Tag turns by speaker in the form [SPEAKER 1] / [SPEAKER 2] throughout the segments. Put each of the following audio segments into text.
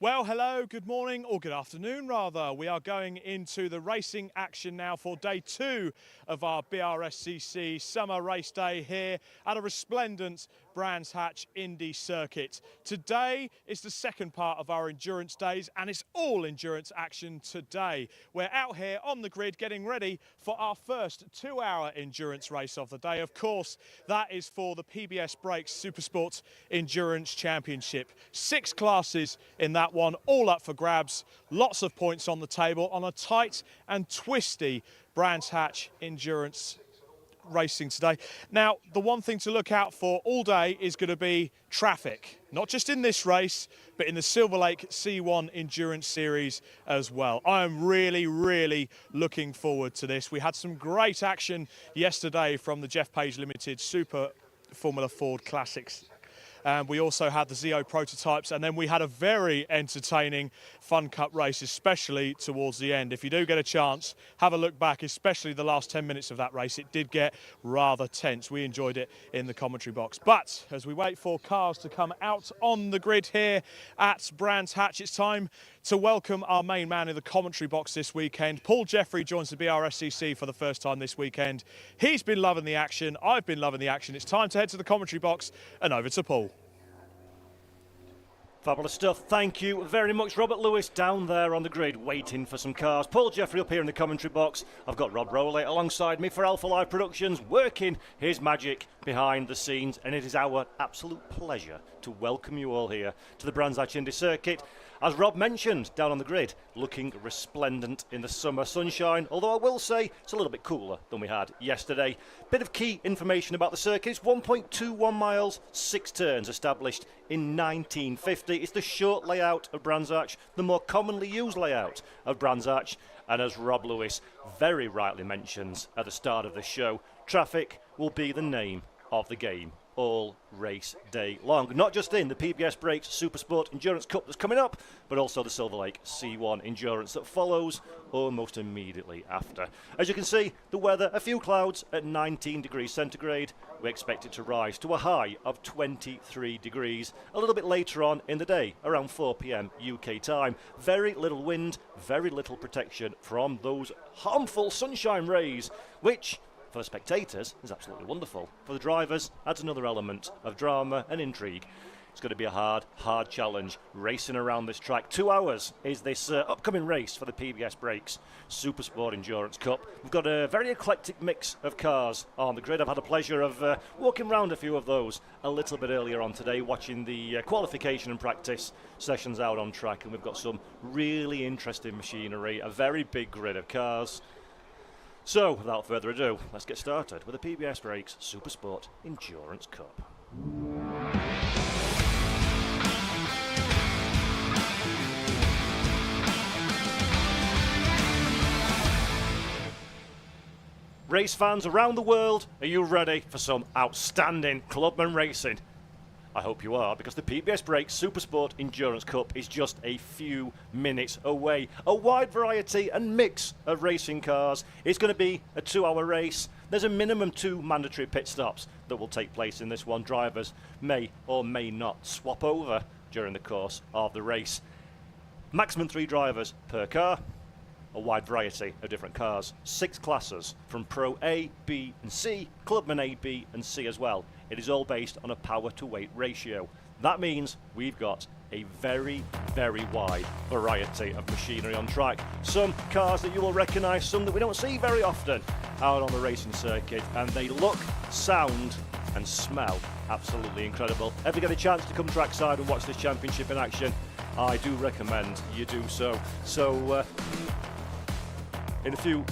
[SPEAKER 1] Well, hello, good morning, or good afternoon rather. We are going into the racing action now for day 2 of our Brscc summer race day here at a resplendent Brands Hatch Indy circuit. Today is the second part of our endurance days, and it's all endurance action today. We're out here on the grid getting ready for our first 2-hour endurance race of the day. Of course, that is for the PBS Brakes SuperSport Endurance Championship. 6 classes in that one, all up for grabs. Lots of points on the table on a tight and twisty Brands Hatch endurance racing today. Now, the one thing to look out for all day is going to be traffic, not just in this race, but in the Silverlake C1 Endurance Series as well. I am really looking forward to this. We had some great action yesterday from the Jeff Page Limited Super Formula Ford Classics. We also had the Zeo prototypes, and then we had a very entertaining Fun Cup race, especially towards the end. If you do get a chance, have a look back, especially the last 10 minutes of that race. It did get rather tense. We enjoyed it in the commentary box. But as we wait for cars to come out on the grid here at Brands Hatch, it's time to welcome our main man in the commentary box this weekend. Paul Jeffrey joins the Brscc for the first time this weekend. He's been loving the action. I've been loving the action. It's time to head to the commentary box and over to Paul.
[SPEAKER 2] Fabulous stuff. Thank you very much. Robert Lewis down there on the grid waiting for some cars. Paul Jeffrey up here in the commentary box. I've got Rob Rowley alongside me for Alpha Live Productions, working his magic behind the scenes, and it is our absolute pleasure to welcome you all here to the Brands Hatch Indy circuit. As Rob mentioned, down on the grid, looking resplendent in the summer sunshine, although I will say it's a little bit cooler than we had yesterday. Bit of key information about the circuit. It's 1.21 miles, 6 turns, established in 1950. It's the short layout of Brands Hatch, the more commonly used layout of Brands Hatch. And as Rob Lewis very rightly mentions at the start of the show, traffic will be the name of the game all race day long. Not just in the PBS Brakes SuperSport Endurance Cup that's coming up, but also the Silverlake C1 Endurance that follows almost immediately after. As you can see, the weather, a few clouds at 19 degrees centigrade. We expect it to rise to a high of 23 degrees a little bit later on in the day, around 4 p.m. UK time. Very little wind, very little protection from those harmful sunshine rays, which for the spectators is absolutely wonderful. For the drivers, adds another element of drama and intrigue. It's going to be a hard challenge racing around this track. 2 hours is this upcoming race for the PBS Brakes SuperSport Endurance Cup. We've got a very eclectic mix of cars on the grid. I've had the pleasure of walking around a few of those a little bit earlier on today, watching the qualification and practice sessions out on track, and we've got some really interesting machinery, a very big grid of cars. So, without further ado, let's get started with the PBS Brakes SuperSport Endurance Cup. Race fans around the world, are you ready for some outstanding clubman racing? I hope you are, because the PBS Brakes SuperSport Endurance Cup is just a few minutes away. A wide variety and mix of racing cars. It's going to be a 2-hour race. There's a minimum 2 mandatory pit stops that will take place in this one. Drivers may or may not swap over during the course of the race. Maximum 3 drivers per car. A wide variety of different cars. 6 classes from Pro A, B and C, Clubman A, B and C as well. It is all based on a power to weight ratio. That means we've got a very wide variety of machinery on track. Some cars that you will recognise, some that we don't see very often out on the racing circuit, and they look, sound and smell absolutely incredible. Ever get a chance to come trackside and watch this championship in action? I do recommend you do so. In a few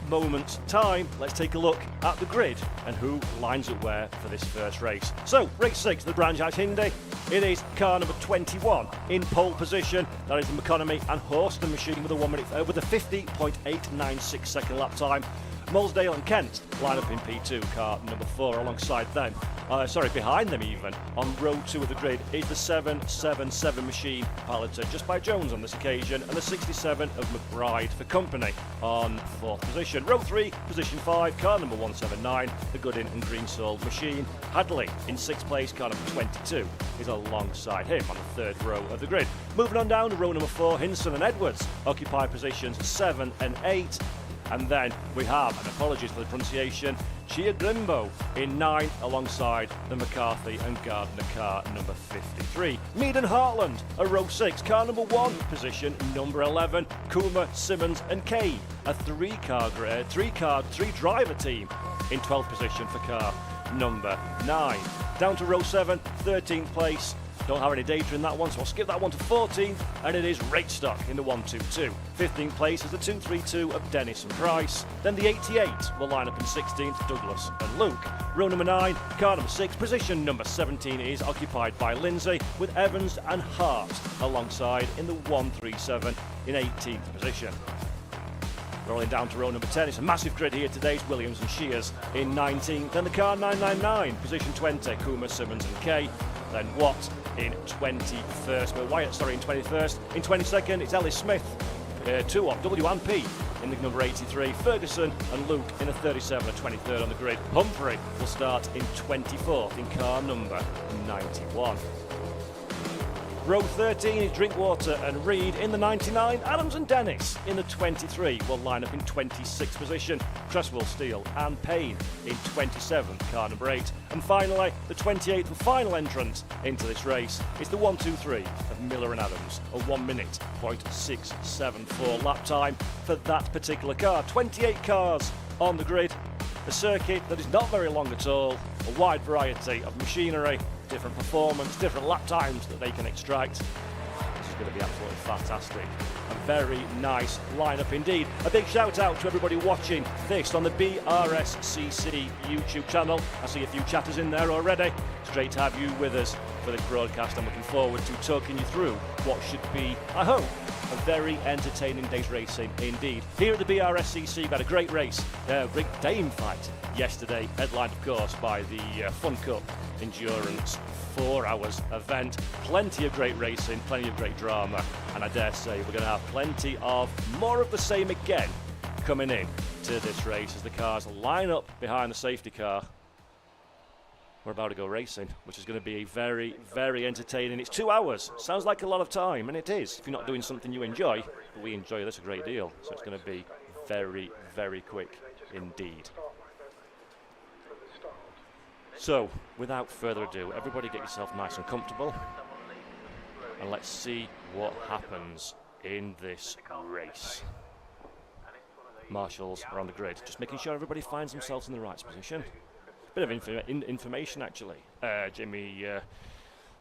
[SPEAKER 2] moments time, let's take a look at the grid and who lines up where for this first race. So, race 6, the Brands Hatch Indy. It is car number 21 in pole position. That is the McEconomy and Horston machine with a 50.896 second lap time. Molesdale and Kent line up in P2, car number 4 alongside them. Behind them even, on row 2 of the grid, is the 777 machine, piloted just by Jones on this occasion, and the 67 of McBride for company on 4th position. Row 3, position 5, car number 179, the Goodin and Greensoul machine. Hadley in 6th place, car number 22, is alongside him on the 3rd row of the grid. Moving on down to row number 4, Hinson and Edwards occupy positions 7 and 8. And then we have, and apologies for the pronunciation, Chia Grimbo in 9th alongside the McCarthy and Gardner car number 53. Mead and Hartland are row 6, car number 1, position number 11, Kuma, Simmons and Kay, a three-driver team in 12th position for car number 9. Down to row 7, 13th place. Don't have any data in that one, so I'll skip that one to 14th, and it is Rakestock in the 122. 15th place is the 232 of Dennis and Price. Then the 88 will line up in 16th, Douglas and Luke. Row number 9, car number 6, position number 17 is occupied by Lindsay, with Evans and Hart alongside in the 137 in 18th position. Rolling down to row number 10, it's a massive grid here today. It's Williams and Shears in 19th. Then the car 999, position 20, Kuma, Simmons and Kay. Then Watt in 21st, but Wyatt, in 21st. In 22nd, it's Ellis Smith, 2 off W&P in the number 83. Ferguson and Luke in the 37 and 23rd on the grid. Humphrey will start in 24th in car number 91. Row 13 is Drinkwater and Reed in the 99. Adams and Dennis in the 23 will line up in 26th position. Cresswell, Steele and Payne in 27th, car number 8. And finally, the 28th and final entrant into this race is the 123 of Miller and Adams. A 1 minute, 0.674 lap time for that particular car. 28 cars on the grid. A circuit that is not very long at all. A wide variety of machinery, different performance, different lap times that they can extract. This is going to be absolutely fantastic. A very nice lineup indeed. A big shout out to everybody watching this on the Brscc YouTube channel. I see a few chatters in there already. It's great to have you with us for this broadcast. I'm looking forward to talking you through what should be, I hope, a very entertaining day's racing indeed. Here at the Brscc, we had a great race, a great Dame fight yesterday, headlined of course by the Fun Cup Endurance 4 hours event. Plenty of great racing, plenty of great drama, and I dare say we're going to have plenty of more of the same again coming in to this race as the cars line up behind the safety car. We're about to go racing, which is going to be very, very entertaining. It's 2 hours. Sounds like a lot of time, and it is if you're not doing something you enjoy. But we enjoy this a great deal, so it's going to be very, very quick indeed. So, without further ado, everybody get yourself nice and comfortable, and let's see what happens in this race. Marshals are on the grid, just making sure everybody finds themselves in the right position. Bit of information actually. Jimmy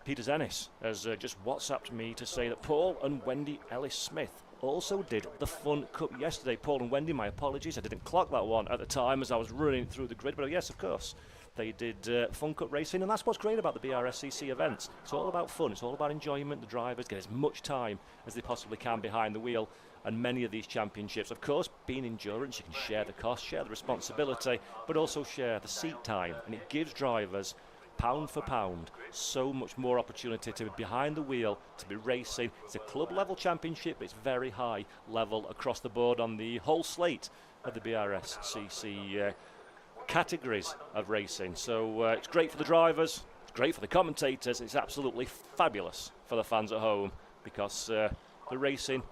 [SPEAKER 2] Peters Ennis has just WhatsApped me to say that Paul and Wendy Ellis Smith also did the Fun Cup yesterday. Paul and Wendy, my apologies, I didn't clock that one at the time as I was running through the grid, but yes, of course, they did Fun Cup racing, and that's what's great about the Brscc events. It's all about fun, it's all about enjoyment. The drivers get as much time as they possibly can behind the wheel, and many of these championships, of course, being endurance, you can share the cost, share the responsibility, but also share the seat time, and it gives drivers, pound for pound, so much more opportunity to be behind the wheel, to be racing. It's a club level championship, but it's very high level across the board on the whole slate of the Brscc categories of racing. So it's great for the drivers, it's great for the commentators, it's absolutely fabulous for the fans at home, because the racing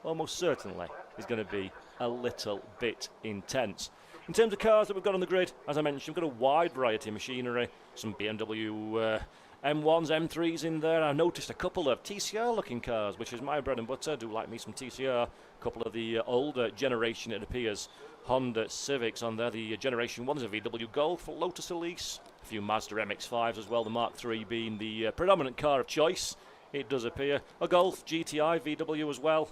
[SPEAKER 2] almost certainly is going to be a little bit intense. In terms of cars that we've got on the grid, as I mentioned, we've got a wide variety of machinery, some BMW M1s, M3s in there. I noticed a couple of TCR looking cars, which is my bread and butter. I do like me some TCR. A couple of the older generation, it appears, Honda Civics on there. The generation 1 is a VW Golf, Lotus Elise, a few Mazda MX-5s as well, the Mark III being the predominant car of choice, it does appear. A Golf GTI VW as well.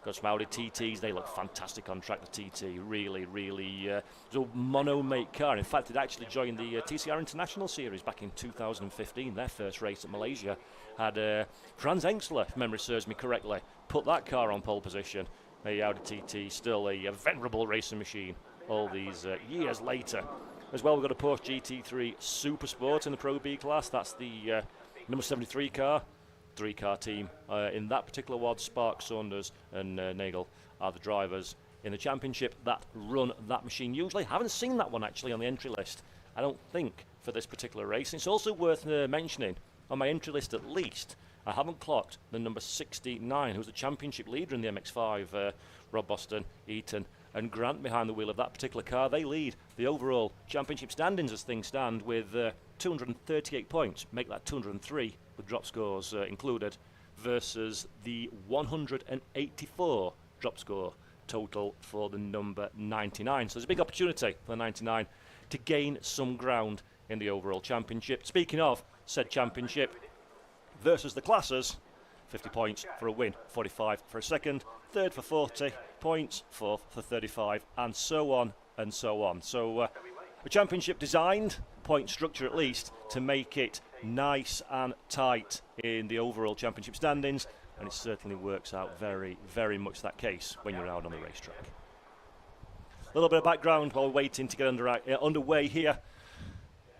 [SPEAKER 2] Got some Audi TTs, they look fantastic on track, the TT, really, it's a mono-make car. In fact, it actually joined the TCR International Series back in 2015. Their first race at Malaysia had Franz Engsler, if memory serves me correctly, put that car on pole position. The Audi TT, still a venerable racing machine all these years later. As well, we've got a Porsche GT3 SuperSport in the Pro B class. That's the number 73 car. 3-car team. In that particular WOD, Spark, Saunders and Nagel are the drivers in the championship that run that machine. Usually, haven't seen that one actually on the entry list, I don't think, for this particular race. It's also worth mentioning, on my entry list at least, I haven't clocked the number 69, who's the championship leader in the MX-5, Rob Boston, Eaton and Grant behind the wheel of that particular car. They lead the overall championship standings as things stand with 238 points, make that 203 with drop scores included, versus the 184 drop score total for the number 99. So there's a big opportunity for the 99 to gain some ground in the overall championship. Speaking of said championship, versus the classes, 50 points for a win, 45 for a second, third for 40 points, fourth for 35, and so on and so on. So a championship designed, point structure at least, to make it nice and tight in the overall championship standings, and it certainly works out very, very much that case when you're out on the racetrack. A little bit of background while we're waiting to get underway here.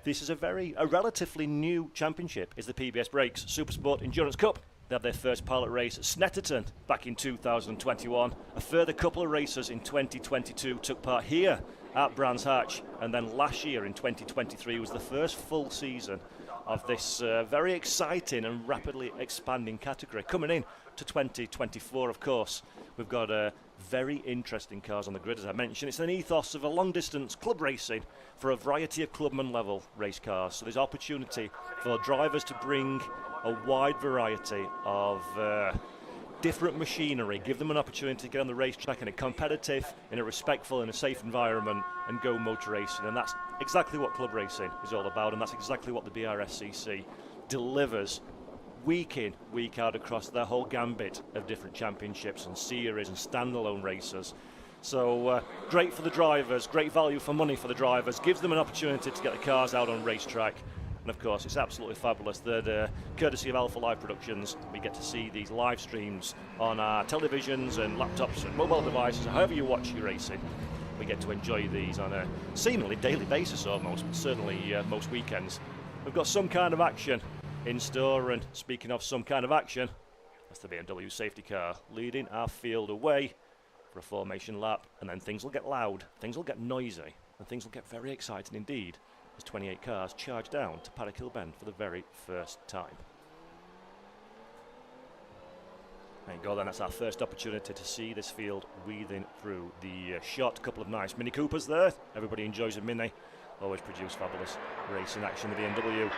[SPEAKER 2] This is a relatively new championship. It's the PBS Brakes SuperSport Endurance Cup. They had their first pilot race at Snetterton back in 2021. A further couple of racers in 2022 took part here at Brands Hatch, and then last year in 2023 was the first full season of this very exciting and rapidly expanding category. Coming in to 2024, of course, we've got very interesting cars on the grid, as I mentioned. It's an ethos of a long-distance club racing for a variety of clubman level race cars. So there's opportunity for drivers to bring a wide variety of different machinery, give them an opportunity to get on the racetrack in a competitive, in a respectful and a safe environment and go motor racing. And that's exactly what club racing is all about, and that's exactly what the Brscc delivers week in, week out across their whole gambit of different championships and series and standalone races. So great for the drivers, great value for money for the drivers, gives them an opportunity to get the cars out on racetrack. And of course, it's absolutely fabulous that, courtesy of Alpha Live Productions, we get to see these live streams on our televisions and laptops and mobile devices, however you watch your racing. We get to enjoy these on a seemingly daily basis almost, but certainly most weekends. We've got some kind of action in store, and speaking of some kind of action, that's the BMW safety car leading our field away for a formation lap, and then things will get loud, things will get noisy, and things will get very exciting indeed as 28 cars charge down to Paddock Hill Bend for the very first time. There you go then, that's our first opportunity to see this field weaving through the shot. A couple of nice Mini Coopers there. Everybody enjoys a Mini. Always produce fabulous racing action. The BMW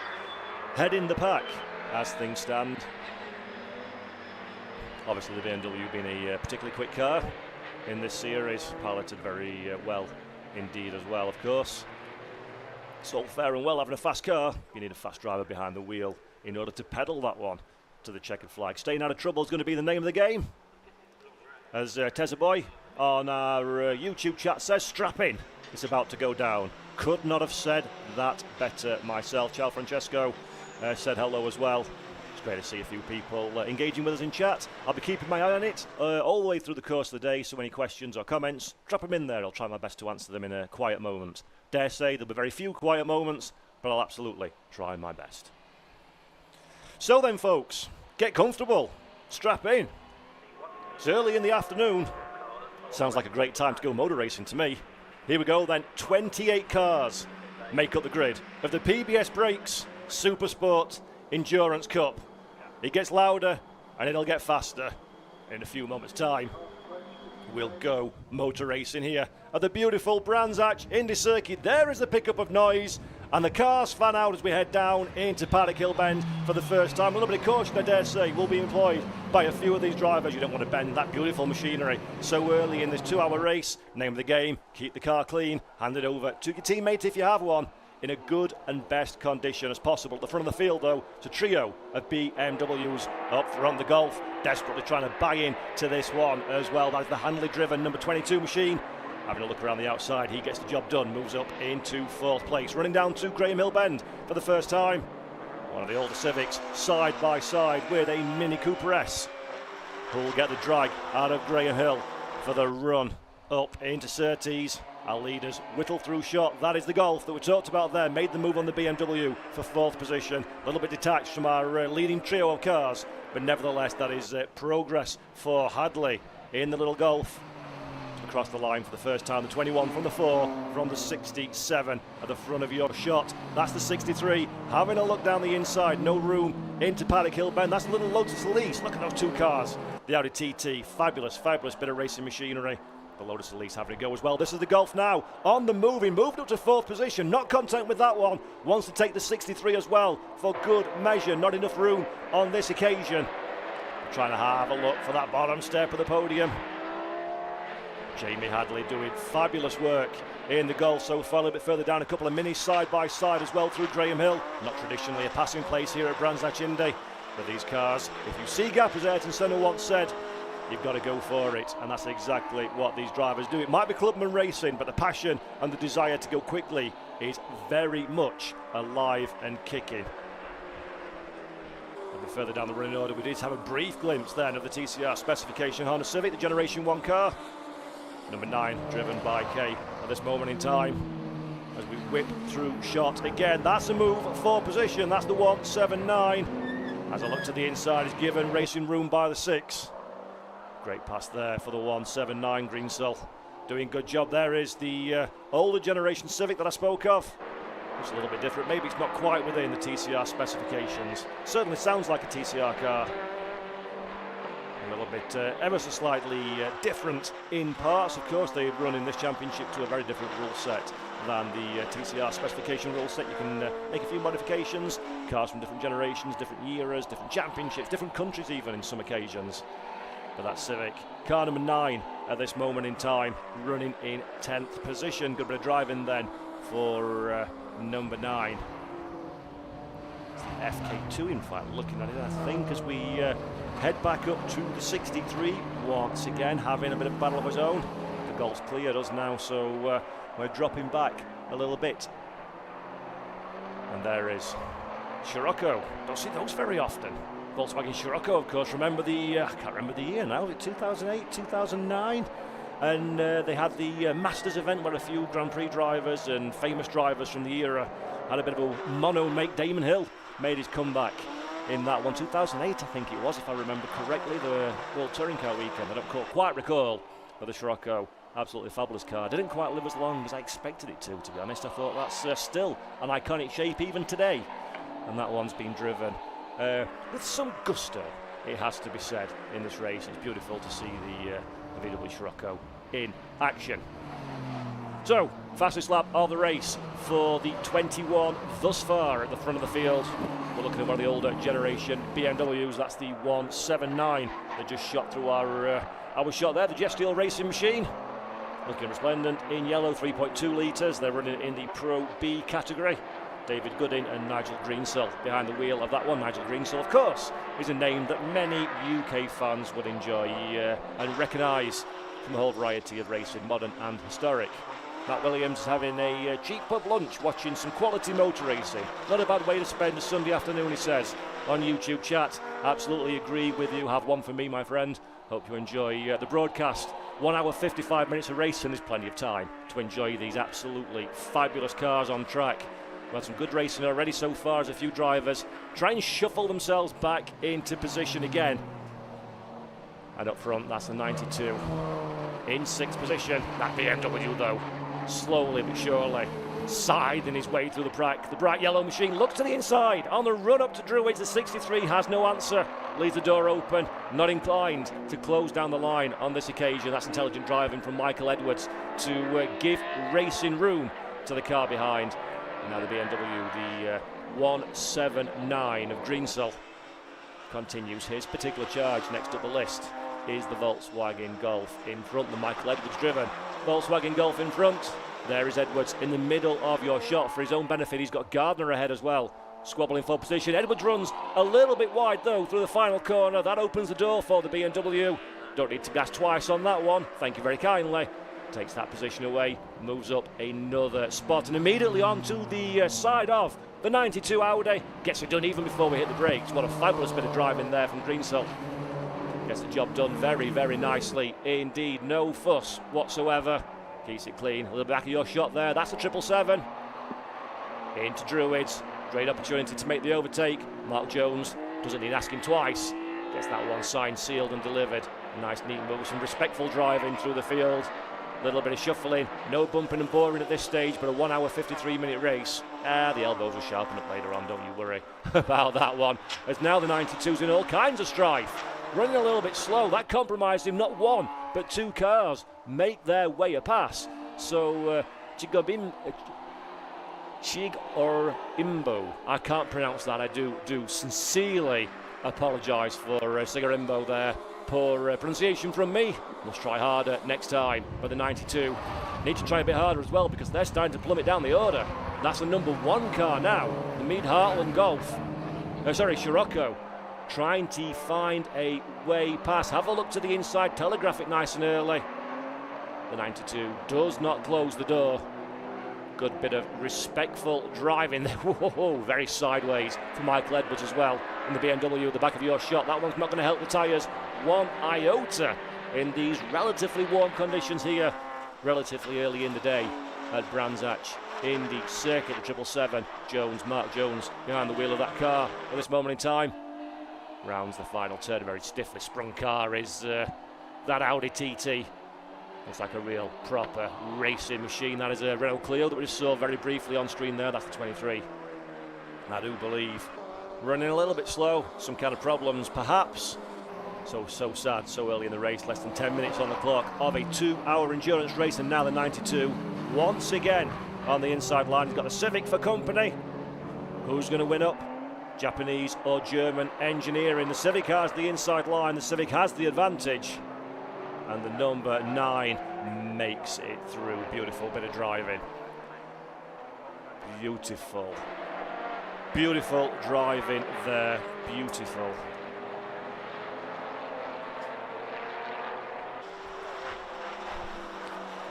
[SPEAKER 2] head in the pack as things stand. Obviously the BMW being a particularly quick car in this series, piloted very well indeed as well, of course. It's all fair and well having a fast car. You need a fast driver behind the wheel in order to pedal that one to the checkered flag. Staying out of trouble is going to be the name of the game. As Tezza Boy on our YouTube chat says, strap in, it's about to go down. Could not have said that better myself. Ciao Francesco said hello as well. It's great to see a few people engaging with us in chat. I'll be keeping my eye on it all the way through the course of the day, so any questions or comments, drop them in there. I'll try my best to answer them in a quiet moment. Dare say there'll be very few quiet moments, but I'll absolutely try my best. So then, folks, get comfortable, strap in. It's early in the afternoon. Sounds like a great time to go motor racing to me. Here we go then, 28 cars make up the grid of the PBS Brakes SuperSport Endurance Cup. It gets louder and it'll get faster in a few moments' time. We'll go motor racing here at the beautiful Brands Hatch Indy circuit. There is the pickup of noise, and the cars fan out as we head down into Paddock Hill Bend for the first time. A little bit of caution, I dare say, will be employed by a few of these drivers. You don't want to bend that beautiful machinery so early in this 2-hour race. Name of the game, keep the car clean, hand it over to your teammate if you have one, in a good and best condition as possible. At the front of the field, though, it's a trio of BMWs up front. The Golf desperately trying to buy in to this one as well. That's the Handley-driven number 22 machine. Having a look around the outside, he gets the job done, moves up into 4th place. Running down to Graham Hill Bend for the first time. One of the older Civics, side by side with a Mini Cooper S, who will get the drag out of Graham Hill for the run up into Surtees. Our leaders whittle through shot. That is the Golf that we talked about there. Made the move on the BMW for 4th position. A little bit detached from our leading trio of cars, but nevertheless that is progress for Hadley in the little Golf. Across the line for the first time, the 21 from the 4, from the 67 at the front of your shot. That's the 63, having a look down the inside, no room into Paddock Hill Bend. That's a little Lotus Elise. Look at those two cars. The Audi TT, fabulous bit of racing machinery. The Lotus Elise having a go as well. This is the Golf now, on the move. He moved up to 4th position, not content with that one. Wants to take the 63 as well, for good measure. Not enough room on this occasion. Trying to have a look for that bottom step of the podium. Jamie Hadley doing fabulous work in the Golf so far. A little bit further down, a couple of minis side by side as well through Graham Hill. Not traditionally a passing place here at Brscc Indy. But these cars, if you see gap, as Ayrton Senna once said, you've got to go for it, and that's exactly what these drivers do. It might be clubman racing, but the passion and the desire to go quickly is very much alive and kicking. A bit further down the running order, we did have a brief glimpse then of the TCR specification Honda Civic, the Generation 1 car. Number 9, driven by Kay at this moment in time. As we whip through shot again, that's a move for position. That's the 179. As I look to the inside, is given racing room by the 6. Great pass there for the 179 Greensell. Doing good job. There is the older generation Civic that I spoke of. It's a little bit different. Maybe it's not quite within the TCR specifications. Certainly sounds like a TCR car. A little bit ever so slightly different in parts. Of course, they run in this championship to a very different rule set than the TCR specification rule set. You can make a few modifications. Cars from different generations, different eras, different championships, different countries even in some occasions. But that Civic, car number 9 at this moment in time, running in 10th position. Good bit of driving then for number 9. It's the FK2 in fact, looking at it, I think, as we head back up to the 63, once again having a bit of a battle of his own. The Golf's cleared us now, so we're dropping back a little bit. And there is Scirocco. Don't see those very often. Volkswagen Scirocco, of course. Remember the, I can't remember the year now, 2008, 2009? And they had the Masters event where a few Grand Prix drivers and famous drivers from the era had a bit of a mono make. Damon Hill made his comeback in that one. 2008, I think it was, if I remember correctly, the World Touring Car weekend. I don't quite recall, but the Scirocco, absolutely fabulous car. Didn't quite live as long as I expected it to be honest. I thought that's still an iconic shape even today. And that one's been driven with some gusto, it has to be said, in this race. It's beautiful to see the VW Scirocco in action. So, fastest lap of the race for the 21 thus far at the front of the field. We're looking at one of the older generation BMWs. That's the 179 that just shot through our shot there, the Jet Steel Racing Machine. Looking resplendent in yellow, 3.2 litres. They're running in the Pro B category. David Goodin and Nigel Greensell behind the wheel of that one. Nigel Greensell, of course, is a name that many UK fans would enjoy and recognise from the whole variety of racing, modern and historic. Matt Williams is having a cheap pub lunch, watching some quality motor racing. Not a bad way to spend a Sunday afternoon, he says, on YouTube chat. Absolutely agree with you. Have one for me, my friend. Hope you enjoy the broadcast. 1 hour, 55 minutes of racing. There's plenty of time to enjoy these absolutely fabulous cars on track. We've had some good racing already so far as a few drivers try and shuffle themselves back into position again. And up front, that's the 92. In 6th position, that BMW though, slowly but surely, scything his way through the pack. The bright yellow machine looks to the inside. On the run up to Druids, the 63 has no answer. Leaves the door open, not inclined to close down the line on this occasion. That's intelligent driving from Michael Edwards to give racing room to the car behind. And now the BMW, the 179 of Greensell, continues his particular charge. Next up the list is the Volkswagen Golf in front, the Michael Edwards driven Volkswagen Golf in front. There is Edwards in the middle of your shot. For his own benefit, he's got Gardner ahead as well, squabbling for position. Edwards runs a little bit wide though through the final corner. That opens the door for the BMW. Don't need to gas twice on that one, thank you very kindly. Takes that position away, moves up another spot, and immediately onto the side of the 92 Audi. Gets it done even before we hit the brakes. What a fabulous bit of driving there from Greensell. Gets the job done very, very nicely indeed. No fuss whatsoever. Keeps it clean. A little back of your shot there. That's a 777. Into Druids. Great opportunity to make the overtake. Mark Jones doesn't need asking twice. Gets that one signed, sealed and delivered. Nice neat move, some respectful driving through the field. A little bit of shuffling, no bumping and boring at this stage, but a 1 hour 53-minute race. The elbows will sharpen up later on, don't you worry about that one. As now the 92's in all kinds of strife. Running a little bit slow, that compromised him. Not one, but 2 cars make their way a pass. So Chig or Imbo, I can't pronounce that. I do sincerely apologise for Sigarimbo there. Poor pronunciation from me. Must try harder next time. But the 92 need to try a bit harder as well, because they're starting to plummet down the order. That's the number 1 car now, the Mead Heartland Golf. Scirocco, trying to find a way past. Have a look to the inside, telegraph it nice and early. The 92 does not close the door. Good bit of respectful driving there. Whoa, very sideways for Michael Edwards as well. In the BMW at the back of your shot. That one's not going to help the tyres one iota in these relatively warm conditions here. Relatively early in the day at Brscc. Indy circuit, the 777. Jones, Mark Jones, behind the wheel of that car at this moment in time. Rounds the final turn. A very stiffly sprung car is that Audi TT. Looks like a real proper racing machine. That is a Renault Clio that we just saw very briefly on screen there. That's the 23. I do believe running a little bit slow, some kind of problems perhaps. So sad, so early in the race, less than 10 minutes on the clock of a 2-hour endurance race, and now the 92 once again on the inside line. He's got the Civic for company. Who's going to win up? Japanese or German engineering. The Civic has the inside line, the Civic has the advantage. And the number 9 makes it through. Beautiful bit of driving. Beautiful. Beautiful driving there. Beautiful.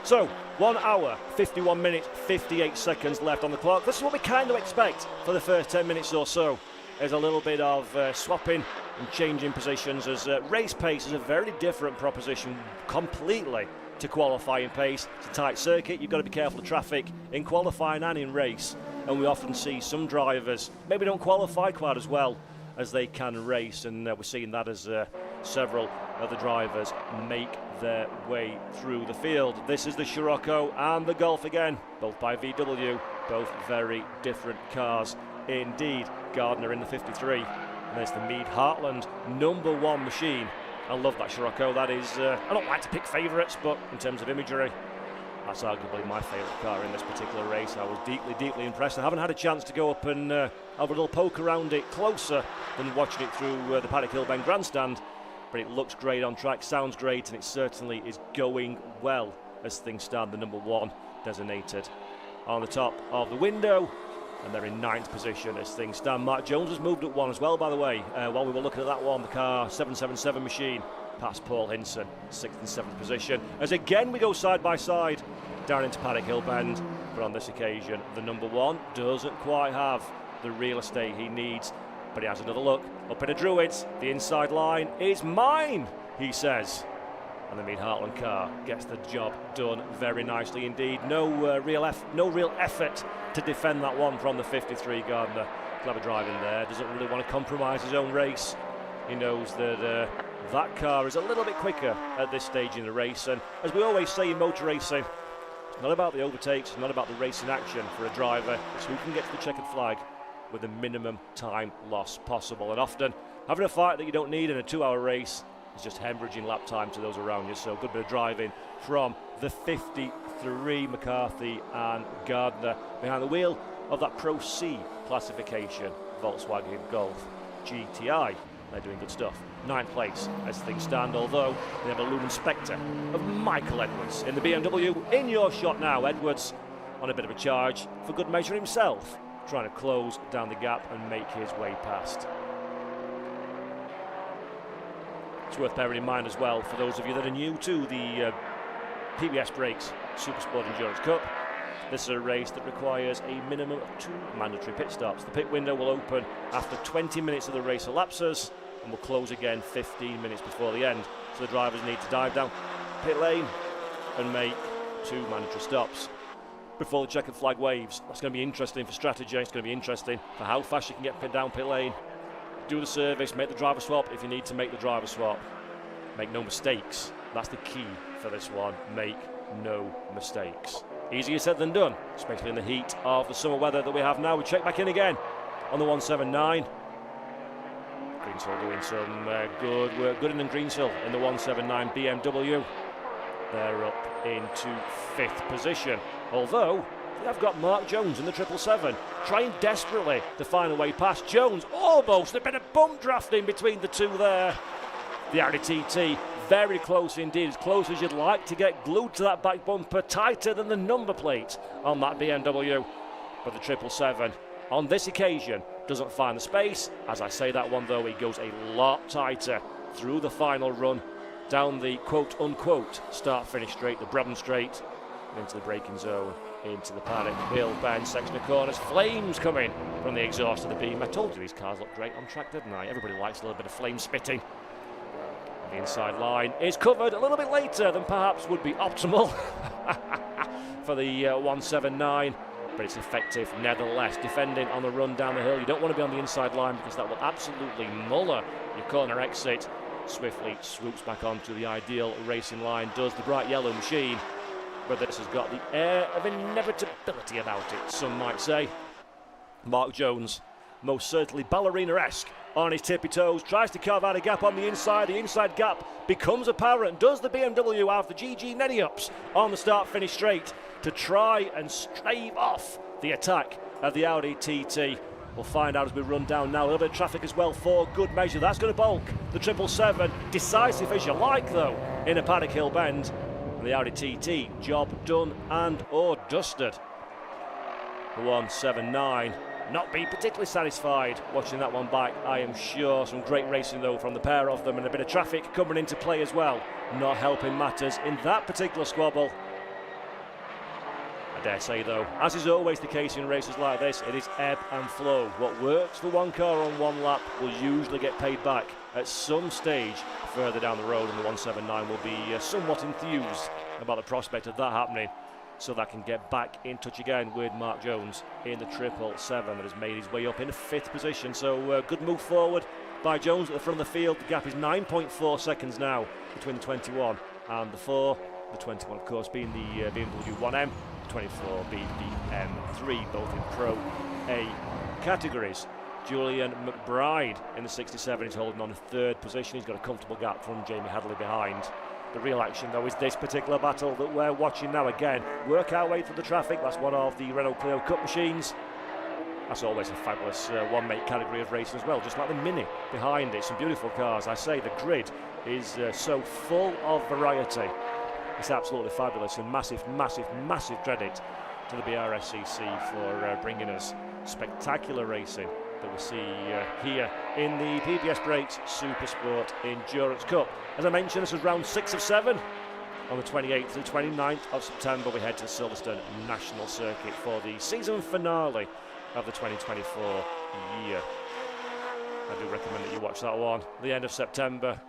[SPEAKER 2] So, 1 hour, 51 minutes, 58 seconds left on the clock. This is what we kind of expect for the first 10 minutes or so. There's a little bit of swapping and changing positions, as race pace is a very different proposition completely to qualifying pace. It's a tight circuit, you've got to be careful of traffic in qualifying and in race, and we often see some drivers maybe don't qualify quite as well as they can race, and we're seeing that as several of the drivers make their way through the field. This is the Scirocco and the Golf again, both by VW, both very different cars indeed. Gardner in the 53. And there's the Mead Heartland number 1 machine. I love that Scirocco. That is, I don't like to pick favourites, but in terms of imagery, that's arguably my favourite car in this particular race. I was deeply, deeply impressed. I haven't had a chance to go up and have a little poke around it closer than watching it through the Paddock Hill Bend grandstand, but it looks great on track, sounds great, and it certainly is going well as things stand. The number 1 designated on the top of the window. And they're in 9th position as things stand. Mark Jones has moved up 1 as well, by the way. While we were looking at that one, the car 777 machine past Paul Hinson, 6th and 7th position. As again we go side by side down into Paddock Hill Bend. But on this occasion, the number 1 doesn't quite have the real estate he needs. But he has another look up in a Druids. The inside line is mine, he says. And the Mead Heartland car gets the job done very nicely indeed. No real effort to defend that one from the 53. Gardner, clever driving there. Doesn't really want to compromise his own race. He knows that that car is a little bit quicker at this stage in the race. And as we always say in motor racing, it's not about the overtakes, it's not about the racing action for a driver. It's who can get to the checkered flag with the minimum time loss possible. And often having a fight that you don't need in a 2-hour race is just hemorrhaging lap time to those around you. So good bit of driving from the 53. McCarthy and Gardner behind the wheel of that Pro C classification Volkswagen Golf GTI. They're doing good stuff. 9th place as things stand, although they have a looming spectre of Michael Edwards in the BMW. In your shot now, Edwards on a bit of a charge for good measure himself, trying to close down the gap and make his way past. It's worth bearing in mind as well, for those of you that are new to the PBS Brakes SuperSport Endurance Cup, this is a race that requires a minimum of 2 mandatory pit stops. The pit window will open after 20 minutes of the race elapses, and and will close again 15 minutes before the end. So the drivers need to dive down pit lane and make 2 mandatory stops before the checkered flag waves. That's going to be interesting for strategy. It's going to be interesting for how fast you can get down pit lane, do the service, make the driver swap if you need to make the driver swap. Make no mistakes. That's the key for this one. Make no mistakes. Easier said than done, especially in the heat of the summer weather that we have now. We check back in again on the 179. Greensill doing some good work. Gooden and Greensill in the 179 BMW. They're up into 5th position. Although they have got Mark Jones in the 777, trying desperately to find a way past. Jones almost a bit of bump drafting between the two there. The Audi TT very close indeed, as close as you'd like to get glued to that back bumper, tighter than the number plate on that BMW. But the 777 on this occasion doesn't find the space. As I say that one though, it goes a lot tighter through the final run, down the quote-unquote start-finish straight, the Brabham straight, into the braking zone, into the paddock, hill, bend, section of corners, flames coming from the exhaust of the beam. I told you these cars look great on track, didn't I? Everybody likes a little bit of flame spitting. The inside line is covered a little bit later than perhaps would be optimal for the 179, but it's effective nevertheless. Defending on the run down the hill, you don't want to be on the inside line because that will absolutely muller your corner exit. Swiftly swoops back onto the ideal racing line, does the bright yellow machine, but this has got the air of inevitability about it, some might say. Mark Jones, most certainly ballerina-esque on his tippy toes, tries to carve out a gap on the inside gap becomes apparent, does the BMW have the GG Neddy-ups on the start-finish straight to try and stave off the attack of the Audi TT. We'll find out as we run down now. A little bit of traffic as well for good measure. That's going to bulk the 777, decisive as you like though, in a paddock hill bend. And the Audi TT, job done and or dusted. The 179 not being particularly satisfied watching that one back, I am sure. Some great racing though from the pair of them, and a bit of traffic coming into play as well, not helping matters in that particular squabble. I dare say though, as is always the case in races like this, it is ebb and flow. What works for one car on one lap will usually get paid back at some stage further down the road, and the 179 will be somewhat enthused about the prospect of that happening, so that can get back in touch again with Mark Jones in the 777 that has made his way up in 5th position. So good move forward by Jones at the front of the field. The gap is 9.4 seconds now between the 21 and the 4. The 21 of course being the BMW 1M, the 24 being the M3, both in Pro A categories. Julian McBride in the 67 is holding on 3rd position. He's got a comfortable gap from Jamie Hadley behind. The real action though is this particular battle that we're watching now. Again, work our way through the traffic. That's one of the Renault Clio Cup machines. That's always a fabulous one-make category of racing as well, just like the Mini behind it. Some beautiful cars. I say the grid is so full of variety. It's absolutely fabulous, and massive credit to the Brscc for bringing us spectacular racing that we see here in the PBS Brakes SuperSport Endurance Cup. As I mentioned, this is round 6 of 7. On the 28th to the 29th of September, we head to the Silverstone National Circuit for the season finale of the 2024 year. I do recommend that you watch that one. The end of September,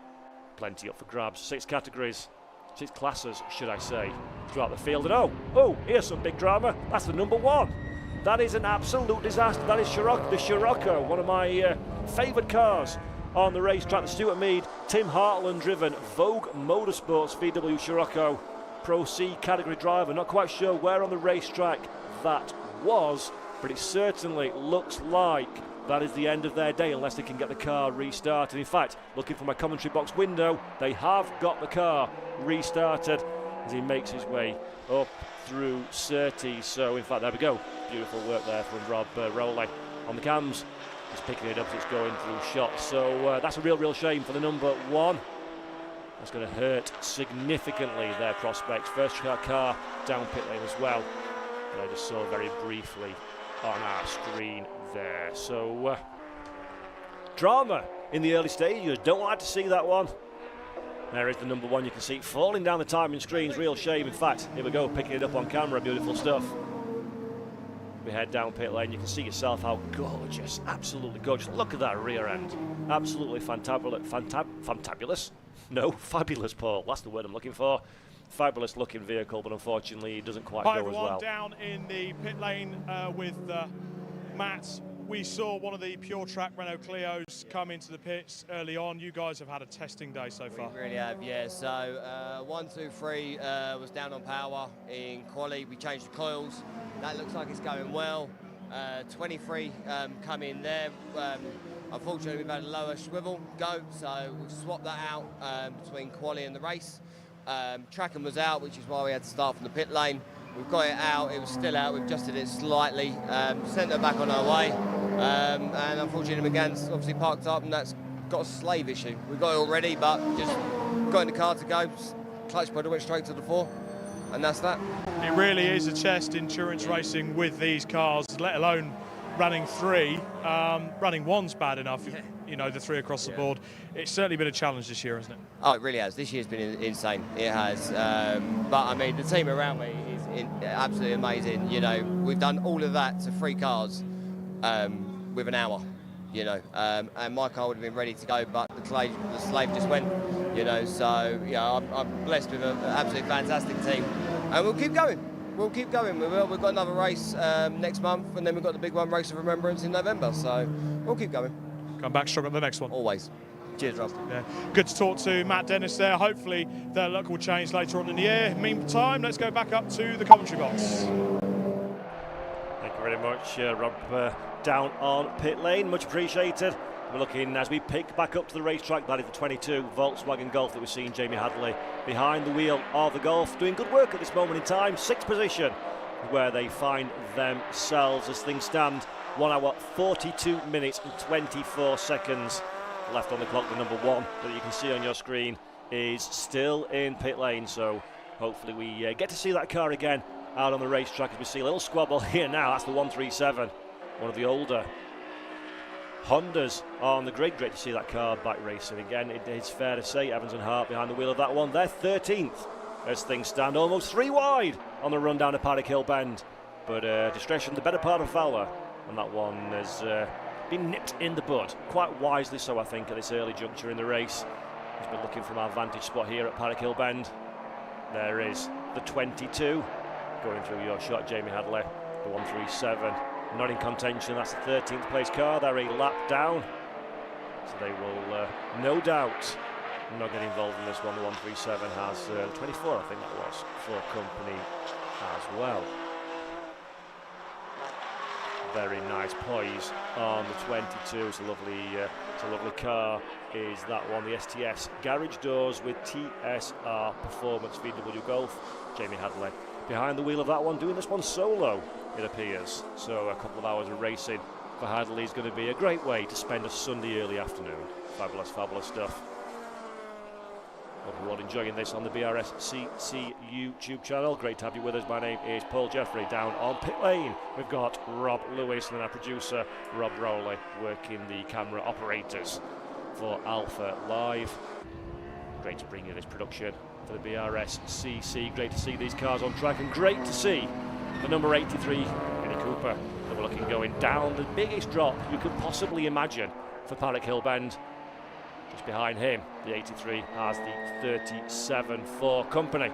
[SPEAKER 2] plenty up for grabs. 6 categories, 6 classes, should I say, throughout the field. And oh, here's some big drama. That's the number 1. That is an absolute disaster. That is the Scirocco, one of my favourite cars on the racetrack. The Stuart Mead, Tim Hartland driven Vogue Motorsports VW Scirocco, Pro C category driver. Not quite sure where on the racetrack that was, but it certainly looks like that is the end of their day unless they can get the car restarted. In fact, looking from my commentary box window, they have got the car restarted as he makes his way up through Surtees. So in fact, there we go. Beautiful work there from Rob Rowley on the cams. He's picking it up as it's going through shots. So that's a real shame for the number 1. That's going to hurt significantly their prospects. First car down pit lane as well. And I just saw very briefly on our screen there. So drama in the early stages. Don't like to see that one. There is the number 1. You can see it falling down the timing screens. Real shame. In fact, here we go, picking it up on camera. Beautiful stuff. me head down pit lane. You can see yourself how gorgeous, absolutely gorgeous. Look at that rear end. Absolutely fantabulous. No, fabulous, Paul. That's the word I'm looking for. Fabulous looking vehicle, but unfortunately it doesn't quite go as well.
[SPEAKER 1] Down in the pit lane with Matt. We saw one of the pure track Renault Clios come into the pits early on. You guys have had a testing day so far.
[SPEAKER 3] We really have, yeah. So 1, 2, 3 was down on power in quali. We changed the coils. That looks like it's going well. 23 come in there. Unfortunately, we've had a lower swivel go, so we've swapped that out between quali and the race. Tracking was out, which is why we had to start from the pit lane. We've got it out, it was still out, we've adjusted it slightly, sent it back on our way, and unfortunately McGann's obviously parked up and that's got a slave issue. We've got it already, but just got in the car to go, clutch pedal went straight to the floor, and that's that.
[SPEAKER 1] It really is a test, endurance racing with these cars, let alone running 3. Running 1's bad enough, you know, the 3 across the board. It's certainly been a challenge this year, hasn't it?
[SPEAKER 3] Oh, it really has. This year's been insane. It has. But I mean, the team around me is absolutely amazing. You know, we've done all of that to 3 cars with an hour. You know, and my car would have been ready to go, but the slave just went. You know, so yeah, I'm blessed with an absolutely fantastic team, and we'll keep going. We'll keep going. We will. We've got another race next month, and then we've got the big one, Race of Remembrance, in November. So we'll keep going.
[SPEAKER 1] Come back strong at the next one.
[SPEAKER 3] Always. Cheers, Rob.
[SPEAKER 1] Yeah. Good to talk to Matt Dennis there. Hopefully their luck will change later on in the year. Meantime, let's go back up to the commentary box.
[SPEAKER 2] Thank you very much, Rob, down on pit lane. Much appreciated. We're looking as we pick back up to the racetrack. That is the 22 Volkswagen Golf that we're seeing Jamie Hadley behind the wheel of the Golf, doing good work at this moment in time. 6th position where they find themselves as things stand. 1 hour, 42 minutes and 24 seconds left on the clock. The number 1 that you can see on your screen is still in pit lane, so hopefully we get to see that car again out on the racetrack as we see a little squabble here now. That's the 137, one of the older Hondas on the grid. Great to see that car back racing again. It's fair to say Evans and Hart behind the wheel of that one. They're 13th as things stand, almost 3 wide on the run down to Paddock Hill Bend, but discretion the better part of Fowler, and that one has been nipped in the bud, quite wisely so I think, at this early juncture in the race. He's been looking from our vantage spot here at Paddock Hill Bend. There is the 22 going through your shot, Jamie Hadley. The 137 not in contention. That's the 13th place car. They're a lap down, so they will no doubt not get involved in this one. The 137 has 24, I think that was, for company as well. Very nice poise on the 22. It's a lovely car. Is that one? The STS garage doors with TSR Performance VW Golf. Jamie Hadley behind the wheel of that one, doing this one solo, it appears. So a couple of hours of racing for Hadley is going to be a great way to spend a Sunday early afternoon. Fabulous, fabulous stuff. Hope you're all enjoying this on the Brscc YouTube channel. Great to have you with us. My name is Paul Jeffrey. Down on pit lane, we've got Rob Lewis and then our producer Rob Rowley working the camera operators for Alpha Live. Great to bring you this production for the Brscc. Great to see these cars on track, and great to see the number 83 Mini Cooper that we're looking going down the biggest drop you could possibly imagine for Paddock Hill Bend. Just behind him, the 83 has the 37 for company.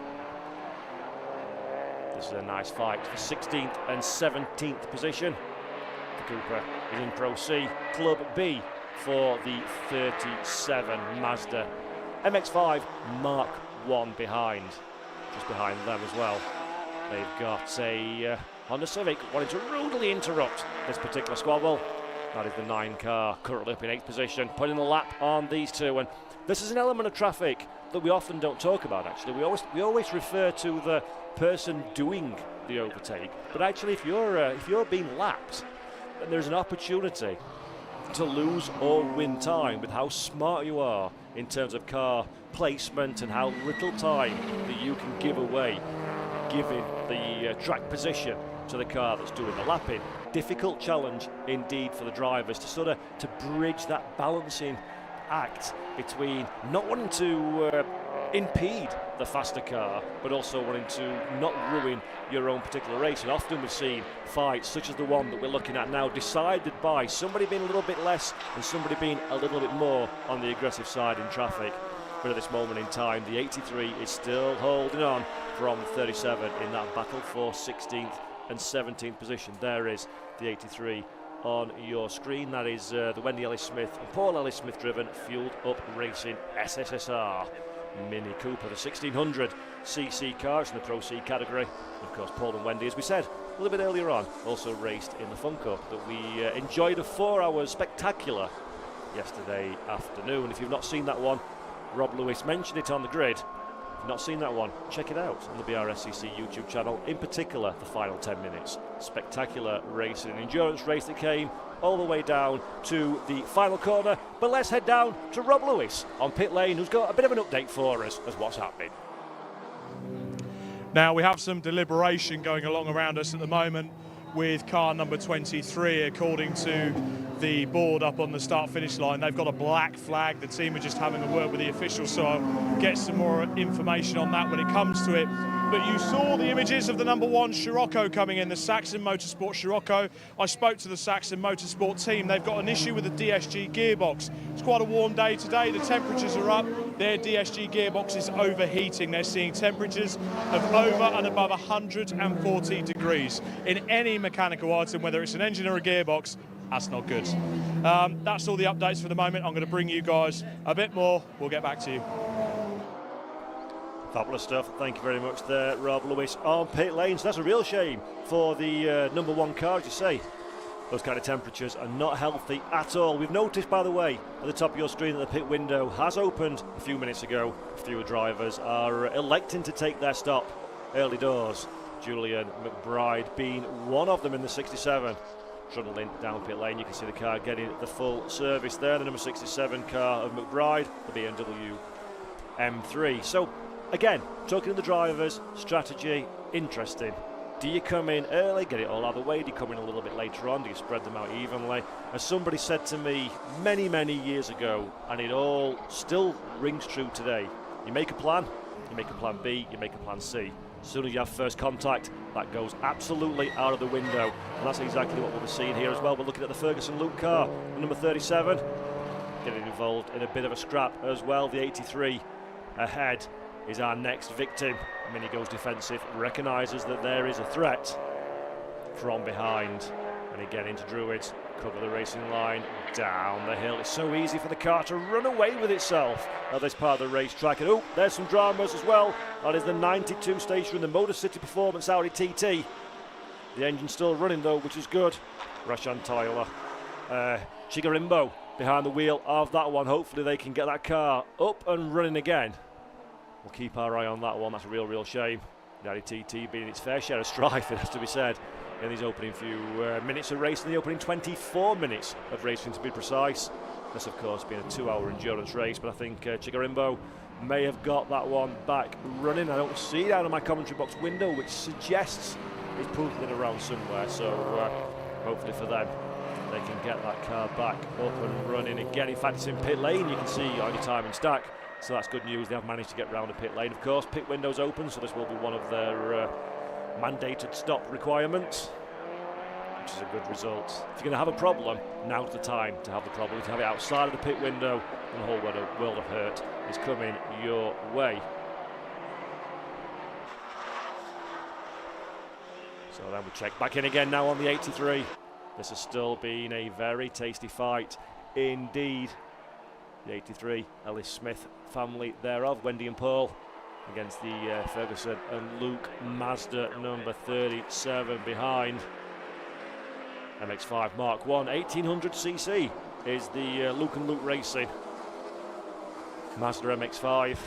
[SPEAKER 2] This is a nice fight for 16th and 17th position. The Cooper is in Pro C. Club B for the 37 Mazda MX-5 Mark 1 behind. Just behind them as well, they've got a Honda Civic wanting to rudely interrupt this particular squabble. That is the 9 car, currently up in 8th position, putting the lap on these two. And this is an element of traffic that we often don't talk about, actually. We always refer to the person doing the overtake. But actually, if you're being lapped, then there's an opportunity to lose or win time with how smart you are in terms of car placement and how little time that you can give away, giving the track position to the car that's doing the lapping. Difficult challenge indeed for the drivers to bridge that balancing act between not wanting to impede the faster car, but also wanting to not ruin your own particular race. And often we've seen fights such as the one that we're looking at now decided by somebody being a little bit less and somebody being a little bit more on the aggressive side in traffic. But at this moment in time, the 83 is still holding on from 37 in that battle for 16th and 17th position. There is the 83 on your screen. That is the Wendy Ellis-Smith and Paul Ellis-Smith driven Fueled Up Racing SSSR Mini Cooper, the 1600cc cars in the Pro C category. Of course, Paul and Wendy, as we said a little bit earlier on, also raced in the Fun Cup that we enjoyed a 4-hour spectacular yesterday afternoon. If you've not seen that one, Rob Lewis mentioned it on the grid. If you've not seen that one, check it out on the Brscc YouTube channel, in particular the final 10 minutes. Spectacular racing, an endurance race that came all the way down to the final corner. But let's head down to Rob Lewis on pit lane, who's got a bit of an update for us as what's happening.
[SPEAKER 1] Now we have some deliberation going along around us at the moment with car number 23, according to the board up on the start-finish line. They've got a black flag. The team are just having a word with the officials, so I'll get some more information on that when it comes to it. But you saw the images of the number 1 Scirocco coming in, the Saxon Motorsport Scirocco. I spoke to the Saxon Motorsport team. They've got an issue with the DSG gearbox. It's quite a warm day today. The temperatures are up. Their DSG gearbox is overheating. They're seeing temperatures of over and above 140 degrees. In any mechanical item, whether it's an engine or a gearbox, that's not good. That's all the updates for the moment. I'm going to bring you guys a bit more. We'll get back to you.
[SPEAKER 2] Fabulous stuff. Thank you very much there, Rob Lewis on pit lane. So that's a real shame for the number 1 car, as you say. Those kind of temperatures are not healthy at all. We've noticed, by the way, at the top of your screen that the pit window has opened a few minutes ago. Fewer drivers are electing to take their stop early doors. Julian McBride being one of them in the 67. Trundling down pit lane, you can see the car getting the full service there. The number 67 car of McBride, the BMW M3. So, again, talking to the drivers, strategy, interesting. Do you come in early, get it all out of the way? Do you come in a little bit later on? Do you spread them out evenly? As somebody said to me many, many years ago, and it all still rings true today, you make a plan, you make a plan B, you make a plan C. As soon as you have first contact, that goes absolutely out of the window. And that's exactly what we'll be seeing here as well. We're looking at the Ferguson Luke car, number 37, getting involved in a bit of a scrap as well. The 83 ahead is our next victim. Mini goes defensive, recognises that there is a threat from behind. And again into Druids, cover the racing line, down the hill. It's so easy for the car to run away with itself at this part of the racetrack. And oh, there's some dramas as well. That is the 92 station, the Motor City Performance Audi TT. The engine's still running though, which is good. Rashan Tyler, Chigarimbo behind the wheel of that one. Hopefully they can get that car up and running again. We'll keep our eye on that one. That's a real shame. The Audi TT being its fair share of strife, it has to be said, in these opening few minutes of racing, the opening 24 minutes of racing to be precise. This, of course, being a 2-hour endurance race, but I think Chigarimbo may have got that one back running. I don't see it out of my commentary box window, which suggests it's pootling around somewhere, so hopefully for them, they can get that car back up and running again. In fact, it's in pit lane, you can see on your timing stack, so that's good news. They have managed to get round the pit lane. Of course, pit window's open, so this will be one of their mandated stop requirements, which is a good result. If you're going to have a problem, now's the time to have the problem. If you have it outside of the pit window, and the whole world of hurt is coming your way. So then we check back in again now on the 83. This has still been a very tasty fight indeed. The 83 Ellis Smith family thereof, Wendy and Paul, against the Ferguson and Luke Mazda number 37 behind. MX-5 Mark 1, 1800cc is the Luke and Luke Racing Mazda MX-5.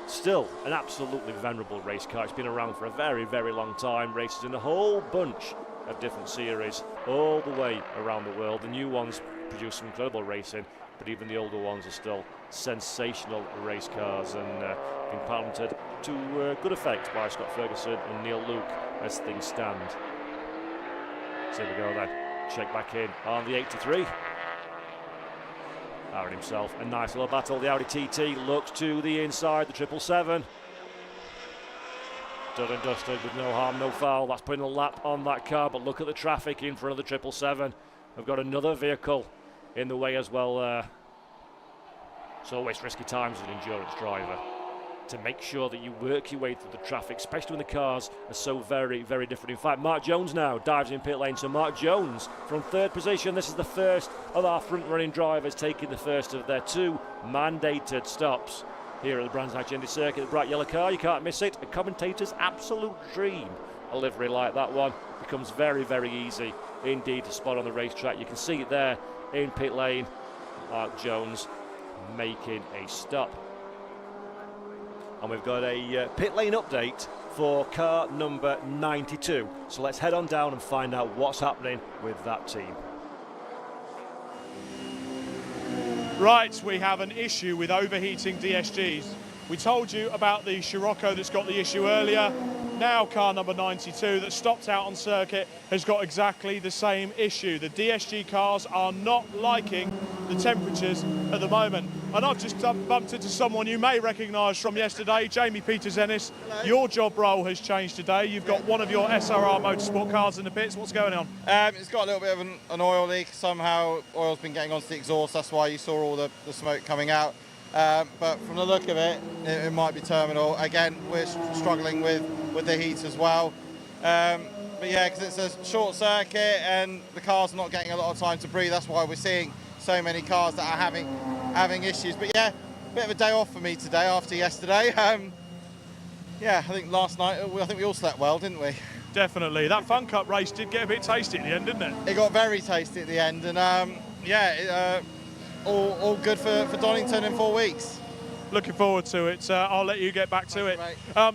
[SPEAKER 2] Still an absolutely venerable race car. It's been around for a very long time. Races in a whole bunch of different series all the way around the world. The new ones produce some incredible racing, but even the older ones are still sensational race cars and being piloted to good effect by Scott Ferguson and Neil Luke as things stand. So here we go then. Check back in on the 83. Aaron himself, a nice little battle. The Audi TT looks to the inside, the 777. Done and dusted with no harm, no foul. That's putting a lap on that car, but look at the traffic in front of the 777. We've got another vehicle in the way as well. It's always risky times as an endurance driver to make sure that you work your way through the traffic, especially when the cars are so very, very different. In fact, Mark Jones now dives in pit lane. So Mark Jones from 3rd position. This is the first of our front-running drivers taking the first of their 2 mandated stops here at the Brands Hatch Indy circuit. The bright yellow car, you can't miss it. A commentator's absolute dream. A livery like that one becomes very, very easy indeed to spot on the racetrack. You can see it there in pit lane. Mark Jones making a stop. And we've got a pit lane update for car number 92. So let's head on down and find out what's happening with that team.
[SPEAKER 1] Right, we have an issue with overheating DSGs. We told you about the Scirocco that's got the issue earlier. Now car number 92 that stopped out on circuit has got exactly the same issue. The DSG cars are not liking the temperatures at the moment. And I've just bumped into someone you may recognise from yesterday, Jamie Peters-Ennis. Your job role has changed today. You've got one of your SRR Motorsport cars in the pits. What's going on?
[SPEAKER 4] It's got a little bit of an oil leak. Somehow oil's been getting onto the exhaust. That's why you saw all the smoke coming out. But from the look of it, it might be terminal. Again, we're struggling with the heat as well. But yeah, because it's a short circuit and the car's not getting a lot of time to breathe. That's why we're seeing so many cars that are having issues. But yeah, a bit of a day off for me today after yesterday. Yeah, I think last night, I think we all slept well, didn't we?
[SPEAKER 1] Definitely. That Fun Cup race did get a bit tasty at the end, didn't it?
[SPEAKER 4] It got very tasty at the end. And yeah, all good for Donington in 4 weeks.
[SPEAKER 1] Looking forward to it. I'll let you get back to it.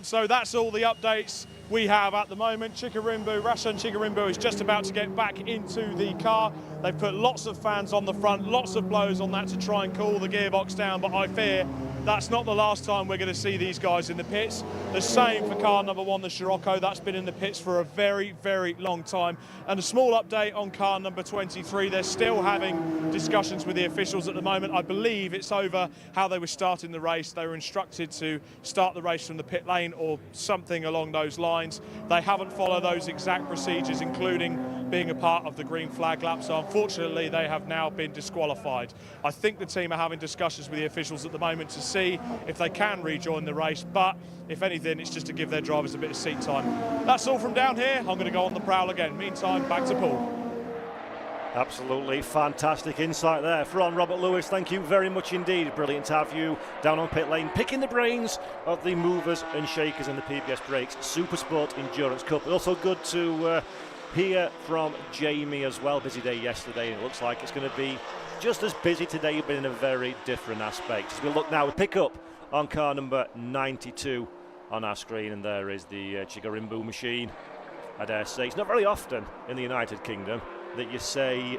[SPEAKER 1] So that's all the updates we have at the moment. Rashan Chikarimbu is just about to get back into the car. They've put lots of fans on the front, lots of blows on that to try and cool the gearbox down, but I fear that's not the last time we're going to see these guys in the pits. The same for car number 1, the Scirocco. That's been in the pits for a very, very long time. And a small update on car number 23. They're still having discussions with the officials at the moment. I believe it's over how they were starting the race. They were instructed to start the race from the pit lane or something along those lines. They haven't followed those exact procedures, including being a part of the green flag lap. So unfortunately, they have now been disqualified. I think the team are having discussions with the officials at the moment to see if they can rejoin the race, but if anything, it's just to give their drivers a bit of seat time. That's all from down here. I'm going to go on the prowl again. Meantime, back to Paul.
[SPEAKER 2] Absolutely fantastic insight there from Robert Lewis. Thank you very much indeed. Brilliant to have you down on pit lane, picking the brains of the movers and shakers in the PBS Brakes SuperSport Endurance Cup. Also good to hear from Jamie as well. Busy day yesterday, and it looks like it's going to be just as busy today, but in a very different aspect. As we look now, we pick up on car number 92 on our screen, and there is the Chikarimbu machine. I dare say it's not very often in the United Kingdom that you say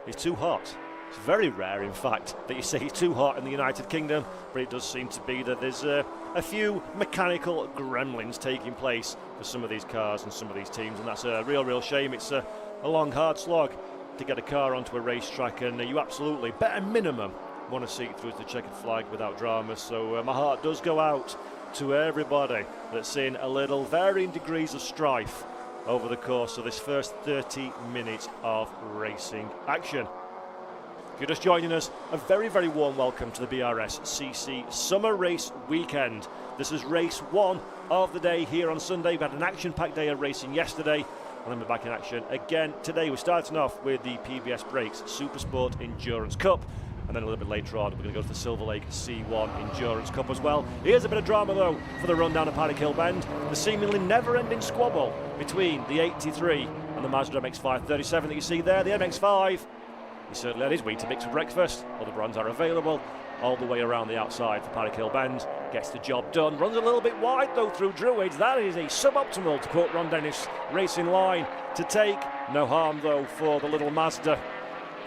[SPEAKER 2] it's too hot. It's very rare, in fact, that you say it's too hot in the United Kingdom, but it does seem to be that there's a few mechanical gremlins taking place for some of these cars and some of these teams, and that's a real shame. It's a long, hard slog to get a car onto a racetrack, and you absolutely, bare minimum, want to see it through to the checkered flag without drama. So my heart does go out to everybody that's in a little varying degrees of strife over the course of this first 30 minutes of racing action. If you're just joining us, a very, very warm welcome to the Brscc Summer Race Weekend. This is race 1 of the day here on Sunday. We had an action-packed day of racing yesterday, and then we're back in action again today. We're starting off with the PBS Brakes SuperSport Endurance Cup, and then a little bit later on we're going to go to the Silverlake C1 Endurance Cup as well. Here's a bit of drama though for the run down at Paddock Hill Bend. The seemingly never-ending squabble between the 83 and the Mazda MX-5 that you see there. The MX-5, he certainly had his wheat to mix for breakfast. Other brands are available all the way around the outside for Paddock Hill Bend. Gets the job done. Runs a little bit wide though through Druids. That is a suboptimal, to quote Ron Dennis, racing line to take. No harm though for the little Mazda.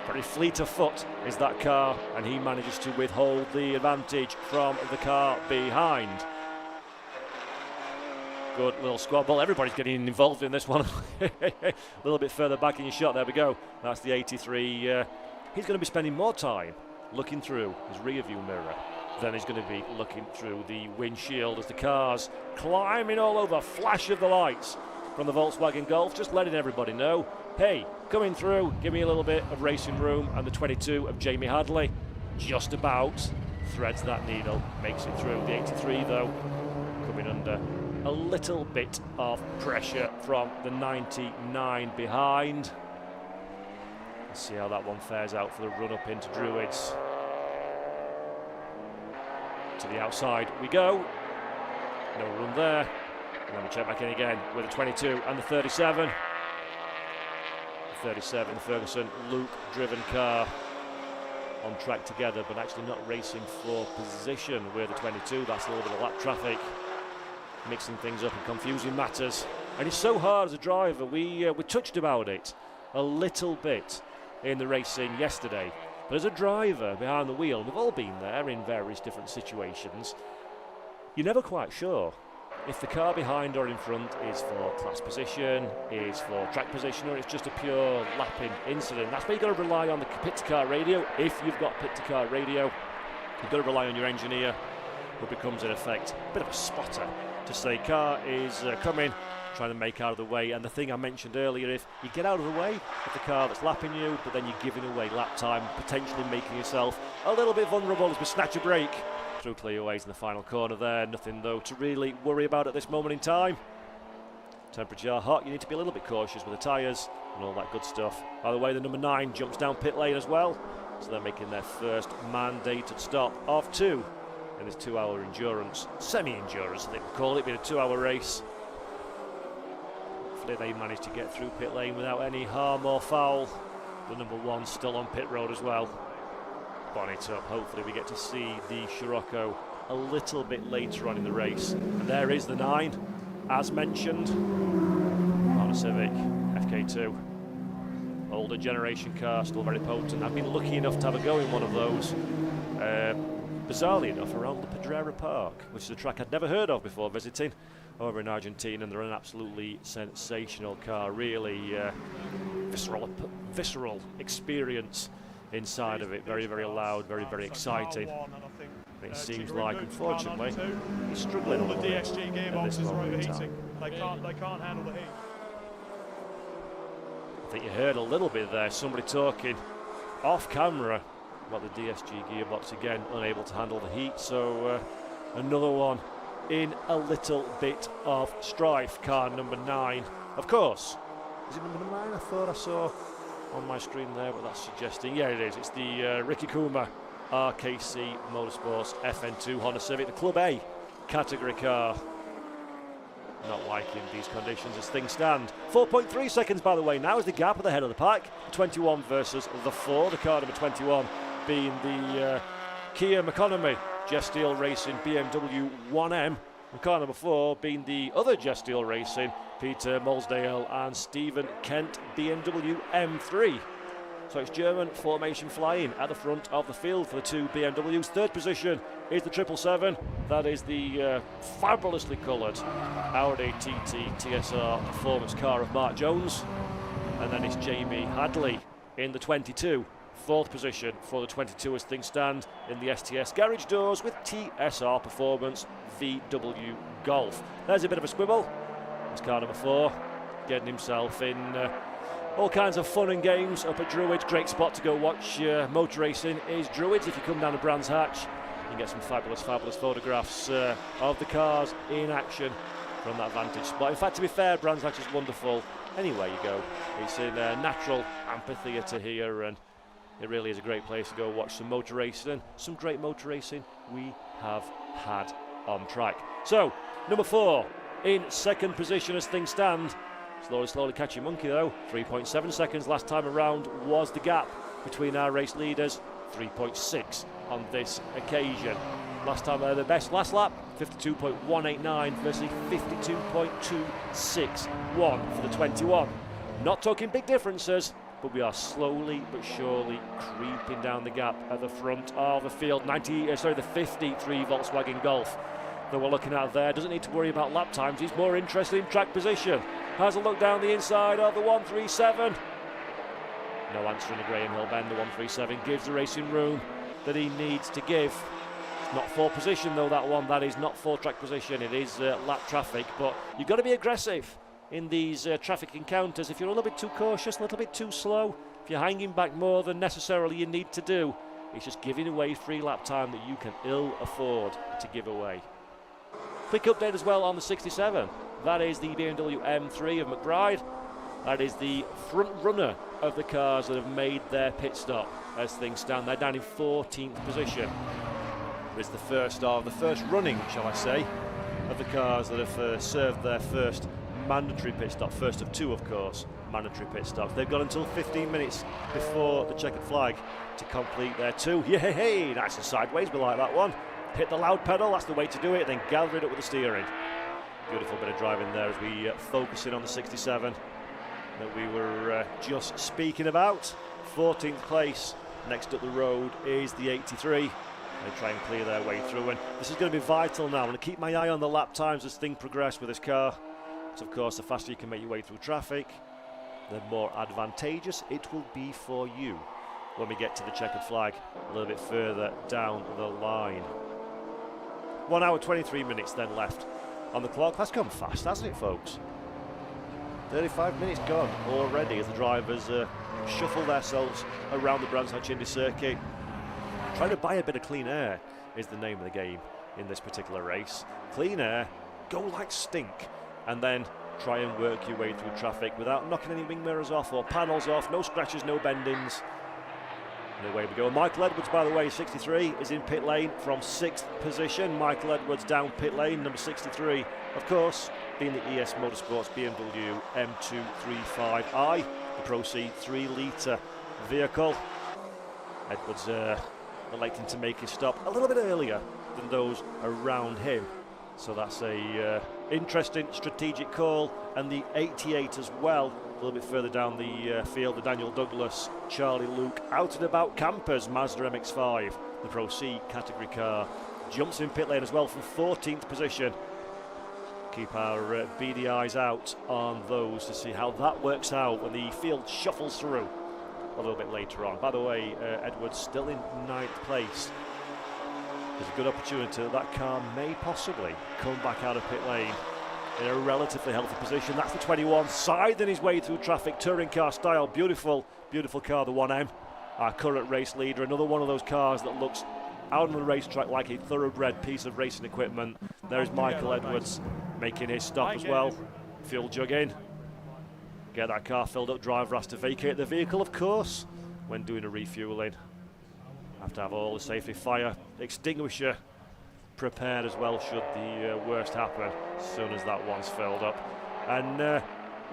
[SPEAKER 2] Very fleet of foot is that car, and he manages to withhold the advantage from the car behind. Good little squabble. Everybody's getting involved in this one. A little bit further back in your shot. There we go. That's the 83 he's going to be spending more time looking through his rear view mirror than he's going to be looking through the windshield as the car's climbing all over, flash of the lights from the Volkswagen Golf, just letting everybody know, hey, coming through, give me a little bit of racing room. And the 22 of Jamie Hadley just about threads that needle, makes it through. The 83 though coming under a little bit of pressure from the 99 behind. Let's see how that one fares out for the run up into Druids. To the outside we go, no run there, and then we check back in again with the 22 and the 37. The 37, the Ferguson Luke driven car on track together, but actually not racing for position with the 22. That's a little bit of lap traffic, mixing things up and confusing matters. And it's so hard as a driver. We touched about it a little bit in the racing yesterday. But as a driver behind the wheel, we've all been there in various different situations, you're never quite sure if the car behind or in front is for class position, is for track position, or it's just a pure lapping incident. That's where you've got to rely on the pit-to-car radio. If you've got pit-to-car radio, you've got to rely on your engineer, who becomes, in effect, a bit of a spotter to say car is coming, trying to make out of the way. And the thing I mentioned earlier, if you get out of the way of the car that's lapping you, but then you're giving away lap time, potentially making yourself a little bit vulnerable as we snatch a break through clearaways in the final corner there. Nothing though to really worry about at this moment in time. Temperature hot, you need to be a little bit cautious with the tyres and all that good stuff. By the way, the number 9 jumps down pit lane as well, so they're making their first mandated stop of 2 in this 2-hour endurance, semi-endurance I think we'll call it, being a 2-hour race. Hopefully they managed to get through pit lane without any harm or foul. The number 1 still on pit road as well. Bonnet up, hopefully we get to see the Scirocco a little bit later on in the race. And there is the 9, as mentioned, Honda Civic FK2. Older generation car, still very potent. I've been lucky enough to have a go in one of those. Bizarrely enough, around the Pedrera Park, which is a track I'd never heard of before visiting over in Argentina, and they're an absolutely sensational car, really visceral experience inside of it, very, very loud, very, very exciting. It seems like, unfortunately, he's struggling a little bit.
[SPEAKER 1] The DSG gearboxes are overheating. They can't handle the heat.
[SPEAKER 2] I think you heard a little bit there, somebody talking off camera about the DSG gearbox, again unable to handle the heat, so another one in a little bit of strife. Car number 9, of course. Is it number 9? I thought I saw on my screen there, but that's suggesting, yeah it is, it's the Ricky Kuma RKC Motorsports FN2 Honda Civic, the Club A category car. Not liking these conditions as things stand. 4.3 seconds, by the way, now is the gap at the head of the pack. 21 versus the 4, the car number 21 being the Kia Economy Jeff Steele Racing BMW 1M. And car number 4 being the other Jeff Steele Racing Peter Molsdale and Stephen Kent BMW M3. So it's German formation flying at the front of the field for the 2 BMWs. Third position is the 777. That is the fabulously coloured Audi TT TSR performance car of Mark Jones. And then it's Jamie Hadley in the 22. Fourth position for the 22 as things stand in the STS garage doors with TSR Performance VW Golf. There's a bit of a squibble. It's car number 4 getting himself in all kinds of fun and games up at Druids. Great spot to go watch motor racing is Druids. If you come down to Brands Hatch, you can get some fabulous photographs of the cars in action from that vantage spot. In fact, to be fair, Brands Hatch is wonderful anywhere you go. It's in a natural amphitheatre here, and it really is a great place to go watch some motor racing, and some great motor racing we have had on track. So, number 4 in second position as things stand. Slowly catching monkey though. 3.7 seconds last time around was the gap between our race leaders. 3.6 on this occasion. Last time the best last lap, 52.189 versus 52.261 for the 21. Not talking big differences, but we are slowly but surely creeping down the gap at the front of the field. The 53 Volkswagen Golf that we're looking at there doesn't need to worry about lap times. He's more interested in track position. Has a look down the inside of the 137. No answer in the Graham Hill bend. The 137 gives the racing room that he needs to give. It's not for position though, that one. That is not for track position. It is lap traffic, but you've got to be aggressive in these traffic encounters. If you're a little bit too cautious, a little bit too slow, if you're hanging back more than necessarily you need to do, it's just giving away free lap time that you can ill afford to give away. Quick update as well on the 67. That is the BMW M3 of McBride. That is the front runner of the cars that have made their pit stop as things stand. They're down in 14th position. It's the first running, shall I say, of the cars that have served their first mandatory pit stop. First of two, of course, mandatory pit stops. They've got until 15 minutes before the checkered flag to complete their two. Yay! Nice and sideways, we like that one. Hit the loud pedal, that's the way to do it, then gather it up with the steering. Beautiful bit of driving there as we focus in on the 67 that we were just speaking about. 14th place. Next up the road is the 83. They try and clear their way through, and this is going to be vital now. I'm going to keep my eye on the lap times as things progress with this car. So of course, the faster you can make your way through traffic, the more advantageous it will be for you when we get to the checkered flag a little bit further down the line. 1 hour 23 minutes then left on the clock. That's gone fast, hasn't it, folks? 35 minutes gone already as the drivers shuffle themselves around the Brands Hatch Indy circuit. Trying to buy a bit of clean air is the name of the game in this particular race. Clean air, go like stink, and then try and work your way through traffic without knocking any wing mirrors off or panels off. No scratches, no bendings. And away we go. Michael Edwards, by the way, 63, is in pit lane from 6th position. Michael Edwards down pit lane, number 63, of course, being the ES Motorsports BMW M235i, the Pro C 3-litre vehicle. Edwards electing to make his stop a little bit earlier than those around him. So that's a interesting strategic call. And the 88 as well, a little bit further down the field, the Daniel Douglas, Charlie Luke, out and about campers, Mazda MX-5, the Pro C category car, jumps in pit lane as well from 14th position. Keep our beady eyes out on those to see how that works out when the field shuffles through a little bit later on. By the way, Edwards still in 9th place. There's a good opportunity that car may possibly come back out of pit lane in a relatively healthy position. That's the 21, siding his way through traffic, touring car style. Beautiful, beautiful car, the 1M. Our current race leader, another one of those cars that looks out on the racetrack like a thoroughbred piece of racing equipment. There's Michael Edwards making his stop as well. Fuel jug in. Get that car filled up. Driver has to vacate the vehicle, of course, when doing a refueling. Have to have all the safety fire extinguisher prepared as well should the worst happen as soon as that one's filled up. And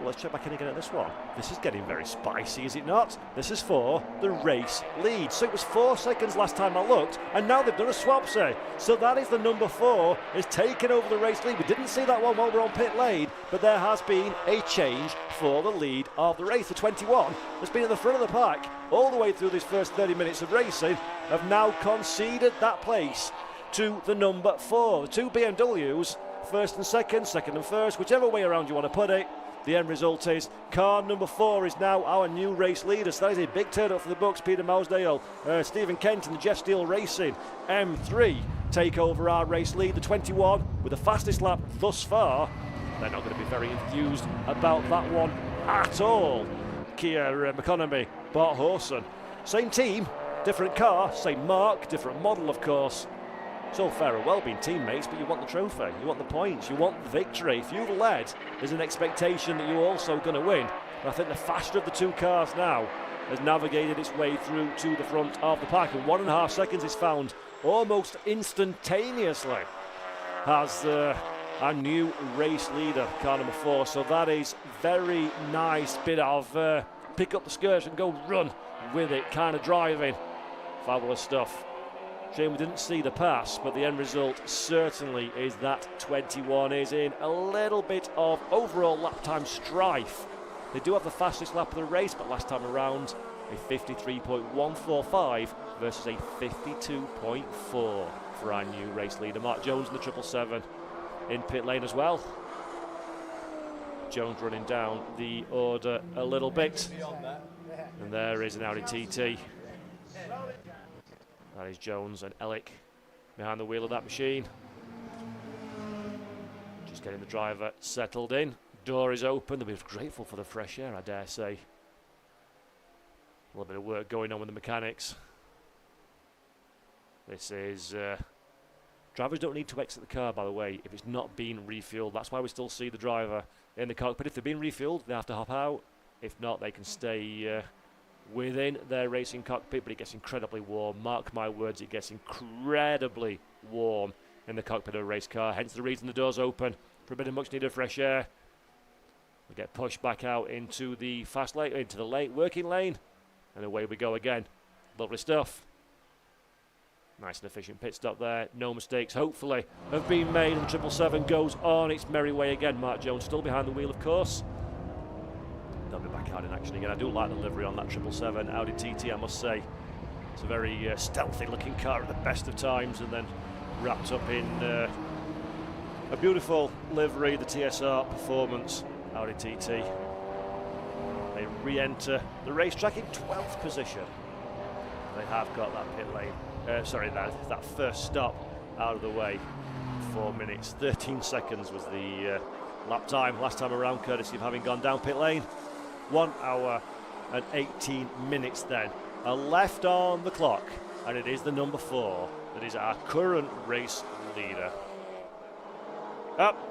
[SPEAKER 2] let's check back in again at this one. This is getting very spicy, is it not? This is for the race lead. So it was 4 seconds last time I looked, and now they've done a swap, say. So that is the number 4 is taking over the race lead. We didn't see that one while we're on pit lane, but there has been a change for the lead of the race. The 21 has been at the front of the pack all the way through this first 30 minutes of racing, have now conceded that place to the number 4. The two BMWs, first and second and first, whichever way around you want to put it. The end result is car number 4 is now our new race leader. So that is a big turn up for the Bucks. Peter Mousdale, Stephen Kent and the Jeff Steele Racing M3 take over our race lead. The 21 with the fastest lap thus far. They're not going to be very enthused about that one at all. Kia McConaughey, Bart Horson. Same team, different car, same mark, different model of course. It's all fair and well being teammates, but you want the trophy, you want the points, you want the victory. If you've led, there's an expectation that you're also going to win. And I think the faster of the two cars now has navigated its way through to the front of the pack. And 1.5 seconds is found almost instantaneously as our new race leader, car number 4. So that is very nice bit of pick up the skirts and go run with it kind of driving. Fabulous stuff. Shame we didn't see the pass, but the end result certainly is that 21 is in a little bit of overall lap time strife. They do have the fastest lap of the race, but last time around a 53.145 versus a 52.4 for our new race leader. Mark Jones in the 777 in pit lane as well. Jones running down the order a little bit. And there is an Audi TT. That is Jones and Ellick behind the wheel of that machine. Just getting the driver settled in. Door is open. They'll be grateful for the fresh air, I dare say. A little bit of work going on with the mechanics. This is... drivers don't need to exit the car, by the way, if it's not being refueled. That's why we still see the driver in the cockpit. If they're being refueled, they have to hop out. If not, they can stay within their racing cockpit, but it gets incredibly warm. Mark my words, it gets incredibly warm in the cockpit of a race car. Hence the reason the door's open for a bit of much-needed fresh air. We get pushed back out into the fast lane, into the late working lane, and away we go again. Lovely stuff. Nice and efficient pit stop there. No mistakes, hopefully, have been made, and 777 goes on its merry way again. Mark Jones still behind the wheel, of course. They'll be back out in action again. I do like the livery on that 777 Audi TT, I must say. It's a very stealthy-looking car at the best of times, and then wrapped up in a beautiful livery, the TSR Performance Audi TT. They re-enter the racetrack in 12th position. They have got that pit lane. That first stop out of the way. 4 minutes, 13 seconds was the lap time last time around, courtesy of having gone down pit lane. 1 hour and 18 minutes then are left on the clock, and it is the number 4 that is our current race leader.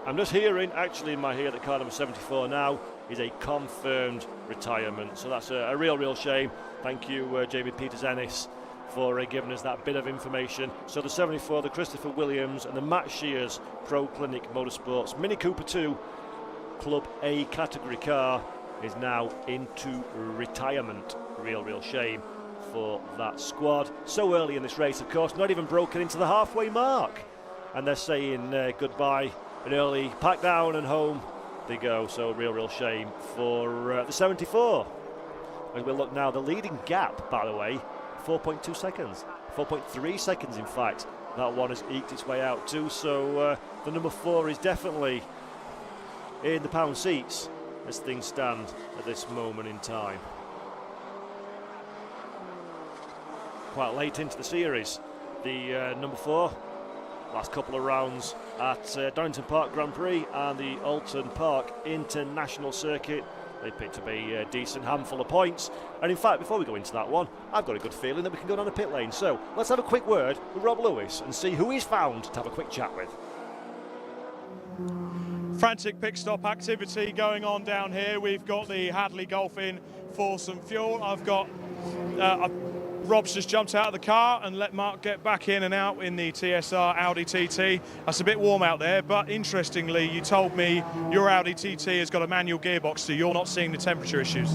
[SPEAKER 2] I'm just hearing, actually in my ear, that car number 74 now is a confirmed retirement, so that's a real shame. Thank you, Jamie Peters-Ennis, for giving us that bit of information. So the 74, the Christopher Williams and the Matt Shears Pro Clinic Motorsports Mini Cooper 2 Club A category car is now into retirement. Real shame for that squad. So early in this race, of course, not even broken into the halfway mark. And they're saying goodbye, an early pack down and home they go. So real shame for the 74. As we look now, the leading gap, by the way, 4.2 seconds, 4.3 seconds in fact. That one has eked its way out too, so the number 4 is definitely in the pound seats as things stand at this moment in time. Quite late into the series, the number 4, last couple of rounds at Donington Park Grand Prix and the Alton Park International Circuit. They picked up a decent handful of points. And in fact, before we go into that one, I've got a good feeling that we can go down the pit lane. So let's have a quick word with Rob Lewis and see who he's found to have a quick chat with.
[SPEAKER 1] Frantic pit stop activity going on down here. We've got the Hadley Golf in for some fuel. I've got Rob's just jumped out of the car and let Mark get back in and out in the TSR Audi TT. That's a bit warm out there, but interestingly, you told me your Audi TT has got a manual gearbox, so you're not seeing the temperature issues.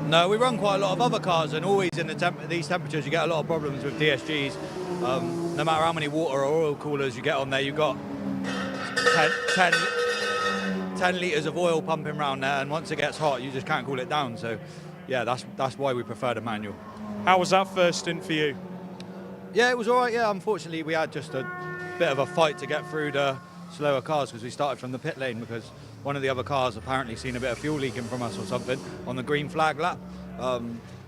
[SPEAKER 5] No, we run quite a lot of other cars, and always in these temperatures you get a lot of problems with DSGs. No matter how many water or oil coolers you get on there, you've got 10 litres of oil pumping around there, and once it gets hot, you just can't cool it down. So, yeah, that's why we prefer the manual.
[SPEAKER 1] How was that first stint for you?
[SPEAKER 5] Yeah, it was all right. Yeah, unfortunately, we had just a bit of a fight to get through the slower cars because we started from the pit lane because one of the other cars apparently seen a bit of fuel leaking from us or something on the green flag lap.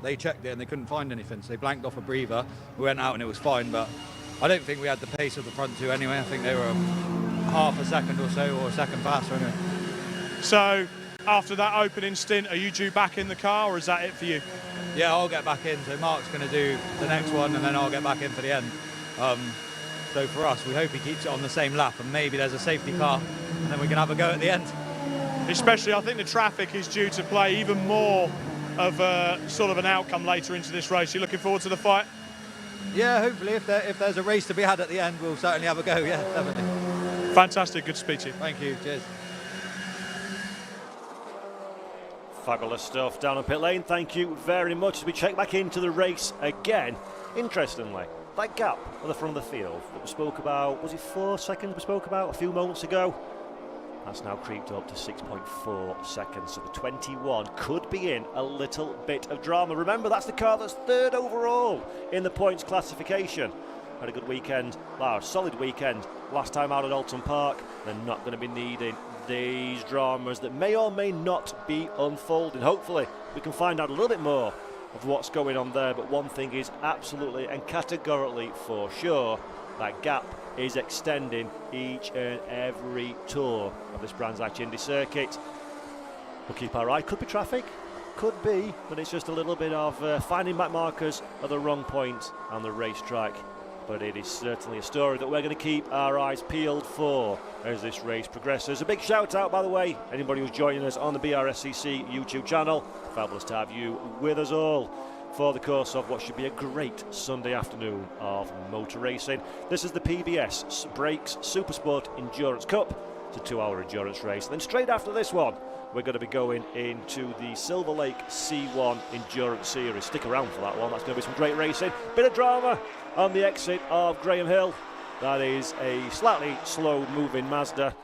[SPEAKER 5] They checked it and they couldn't find anything, so they blanked off a breather. We went out and it was fine, but I don't think we had the pace of the front two anyway. I think they were half a second or so, or a second faster anyway.
[SPEAKER 1] So, after that opening stint, are you due back in the car, or is that it for you?
[SPEAKER 5] Yeah, I'll get back in. So Mark's going to do the next one, and then I'll get back in for the end. So for us, we hope he keeps it on the same lap, and maybe there's a safety car, and then we can have a go at the end.
[SPEAKER 1] Especially, I think the traffic is due to play even more of a sort of an outcome later into this race. You're looking forward to the fight?
[SPEAKER 5] Yeah, hopefully, if there's a race to be had at the end, we'll certainly have a go. Yeah, definitely.
[SPEAKER 1] Fantastic. Good to speak to you.
[SPEAKER 5] Thank you. Cheers.
[SPEAKER 2] Fabulous stuff down on pit lane. Thank you very much. As we check back into the race again, interestingly, that gap at the front of the field that we spoke about, was it 4 seconds we spoke about a few moments ago? That's now creeped up to 6.4 seconds. So the 21 could be in a little bit of drama. Remember, that's the car that's 3rd overall in the points classification. Had a good weekend, a solid weekend last time out at Alton Park. They're not going to be needing these dramas that may or may not be unfolding. Hopefully we can find out a little bit more of what's going on there, but one thing is absolutely and categorically for sure, that gap is extending each and every tour of this Brands Hatch Indy circuit. We'll keep our eye. Could be traffic, could be, but it's just a little bit of finding back markers at the wrong point on the racetrack. But it is certainly a story that we're going to keep our eyes peeled for as this race progresses. A big shout out, by the way, anybody who's joining us on the Brscc YouTube channel. Fabulous to have you with us all for the course of what should be a great Sunday afternoon of motor racing. This is the PBS Brakes SuperSport Endurance Cup. It's a 2-hour endurance race. And then straight after this one, we're going to be going into the Silverlake C1 Endurance Series. Stick around for that one. That's going to be some great racing. Bit of drama on the exit of Graham Hill. That is a slightly slow-moving Mazda.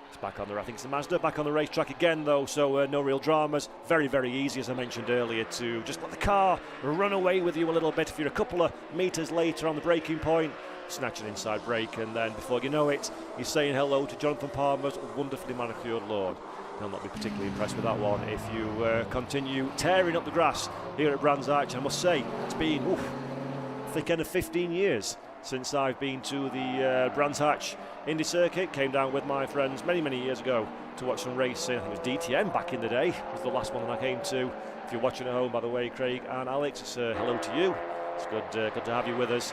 [SPEAKER 2] It's back on the, I think it's the Mazda, back on the racetrack again though, so no real dramas. Very, very easy, as I mentioned earlier, to just let the car run away with you a little bit. If you're a couple of metres later on the braking point, snatch an inside brake, and then before you know it, you're saying hello to Jonathan Palmer's wonderfully manicured lawn. He'll not be particularly impressed with that one if you continue tearing up the grass here at Brands Hatch. I must say, it's been thick end of 15 years since I've been to the Brands Hatch Indy circuit. Came down with my friends many, many years ago to watch some racing. I think it was DTM back in the day. It was the last one that I came to. If you're watching at home, by the way, Craig and Alex, it's hello to you. It's good to have you with us.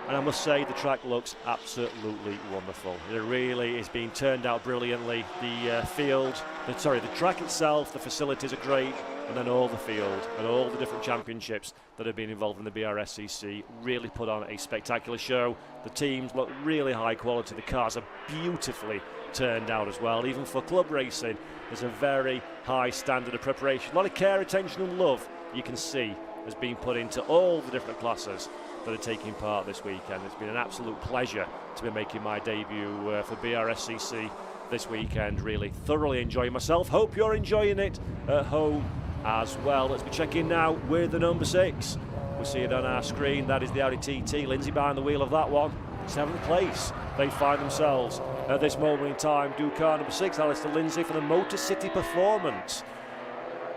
[SPEAKER 2] And I must say, the track looks absolutely wonderful. It really is being turned out brilliantly. The the track itself, the facilities are great, and then all the field and all the different championships that have been involved in the Brscc really put on a spectacular show. The teams look really high quality. The cars are beautifully turned out as well. Even for club racing, there's a very high standard of preparation. A lot of care, attention and love you can see has been put into all the different classes that are taking part this weekend. It's been an absolute pleasure to be making my debut for Brscc this weekend. Really thoroughly enjoying myself. Hope you're enjoying it at home as well. Let's be checking now with the number 6. We see it on our screen. That is the Audi TT. Lindsay behind the wheel of that one. 7th place. They find themselves at this moment in time. Car number 6, Alistair Lindsay for the Motor City Performance.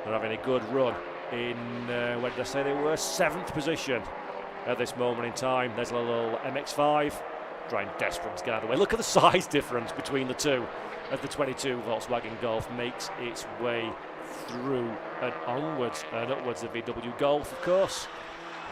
[SPEAKER 2] They're having a good run in, where did I say they were? 7th position at this moment in time. There's a little MX-5 trying desperate to get out of the way. Look at the size difference between the two as the 22 Volkswagen Golf makes its way through and onwards and upwards. The VW Golf, of course,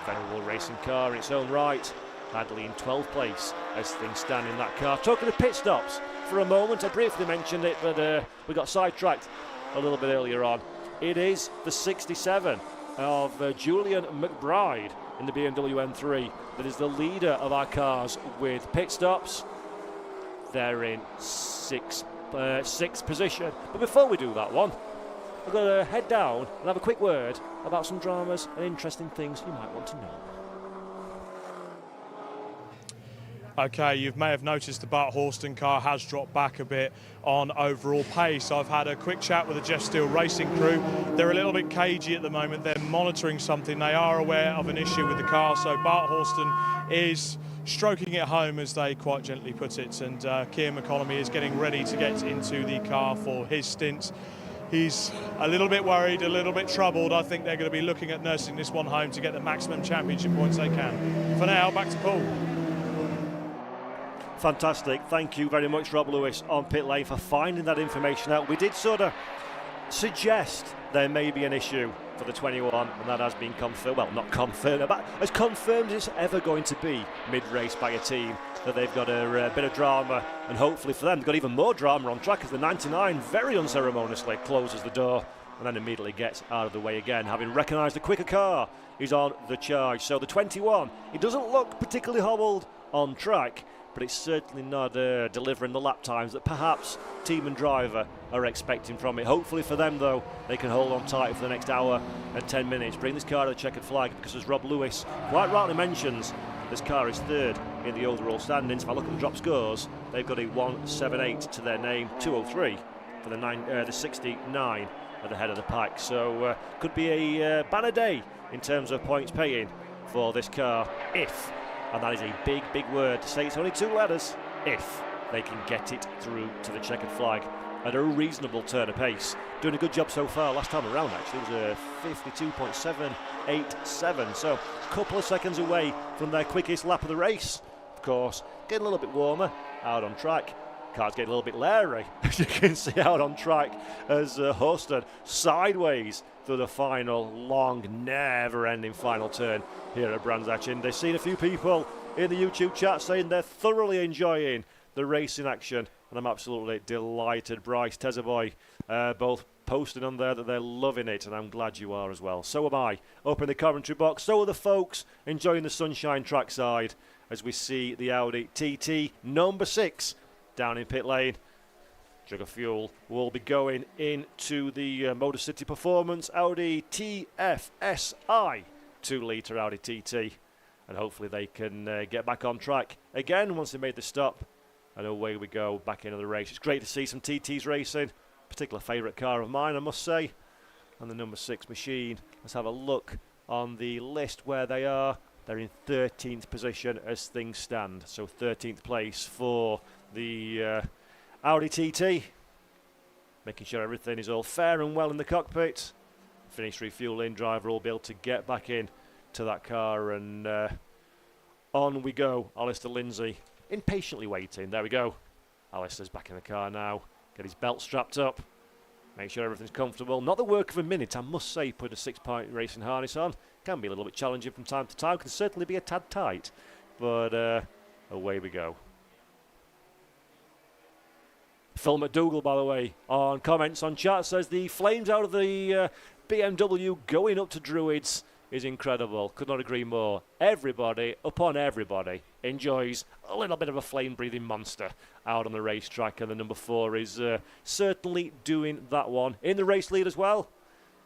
[SPEAKER 2] venerable racing car in its own right. Hadley in 12th place as things stand in that car. Talking of pit stops for a moment, I briefly mentioned it, but we got sidetracked a little bit earlier on. It is the 67 of Julian McBride in the BMW M3 that is the leader of our cars with pit stops. They're in sixth position. But before we do that one, we're going to head down and have a quick word about some dramas and interesting things you might want to know.
[SPEAKER 1] Okay, you may have noticed the Bart Horston car has dropped back a bit on overall pace. I've had a quick chat with the Jeff Steele racing crew. They're a little bit cagey at the moment. They're monitoring something. They are aware of an issue with the car. So Bart Horston is stroking it home, as they quite gently put it. And Keir McConomy is getting ready to get into the car for his stint. He's a little bit worried, a little bit troubled. I think they're going to be looking at nursing this one home to get the maximum championship points they can. For now, back to Paul.
[SPEAKER 2] Fantastic. Thank you very much, Rob Lewis, on pit lane for finding that information out. We did sort of suggest there may be an issue for the 21, and that has been confirmed. Well, not confirmed, but as confirmed as it's ever going to be mid-race by a team, that they've got a bit of drama, and hopefully for them, they've got even more drama on track as the 99 very unceremoniously closes the door and then immediately gets out of the way again, having recognised the quicker car is on the charge. So the 21, it doesn't look particularly hobbled on track, but it's certainly not delivering the lap times that perhaps team and driver are expecting from it. Hopefully for them, though, they can hold on tight for the next hour and 10 minutes. Bring this car to the checkered flag, because as Rob Lewis quite rightly mentions, this car is third in the overall standings. If I look at the drop scores, they've got a 178 to their name, 203 for the 69 at the head of the pack. So could be a banner day in terms of points paying for this car if, and that is a big word to say, it's only 2 letters, if they can get it through to the checkered flag at a reasonable turn of pace. Doing a good job so far. Last time around, actually, it was a 52.787. So a couple of seconds away from their quickest lap of the race. Of course, getting a little bit warmer out on track. Car's getting a little bit leery, as you can see out on track, as Houston sideways through the final, long, never-ending final turn here at Brscc. And they've seen a few people in the YouTube chat saying they're thoroughly enjoying the racing action, and I'm absolutely delighted. Bryce, Tezzaboy, both posting on there that they're loving it, and I'm glad you are as well. So am I. Up in the commentary box, so are the folks enjoying the sunshine trackside as we see the Audi TT number 6 down in pit lane. Jug of fuel will be going into the Motor City Performance Audi TFSI 2-litre Audi TT, and hopefully they can get back on track again once they made the stop, and away we go back into the race. It's great to see some TTs racing, particular favourite car of mine, I must say, and the number 6 machine. Let's have a look on the list where they are. They're in 13th position as things stand, so 13th place for the Audi TT, making sure everything is all fair and well in the cockpit. Finish refueling, driver will be able to get back in to that car, and on we go. Alistair Lindsay impatiently waiting. There we go. Alistair's back in the car now. Get his belt strapped up. Make sure everything's comfortable. Not the work of a minute, I must say. Put a 6-point racing harness on can be a little bit challenging from time to time. Can certainly be a tad tight, but away we go. Phil McDougall, by the way, on comments on chat says the flames out of the BMW going up to Druids is incredible. Could not agree more. Everybody, upon everybody, enjoys a little bit of a flame-breathing monster out on the racetrack, and the number 4 is certainly doing that one. In the race lead as well.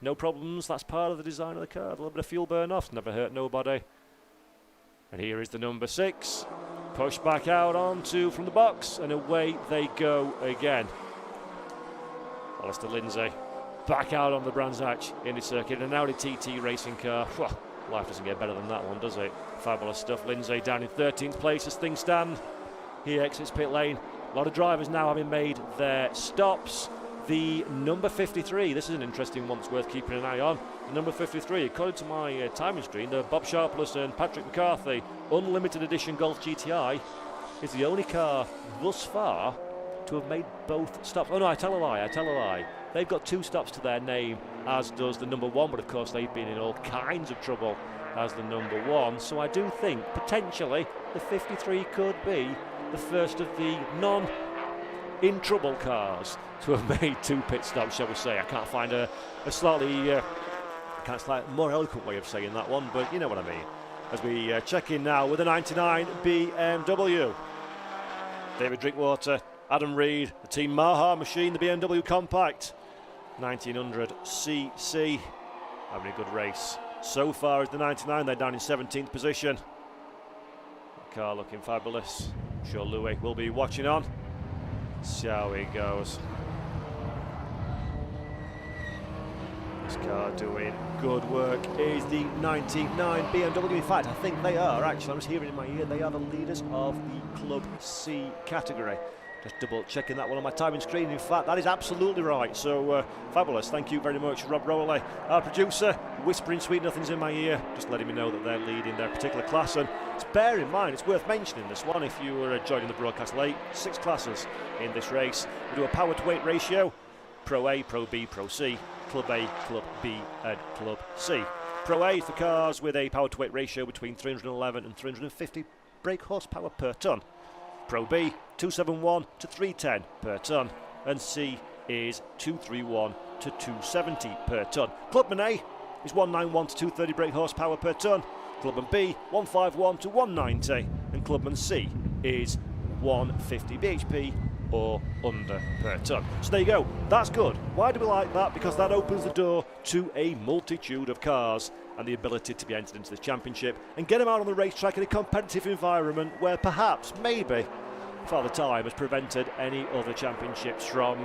[SPEAKER 2] No problems. That's part of the design of the car. A little bit of fuel burn off. Never hurt nobody. And here is the number 6. Push back out onto from the box, and away they go again. Alistair Lindsay back out on the Brscc Indy circuit, an Audi TT racing car. Well, life doesn't get better than that one, does it? Fabulous stuff. Lindsay down in 13th place as things stand. He exits pit lane. A lot of drivers now having made their stops. The number 53, this is an interesting one that's worth keeping an eye on. The number 53, according to my timing screen, the Bob Sharpless and Patrick McCarthy Unlimited Edition Golf GTI is the only car thus far to have made both stops. Oh no, I tell a lie. They've got 2 stops to their name, as does the number 1, but of course they've been in all kinds of trouble as the number 1. So I do think potentially the 53 could be the first of the non-in-trouble cars to have made 2 pit stops, shall we say. I can't find a slightly more eloquent way of saying that one, but you know what I mean. As we check in now with a 99 BMW. David Drinkwater, Adam Reed, the Team Maha machine, the BMW Compact 1900cc, having a good race so far as the 99. They're down in 17th position. The car looking fabulous. I'm sure Louis will be watching on. See how he goes. This car doing good work is the 99 BMW. In fact, I think they are actually, I'm just hearing in my ear, they are the leaders of the Club C category. Just double checking that one on my timing screen. In fact, that is absolutely right. So fabulous. Thank you very much, Rob Rowley, our producer, whispering sweet nothings in my ear, just letting me know that they're leading their particular class. And bear in mind, it's worth mentioning this one if you were joining the broadcast late. 6 classes in this race. We do a power to weight ratio: Pro A, Pro B, Pro C, Club A, Club B, and Club C. Pro A is for cars with a power to weight ratio between 311 and 350 brake horsepower per tonne. Pro B, 271 to 310 per tonne, and C is 231 to 270 per tonne. Clubman A is 191 to 230 brake horsepower per tonne. Clubman B, 151 to 190, and Clubman C is 150 bhp or under per tonne. So there you go, that's good. Why do we like that? Because that opens the door to a multitude of cars and the ability to be entered into the championship and get them out on the racetrack in a competitive environment where perhaps, maybe, Father Time has prevented any other championships from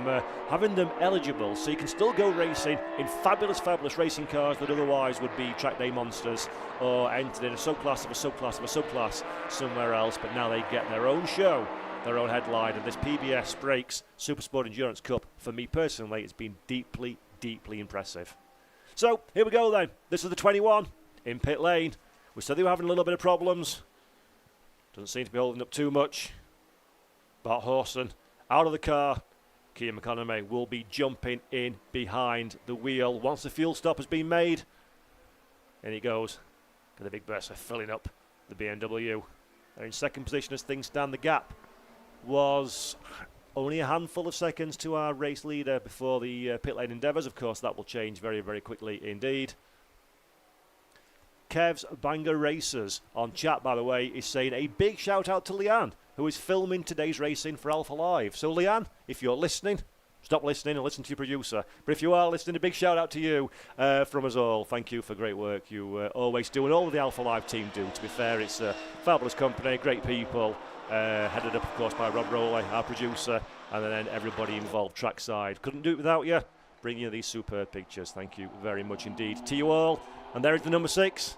[SPEAKER 2] having them eligible, so you can still go racing in fabulous racing cars that otherwise would be track day monsters or entered in a subclass of a subclass of a subclass somewhere else, but now they get their own show their own headline, and this PBS Brakes SuperSport Endurance Cup, for me personally, it's been deeply, deeply impressive. So, here we go then. This is the 21 in pit lane. We said they were having a little bit of problems. Doesn't seem to be holding up too much. Bart Horson out of the car. Kian McConaughey will be jumping in behind the wheel once the fuel stop has been made. In he goes. Got the big Brscc filling up the BMW. They're in second position as things stand. The gap was only a handful of seconds to our race leader before the pit lane endeavours. Of course, that will change very, very quickly indeed. Kev's Banger Racers on chat, by the way, is saying a big shout out to Leanne, who is filming today's racing for Alpha Live. So Leanne, if you're listening, stop listening and listen to your producer. But if you are listening, a big shout out to you from us all. Thank you for great work you always do, and all of the Alpha Live team do. To be fair, it's a fabulous company, great people, headed up, of course, by Rob Rowley, our producer, and then everybody involved trackside. Couldn't do it without you. Bringing you these superb pictures. Thank you very much indeed to you all. And there is the number 6.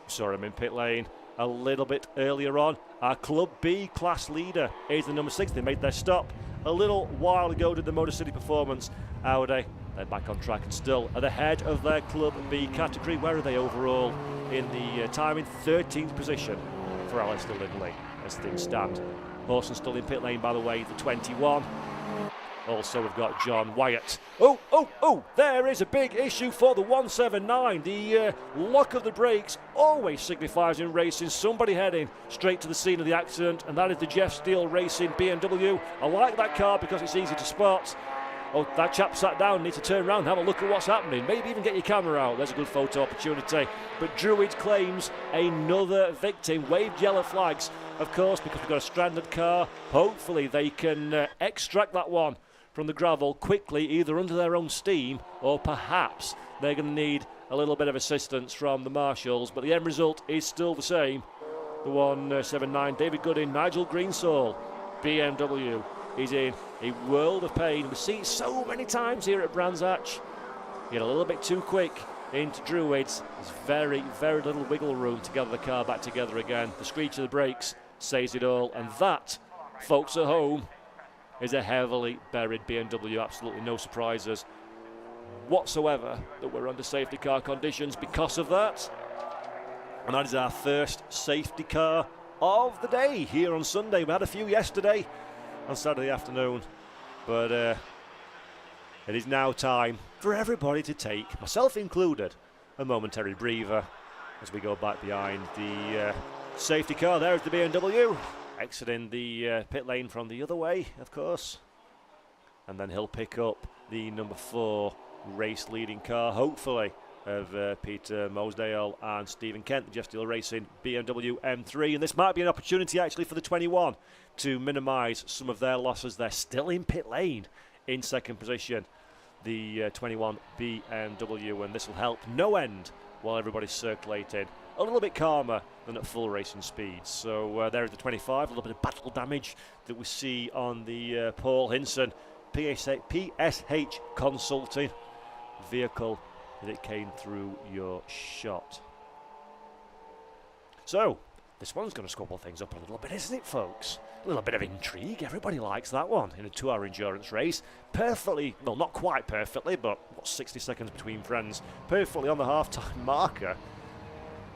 [SPEAKER 2] Saw him in pit lane a little bit earlier on. Our Club B class leader is the number 6. They made their stop a little while ago, did the Motor City Performance Audi. They're back on track and still at the head of their Club B category. Where are they overall in the time? In 13th position for Alistair Lindley as things stand. Horson still in pit lane, by the way, the 21. Also, we've got John Wyatt. Oh, there is a big issue for the 179. The lock of the brakes always signifies in racing somebody heading straight to the scene of the accident, and that is the Jeff Steele Racing BMW. I like that car because it's easy to spot. Oh, that chap sat down, needs to turn around and have a look at what's happening. Maybe even get your camera out. There's a good photo opportunity. But Druids claims another victim. Waved yellow flags, of course, because we've got a stranded car. Hopefully they can extract that one from the gravel quickly, either under their own steam or perhaps they're going to need a little bit of assistance from the marshals. But the end result is still the same. The 179, David Goodin, Nigel Greensall, BMW is in a world of pain. We see it so many times here at Brands Hatch. Get a little bit too quick into Druids. There's very, very little wiggle room to gather the car back together again. The screech of the brakes says it all, and that, folks at home, is a heavily buried BMW. Absolutely no surprises whatsoever that we're under safety car conditions because of that. And that is our first safety car of the day here on Sunday. We had a few yesterday on Saturday afternoon, but it is now time for everybody to take, myself included, a momentary breather as we go back behind the safety car. There's the BMW. Exiting the pit lane from the other way, of course. And then he'll pick up the number 4 race leading car, hopefully, of Peter Mosdale and Stephen Kent, the Jeff Steele Racing BMW M3. And this might be an opportunity, actually, for the 21 to minimise some of their losses. They're still in pit lane in second position, the 21 BMW, and this will help no end while everybody's circulating a little bit calmer than at full racing speed. So there is the 25, a little bit of battle damage that we see on the Paul Hinson PSH Consulting vehicle that it came through your shot. So this one's going to squabble things up a little bit, isn't it, folks? A little bit of intrigue. Everybody likes that one in a 2-hour endurance race. Perfectly, well, not quite perfectly, but 60 seconds between friends, perfectly on the half-time marker.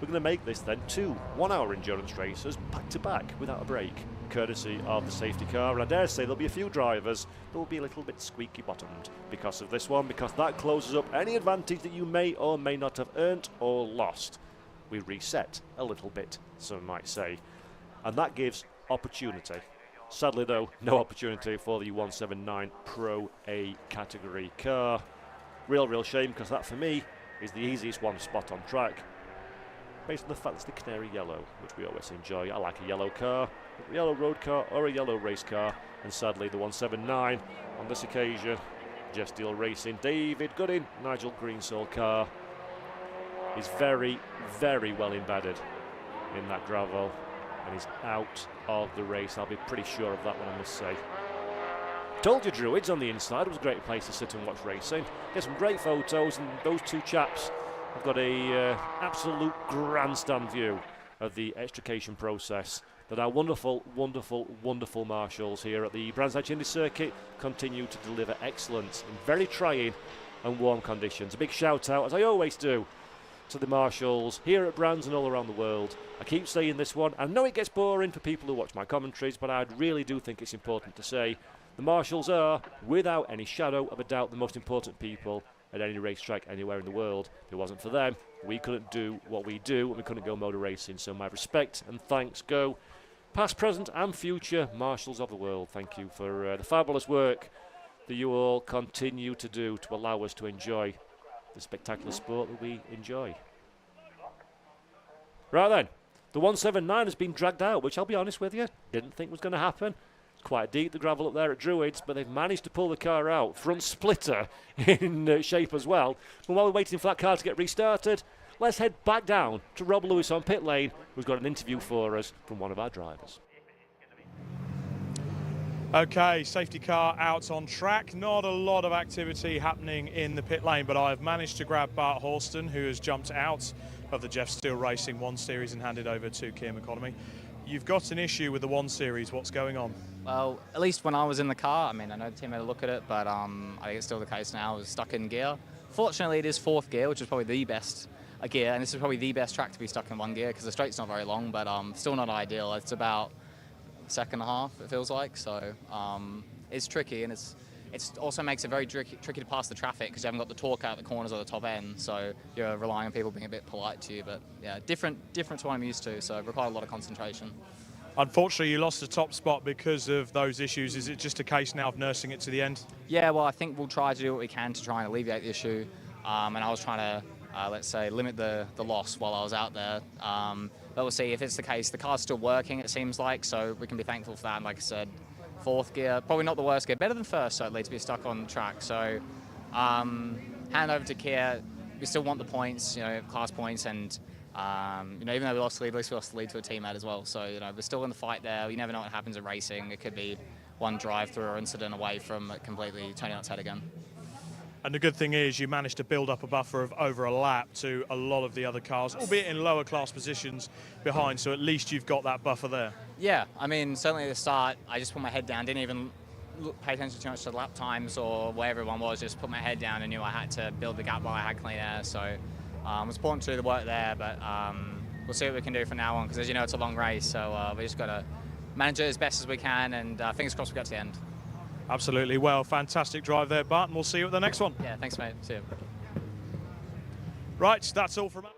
[SPEAKER 2] We're going to make this then 2 1-hour endurance races back to back without a break, courtesy of the safety car. And I dare say there'll be a few drivers that will be a little bit squeaky bottomed because of this one, because that closes up any advantage that you may or may not have earned or lost. We reset a little bit, some might say, and that gives opportunity. Sadly though, no opportunity for the 179 Pro A category car. Real shame, because that for me is the easiest one spot on track, based on the fact it's the canary yellow, which we always enjoy. I like a yellow car, a yellow road car or a yellow race car, and sadly the 179 on this occasion, Jeff Steele Racing, David Goodin, Nigel Greensall car, is very, very well embedded in that gravel and is out of the race. I'll be pretty sure of that one, I must say. Told you Druids on the inside was a great place to sit and watch racing. Get some great photos, and those two chaps have got a absolute grandstand view of the extrication process that our wonderful, wonderful, wonderful marshals here at the Brands Hatch Indy circuit continue to deliver excellence in very trying and warm conditions. A big shout out, as I always do, to the marshals here at Brands and all around the world. I keep saying this one. I know it gets boring for people who watch my commentaries, but I really do think it's important to say the marshals are, without any shadow of a doubt, the most important people at any racetrack anywhere in the world. If it wasn't for them, we couldn't do what we do, and we couldn't go motor racing. So my respect and thanks go past, present and future marshals of the world. Thank you for the fabulous work that you all continue to do to allow us to enjoy the spectacular sport that we enjoy. Right then, the 179 has been dragged out, which I'll be honest with you, didn't think was going to happen. It's quite deep, the gravel up there at Druids, but they've managed to pull the car out. Front splitter in shape as well. And while we're waiting for that car to get restarted, let's head back down to Rob Lewis on pit lane, who's got an interview for us from one of our drivers.
[SPEAKER 1] Okay, safety car out on track. Not a lot of activity happening in the pit lane, but I've managed to grab Bart Horston, who has jumped out of the Jeff Steele Racing 1 Series and handed over to Kia McEconomy. You've got an issue with the 1 Series. What's going on?
[SPEAKER 6] Well, at least when I was in the car, I mean, I know the team had a look at it, but I think it's still the case now. I was stuck in gear. Fortunately, it is 4th gear, which is probably the best gear, and this is probably the best track to be stuck in 1 gear because the straight's not very long, but still not ideal. It's about second and a half, it feels like, so it's tricky, and it also makes it very tricky to pass the traffic because you haven't got the torque out the corners or the top end, so you're relying on people being a bit polite to you, but yeah, different to what I'm used to, so it required a lot of concentration.
[SPEAKER 1] Unfortunately, you lost the top spot because of those issues. Is it just a case now of nursing it to the end?
[SPEAKER 6] Yeah, well, I think we'll try to do what we can to try and alleviate the issue, and I was trying to, let's say, limit the loss while I was out there. But we'll see if it's the case. The car's still working, it seems like, so we can be thankful for that. And like I said, 4th gear, probably not the worst gear, better than 1st, certainly, to be stuck on the track. So hand over to Kia. We still want the points, class points, and even though we lost the lead, at least we lost the lead to a teammate as well. So we're still in the fight there. You never know what happens in racing. It could be one drive-through or incident away from completely turning on its head again.
[SPEAKER 1] And the good thing is you managed to build up a buffer of over a lap to a lot of the other cars, albeit in lower class positions behind, so at least you've got that buffer there.
[SPEAKER 6] Yeah, I mean, certainly at the start, I just put my head down, didn't even pay attention too much to the lap times or where everyone was, just put my head down and knew I had to build the gap while I had clean air, so it was important to do the work there, but we'll see what we can do from now on, because as you know, it's a long race, so we just got to manage it as best as we can, and fingers crossed we get to the end.
[SPEAKER 1] Absolutely. Well, fantastic drive there, Bart, and we'll see you at the next one.
[SPEAKER 6] Yeah, thanks, mate. See you.
[SPEAKER 1] Right, that's all from us.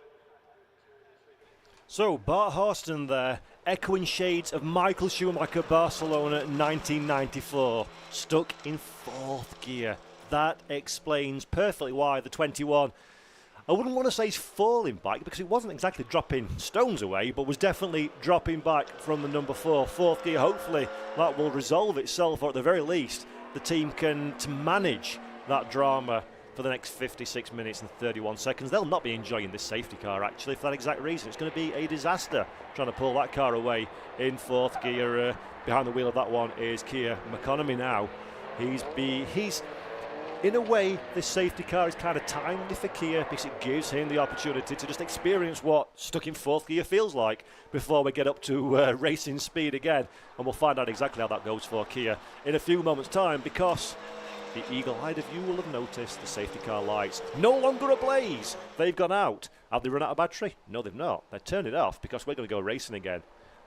[SPEAKER 2] So, Bart Horston there, echoing shades of Michael Schumacher, Barcelona 1994, stuck in 4th gear. That explains perfectly why the 21, I wouldn't want to say he's falling back because it wasn't exactly dropping stones away, but was definitely dropping back from the number 4th gear. Hopefully that will resolve itself, or at the very least the team can manage that drama for the next 56 minutes and 31 seconds. They'll not be enjoying this safety car actually for that exact reason. It's going to be a disaster trying to pull that car away in 4th gear. Behind the wheel of that one is Kia McEconomy now. He's in a way, this safety car is kind of timely for Kia because it gives him the opportunity to just experience what stuck in 4th gear feels like before we get up to racing speed again. And we'll find out exactly how that goes for Kia in a few moments' time, because the eagle-eyed of you will have noticed the safety car lights no longer ablaze. They've gone out. Have they run out of battery? No, they've not. They turned it off because we're going to go racing again.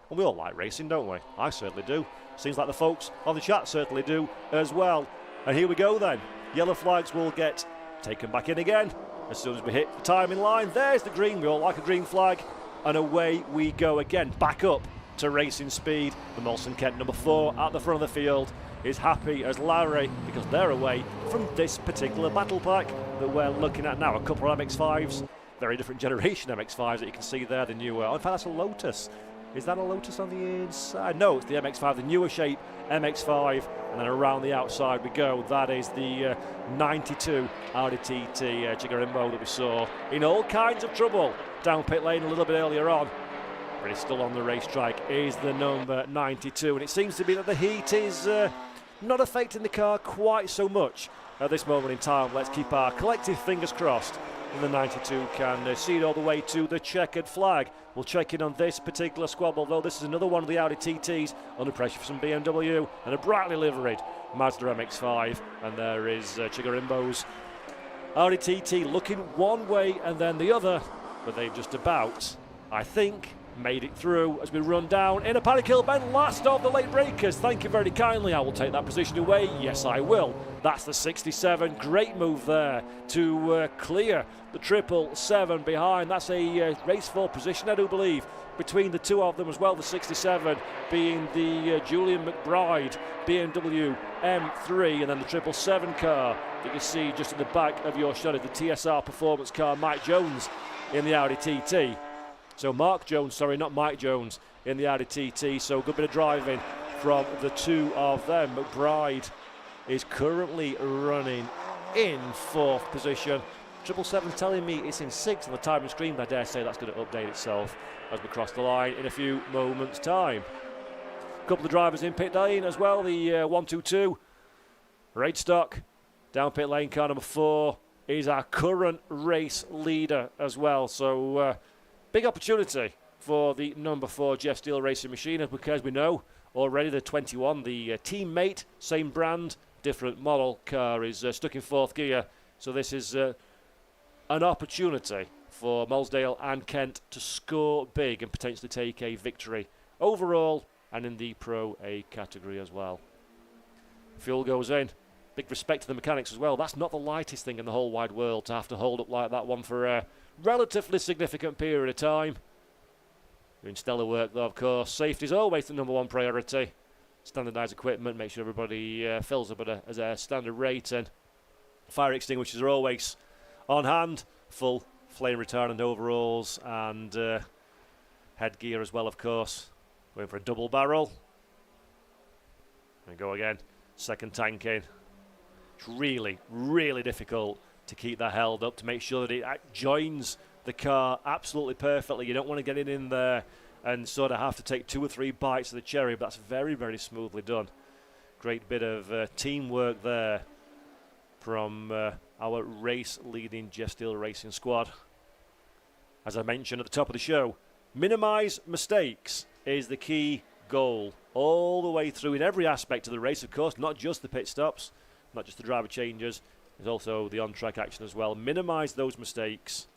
[SPEAKER 2] And we all like racing, don't we? I certainly do. Seems like the folks on the chat certainly do as well. And here we go then. Yellow flags will get taken back in again as soon as we hit the timing line. There's the green. We all like a green flag. And away we go again. Back up to racing speed. The Molson Kent number 4 at the front of the field is happy as Larry because they're away from this particular battle pack that we're looking at now. A couple of MX-5s. Very different generation MX-5s that you can see there. The newer. In fact, that's a Lotus. Is that a Lotus on the inside? No, it's the MX-5, the newer shape MX-5, and then around the outside we go. That is the 92 Audi TT Chigarimbo that we saw in all kinds of trouble down pit lane a little bit earlier on. But he's still on the racetrack, is the number 92, and it seems to be that the heat is not affecting the car quite so much at this moment in time. Let's keep our collective fingers crossed in the 92 can see it all the way to the checkered flag. We'll check in on this particular squad, although this is another one of the Audi TTs under pressure for some BMW and a brightly liveried Mazda MX-5, and there is Chigarimbo's Audi TT looking one way and then the other, but they've just about, I think, made it through as we run down in a panic hill bend, last of the late breakers. Thank you very kindly. I will take that position away. Yes, I will. That's the 67. Great move there to clear the 777 behind. That's a race 4 position, I do believe, between the two of them as well. The 67 being the Julian McBride BMW M3, and then the 777 car that you see just in the back of your shot is the TSR performance car, Mike Jones in the Audi TT. So Mark Jones, sorry, not Mike Jones in the Audi TT. So a good bit of driving from the two of them. McBride is currently running in 4th position. 777 telling me it's in 6th on the timing screen, but I dare say that's going to update itself as we cross the line in a few moments' time. A couple of drivers in pit lane as well. The 122 Raidstock down pit lane, car number 4 is our current race leader as well. So big opportunity for the number 4 Jeff Steele Racing Machine, because we know already the 21, the teammate, same brand, different model car, is stuck in 4th gear. So this is an opportunity for Molesdale and Kent to score big and potentially take a victory overall and in the Pro A category as well. Fuel goes in. Big respect to the mechanics as well. That's not the lightest thing in the whole wide world to have to hold up like that one for a relatively significant period of time. Doing stellar work though, of course. Safety is always the number 1 priority. Standardised equipment, make sure everybody fills up at a standard rate, and fire extinguishers are always on hand. Full flame retardant overalls and headgear as well, of course. Going for a double barrel. And go again. Second tank in. It's really, really difficult to keep that held up, to make sure that it joins the car absolutely perfectly. You don't want to get it in there and sort of have to take 2 or 3 bites of the cherry, but that's very, very smoothly done. Great bit of teamwork there from our race-leading Jeff Steele Racing squad. As I mentioned at the top of the show, minimise mistakes is the key goal all the way through in every aspect of the race, of course, not just the pit stops, not just the driver changes. There's also the on-track action as well. Minimise those mistakes,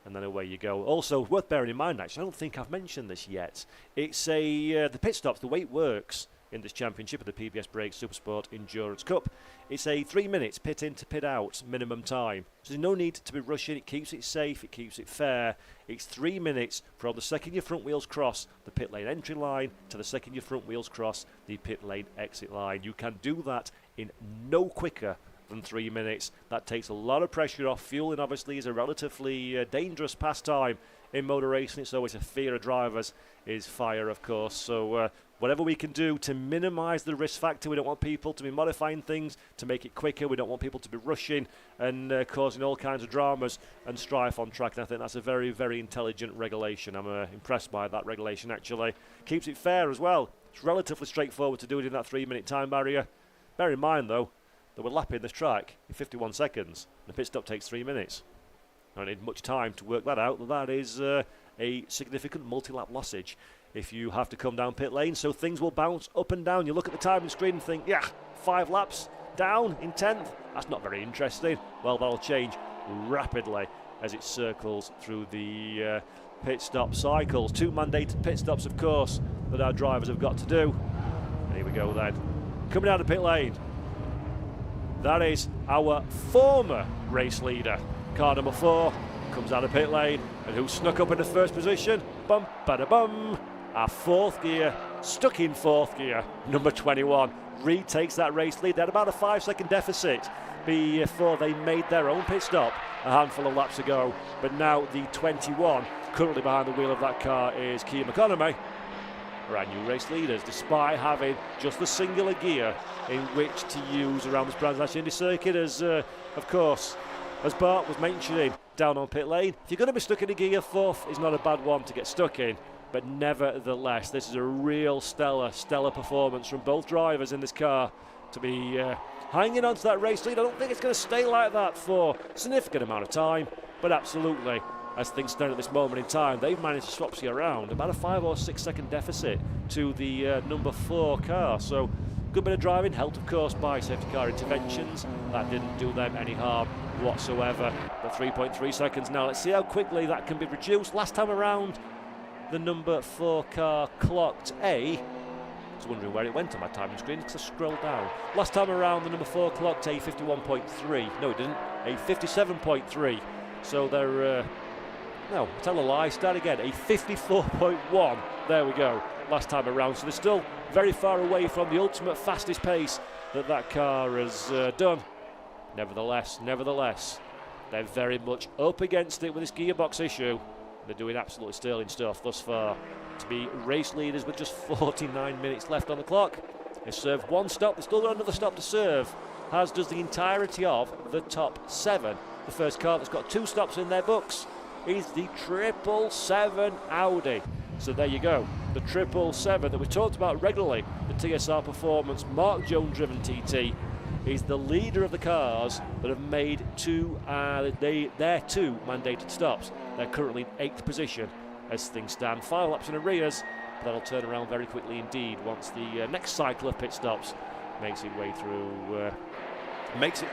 [SPEAKER 2] and then away you go. Also, worth bearing in mind, actually, I don't think I've mentioned this yet. It's the pit stops, the way it works in this championship of the PBS Brakes SuperSport Endurance Cup. It's a 3 minutes pit in to pit out minimum time. So there's no need to be rushing. It keeps it safe. It keeps it fair. It's 3 minutes from the second your front wheels cross the pit lane entry line to the second your front wheels cross the pit lane exit line. You can do that in no quicker than 3 minutes. That takes a lot of pressure off. Fueling obviously is a relatively dangerous pastime in motor racing. It's always a fear of drivers is fire, of course. So whatever we can do to minimise the risk factor. We don't want people to be modifying things to make it quicker. We don't want people to be rushing and causing all kinds of dramas and strife on track. And I think that's a very, very intelligent regulation. I'm impressed by that regulation, actually. Keeps it fair as well. It's relatively straightforward to do it in that 3 minute time barrier. Bear in mind, though, that we're lapping this track in 51 seconds. The pit stop takes 3 minutes. I don't need much time to work that out. That is a significant multi-lap lossage if you have to come down pit lane. So things will bounce up and down. You look at the timing screen and think, yeah, 5 laps down in 10th. That's not very interesting. Well, that'll change rapidly as it circles through the pit stop cycles. 2 mandated pit stops, of course, that our drivers have got to do. And here we go then. Coming out of pit lane, that is our former race leader. Car number 4 comes out of pit lane, and who snuck up in the first position? Bum, bada bum. Our 4th gear, stuck in 4th gear, number 21, retakes that race lead. They had about a 5-second deficit before they made their own pit stop a handful of laps ago. But now the 21, currently behind the wheel of that car, is Kia McConaughey. Brand new race leaders, despite having just the singular gear in which to use around this Brands Hatch Indy circuit, as of course, as Bart was mentioning down on pit lane. If you're going to be stuck in a gear, 4th is not a bad one to get stuck in, but nevertheless, this is a real stellar performance from both drivers in this car to be hanging on to that race lead. I don't think it's going to stay like that for a significant amount of time, but absolutely, as things stand at this moment in time, they've managed to swap you around about a 5 or 6 second deficit to the number 4 car. So good bit of driving, helped of course by safety car interventions. That didn't do them any harm whatsoever. But 3.3 seconds now. Let's see how quickly that can be reduced. Last time around, the number 4 car clocked I was wondering where it went on my timing screen because I scrolled down. Last time around, the number 4 clocked a 51.3. No, it didn't. A 57.3. So they're no, tell a lie, start again. A 54.1. There we go. Last time around. So they're still very far away from the ultimate fastest pace that car has done. Nevertheless, they're very much up against it with this gearbox issue. They're doing absolutely sterling stuff thus far to be race leaders with just 49 minutes left on the clock. They've served 1 stop. They've still got another stop to serve, as does the entirety of the top 7. The first car that's got 2 stops in their books is the 777 Audi. So there you go, the 777 that we talked about regularly, the TSR Performance Mark Jones driven TT, is the leader of the cars that have made their 2 mandated stops. They're currently in 8th position as things stand, 5 laps in arrears, but that'll turn around very quickly indeed once the next cycle of pit stops makes it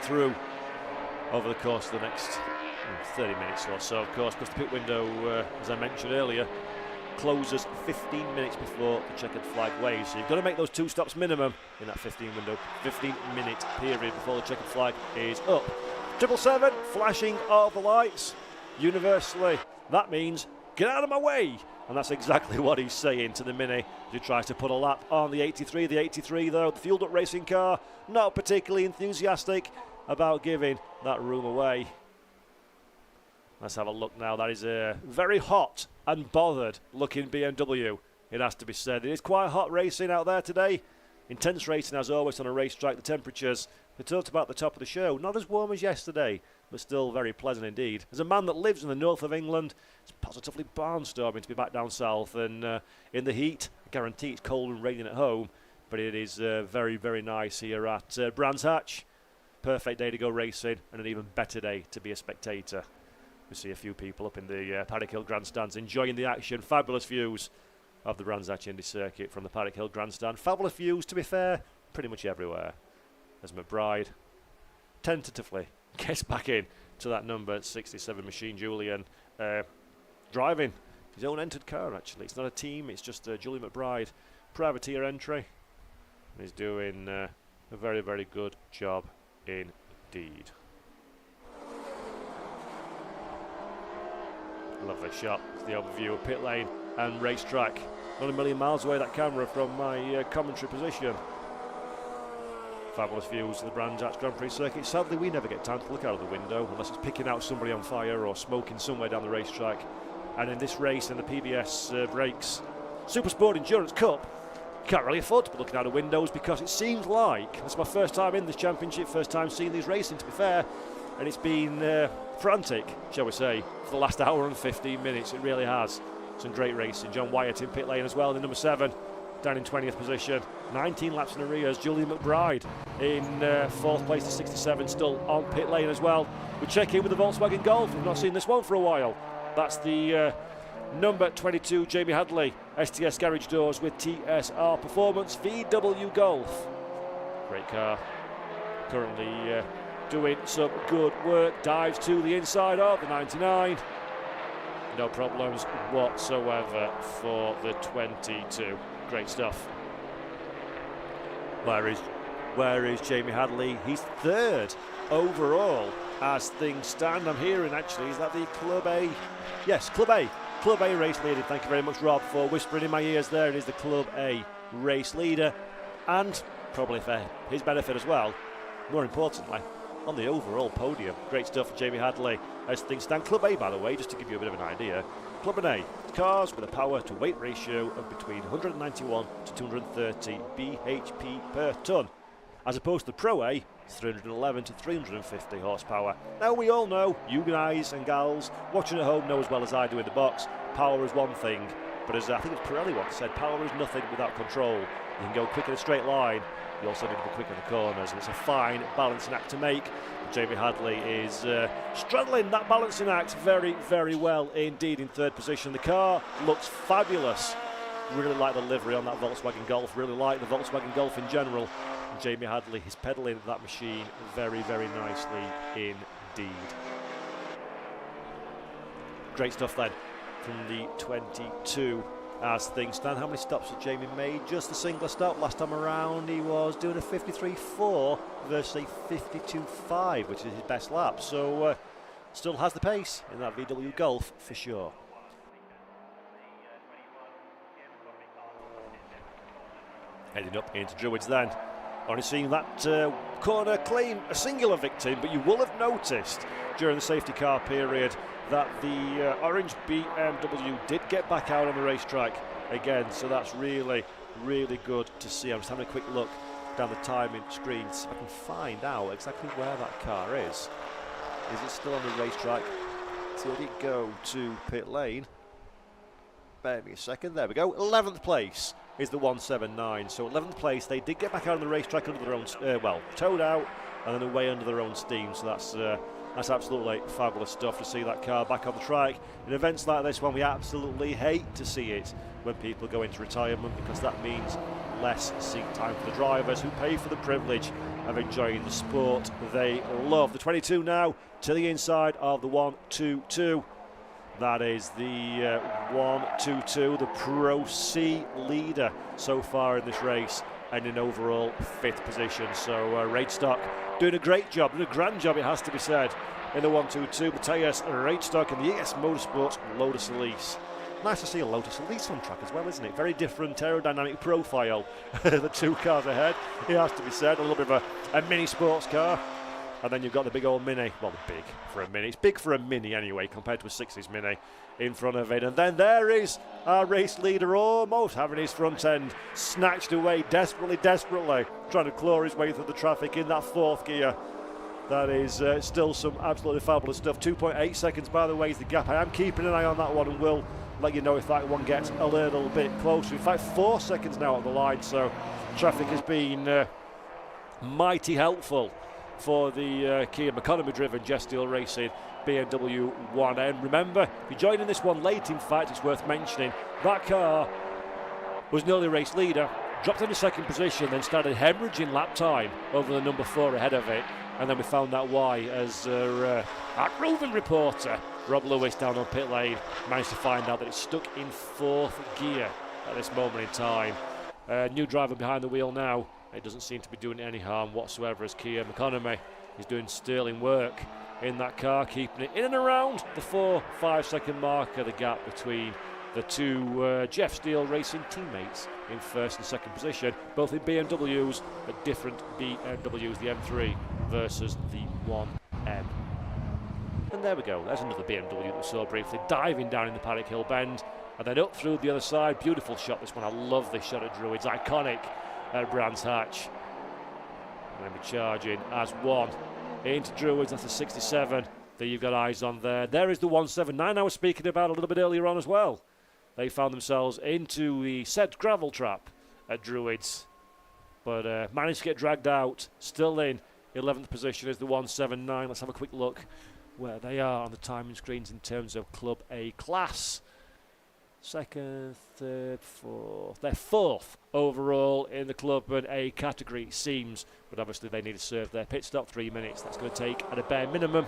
[SPEAKER 2] through over the course of the next 30 minutes or so, of course, because the pit window, as I mentioned earlier, closes 15 minutes before the checkered flag waves. So you've got to make those 2 stops minimum in that 15-minute period before the checkered flag is up. 777 flashing all the lights. Universally, that means get out of my way. And that's exactly what he's saying to the Mini as he tries to put a lap on the 83. The 83, though, the fueled-up racing car, not particularly enthusiastic about giving that room away. Let's have a look now. That is a very hot and bothered looking BMW, it has to be said. It is quite hot racing out there today. Intense racing as always on a racetrack. The temperatures, we talked about the top of the show, not as warm as yesterday, but still very pleasant indeed. As a man that lives in the north of England, it's positively barnstorming to be back down south and in the heat. I guarantee it's cold and raining at home, but it is very, very nice here at Brands Hatch. Perfect day to go racing and an even better day to be a spectator. We see a few people up in the Paddock Hill grandstands enjoying the action. Fabulous views of the Brands Hatch Indy circuit from the Paddock Hill grandstand. Fabulous views, to be fair, pretty much everywhere. As McBride tentatively gets back in to that number 67 Machine Julian, driving his own entered car actually. It's not a team, it's just Julian McBride privateer entry. And he's doing a very, very good job indeed. Lovely shot. It's the overview of pit lane and racetrack. Not a million miles away, that camera, from my commentary position. Fabulous views of the Brands Hatch Grand Prix circuit. Sadly, we never get time to look out of the window unless it's picking out somebody on fire or smoking somewhere down the racetrack. And in this race, in the PBS Brakes SuperSport Endurance Cup, you can't really afford to be looking out of windows because it seems like, it's my first time in this championship, first time seeing these racing, to be fair, and it's been frantic, shall we say, for the last hour and 15 minutes. It really has. Some great racing. John Wyatt in pit lane as well in number 7, down in 20th position. 19 laps in arrears. Julian McBride in 4th place to 67, still on pit lane as well. We check in with the Volkswagen Golf. We've not seen this one for a while. That's the number 22 Jamie Hadley STS garage doors with TSR Performance VW Golf. Great car. Currently doing some good work. Dives to the inside of the 99. No problems whatsoever for the 22. Great stuff. Where is Jamie Hadley? He's 3rd overall as things stand. I'm hearing actually, is that the Club A? Yes, Club A. Club A race leader. Thank you very much, Rob, for whispering in my ears there. It is the Club A race leader. And probably for his benefit as well, more importantly, on the overall podium. Great stuff for Jamie Hadley as things stand. Club A, by the way, just to give you a bit of an idea, Club A, cars with a power to weight ratio of between 191 to 230 bhp per tonne, as opposed to Pro A, it's 311 to 350 horsepower. Now we all know, you guys and gals watching at home know as well as I do in the box, power is one thing, But as I think it's Pirelli once said, power is nothing without control. You can go quick in a straight line, you also need to be quick in the corners, and it's a fine balancing act to make. Jamie Hadley is straddling that balancing act very, very well indeed in third position. The car looks fabulous. Really like the livery on that Volkswagen Golf, really like the Volkswagen Golf in general. And Jamie Hadley is pedalling that machine very, very nicely indeed. Great stuff then from the 22 as things stand. How many stops has Jamie made? Just a single stop. Last time around he was doing a 53.4 versus a 52.5, which is his best lap. So still has the pace in that VW Golf for sure. Heading up into Druids then. Only seeing that corner claim a singular victim, but you will have noticed during the safety car period that the orange BMW did get back out on the racetrack again, so that's really, really good to see. I'm just having a quick look down the timing screen so I can find out exactly where that car is. Is it still on the racetrack? Did it go to pit lane? Bear me a second, there we go. 11th place is the 179, so 11th place. They did get back out on the racetrack under their own, towed out and then away under their own steam, so that's absolutely fabulous stuff to see that car back on the track. In events like this one, we absolutely hate to see it when people go into retirement, because that means less seat time for the drivers who pay for the privilege of enjoying the sport they love. The 22 now to the inside of the 122. That is the 122, the Pro C leader so far in this race, and in overall 5th position. So Radestock doing a great job, doing a grand job, it has to be said, in the 122. Matthias Radestock and the ES Motorsports Lotus Elise. Nice to see a Lotus Elise on track as well, isn't it? Very different aerodynamic profile. The two cars ahead, it has to be said. A little bit of a mini sports car. And then you've got the big old Mini. Well, big for a Mini. It's big for a Mini anyway, compared to a 60s Mini in front of it. And then there is our race leader, almost having his front end snatched away, desperately, trying to claw his way through the traffic in that 4th gear. That is still some absolutely fabulous stuff. 2.8 seconds, by the way, is the gap. I am keeping an eye on that one and will let you know if that one gets a little bit closer. In fact, 4 seconds now on the line, so traffic has been mighty helpful for the Kia economy-driven Jet Steel Racing BMW 1M. Remember, if you're joining this one late, in fact, it's worth mentioning, that car was nearly race leader, dropped into 2nd position, then started hemorrhaging lap time over the number 4 ahead of it, and then we found out why as our roving reporter, Rob Lewis, down on pit lane, managed to find out that it's stuck in 4th gear at this moment in time. New driver behind the wheel now. It doesn't seem to be doing any harm whatsoever, as Kia economy is doing sterling work in that car, keeping it in and around the 4-5 second marker, the gap between the two Jeff Steele Racing teammates in 1st and 2nd position, both in BMWs, but different BMWs, the M3 versus the 1M. And there we go, there's another BMW that we saw briefly diving down in the Paddock Hill bend and then up through the other side. Beautiful shot, this one. I love this shot at Druids, iconic at Brands Hatch. And then we're charging as one into Druids. That's the 67 that you've got eyes on there. There is the 179 I was speaking about a little bit earlier on as well. They found themselves into the set gravel trap at Druids, but managed to get dragged out. Still in 11th position is the 179. Let's have a quick look where they are on the timing screens in terms of Club A class. 2nd, 3rd, 4th. They're 4th overall in the Club A category, it seems. But obviously they need to serve their pit stop 3 minutes. That's going to take at a bare minimum.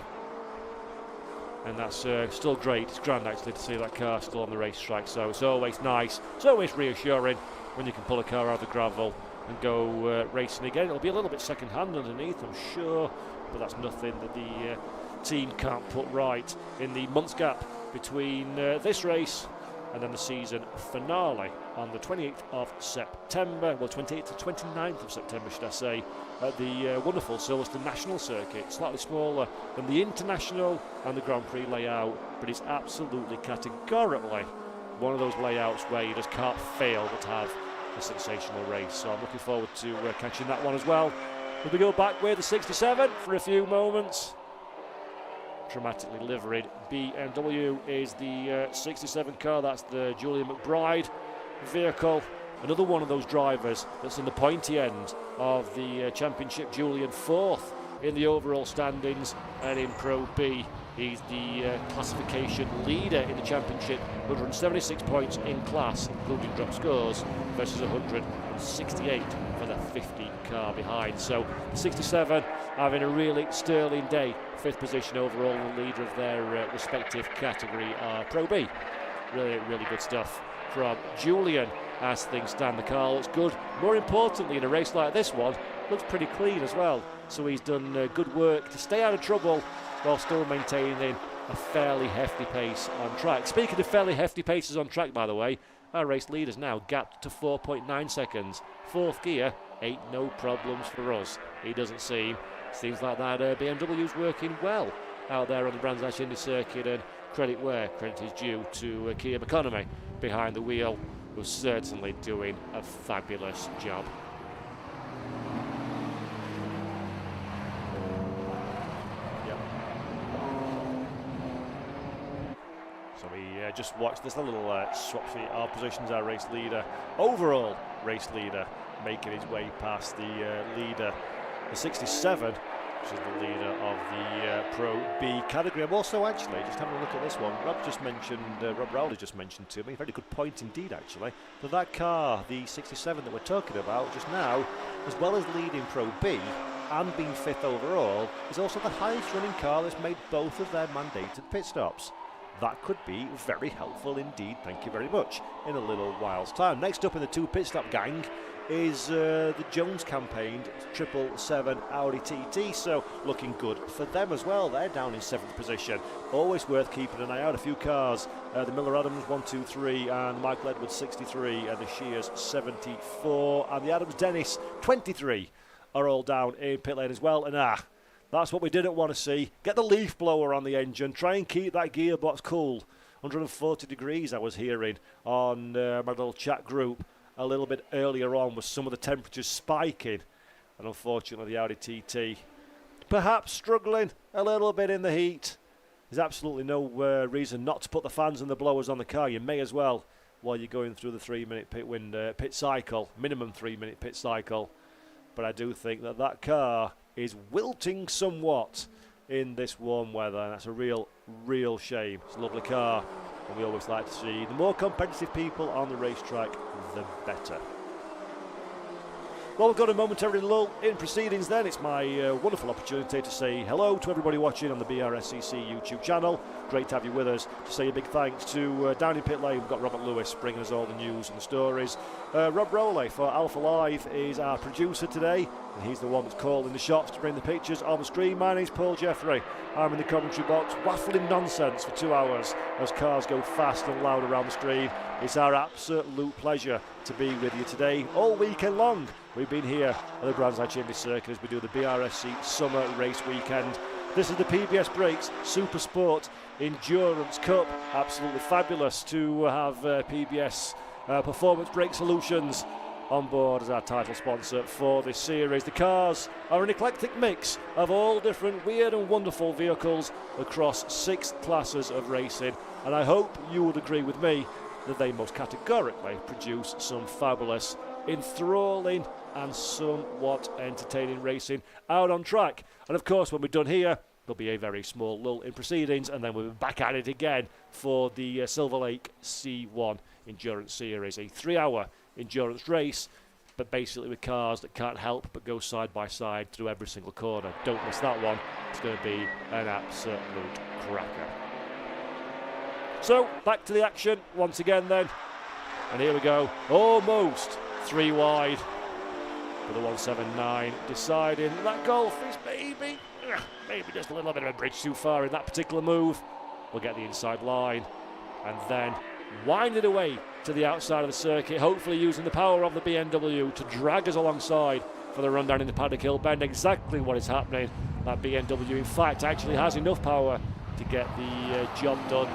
[SPEAKER 2] And that's still great. It's grand actually to see that car still on the racetrack. So it's always nice. It's always reassuring when you can pull a car out of the gravel and go racing again. It'll be a little bit second hand underneath, I'm sure. But that's nothing that the team can't put right in the months gap between this race and then the season finale on the 28th of September, well 28th to 29th of September should I say, at the wonderful Silverstone National Circuit. Slightly smaller than the International and the Grand Prix layout, but it's absolutely categorically one of those layouts where you just can't fail but have a sensational race. So I'm looking forward to catching that one as well. We'll go back with the 67 for a few moments. dramatically liveried BMW is the 67 car. That's the Julian McBride vehicle. Another one of those drivers that's in the pointy end of the championship. Julian 4th in the overall standings, and in Pro B he's the classification leader in the championship. 176 points in class, including drop scores, versus 168 for the 50 car behind. So 67 having a really sterling day, 5th position overall, the leader of their respective category. Pro B, really good stuff from Julian. As things stand, the car looks good. More importantly, in a race like this one, looks pretty clean as well. So he's done good work to stay out of trouble while still maintaining a fairly hefty pace on track. Speaking of fairly hefty paces on track, by the way, our race leader's now gapped to 4.9 seconds. 4th gear, ain't no problems for us. He doesn't seem like that BMW's working well out there on the Brands Hatch Indy circuit, and credit where credit is due to Kia McConomy behind the wheel, who's certainly doing a fabulous job. So we just watched this little swap for our positions. Our race leader, overall race leader, making his way past the leader, the 67, which is the leader of the Pro B category. I'm also actually just having a look at this one. Rob Rowley just mentioned to me, very good point indeed actually, that car, the 67 that we're talking about just now, as well as leading Pro B and being 5th overall, is also the highest running car that's made both of their mandated pit stops. That could be very helpful indeed, thank you very much, in a little while's time. Next up in the 2 pit stop gang is the Jones campaigned 777 Audi TT, so looking good for them as well. They're down in 7th position. Always worth keeping an eye out. A few cars, the Miller Adams 123 and Michael Edwards 63 and the Shears 74 and the Adams Dennis 23 are all down in pit lane as well. And that's what we didn't want to see. Get the leaf blower on the engine. Try and keep that gearbox cool. 140 degrees I was hearing on my little chat group a little bit earlier on, with some of the temperatures spiking. And unfortunately the Audi TT perhaps struggling a little bit in the heat. There's absolutely no reason not to put the fans and the blowers on the car. You may as well while you're going through the 3-minute pit cycle, minimum 3-minute pit cycle. But I do think that car is wilting somewhat in this warm weather, and that's a real shame. It's a lovely car, and we always like to see the more competitive people on the racetrack, the better. Well, we've got a momentary lull in proceedings then. It's my wonderful opportunity to say hello to everybody watching on the Brscc YouTube channel. Great to have you with us. To say a big thanks to down in pit lane, we've got Robert Lewis bringing us all the news and the stories. Rob Rowley for Alpha Live is our producer today, and he's the one that's calling the shots to bring the pictures on the screen. My name's Paul Jeffrey. I'm in the commentary box, waffling nonsense for 2 hours as cars go fast and loud around the screen. It's our absolute pleasure to be with you today, all weekend long. We've been here at the Brands Hatch Indy circuit as we do the Brscc Summer Race Weekend. This is the PBS Brakes SuperSport Endurance Cup. Absolutely fabulous to have PBS Performance Brake Solutions on board as our title sponsor for this series. The cars are an eclectic mix of all different weird and wonderful vehicles across 6 classes of racing, and I hope you would agree with me that they most categorically produce some fabulous, enthralling and somewhat entertaining racing out on track. And of course, when we're done here, there'll be a very small lull in proceedings, and then we'll be back at it again for the Silverlake C1 Endurance Series, a 3-hour endurance race, but basically with cars that can't help but go side by side through every single corner. Don't miss that one. It's going to be an absolute cracker. So, back to the action once again then. And here we go. Almost 3 wide. For the 179 deciding that Golf is maybe just a little bit of a bridge too far in that particular move. We'll get the inside line and then wind it away to the outside of the circuit, hopefully using the power of the BMW to drag us alongside for the run down in the Paddock Hill Bend. Exactly what is happening. That BMW, in fact, actually has enough power to get the job done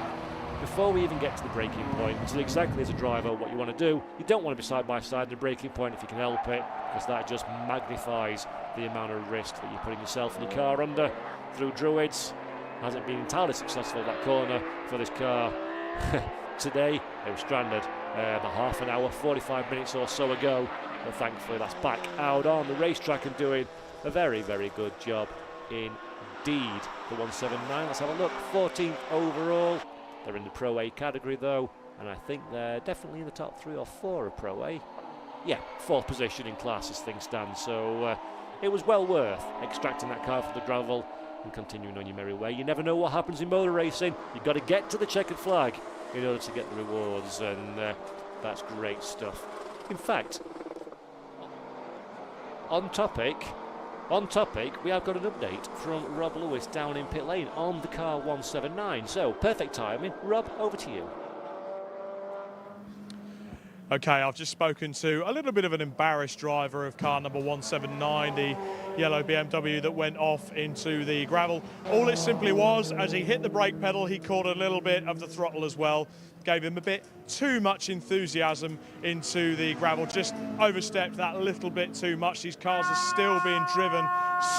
[SPEAKER 2] before we even get to the braking point, which is exactly as a driver what you want to do. You don't want to be side by side at the braking point if you can help it, because that just magnifies the amount of risk that you're putting yourself and your car under through Druids. hasn't been entirely successful, that corner for this car. Today it was stranded about half an hour, 45 minutes or so ago, but thankfully that's back out on the racetrack and doing a very, very good job indeed. The 179, let's have a look, 14th overall. They're in the Pro A category though, and I think they're definitely in the top 3 or 4 of Pro A. Yeah, 4th position in class as things stand, so it was well worth extracting that car from the gravel and continuing on your merry way. You never know what happens in motor racing. You've got to get to the checkered flag in order to get the rewards, and that's great stuff. In fact, on topic, we have got an update from Rob Lewis down in pit lane on the car 179. So, perfect timing. Rob, over to you.
[SPEAKER 1] Okay, I've just spoken to a little bit of an embarrassed driver of car number 179, the yellow BMW that went off into the gravel. All it simply was, as he hit the brake pedal, he caught a little bit of the throttle as well. Gave him a bit too much enthusiasm into the gravel, just overstepped that little bit too much. These cars are still being driven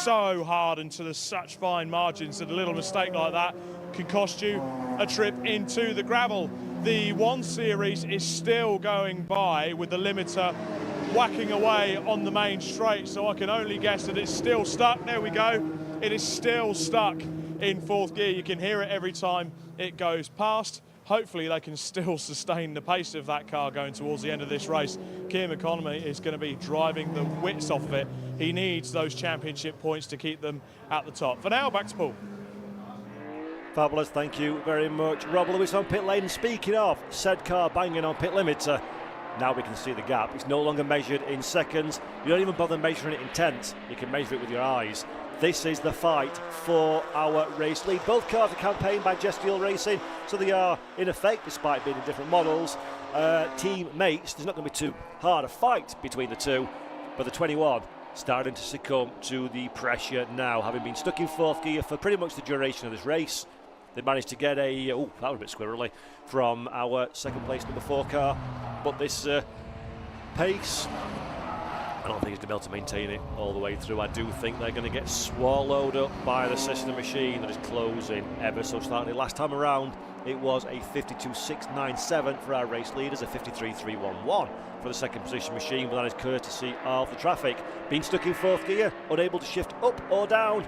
[SPEAKER 1] so hard and to the such fine margins that a little mistake like that can cost you a trip into the gravel. The 1 Series is still going by with the limiter whacking away on the main straight, so I can only guess that it's still stuck. There we go. It is still stuck in 4th gear. You can hear it every time it goes past. Hopefully they can still sustain the pace of that car going towards the end of this race. Keir McConomy is going to be driving the wits off of it. He needs those championship points to keep them at the top. For now, back to Paul.
[SPEAKER 2] Fabulous, thank you very much. Rob Lewis on pit lane. Speaking of said car banging on pit limiter, now we can see the gap. It's no longer measured in seconds. You don't even bother measuring it in tenths. You can measure it with your eyes. This is the fight for our race lead. Both cars are campaigned by Gestiel Racing, so they are, in effect, despite being in different models, team mates. There's not going to be too hard a fight between the two, but the 21 starting to succumb to the pressure now, having been stuck in 4th gear for pretty much the duration of this race. They managed to get a, oh, that was a bit squirrely, from our 2nd place number 4 car, but this pace, I don't think he's going to be able to maintain it all the way through. I do think they're going to get swallowed up by the sister machine that is closing ever so slightly. Last time around, it was a 52.697 for our race leaders, a 53.311 for the 2nd position machine, but that is courtesy of the traffic. Being stuck in 4th gear, unable to shift up or down,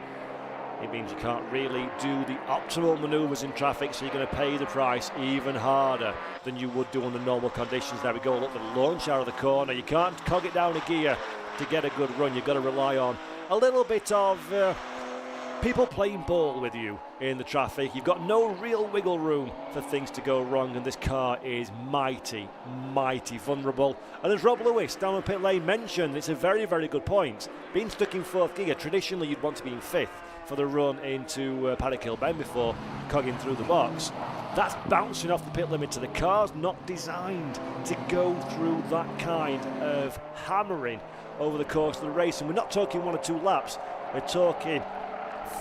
[SPEAKER 2] it means you can't really do the optimal manoeuvres in traffic, so you're going to pay the price even harder than you would do under normal conditions. There we go, look, the launch out of the corner. You can't cog it down a gear to get a good run. You've got to rely on a little bit of people playing ball with you in the traffic. You've got no real wiggle room for things to go wrong, and this car is mighty, mighty vulnerable. And as Rob Lewis down on pit lane mentioned, it's a very, very good point. Being stuck in 4th gear, traditionally you'd want to be in 5th for the run into Paddock Hill Bend before cogging through the box. That's bouncing off the pit limiter. The car's not designed to go through that kind of hammering over the course of the race, and we're not talking 1 or 2 laps, we're talking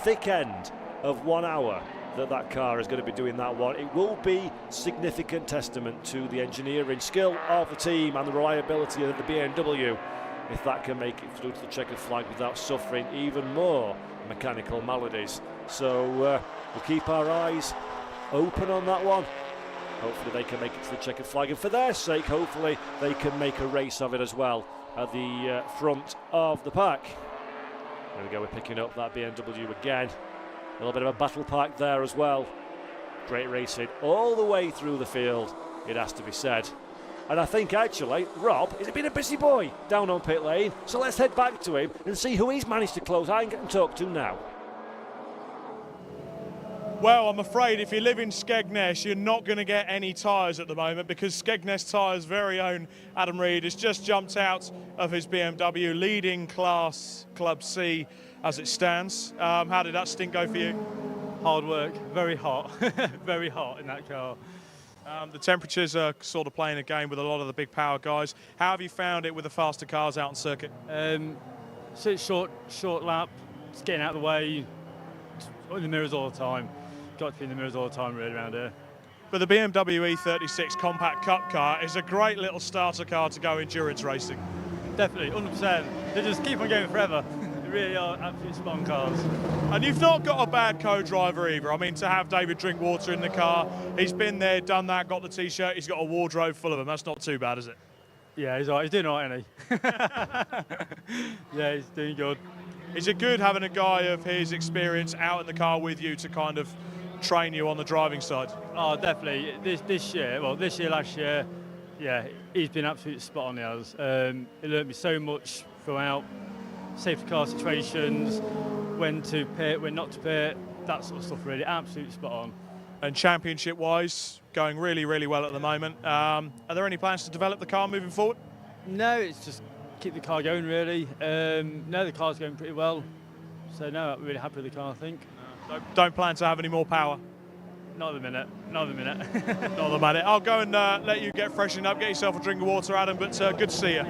[SPEAKER 2] thick end of 1 hour that car is going to be doing that one. It will be significant testament to the engineering skill of the team and the reliability of the BMW if that can make it through to the checkered flag without suffering even more mechanical maladies. So we'll keep our eyes open on that one. Hopefully they can make it to the checkered flag, and for their sake, hopefully they can make a race of it as well at the front of the pack. There we go, we're picking up that BMW again. A little bit of a battle pack there as well. Great racing all the way through the field, it has to be said. And I think actually, Rob has been a busy boy down on pit lane, so let's head back to him and see who he's managed to close eye and talk to now.
[SPEAKER 1] Well, I'm afraid if you live in Skegness, you're not going to get any tyres at the moment, because Skegness Tyres' very own Adam Reed has just jumped out of his BMW, leading class Club C as it stands. How did that stint go for you?
[SPEAKER 7] Hard work, very hot, very hot in that car.
[SPEAKER 1] The temperatures are sort of playing a game with a lot of the big power guys. How have you found it with the faster cars out on circuit?
[SPEAKER 7] So it's short lap, just getting out of the way, in the mirrors all the time. Got to be in the mirrors all the time really around here.
[SPEAKER 1] But the BMW E36 Compact Cup car is a great little starter car to go endurance racing.
[SPEAKER 7] Definitely, 100%. They just keep on going forever. It really are absolute spot on cars.
[SPEAKER 1] And you've not got a bad co-driver either. I mean, to have David Drinkwater in the car, he's been there, done that, got the T-shirt, he's got a wardrobe full of them. That's not too bad, is it?
[SPEAKER 7] Yeah, he's all right. He's doing all right, isn't he? Yeah, he's doing good.
[SPEAKER 1] Is it good having a guy of his experience out in the car with you to kind of train you on the driving side?
[SPEAKER 7] Oh, definitely. This year, last year, yeah, he's been absolutely spot on. He has. He learned me so much throughout safety car situations, when to pit, when not to pit, that sort of stuff. Really, absolutely spot on.
[SPEAKER 1] And championship-wise, going really, really well at the moment. Are there any plans to develop the car moving forward?
[SPEAKER 7] No, it's just keep the car going. Really. No, the car's going pretty well. So no, I'm really happy with the car. I think.
[SPEAKER 1] Don't plan to have any more power?
[SPEAKER 7] Not at the minute. Not at the minute.
[SPEAKER 1] Not the minute. I'll go and let you get freshened up, get yourself a drink of water, Adam, but good to see you.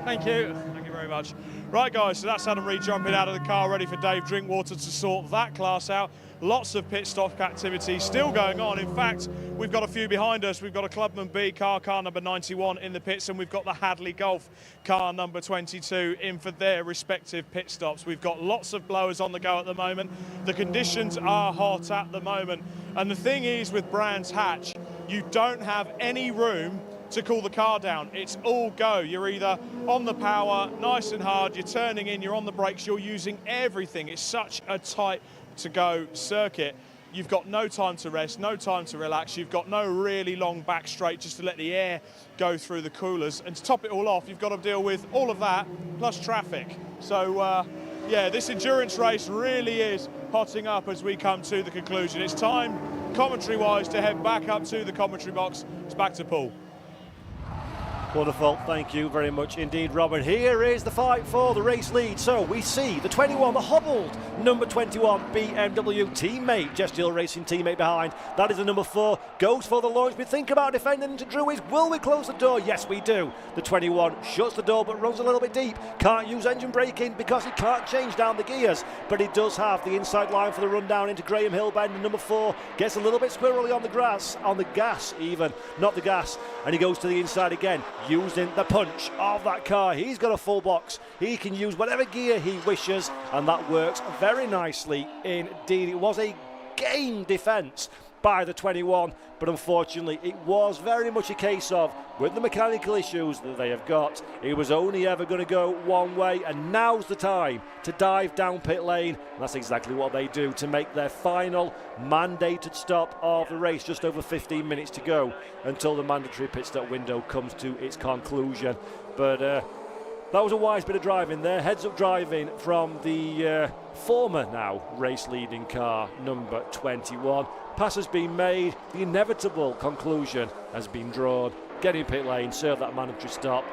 [SPEAKER 7] Thank you.
[SPEAKER 1] Thank you very much. Right, guys, so that's Adam Reed jumping out of the car, ready for Dave Drinkwater to sort that class out. Lots of pit stop activity still going on. In fact, we've got a few behind us. We've got a Clubman B car number 91 in the pits, and we've got the Hadley Golf car number 22 in for their respective pit stops. We've got lots of blowers on the go at the moment. The conditions are hot at the moment. And the thing is with Brands Hatch, you don't have any room to cool the car down. It's all go. You're either on the power, nice and hard, you're turning in, you're on the brakes, you're using everything. It's such a tight to go circuit. You've got no time to rest, no time to relax. You've got no really long back straight just to let the air go through the coolers. And to top it all off, you've got to deal with all of that plus traffic. So yeah, this endurance race really is hotting up as we come to the conclusion. It's time, commentary-wise, to head back up to the commentary box. It's back to Paul.
[SPEAKER 2] Wonderful, thank you very much indeed, Robin. Here is the fight for the race lead. So we see the 21, the hobbled number 21 BMW teammate, Gestiel Racing teammate behind. That is the number 4, goes for the launch. We think about defending into Druids. Will we close the door? Yes, we do. The 21 shuts the door but runs a little bit deep. Can't use engine braking because he can't change down the gears, but he does have the inside line for the run down into Graham Hill Bend. And number 4 gets a little bit squirrely on the grass, on the gas even, not the gas, and he goes to the inside again, using the punch of that car. He's got a full box. He can use whatever gear he wishes, and that works very nicely indeed. It was a game defence by the 21, but unfortunately it was very much a case of, with the mechanical issues that they have got, it was only ever going to go one way, and now's the time to dive down pit lane, and that's exactly what they do to make their final mandated stop of the race. Just over 15 minutes to go until the mandatory pit stop window comes to its conclusion. But that was a wise bit of driving there. Heads up driving from the former now race leading car number 21. Pass has been made. The inevitable conclusion has been drawn. Get in pit lane, serve that mandatory stop.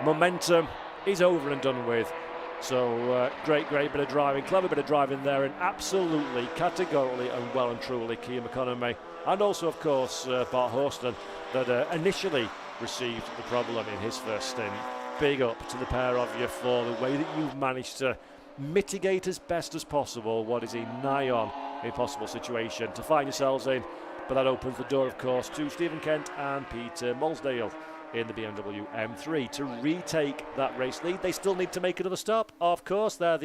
[SPEAKER 2] Momentum is over and done with. So great bit of driving, clever bit of driving there, and absolutely, categorically and well and truly Kia McConaughey, and also of course Bart Horston, that initially received the problem in his first stint. Big up to the pair of you for the way that you've managed to mitigate as best as possible what is a nigh on impossible situation to find yourselves in. But that opens the door, of course, to Stephen Kent and Peter Molsdale in the BMW M3 to retake that race lead. They still need to make another stop. Of course, they're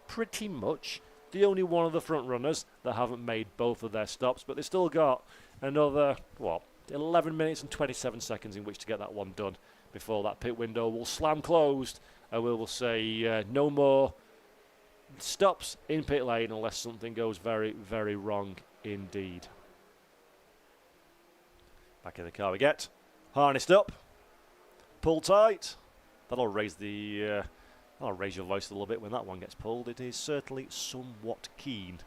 [SPEAKER 2] pretty much the only one of the front runners that haven't made both of their stops, but they've still got another, 11 minutes and 27 seconds in which to get that one done before that pit window will slam closed, and we will say no more stops in pit lane unless something goes very, very wrong indeed. Back in the car we get, harnessed up, pull tight. That'll raise the I'll raise your voice a little bit when that one gets pulled. It is certainly somewhat keen.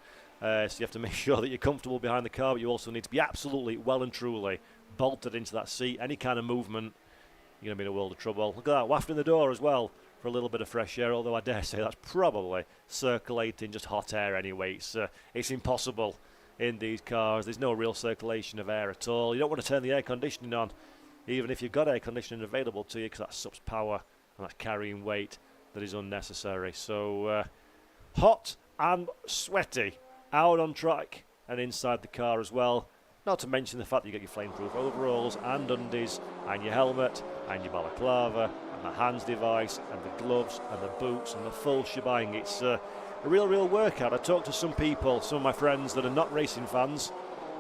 [SPEAKER 2] So you have to make sure that you're comfortable behind the car, but you also need to be absolutely well and truly bolted into that seat. Any kind of movement, you're going to be in a world of trouble. Look at that, wafting the door as well for a little bit of fresh air, although I dare say that's probably circulating just hot air anyway. It's impossible in these cars. There's no real circulation of air at all. You don't want to turn the air conditioning on, even if you've got air conditioning available to you, because that sucks power and that's carrying weight that is unnecessary. So hot and sweaty out on track and inside the car as well. Not to mention the fact that you get your flameproof overalls and undies and your helmet and your balaclava and a hands device and the gloves and the boots and the full shebang. It's a real workout. I talked to some people, some of my friends that are not racing fans.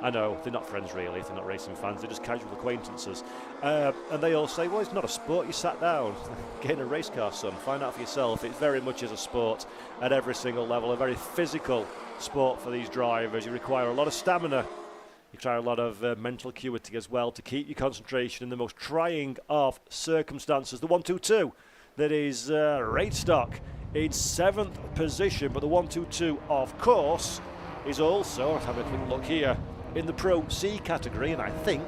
[SPEAKER 2] I know, they're not friends really, if they're not racing fans, they're just casual acquaintances. And they all say, well, it's not a sport, you sat down, get in a race car, son, find out for yourself. It very much is a sport at every single level, a very physical sport for these drivers. You require a lot of stamina, you require a lot of mental acuity as well to keep your concentration in the most trying of circumstances. The 122, that is Radestock in 7th position, but the 122, of course, is also, let's have a quick look here, in the Pro C category, and I think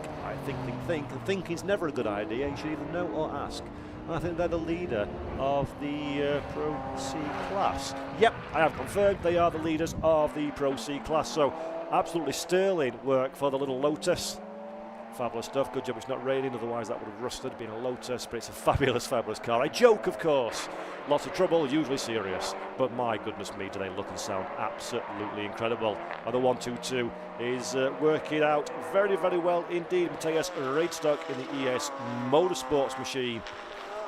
[SPEAKER 2] thinking's never a good idea. You should either know or ask. I think they're the leader of the Pro C class. Yep, I have confirmed they are the leaders of the Pro C class. So absolutely sterling work for the little Lotus. Fabulous stuff. Good job it's not raining, otherwise that would have rusted, being a Lotus, but it's a fabulous car. I joke, of course. Lots of trouble, usually serious, but my goodness me, do they look and sound absolutely incredible. And the 122 is working out very well indeed. Matthias Radestock in the ES Motorsports machine,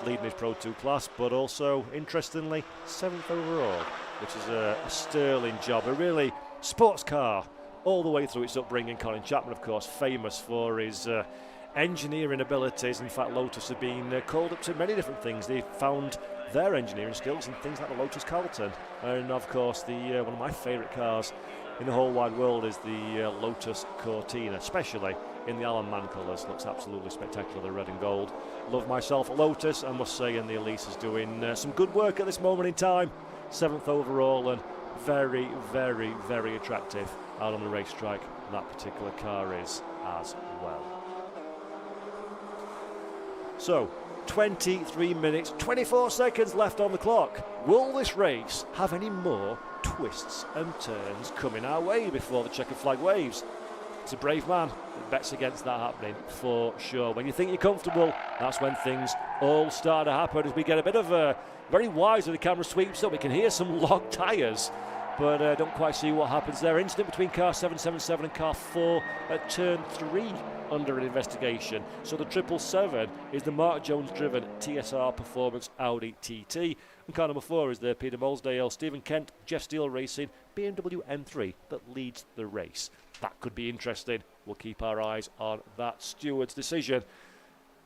[SPEAKER 2] leading his Pro 2 class, but also, interestingly, 7th overall, which is a sterling job. A really sports car all the way through its upbringing. Colin Chapman, of course, famous for his engineering abilities. In fact, Lotus have been called up to many different things. They found their engineering skills in things like the Lotus Carlton, and of course the one of my favourite cars in the whole wide world is the Lotus Cortina, especially in the Alan Mann colours. Looks absolutely spectacular, the red and gold. Love myself a Lotus, I must say, and the Elise is doing some good work at this moment in time. 7th overall, and very attractive out on the racetrack. That particular car is as well. So 23 minutes 24 seconds left on the clock. Will this race have any more twists and turns coming our way before the checkered flag waves? It's a brave man that bets against that happening for sure. When you think you're comfortable, that's when things all start to happen. As we get a bit of a very wise when the camera sweeps up, we can hear some locked tyres, but don't quite see what happens there. Incident between car 777 and car 4 at turn 3 under an investigation. So the 777 is the Mark Jones driven TSR Performance Audi TT, and car number 4 is the Peter Molesdale, Stephen Kent, Jeff Steele Racing BMW M3 that leads the race. That could be interesting. We'll keep our eyes on that steward's decision.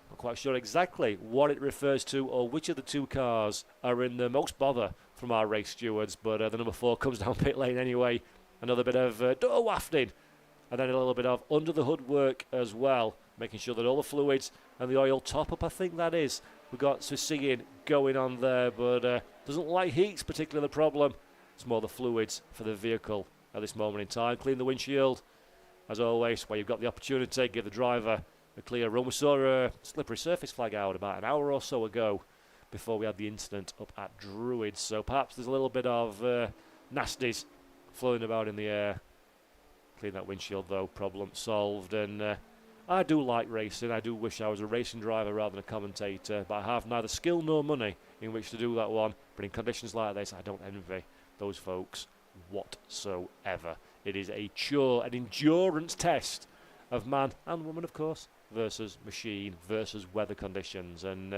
[SPEAKER 2] Not quite sure exactly what it refers to or which of the two cars are in the most bother from our race stewards, but the number 4 comes down pit lane anyway. Another bit of door wafting, and then a little bit of under the hood work as well, making sure that all the fluids and the oil top up, I think that is. We've got Sicilian going on there, but doesn't like heat's particularly the problem. It's more the fluids for the vehicle at this moment in time. Clean the windshield, as always, where you've got the opportunity, give the driver a clear run. We saw a slippery surface flag out about an hour or so ago before we had the incident up at Druids, so perhaps there's a little bit of nasties floating about in the air. Clean that windshield though, problem solved. And I do like racing. I do wish I was a racing driver rather than a commentator, but I have neither skill nor money in which to do that one. But in conditions like this, I don't envy those folks whatsoever. It is a chore, an endurance test of man and woman, of course, versus machine, versus weather conditions. And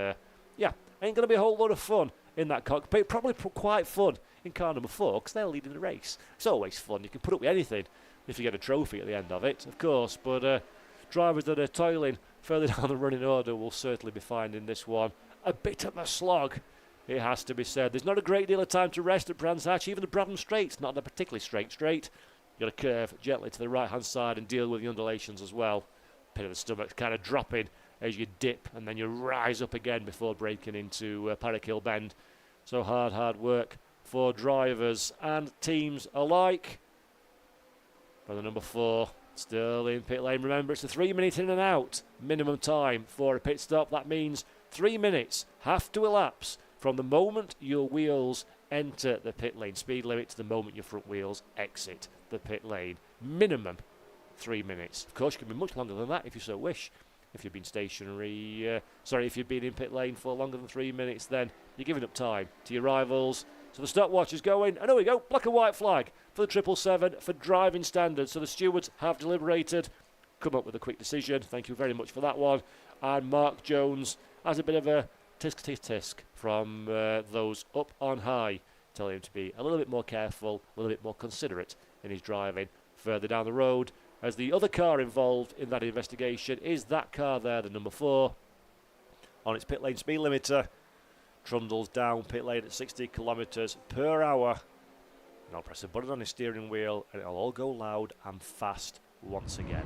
[SPEAKER 2] yeah, ain't going to be a whole lot of fun in that cockpit. Probably quite fun in car number 4 because they're leading the race. It's always fun. You can put up with anything if you get a trophy at the end of it, of course. But drivers that are toiling further down the running order will certainly be finding this one a bit of a slog, it has to be said. There's not a great deal of time to rest at Brands Hatch. Even the Bradham Straight's not a particularly straight straight. You've got to curve gently to the right-hand side and deal with the undulations as well. Pit of the stomach kind of dropping as you dip, and then you rise up again before breaking into Paddock Hill Bend. So hard work for drivers and teams alike. By the number 4, still in pit lane. Remember, it's a 3-minute in and out minimum time for a pit stop. That means 3 minutes have to elapse from the moment your wheels enter the pit lane. Speed limit to the moment your front wheels exit the pit lane. Minimum 3 minutes. Of course, it can be much longer than that if you so wish. If you've been if you've been in pit lane for longer than 3 minutes, then you're giving up time to your rivals. So the stopwatch is going, and there we go, black and white flag for the 777 for driving standards. So the stewards have deliberated, come up with a quick decision. Thank you very much for that one. And Mark Jones has a bit of a tisk tisk tisk from those up on high, telling him to be a little bit more careful, a little bit more considerate in his driving. Further down the road, as the other car involved in that investigation is that car there, the number 4, on its pit lane speed limiter, trundles down pit lane at 60 kilometres per hour. And I'll press a button on his steering wheel and it'll all go loud and fast once again.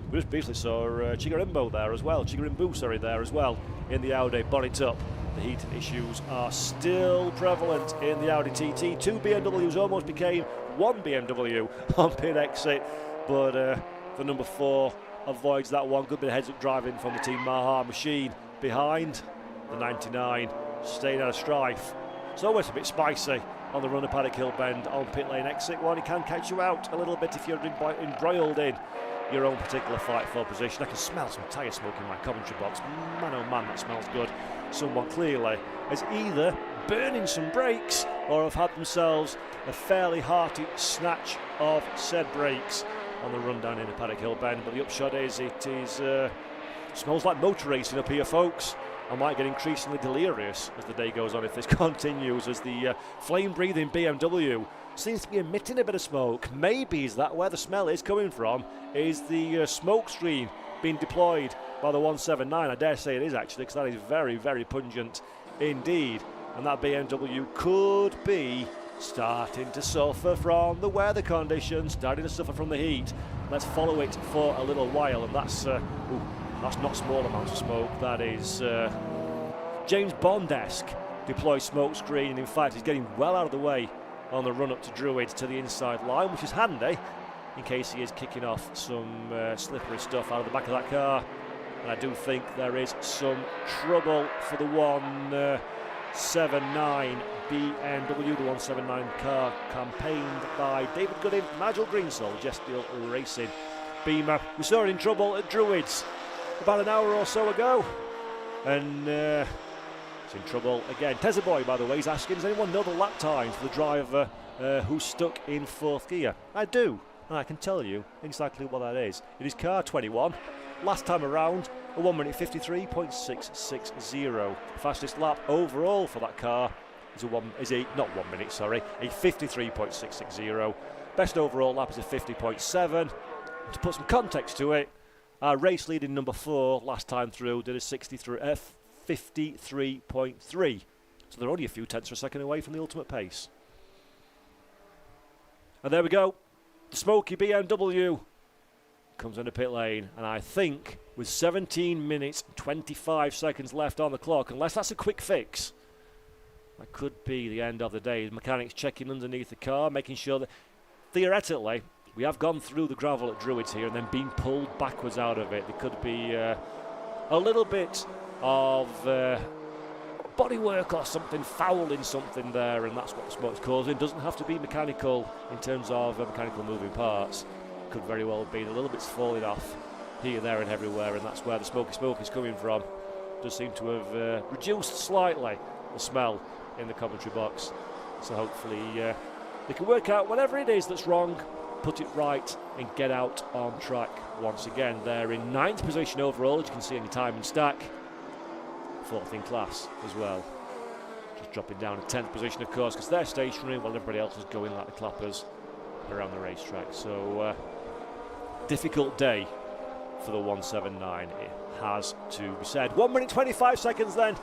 [SPEAKER 2] We just briefly saw Chigarimbo there as well, there as well, in the Audi bonnet up. The heating issues are still prevalent in the Audi TT. 2 BMWs almost became 1 BMW on pit exit, but the number 4 avoids that one. Good bit of heads-up driving from the Team Maha machine behind the 99, staying out of strife. It's always a bit spicy on the run of Paddock Hill Bend on pit lane exit one. He can catch you out a little bit if you're embroiled in your own particular fight for position. I can smell some tyre smoke in my commentary box. Man, oh man, that smells good. Someone clearly is either burning some brakes or have had themselves a fairly hearty snatch of said brakes on the run down into Paddock Hill Bend. But the upshot is it smells like motor racing up here, folks. I might get increasingly delirious as the day goes on if this continues, as the flame-breathing BMW seems to be emitting a bit of smoke. Maybe is that where the smell is coming from? Is the smoke screen being deployed by the 179? I dare say it is actually, because that is very, very pungent indeed. And that BMW could be starting to suffer from the weather conditions, starting to suffer from the heat. Let's follow it for a little while, and that's not small amounts of smoke. That is James Bond-esque deployed smoke screen. In fact, he's getting well out of the way on the run up to Druid to the inside line, which is handy in case he is kicking off some slippery stuff out of the back of that car. And I do think there is some trouble for the 179 BMW, the 179 car campaigned by David Goodin, Nigel Greensill, Gestial Racing Beamer. We saw it in trouble at Druids about an hour or so ago, and it's in trouble again. Tezzaboy, by the way, is asking, does anyone know the lap times for the driver who's stuck in 4th gear? I do, and I can tell you exactly what that is. It is car 21. Last time around, a 1 minute 53.660. Fastest lap overall for that car is a 53.660. Best overall lap is a 50.7. To put some context to it, our race leading number 4 last time through did a 53.3. So they're only a few tenths of a second away from the ultimate pace. And there we go. The smoky BMW comes into pit lane, and I think with 17 minutes 25 seconds left on the clock, unless that's a quick fix, that could be the end of the day. Mechanics checking underneath the car, making sure that theoretically we have gone through the gravel at Druids here and then been pulled backwards out of it. There could be a little bit of bodywork or something, fouling something there, and that's what the smoke's causing. Doesn't have to be mechanical in terms of mechanical moving parts. Could very well have been a little bit falling off here, there and everywhere, and that's where the smoky smoke is coming from. Does seem to have reduced slightly the smell in the commentary box, so hopefully they can work out whatever it is that's wrong, put it right and get out on track once again. They're in 9th position overall, as you can see in the time and stack, 4th in class as well. Just dropping down to 10th position, of course, because they're stationary while everybody else is going like the clappers around the racetrack. So difficult day for the 179, it has to be said. 1 minute 25 seconds then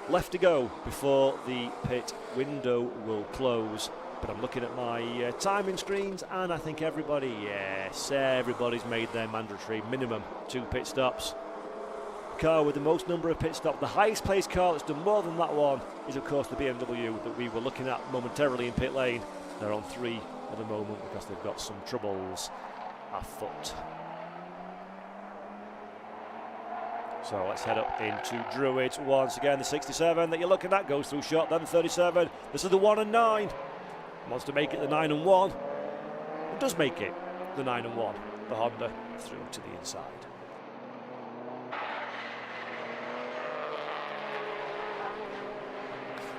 [SPEAKER 2] left to go before the pit window will close. But I'm looking at my timing screens, and I think everybody's made their mandatory minimum 2 pit stops. The car with the most number of pit stops, the highest placed car that's done more than that one, is of course the BMW that we were looking at momentarily in pit lane. They're on 3 at the moment because they've got some troubles afoot. So let's head up into Druids once again. The 67 that you're looking at goes through shot, then the 37. This is the 1 and 9. Wants to make it the 9 and 1. It does make it the 9 and 1. The Honda through to the inside.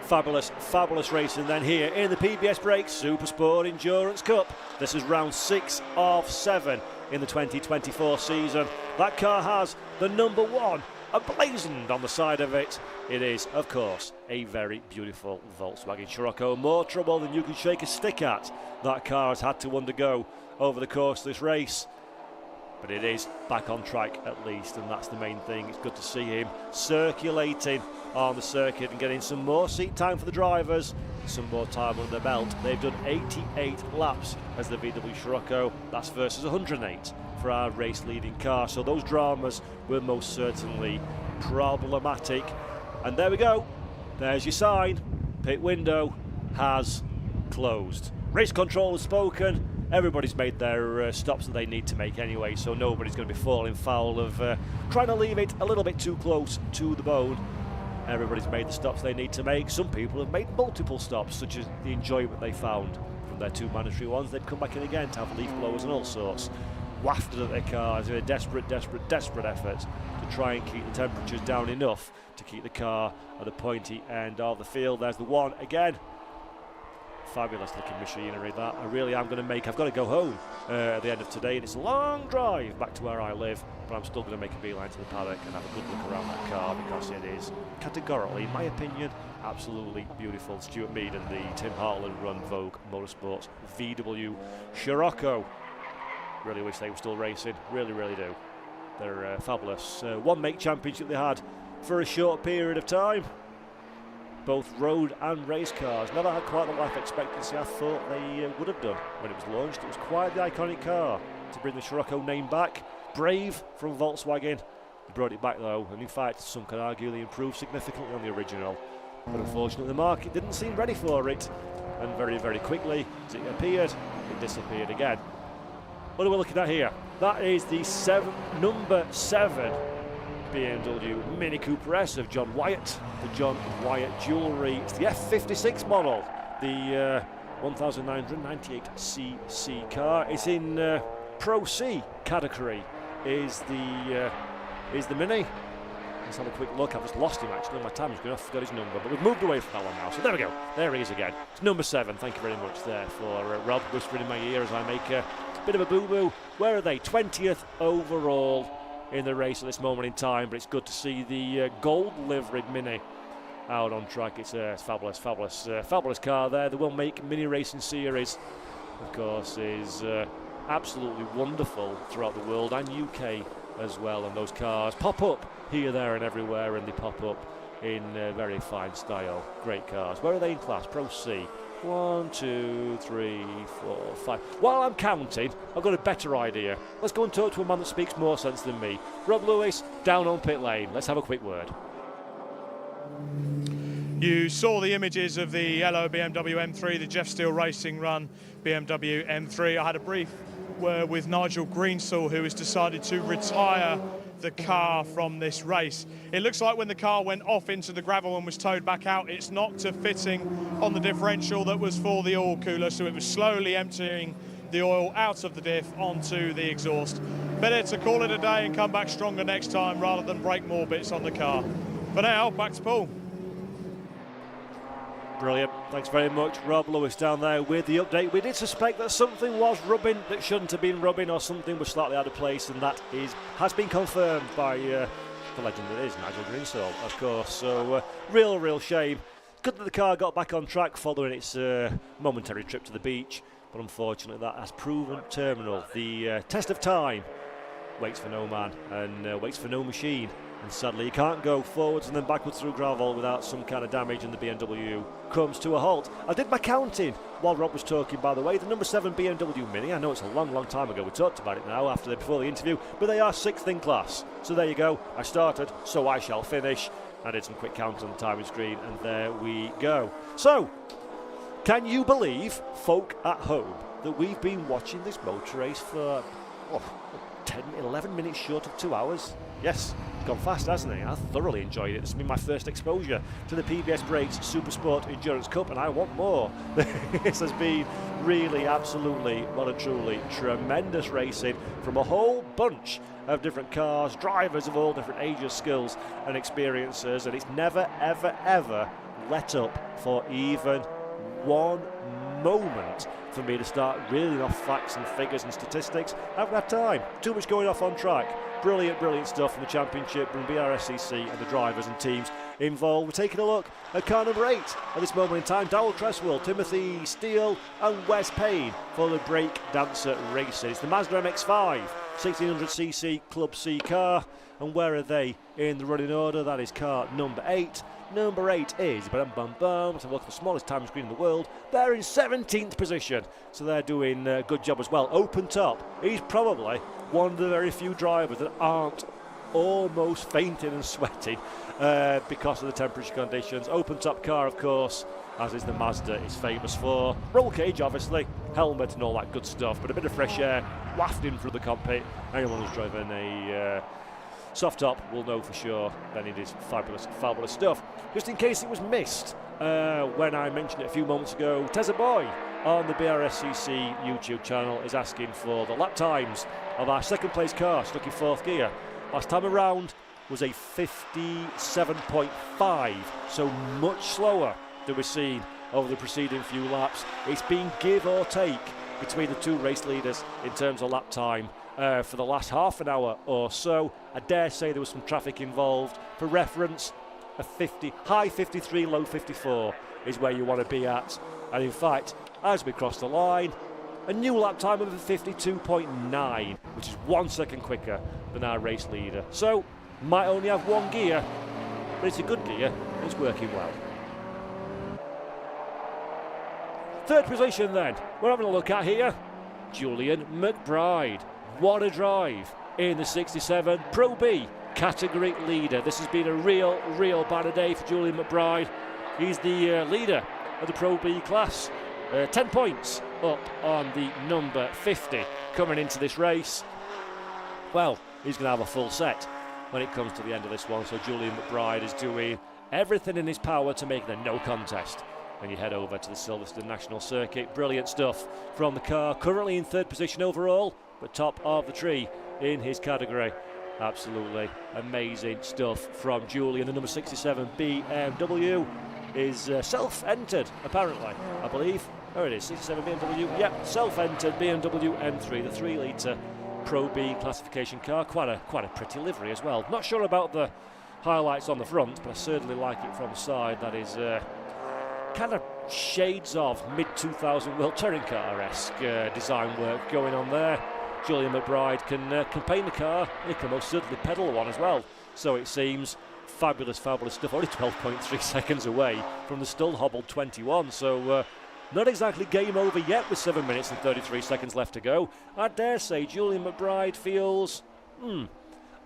[SPEAKER 2] Fabulous, fabulous racing then here in the PBS Brakes SuperSport Endurance Cup. This is round 6 of 7 in the 2024 season. That car has the number 1 emblazoned on the side of it. It is, of course, a very beautiful Volkswagen Scirocco. More trouble than you can shake a stick at that car has had to undergo over the course of this race. But it is back on track at least, and that's the main thing. It's good to see him circulating on the circuit and getting some more seat time for the drivers, some more time under their belt. They've done 88 laps as the VW Scirocco. That's versus 108 for our race leading car. So those dramas were most certainly problematic. And there we go. There's your sign. Pit window has closed. Race control has spoken. Everybody's made their stops that they need to make anyway, so nobody's going to be falling foul of trying to leave it a little bit too close to the bone. Everybody's made the stops they need to make. Some people have made multiple stops, such as the enjoyment they found from their 2 mandatory ones. They'd come back in again to have leaf blowers and all sorts wafted at their cars in a desperate effort to try and keep the temperatures down enough to keep the car at the pointy end of the field. There's the one again. Fabulous looking machinery that I really am going to make. I've got to go home at the end of today, and it's a long drive back to where I live, but I'm still going to make a beeline to the paddock and have a good look around that car, because it is categorically, in my opinion, absolutely beautiful. Stuart Mead and the Tim Hartland run Vogue Motorsports VW Scirocco. Really wish they were still racing, really do. They're fabulous. One make championship they had for a short period of time. Both road and race cars. Never had quite the life expectancy I thought they would have done when it was launched. It was quite the iconic car to bring the Scirocco name back. Brave from Volkswagen. They brought it back though, and in fact some can argue they improved significantly on the original. But unfortunately the market didn't seem ready for it, and very quickly as it appeared, it disappeared again. What are we looking at here? That is the number 7 BMW Mini Cooper S of John Wyatt, the John Wyatt Jewellery. It's the F56 model, the 1998cc car. It's in Pro C category. Is the Mini. Let's have a quick look. I've just lost him actually. My time's going off. Forgot his number, but we've moved away from that one now. So there we go. There he is again. It's number 7. Thank you very much there for Rob whispering in my ear as I make a bit of a boo-boo. Where are they? 20th overall in the race at this moment in time, but it's good to see the gold liveried Mini out on track. It's fabulous car there. The Will Make Mini Racing Series, of course, is absolutely wonderful throughout the world and UK as well, and those cars pop up here, there and everywhere, and they pop up in very fine style. Great cars. Where are they in class? Pro C. 1, 2, 3, 4, 5. While I'm counting, I've got a better idea. Let's go and talk to a man that speaks more sense than me. Rob Lewis, down on pit lane. Let's have a quick word.
[SPEAKER 1] You saw the images of the yellow BMW M3, the Jeff Steele Racing Run BMW M3. I had a brief word with Nigel Greensall, who has decided to retire the car from this race. It looks like when the car went off into the gravel and was towed back out, it's knocked a fitting on the differential that was for the oil cooler, so it was slowly emptying the oil out of the diff onto the exhaust. Better to call it a day and come back stronger next time rather than break more bits on the car. For now, back to Paul.
[SPEAKER 2] Brilliant. Thanks very much, Rob Lewis down there with the update. We did suspect that something was rubbing that shouldn't have been rubbing, or something was slightly out of place, and that has been confirmed by the legend that is Nigel Greensall, of course. So real shame. Good that the car got back on track following its momentary trip to the beach, but unfortunately that has proven terminal. The test of time waits for no man and waits for no machine. And sadly, you can't go forwards and then backwards through gravel without some kind of damage, and the BMW comes to a halt. I did my counting while Rob was talking, by the way. The number 7 BMW Mini, I know it's a long time ago, we talked about it now before the interview, but they are 6th in class. So there you go. I started, so I shall finish. I did some quick count on the timing screen, and there we go. So, can you believe, folk at home, that we've been watching this motor race for 11 minutes short of 2 hours? Yes, it's gone fast, hasn't it? I thoroughly enjoyed it. This has been my first exposure to the PBS Brakes SuperSport Endurance Cup, and I want more. This has been really, absolutely, well and truly tremendous racing from a whole bunch of different cars, drivers of all different ages, skills and experiences, and it's never, ever let up for even 1 moment for me to start reeling off facts and figures and statistics. I haven't had time. Too much going off on track. Brilliant, brilliant stuff from the championship, from Brscc and the drivers and teams involved. We're taking a look at car number 8 at this moment in time. Darrell Cresswell, Timothy Steele and Wes Payne for the Break Dancer Racing. It's the Mazda MX-5 1600cc Club C car. And where are they in the running order? That is car number 8. Number 8 is, let's have a look at the smallest time screen in the world. They're in 17th position, so they're doing a good job as well. Open top, he's probably one of the very few drivers that aren't almost fainting and sweating because of the temperature conditions. Open top car, of course, as is the Mazda, is famous for. Roll cage, obviously, helmet and all that good stuff, but a bit of fresh air wafting through the cockpit. Anyone who's driven a soft top will know for sure that it is fabulous, fabulous stuff. Just in case it was missed when I mentioned it a few moments ago, Tezza Boy on the Brscc YouTube channel is asking for the lap times of our second place car stuck in 4th gear. Last time around was a 57.5, so much slower than we've seen over the preceding few laps. It's been give or take between the two race leaders in terms of lap time for the last half an hour or so. I dare say there was some traffic involved. For reference, a high 53, low 54 is where you want to be at. And in fact, as we cross the line, a new lap time of 52.9, which is 1 second quicker than our race leader. So, might only have one gear, but it's a good gear, and it's working well. Third position then, we're having a look at here, Julian McBride. What a drive in the 67 Pro B category leader. This has been a real banner day for Julian McBride. He's the leader of the Pro B class. 10 points up on the number 50 coming into this race. Well, he's going to have a full set when it comes to the end of this one. So Julian McBride is doing everything in his power to make it a no contest. And you head over to the Silverstone National Circuit. Brilliant stuff from the car. Currently in 3rd position overall, but top of the tree in his category. Absolutely amazing stuff from Julian. The number 67 BMW is self-entered, apparently, I believe. There it is, 67 BMW. Yep, self-entered BMW M3, the 3-litre Pro B classification car. Quite a pretty livery as well. Not sure about the highlights on the front, but I certainly like it from the side. That is kind of shades of mid-2000 World Touring Car-esque design work going on there. Julian McBride can paint the car, he can most certainly pedal one as well. So it seems fabulous, fabulous stuff. Only 12.3 seconds away from the still hobbled 21. So not exactly game over yet with 7 minutes and 33 seconds left to go. I dare say Julian McBride feels a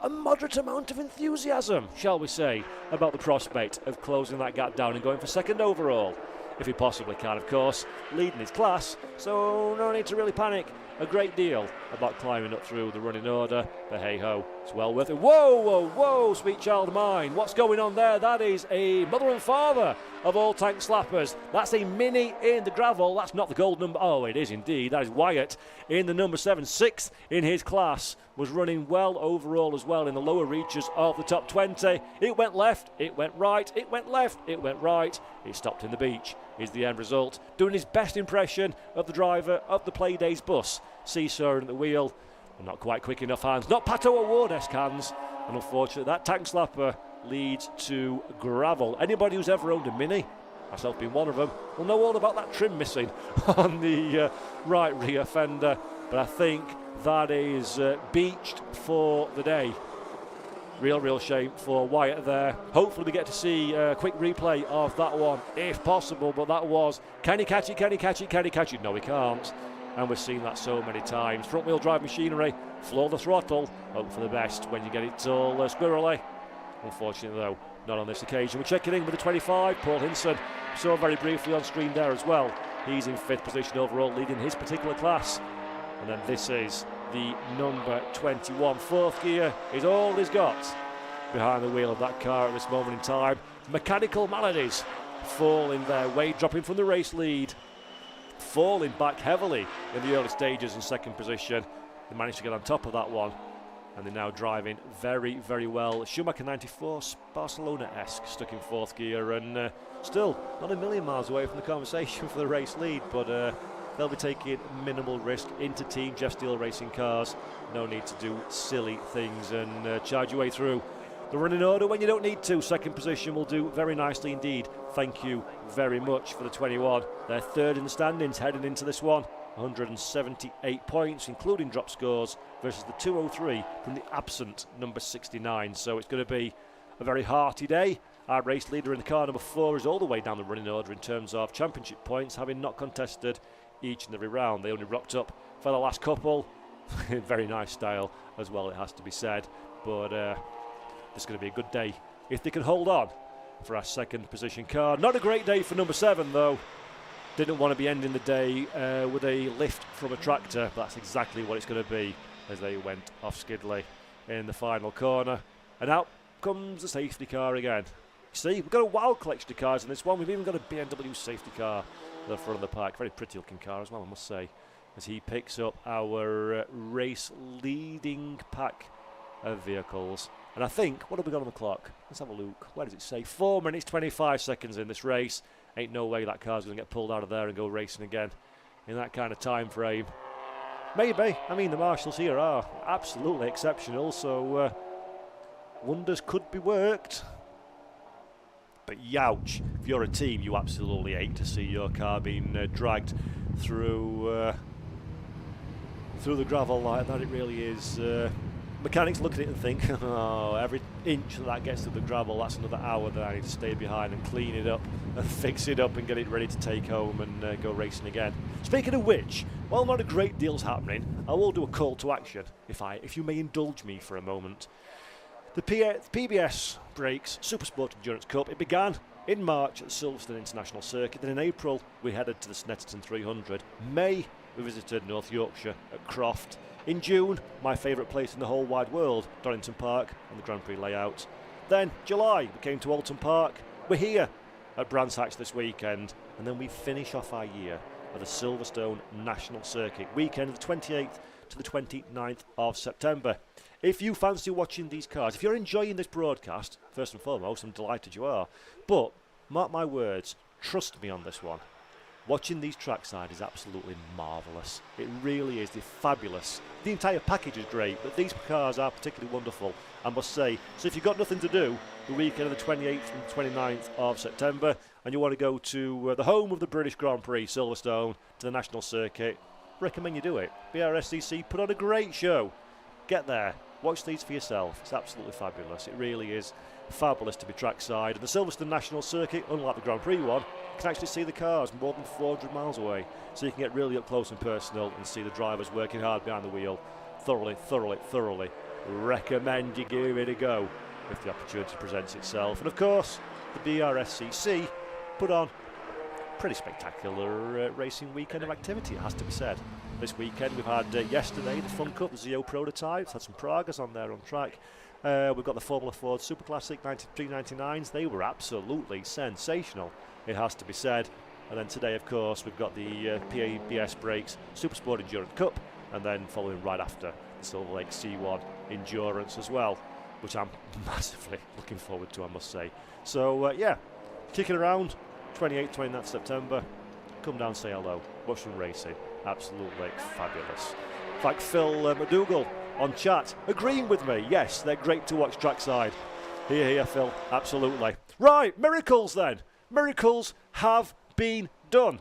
[SPEAKER 2] moderate amount of enthusiasm, shall we say, about the prospect of closing that gap down and going for second overall. If he possibly can, of course, leading his class, so no need to really panic a great deal about climbing up through the running order, but hey-ho, it's well worth it. Whoa, whoa, whoa, sweet child of mine, what's going on there? That is a mother and father of all tank slappers. That's a Mini in the gravel. That's not the gold number. Oh, it is indeed. That is Wyatt in the number 7, 6th in his class. Was running well overall as well in the lower reaches of the top 20. It went left, it went right, it went left, it went right. It stopped in the beach is the end result. Doing his best impression of the driver of the Playdays bus. Seesawing at the wheel. Not quite quick enough hands. Not Pato O'Ward-esque hands. And unfortunately, that tank slapper leads to gravel. Anybody who's ever owned a Mini, myself being one of them, will know all about that trim missing on the right rear fender. But I think that is beached for the day. Real shame for Wyatt there. Hopefully we get to see a quick replay of that one if possible, but that was, can he catch it, can he catch it, can he catch it? No, he can't. And we've seen that so many times. Front wheel drive machinery, floor the throttle, hope for the best when you get it all squirrely. Unfortunately though, not on this occasion. We're checking in with the 25, Paul Hinson. Saw very briefly on screen there as well. He's in 5th position overall, leading his particular class. And then this is the number 21. 4th gear is all he's got behind the wheel of that car at this moment in time. Mechanical maladies falling their way, dropping from the race lead, falling back heavily in the early stages in 2nd position. They managed to get on top of that one and they're now driving very, very well. Schumacher 94, Barcelona-esque, stuck in 4th gear, and still not a million miles away from the conversation for the race lead, but they'll be taking minimal risk into Team Jeff Steele Racing cars. No need to do silly things and charge your way through the running order when you don't need to. 2nd position will do very nicely indeed. Thank you very much for the 21. They're 3rd in the standings heading into this one. 178 points, including drop scores, versus the 203 from the absent number 69. So it's going to be a very hearty day. Our race leader in the car number 4 is all the way down the running order in terms of championship points, having not contested each and every round. They only rocked up for the last couple. Very nice style as well, it has to be said. But it's going to be a good day if they can hold on for our 2nd position car. Not a great day for number 7 though. Didn't want to be ending the day with a lift from a tractor, but that's exactly what it's going to be as they went off Skidley in the final corner. And out comes the safety car again. See, we've got a wild collection of cars in this one. We've even got a BMW safety car at the front of the pack. Very pretty looking car as well, I must say, as he picks up our race leading pack of vehicles. And I think, what have we got on the clock? Let's have a look. Where does it say? 4 minutes 25 seconds in this race. Ain't no way that car's going to get pulled out of there and go racing again in that kind of time frame. Maybe. I mean, the marshals here are absolutely exceptional, so wonders could be worked. But youch, if you're a team, you absolutely hate to see your car being dragged through the gravel like that. It really is. Mechanics look at it and think, oh, every inch that gets through the gravel, that's another hour that I need to stay behind and clean it up and fix it up and get it ready to take home and go racing again. Speaking of which, while not a great deal's happening, I will do a call to action, if you may indulge me for a moment. The PBS Brakes SuperSport Endurance Cup, it began in March at the Silverstone International Circuit. Then in April, we headed to the Snetterton 300. May, we visited North Yorkshire at Croft. In June, my favourite place in the whole wide world, Donington Park and the Grand Prix layout. Then July, we came to Alton Park. We're here at Brscc this weekend, and then we finish off our year at the Silverstone National Circuit, weekend of the 28th to the 29th of September. If you fancy watching these cars, if you're enjoying this broadcast, first and foremost, I'm delighted you are, but mark my words, trust me on this one. Watching these trackside is absolutely marvellous. It really is. They're fabulous. The entire package is great, but these cars are particularly wonderful, I must say. So if you've got nothing to do the weekend of the 28th and 29th of September, and you want to go to the home of the British Grand Prix, Silverstone, to the National Circuit, recommend you do it. Brscc put on a great show. Get there. Watch these for yourself. It's absolutely fabulous. It really is fabulous to be trackside. And the Silverstone National Circuit, unlike the Grand Prix one, you can actually see the cars more than 400 miles away. So you can get really up close and personal and see the drivers working hard behind the wheel. Thoroughly recommend you give it a go if the opportunity presents itself. And of course, the Brscc put on pretty spectacular racing weekend of activity, it has to be said. This weekend we've had yesterday the Fun Cup, the Zio prototypes, had some Pragas on there on track. We've got the Formula Ford Super Classic 9399s. They were absolutely sensational, it has to be said. And then today, of course, we've got the PBS Brakes SuperSport Endurance Cup, and then following right after the Silverlake C1 Endurance as well, which I'm massively looking forward to, I must say. So yeah, kicking around 28th, 29th September. Come down, say hello, watch some racing. Absolutely fabulous. In fact, Phil McDougall on chat agreeing with me. Yes, they're great to watch trackside. Here, Phil. Absolutely. Right, miracles then. Miracles have been done.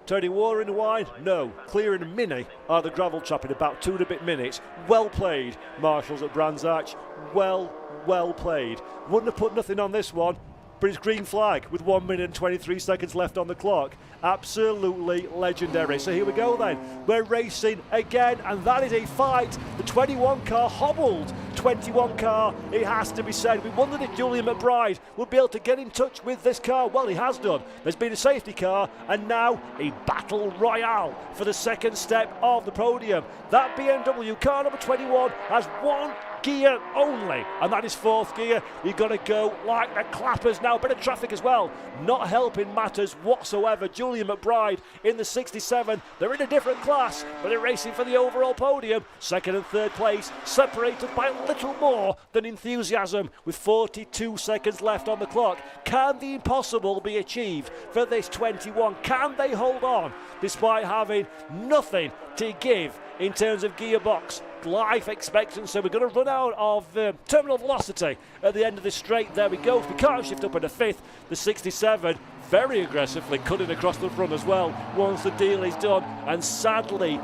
[SPEAKER 2] Turning water into wine? No. Clearing a mini out of the gravel trap in about 2 and a bit minutes. Well played, marshals at Brscc. Well played. Wouldn't have put nothing on this one. British green flag with 1 minute and 23 seconds left on the clock. Absolutely legendary. So here we go then. We're racing again, and that is a fight. The 21 car hobbled. 21 car, it has to be said. We wondered if Julian McBride would be able to get in touch with this car. Well, he has done. There's been a safety car, and now a battle royale for the second step of the podium. That BMW car number 21 has 1 gear only, and that is fourth gear. You've got to go like the clappers now. Bit of traffic as well, not helping matters whatsoever. Julian McBride in the 67. They're in a different class, but they're racing for the overall podium. Second and third place separated by a little more than enthusiasm, with 42 seconds left on the clock. Can the impossible be achieved for this 21? Can they hold on despite having nothing to give in terms of gearbox life expectancy? We're going to run out of terminal velocity at the end of this straight. There we go. We can't shift up in the fifth. The 67 very aggressively cutting across the front as well once the deal is done. And sadly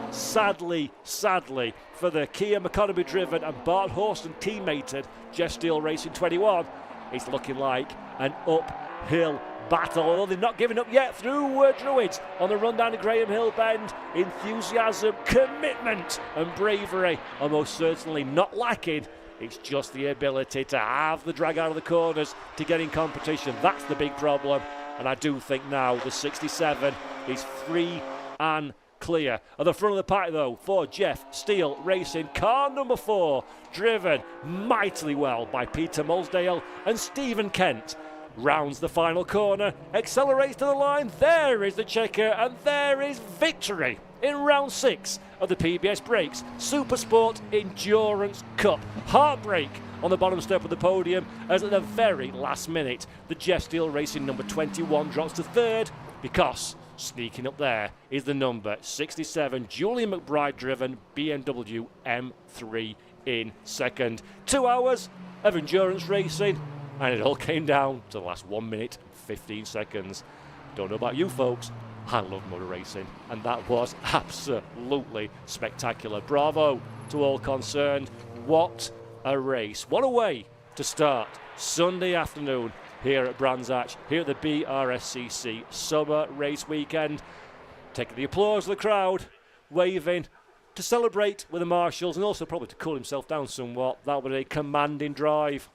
[SPEAKER 2] for the Kia McConomy driven and Bart Horston teammated Jeff Steele Racing 21, it's looking like an uphill battle, although they're not giving up yet through Druids on the run down to Graham Hill Bend. Enthusiasm, commitment and bravery are most certainly not lacking. It's just the ability to have the drag out of the corners to get in competition. That's the big problem, and I do think now the 67 is free and clear. At the front of the pack though for Jeff Steele Racing, car number 4, driven mightily well by Peter Mulsdale and Stephen Kent, rounds the final corner, accelerates to the line. There is the checker, and there is victory in round 6 of the PBS Brakes SuperSport Endurance Cup. Heartbreak on the bottom step of the podium, as at the very last minute the Jeff Steele Racing number 21 drops to third, because sneaking up there is the number 67 Julian McBride driven BMW M3 in second. 2 hours of endurance racing, and it all came down to the last 1 minute 15 seconds. Don't know about you folks, I love motor racing, and that was absolutely spectacular. Bravo to all concerned. What a race. What a way to start Sunday afternoon here at Brands Hatch, here at the Brscc Summer Race Weekend. Taking the applause of the crowd, waving to celebrate with the marshals, and also probably to cool himself down somewhat. That was a commanding drive.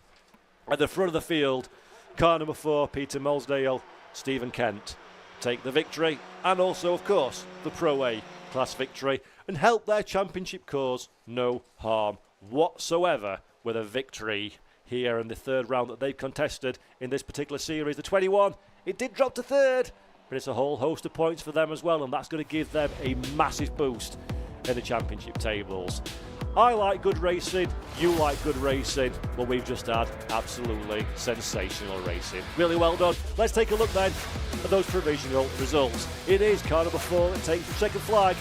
[SPEAKER 2] At the front of the field, car number 4, Peter Mulsdale, Stephen Kent, take the victory, and also, of course, the Pro A class victory, and help their championship cause no harm whatsoever with a victory here in the third round that they've contested in this particular series. The 21, it did drop to third, but it's a whole host of points for them as well, and that's going to give them a massive boost in the championship tables. I like good racing, you like good racing, well, we've just had absolutely sensational racing. Really well done. Let's take a look then at those provisional results. It is car number 4 that takes the second flag,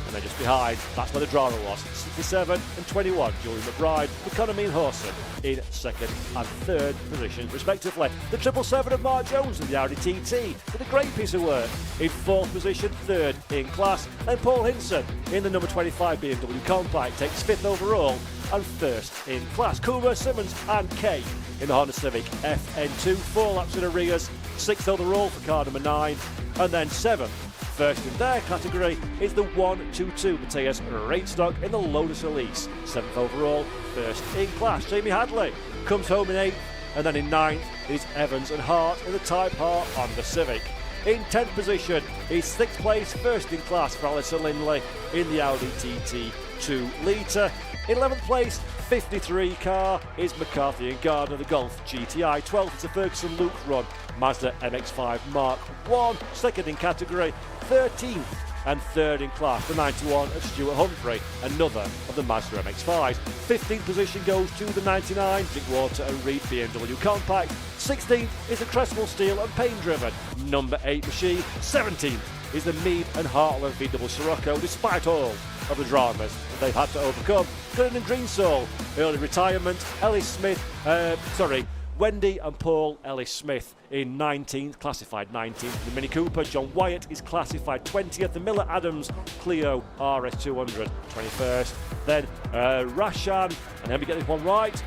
[SPEAKER 2] and then just behind, that's where the drama was. 67 and 21, Julian McBride, McConomy and Horson in second and third positions respectively. The 777 of Mark Jones and the Audi TT did a great piece of work in fourth position, third in class. Then Paul Hinson in the number 25 BMW Compact takes fifth overall and first in class. Kuma, Simmons and Kay in the Honda Civic FN2, 4 laps in arrears, sixth overall for car number 9, and then seventh. First in their category is the 122 Matthias Reitstock in the Lotus Elise. 7th overall, first in class. Jamie Hadley comes home in 8th, and then in 9th is Evans and Hart in the Type Hart on the Civic. In 10th position is 6th place, first in class for Alison Lindley in the Audi TT 2 litre. In 11th place, 53 car is McCarthy and Gardner, the Golf GTI. 12th is the Ferguson Luke Run Mazda MX-5 Mark 1, second in category. 13th and third in class, the 91 of Stuart Humphrey, another of the Mazda MX-5s. 15th position goes to the 99 Drinkwater and Reed BMW Compact. 16th is the Cresswell Steel and Payne driven number 8 machine. 17th is the Mead and Heartland VW Sirocco, despite all of the dramas that they've had to overcome. Cullinan Greensoul, early retirement. Wendy and Paul Ellis Smith in 19th, classified 19th. The Mini Cooper, John Wyatt is classified 20th. The Miller Adams Clio RS200, 21st. Then Rashan, and let me get this one right,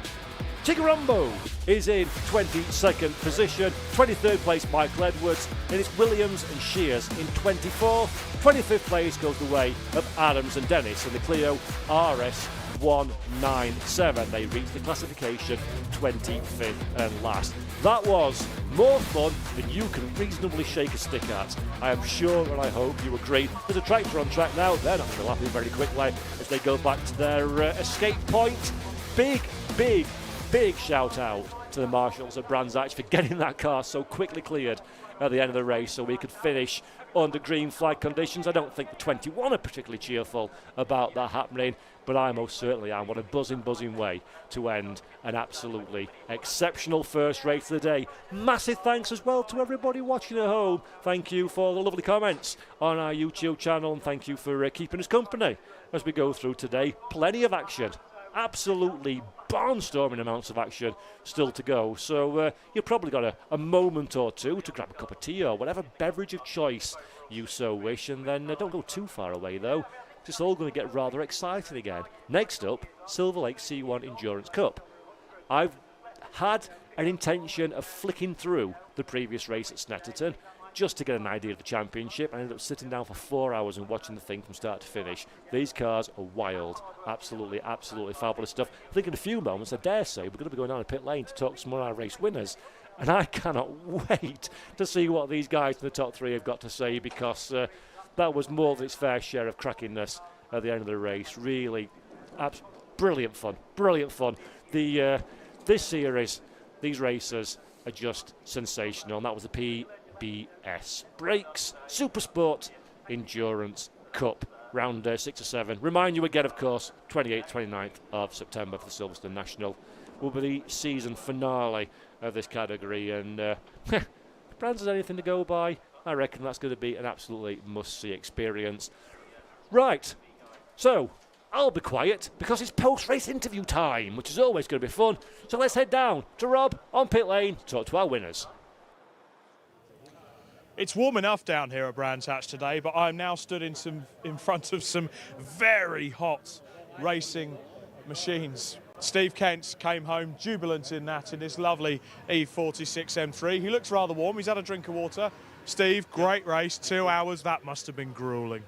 [SPEAKER 2] Chigarumbo is in 22nd position. 23rd place, Michael Edwards. Then it's Williams and Shears in 24th. 25th place goes the way of Adams and Dennis in the Clio RS197. They reach the classification 25th and last. That was more fun than you can reasonably shake a stick at. I am sure and I hope you agree. There's a tractor on track now. They're not going to lap in very quickly as they go back to their escape point. big shout out to the marshals at Brands Hatch for getting that car so quickly cleared at the end of the race so we could finish under green flag conditions. I don't think the 21 are particularly cheerful about that happening, but I most certainly am. What a buzzing way to end an absolutely exceptional first race of the day. Massive thanks as well to everybody watching at home. Thank you for the lovely comments on our YouTube channel, and thank you for keeping us company as we go through today. Plenty of action. Absolutely barnstorming amounts of action still to go. So you've probably got a moment or two to grab a cup of tea or whatever beverage of choice you so wish. And then don't go too far away, though. It's all going to get rather exciting again. Next up, Silverlake C1 Endurance Cup. I've had an intention of flicking through the previous race at Snetterton just to get an idea of the championship. I ended up sitting down for 4 hours and watching the thing from start to finish. These cars are wild. Absolutely fabulous stuff. I think in a few moments, I dare say, we're going to be going down to pit lane to talk to some more of our race winners. And I cannot wait to see what these guys in the top three have got to say, because that was more than its fair share of crackiness at the end of the race. Really brilliant fun. This series, these racers are just sensational. And that was the Brscc SuperSport Endurance Cup, round 6 or 7. Remind you again, of course, 28th, 29th of September for the Silverstone National will be the season finale of this category. And if Brands has anything to go by, I reckon that's going to be an absolutely must-see experience. Right, so I'll be quiet because it's post-race interview time, which is always going to be fun. So let's head down to Rob on pit lane to talk to our winners.
[SPEAKER 1] It's warm enough down here at Brands Hatch today, but I'm now stood in front of some very hot racing machines. Steve Kent came home jubilant in his lovely E46 M3. He looks rather warm. He's had a drink of water. Steve, great race, 2 hours. That must have been grueling.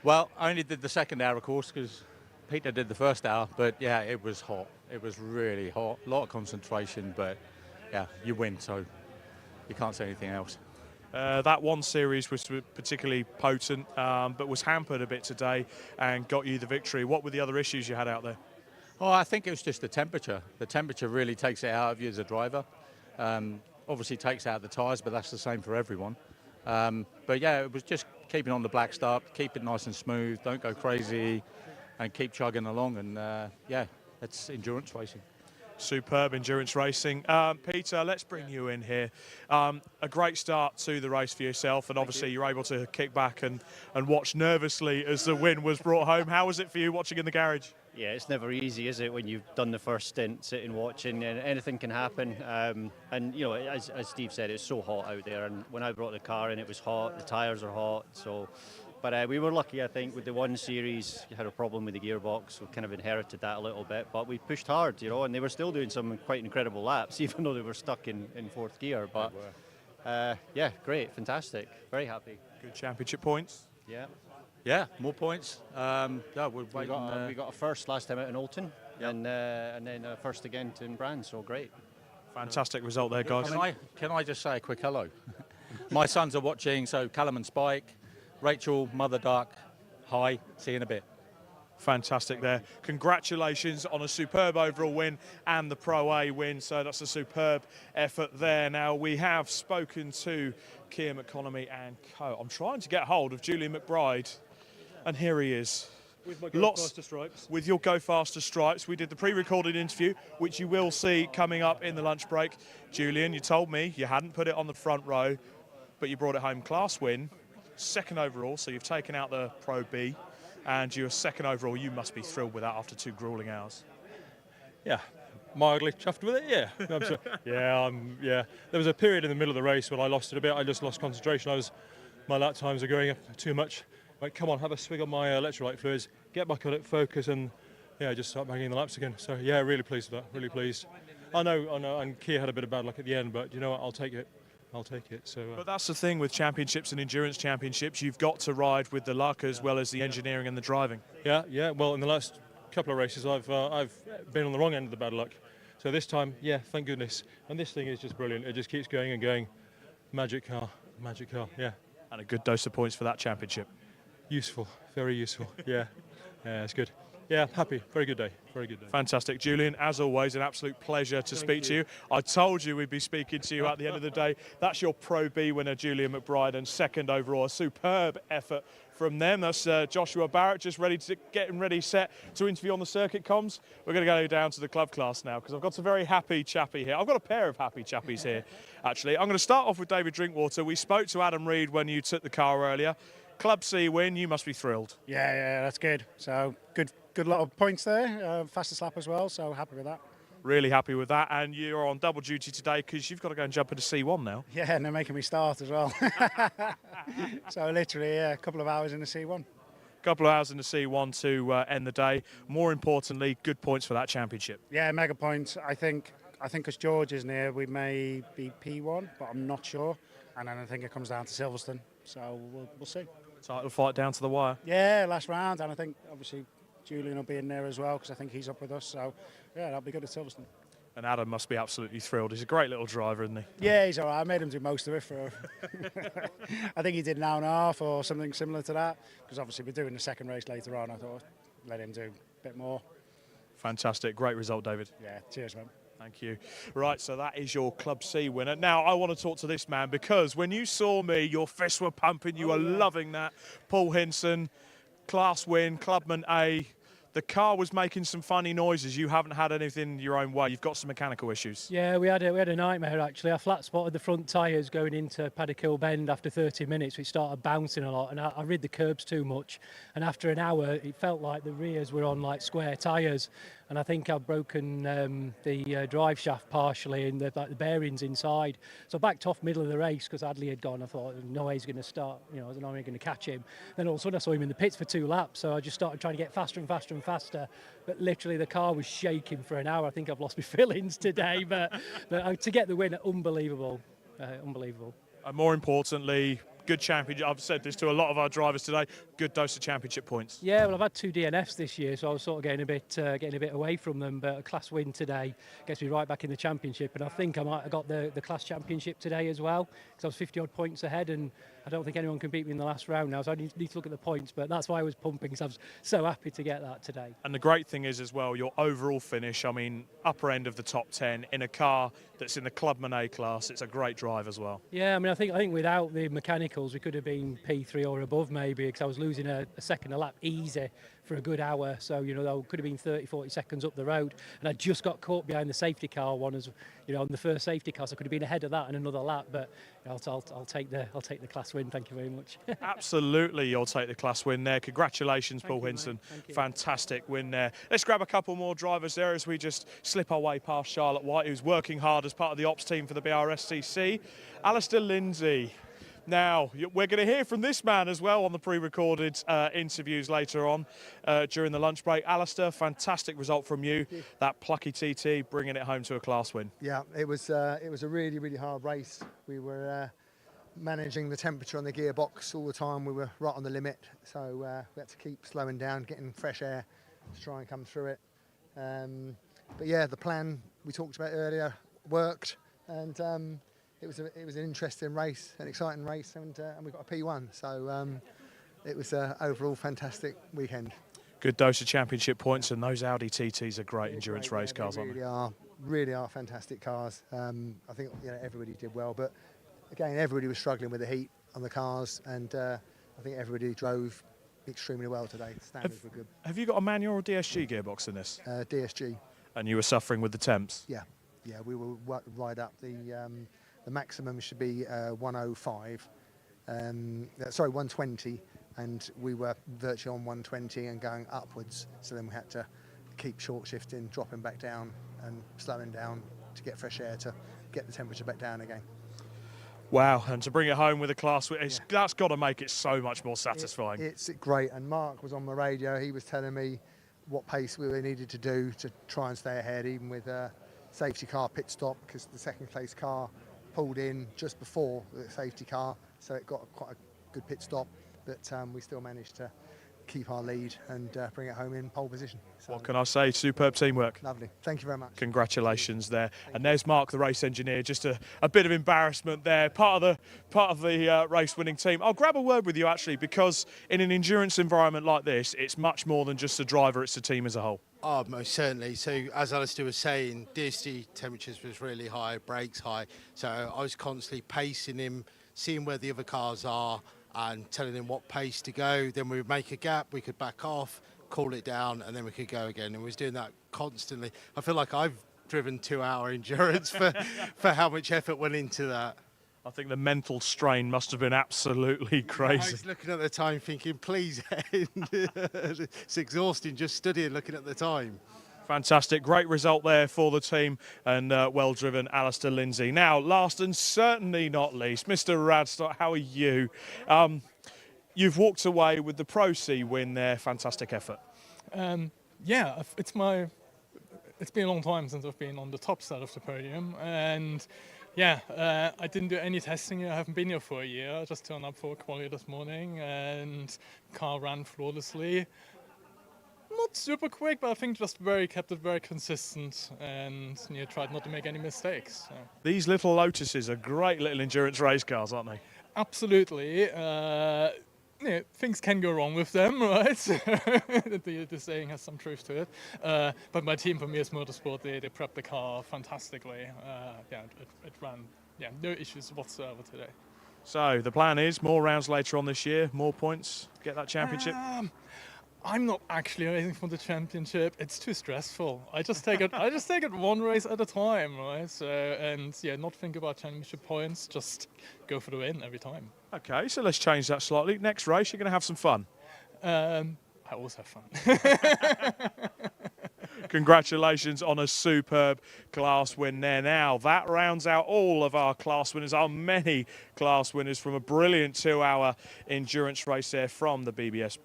[SPEAKER 5] Well, I only did the second hour, of course, because Peter did the first hour. But yeah, it was hot. It was really hot. A lot of concentration, but yeah, you win, so you can't say anything else.
[SPEAKER 1] That one series was particularly potent, but was hampered a bit today and got you the victory. What were the other issues you had out there?
[SPEAKER 5] Oh, I think it was just the temperature. The temperature really takes it out of you as a driver. Obviously takes out the tyres, but that's the same for everyone. But yeah, it was just keeping on the black start, keep it nice and smooth, don't go crazy, and keep chugging along. And yeah, it's endurance racing.
[SPEAKER 1] Superb endurance racing. Peter, let's bring you in here. A great start to the race for yourself, and obviously you're able to kick back and watch nervously as the win was brought home. How was it for you watching in the garage?
[SPEAKER 8] Yeah, it's never easy, is it, when you've done the first stint, sitting watching, and anything can happen. And you know, as Steve said, it's so hot out there, and when I brought the car in, it was hot, the tyres are hot, so... But we were lucky, I think, with the one series. You had a problem with the gearbox. We kind of inherited that a little bit, but we pushed hard, you know, and they were still doing some quite incredible laps, even though they were stuck in fourth gear. But yeah, great, fantastic, very happy.
[SPEAKER 1] Good championship points.
[SPEAKER 8] Yeah.
[SPEAKER 5] Yeah, more points. Yeah, we're waiting,
[SPEAKER 8] we got a first last time out in Alton, yep. and then a first again in Brands, so great.
[SPEAKER 1] Fantastic result there, guys.
[SPEAKER 5] Can I just say a quick hello? My sons are watching, so Callum and Spike, Rachel, Mother Duck, hi, see you in a bit.
[SPEAKER 1] Fantastic there. Congratulations on a superb overall win and the Pro A win. So that's a superb effort there. Now, we have spoken to Keir McConomy and co. I'm trying to get hold of Julian McBride, and here he is.
[SPEAKER 9] With my Go Faster stripes.
[SPEAKER 1] With your Go Faster stripes. We did the pre-recorded interview, which you will see coming up in the lunch break. Julian, you told me you hadn't put it on the front row, but you brought it home. Class win. Second overall, so you've taken out the Pro B, and you're second overall. You must be thrilled with that after 2 grueling hours.
[SPEAKER 9] Yeah, mildly chuffed with it, yeah. Yeah. There was a period in the middle of the race when I lost it a bit. I just lost concentration. My lap times are going up too much. Like, come on, have a swig on my electrolyte fluids, get back on it, focus, and yeah, just start banging the laps again. So yeah, really pleased with that, really pleased. I know, and Keir had a bit of bad luck at the end, but you know what, I'll take it. So,
[SPEAKER 1] but that's the thing with championships and endurance championships. You've got to ride with the luck as well as the engineering and the driving.
[SPEAKER 9] Yeah. Well, in the last couple of races, I've been on the wrong end of the bad luck. So this time, yeah, thank goodness. And this thing is just brilliant. It just keeps going and going. Magic car, yeah.
[SPEAKER 1] And a good dose of points for that championship.
[SPEAKER 9] Useful, very useful. Yeah, it's good. Yeah, happy. Very good day. Very good day.
[SPEAKER 1] Fantastic. Julian, as always, an absolute pleasure to speak to you. I told you we'd be speaking to you at the end of the day. That's your Pro B winner, Julian McBride, and second overall. A superb effort from them. That's Joshua Barrett, just getting ready, set to interview on the circuit comms. We're going to go down to the club class now because I've got a very happy chappy here. I've got a pair of happy chappies here, actually. I'm going to start off with David Drinkwater. We spoke to Adam Reed when you took the car earlier. Club C win, you must be thrilled.
[SPEAKER 10] Yeah, that's good. So good lot of points there. Fastest lap as well, so happy with that.
[SPEAKER 1] Really happy with that, and you're on double duty today because you've got to go and jump into C1 now.
[SPEAKER 10] Yeah, and they're making me start as well. So literally, a couple of hours in the C1.
[SPEAKER 1] Couple of hours in the C1 to end the day. More importantly, good points for that championship.
[SPEAKER 10] Yeah, mega points. I think because George isn't here, we may be P1, but I'm not sure. And then I think it comes down to Silverstone, so we'll see.
[SPEAKER 1] Title fight down to the wire.
[SPEAKER 10] Yeah, last round, and I think obviously Julian will be in there as well because I think he's up with us. So yeah, that'll be good at Silverstone.
[SPEAKER 1] And Adam must be absolutely thrilled. He's a great little driver, isn't he?
[SPEAKER 10] Yeah, he's all right. I made him do most of it for. I think he did an hour and a half or something similar to that because obviously we're doing the second race later on. I thought let him do a bit more.
[SPEAKER 1] Fantastic, great result, David.
[SPEAKER 10] Yeah, cheers, man.
[SPEAKER 1] Thank you. Right, so that is your Club C winner. Now, I want to talk to this man because when you saw me, your fists were pumping. You were loving that. Paul Hinson, class win, Clubman A. The car was making some funny noises. You haven't had anything your own way. You've got some mechanical issues.
[SPEAKER 11] Yeah, we had a nightmare actually. I flat spotted the front tyres going into Paddock Hill Bend after 30 minutes, which started bouncing a lot, and I rid the curbs too much. And after an hour, it felt like the rears were on like square tyres. And I think I've broken the drive shaft partially and the bearings inside. So I backed off middle of the race because Adley had gone. I thought, no way he's going to start, I was not going to catch him. Then all of a sudden I saw him in the pits for 2 laps. So I just started trying to get faster and faster and faster. But literally the car was shaking for an hour. I think I've lost my fillings today. but to get the win, unbelievable. Unbelievable.
[SPEAKER 1] And more importantly, good championship. I've said this to a lot of our drivers today. Good dose of championship points.
[SPEAKER 11] Yeah, well, I've had 2 DNFs this year, so I was sort of getting a bit away from them. But a class win today gets me right back in the championship, and I think I might have got the class championship today as well because I was 50 odd points ahead, and I don't think anyone can beat me in the last round now. So I need to look at the points, but that's why I was pumping because I was so happy to get that today.
[SPEAKER 1] And the great thing is as well, your overall finish. I mean, upper end of the top 10 in a car that's in the Clubman A class. It's a great drive as well.
[SPEAKER 11] Yeah, I mean, I think without the mechanicals, we could have been P3 or above maybe because I was losing a second a lap easy for a good hour. So, that could have been 30, 40 seconds up the road. And I just got caught behind the safety car one as, on the first safety car. So I could have been ahead of that in another lap. But I'll take the class win. Thank you very much.
[SPEAKER 1] Absolutely, you'll take the class win there. Congratulations, Paul Hinson. Fantastic win there. Let's grab a couple more drivers there as we just slip our way past Charlotte White, who's working hard as part of the ops team for the Brscc. Alistair Lindsay. Now, we're going to hear from this man as well on the pre-recorded interviews later on during the lunch break. Alistair, fantastic result from you. That plucky TT bringing it home to a class win.
[SPEAKER 12] Yeah, it was a really, really hard race. We were managing the temperature on the gearbox all the time. We were right on the limit, so we had to keep slowing down, getting fresh air to try and come through it. But yeah, the plan we talked about earlier worked, and it was an interesting race, an exciting race, and we got a P1. So it was an overall fantastic weekend.
[SPEAKER 1] Good dose of championship points, and those Audi TTs are great endurance race cars, aren't they?
[SPEAKER 12] Really are fantastic cars. I think everybody did well, but again, everybody was struggling with the heat on the cars, and I think everybody drove extremely well today. The standards were good.
[SPEAKER 1] Have you got a manual or DSG gearbox in this?
[SPEAKER 12] DSG.
[SPEAKER 1] And you were suffering with the temps?
[SPEAKER 12] Yeah, we were right up. The maximum should be 105. 120, and we were virtually on 120 and going upwards. So then we had to keep short shifting, dropping back down, and slowing down to get fresh air to get the temperature back down again.
[SPEAKER 1] Wow, and to bring it home with a class, that's got to make it so much more satisfying.
[SPEAKER 12] It's great, and Mark was on the radio. He was telling me what pace we needed to do to try and stay ahead, even with a safety car pit stop, because the second place car pulled in just before the safety car, so it got quite a good pit stop, but we still managed to keep our lead and bring it home in pole position. So,
[SPEAKER 1] What can I say? Superb teamwork.
[SPEAKER 12] lovely. Thank you very much.
[SPEAKER 1] Congratulations there. And there's Mark, the race engineer. Just a bit of embarrassment there. Part of the race-winning team. I'll grab a word with you actually, because in an endurance environment like this, it's much more than just the driver; it's the team as a whole.
[SPEAKER 13] Oh, most certainly. So as Alistair was saying, DSD temperatures was really high, brakes high. So I was constantly pacing him, seeing where the other cars are and telling him what pace to go. Then we would make a gap, we could back off, cool it down, and then we could go again. And we was doing that constantly. I feel like I've driven 2-hour endurance for how much effort went into that.
[SPEAKER 1] I think the mental strain must have been absolutely crazy.
[SPEAKER 13] I was looking at the time thinking, please end. It's exhausting just studying, looking at the time.
[SPEAKER 1] Fantastic, great result there for the team, and well driven, Alistair Lindsay. Now, last and certainly not least, Mr. Radstock, how are you? You've walked away with the Pro C win there, fantastic effort.
[SPEAKER 14] Yeah, it's been a long time since I've been on the top side of the podium, and yeah, I didn't do any testing here. I haven't been here for a year. I just turned up for quali this morning, and car ran flawlessly. Not super quick, but I think just kept it very consistent, and tried not to make any mistakes. So.
[SPEAKER 1] These little Lotuses are great little endurance race cars, aren't they?
[SPEAKER 14] Absolutely. Things can go wrong with them, right? the saying has some truth to it. But my team, from ES Motorsport, they prepped the car fantastically. It ran, no issues whatsoever today.
[SPEAKER 1] So the plan is more rounds later on this year, more points, get that championship?
[SPEAKER 14] I'm not actually racing for the championship. It's too stressful. I just take it one race at a time, right? So, and not think about championship points. Just go for the win every time.
[SPEAKER 1] Okay, so let's change that slightly. Next race, you're going to have some fun.
[SPEAKER 14] I always have fun.
[SPEAKER 1] Congratulations on a superb class win there. Now, that rounds out all of our class winners, our many class winners from a brilliant 2-hour endurance race there from the PBS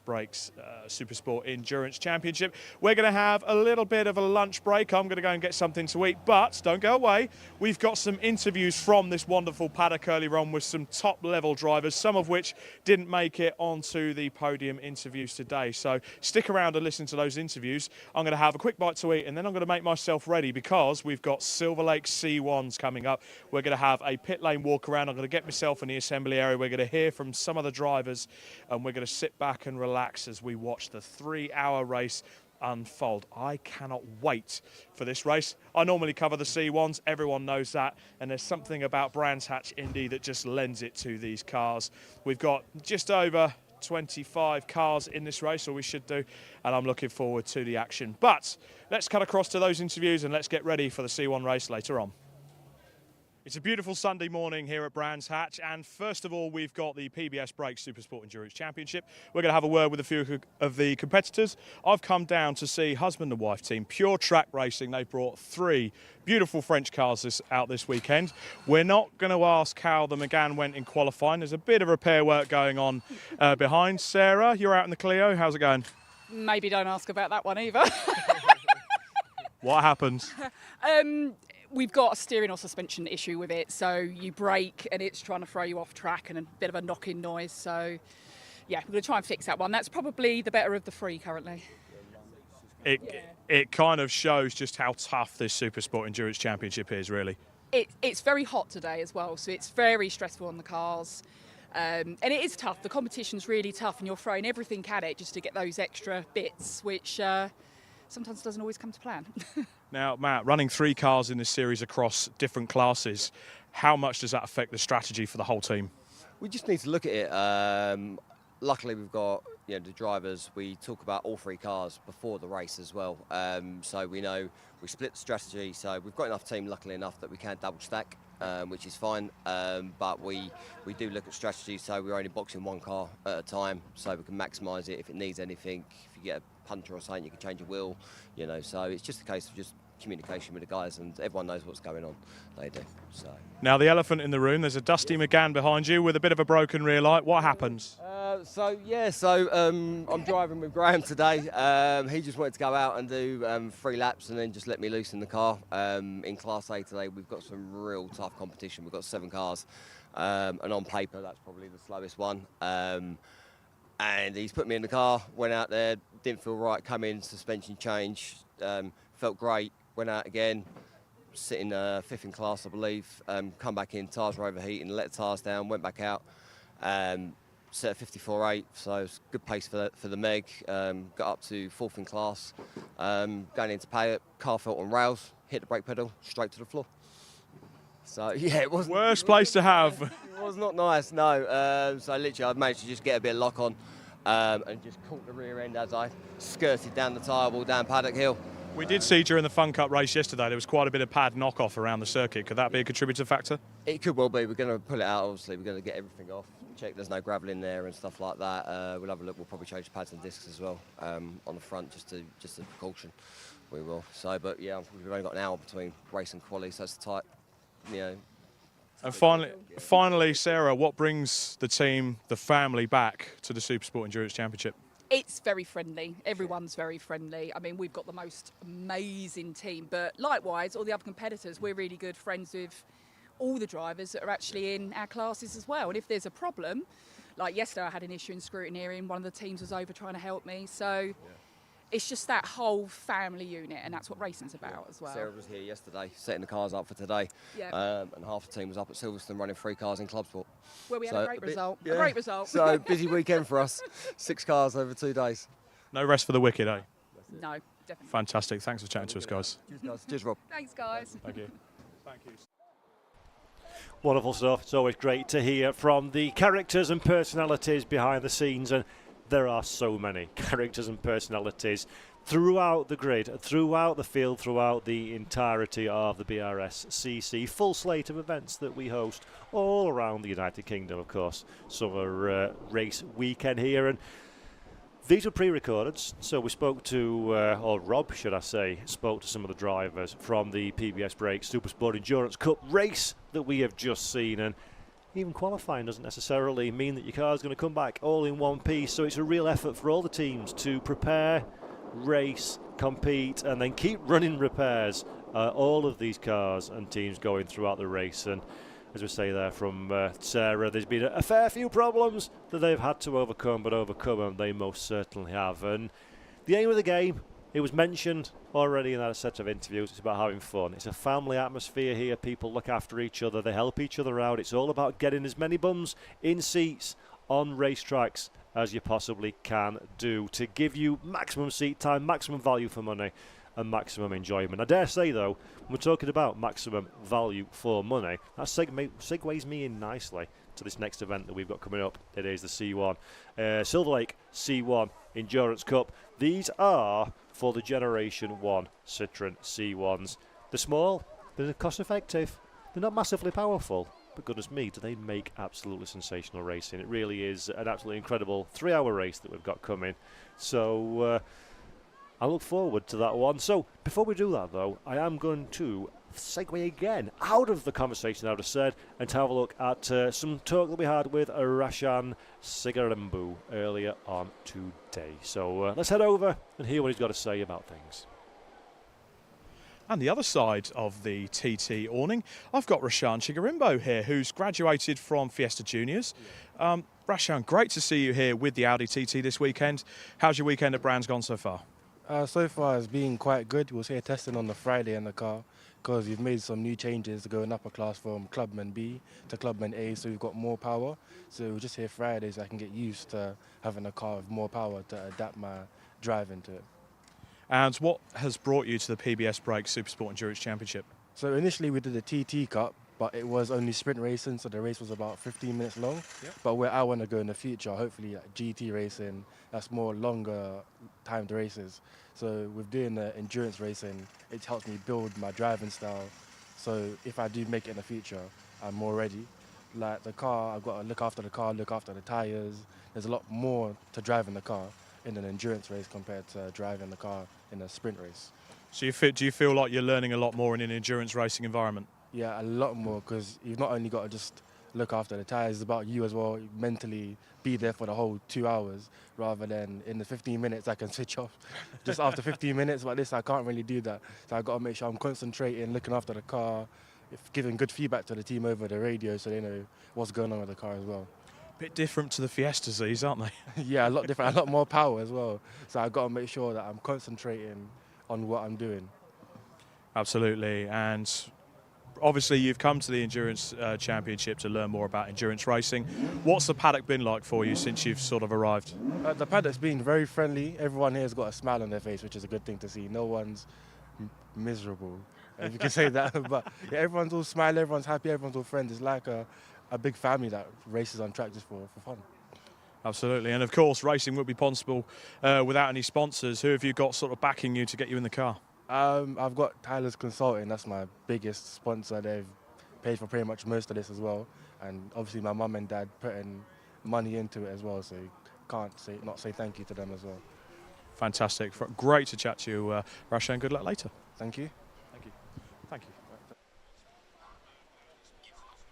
[SPEAKER 1] Brakes SuperSport Endurance Championship. We're going to have a little bit of a lunch break. I'm going to go and get something to eat, but don't go away. We've got some interviews from this wonderful paddock earlier on with some top-level drivers, some of which didn't make it onto the podium interviews today. So stick around and listen to those interviews. I'm going to have a quick bite to eat, and then I'm going to make myself ready because we've got Silverlake C1s coming up. We're going to have a pit lane walk around. I'm going to get myself in the assembly area. We're going to hear from some of the drivers, and we're going to sit back and relax as we watch the 3-hour race unfold. I cannot wait for this race. I normally cover the C1s, everyone knows that, and there's something about Brands Hatch Indy that just lends it to these cars. We've got just over 25 cars in this race, or we should do, and I'm looking forward to the action. But let's cut across to those interviews and let's get ready for the C1 race later on. It's a beautiful Sunday morning here at Brands Hatch, and first of all, we've got the PBS Brakes SuperSport Endurance Championship. We're going to have a word with a few of the competitors. I've come down to see husband and wife team, Pure Track Racing. They brought 3 beautiful French cars out this weekend. We're not going to ask how the Megane went in qualifying. There's a bit of repair work going on behind. Sarah, you're out in the Clio. How's it going?
[SPEAKER 15] Maybe don't ask about that one either.
[SPEAKER 1] What happened?
[SPEAKER 15] We've got a steering or suspension issue with it, so you brake and it's trying to throw you off track and a bit of a knocking noise. So, yeah, we're going to try and fix that one. That's probably the better of the 3 currently.
[SPEAKER 1] It kind of shows just how tough this SuperSport Endurance Championship is, really.
[SPEAKER 15] It's very hot today as well, so it's very stressful on the cars. And it is tough. The competition's really tough, and you're throwing everything at it just to get those extra bits, which sometimes doesn't always come to plan.
[SPEAKER 1] Now, Matt, running 3 cars in this series across different classes, how much does that affect the strategy for the whole team?
[SPEAKER 3] We just need to look at it. Luckily, we've got the drivers. We talk about all 3 cars before the race as well, so we know we split the strategy. So we've got enough team, luckily enough, that we can double stack, which is fine. But we do look at strategy, so we're only boxing 1 car at a time, so we can maximise it if it needs anything. If you get a puncher or something, you can change a wheel, so it's just a case of just communication with the guys, and everyone knows what's going on. They do. So
[SPEAKER 1] now the elephant in the room, there's a dusty Megane behind you with a bit of a broken rear light. What happens?
[SPEAKER 3] I'm driving with Graham today. He just wanted to go out and do 3 laps and then just let me loose in the car. In Class A today, we've got some real tough competition. We've got 7 cars, and on paper, that's probably the slowest one. and he's put me in the car, went out there, didn't feel right, come in, suspension change, felt great, went out again, sitting 5th in class, I believe, come back in, tyres were overheating, let the tyres down, went back out, set at 54.8, so it's good pace for the Meg, got up to 4th in class, going into pay it, car felt on rails, hit the brake pedal, straight to the floor. So yeah, it wasn't...
[SPEAKER 1] Worst place to have.
[SPEAKER 3] It was not nice, no. So literally I managed to just get a bit of lock on and just caught the rear end as I skirted down the tyre wall down Paddock Hill.
[SPEAKER 1] We did see during the Fun Cup race yesterday there was quite a bit of pad knockoff around the circuit. Could that be a contributing factor?
[SPEAKER 3] It could well be. We're going to pull it out, obviously. We're going to get everything off, check there's no gravel in there and stuff like that. We'll have a look. We'll probably change the pads and discs as well on the front, just as a precaution. We will. So, but yeah, we've only got an hour between race and quali, so that's tight, you know.
[SPEAKER 1] And finally, Sarah, what brings the team, the family, back to the SuperSport Endurance Championship?
[SPEAKER 15] It's very friendly. Everyone's very friendly. I mean, we've got the most amazing team, but likewise, all the other competitors, we're really good friends with all the drivers that are actually in our classes as well. And if there's a problem, like yesterday I had an issue in scrutineering, one of the teams was over trying to help me. So it's just that whole family unit, and that's what racing's about as well.
[SPEAKER 3] Sarah was here yesterday, setting the cars up for today, and half the team was up at Silverstone running 3 cars in Club Sport.
[SPEAKER 15] Well, we had a great result. A great result.
[SPEAKER 3] So busy weekend for us. 6 cars over 2 days.
[SPEAKER 1] No rest for the wicked, eh?
[SPEAKER 15] No, definitely.
[SPEAKER 1] Fantastic. Thanks for chatting to us, guys.
[SPEAKER 3] Cheers, guys. Cheers, Rob.
[SPEAKER 15] Thanks, guys.
[SPEAKER 1] Thank you. Thank you.
[SPEAKER 2] Wonderful stuff. It's always great to hear from the characters and personalities behind the scenes, and there are so many characters and personalities throughout the grid, throughout the field, throughout the entirety of the Brscc. Full slate of events that we host all around the United Kingdom, of course. Summer race weekend here, and these are pre-recorded, so we spoke to, or Rob, should I say, spoke to some of the drivers from the PBS Break SuperSport Endurance Cup race that we have just seen, and even qualifying doesn't necessarily mean that your car is going to come back all in one piece, so it's a real effort for all the teams to prepare, race, compete, and then keep running repairs. All of these cars and teams going throughout the race, and as we say there from Sarah, there's been a fair few problems that they've had to overcome, but overcome them they most certainly have. And the aim of the game, it was mentioned already in that set of interviews, it's about having fun. It's a family atmosphere here, people look after each other, they help each other out. It's all about getting as many bums in seats on racetracks as you possibly can do to give you maximum seat time, maximum value for money, and maximum enjoyment. I dare say, though, when we're talking about maximum value for money, that segues me in nicely to this next event that we've got coming up. It is the C1, Silverlake C1 Endurance Cup. These are for the Generation 1 Citroen C1s. They're small, they're cost effective, they're not massively powerful, but goodness me, do they make absolutely sensational racing. It really is an absolutely incredible 3-hour race that we've got coming. So I look forward to that one. So before we do that, though, I am going to segue again out of the conversation I would have said and to have a look at some talk that we had with Rashan Sigarimbu earlier on today. So let's head over and hear what he's got to say about things.
[SPEAKER 1] And the other side of the TT awning, I've got Rashan Chigarimbo here, who's graduated from Fiesta Juniors. Rashan, great to see you here with the Audi TT this weekend. How's your weekend at Brands gone so far?
[SPEAKER 16] So far it's been quite good. We was here testing on the Friday in the car because we've made some new changes to go in upper class from Clubman B to Clubman A, so we've got more power. So we're just here Friday so I can get used to having a car with more power to adapt my driving to it.
[SPEAKER 1] And what has brought you to the PBS Break SuperSport Endurance Championship?
[SPEAKER 16] So initially we did the TT Cup, but it was only sprint racing, so the race was about 15 minutes long. Yep. But where I want to go in the future, hopefully like GT racing, that's more longer timed races. So with doing the endurance racing, it helps me build my driving style. So if I do make it in the future, I'm more ready. Like the car, I've got to look after the car, look after the tires. There's a lot more to driving the car in an endurance race compared to driving the car in a sprint race.
[SPEAKER 1] So do you feel like you're learning a lot more in an endurance racing environment?
[SPEAKER 16] Yeah, a lot more, because you've not only got to just look after the tyres, it's about you as well, mentally be there for the whole 2 hours, rather than in the 15 minutes I can switch off just after 15 minutes, but this I can't really do that. So I've got to make sure I'm concentrating, looking after the car, giving good feedback to the team over the radio so they know what's going on with the car as well.
[SPEAKER 1] Bit different to the Fiestas, these, aren't they?
[SPEAKER 16] Yeah, a lot different, a lot more power as well. So I've got to make sure that I'm concentrating on what I'm doing.
[SPEAKER 1] Absolutely, and obviously you've come to the Endurance Championship to learn more about endurance racing. What's the paddock been like for you since you've sort of arrived?
[SPEAKER 16] The paddock's been very friendly. Everyone here has got a smile on their face, which is a good thing to see. No one's miserable, if you can say that. But yeah, everyone's all smiling, everyone's happy, everyone's all friends. It's like a big family that races on track just for fun.
[SPEAKER 1] Absolutely, and of course racing would be possible without any sponsors. Who have you got sort of backing you to get you in the car?
[SPEAKER 16] I've got Tyler's Consulting, that's my biggest sponsor. They've paid for pretty much most of this as well. And obviously my mum and dad putting money into it as well, so you can't not say thank you to them as well.
[SPEAKER 1] Fantastic. Great to chat to you, Brscc, and good luck later.
[SPEAKER 16] Thank you.
[SPEAKER 1] Thank you. Thank you.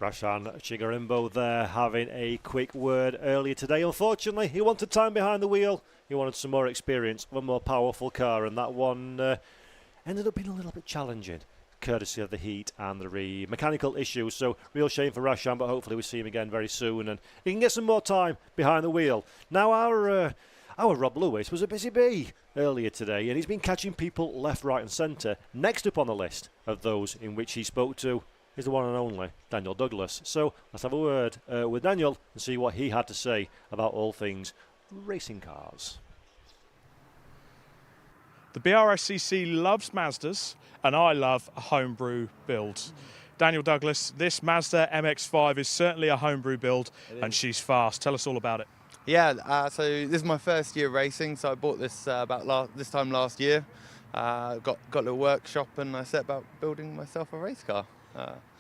[SPEAKER 2] Brscc Chigarimbo there having a quick word earlier today. Unfortunately, he wanted time behind the wheel. He wanted some more experience of a more powerful car, and that one ended up being a little bit challenging, courtesy of the heat and the mechanical issues. So, real shame for Brscc, but hopefully we see him again very soon and he can get some more time behind the wheel. Now, our Rob Lewis was a busy bee earlier today, and he's been catching people left, right and centre. Next up on the list of those in which he spoke to is the one and only Daniel Douglas. So let's have a word with Daniel and see what he had to say about all things racing cars.
[SPEAKER 1] The Brscc loves Mazdas, and I love a homebrew build. Daniel Douglas, this Mazda MX-5 is certainly a homebrew build, and she's fast. Tell us all about it.
[SPEAKER 17] Yeah, so this is my first year racing, so I bought this this time last year. Got a little workshop, and I set about building myself a race car.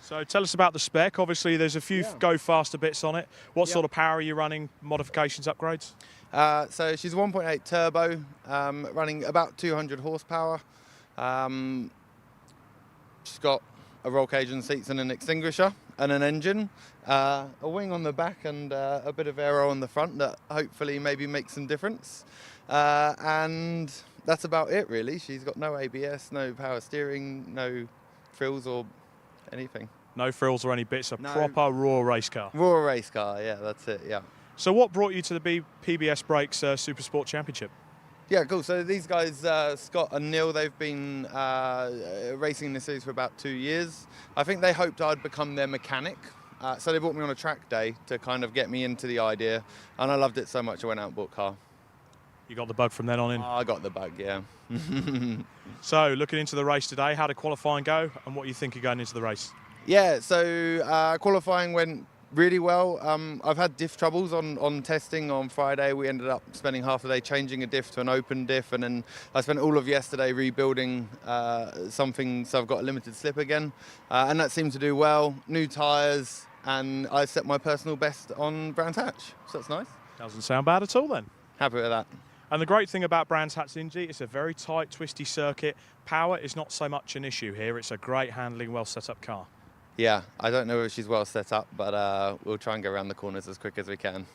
[SPEAKER 1] So tell us about the spec. Obviously there's a few go faster bits on it. What sort of power are you running, modifications, upgrades?
[SPEAKER 17] So she's 1.8 turbo, running about 200 horsepower. She's got a roll cage and seats and an extinguisher and an engine, a wing on the back and a bit of aero on the front that hopefully maybe makes some difference. And that's about it really. She's got no ABS, no power steering, no frills or anything.
[SPEAKER 1] No frills or any bits, proper raw race car.
[SPEAKER 17] Raw race car, yeah, that's it, yeah.
[SPEAKER 1] So what brought you to the PBS Brakes SuperSport Championship?
[SPEAKER 17] Yeah, cool. So these guys, Scott and Neil, they've been racing in the series for about 2 years. I think they hoped I'd become their mechanic. So they brought me on a track day to kind of get me into the idea. And I loved it so much I went out and bought a car.
[SPEAKER 1] You got the bug from then on in?
[SPEAKER 17] I got the bug, yeah.
[SPEAKER 1] So looking into the race today, how did qualifying go and what are you thinking going into the race?
[SPEAKER 17] Yeah, so qualifying went really well. I've had diff troubles on testing on Friday. We ended up spending half the day changing a diff to an open diff, and then I spent all of yesterday rebuilding something, so I've got a limited slip again. And that seemed to do well. New tyres, and I set my personal best on Brands Hatch, so that's nice.
[SPEAKER 1] Doesn't sound bad at all then.
[SPEAKER 17] Happy with that.
[SPEAKER 1] And the great thing about Brands Hatch Indy, it's a very tight, twisty circuit. Power is not so much an issue here. It's a great handling, well set up car.
[SPEAKER 17] Yeah, I don't know if she's well set up, but we'll try and go around the corners as quick as we can.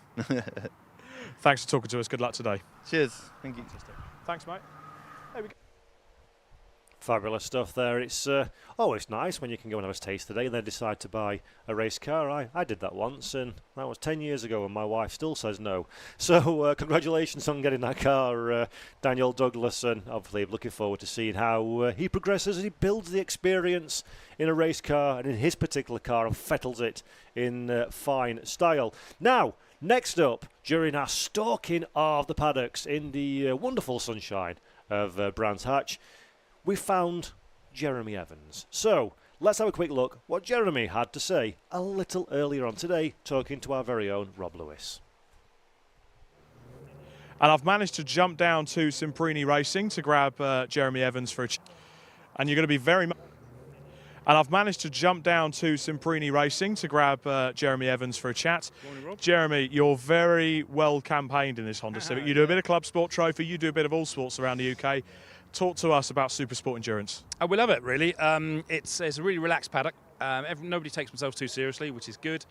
[SPEAKER 1] Thanks for talking to us. Good luck today.
[SPEAKER 17] Cheers. Thank you.
[SPEAKER 1] Thanks, mate. There we go.
[SPEAKER 2] Fabulous stuff there. It's always nice when you can go and have a taste today and then decide to buy a race car. I did that once, and that was 10 years ago, and my wife still says no. So congratulations on getting that car, Daniel Douglas, and obviously looking forward to seeing how he progresses as he builds the experience in a race car and in his particular car and fettles it in fine style. Now, next up, during our stalking of the paddocks in the wonderful sunshine of Brands Hatch, we found Jeremy Evans. So, let's have a quick look what Jeremy had to say a little earlier on today, talking to our very own Rob Lewis.
[SPEAKER 1] And I've managed to jump down to Simprini Racing to grab Jeremy Evans for a and you're going to be very much. And I've managed to jump down to Simprini Racing to grab Jeremy Evans for a chat.
[SPEAKER 18] Morning, Rob.
[SPEAKER 1] Jeremy, you're very well campaigned in this Honda Civic. You do a bit of Club Sport Trophy, you do a bit of all sports around the UK. Talk to us about SuperSport Endurance.
[SPEAKER 18] We love it, really. It's a really relaxed paddock. Nobody takes themselves too seriously, which is good.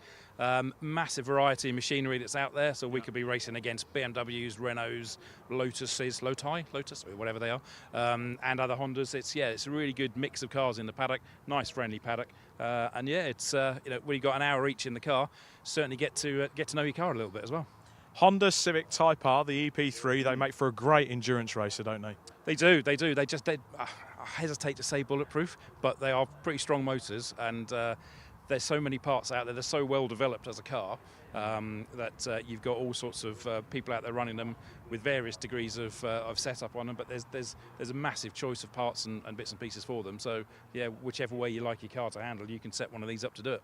[SPEAKER 18] Massive variety of machinery that's out there, so we could be racing against BMWs, Renaults, Lotuses, Lotus, whatever they are, and other Hondas. It's a really good mix of cars in the paddock. Nice, friendly paddock, and yeah, it's when you got an hour each in the car, certainly get to know your car a little bit as well.
[SPEAKER 1] Honda Civic Type R, the EP3, they make for a great endurance racer, don't they?
[SPEAKER 18] They do. I hesitate to say bulletproof, but they are pretty strong motors, and there's so many parts out there. They're so well developed as a car that you've got all sorts of people out there running them with various degrees of setup on them. But there's a massive choice of parts and bits and pieces for them. So yeah, whichever way you like your car to handle, you can set one of these up to do it.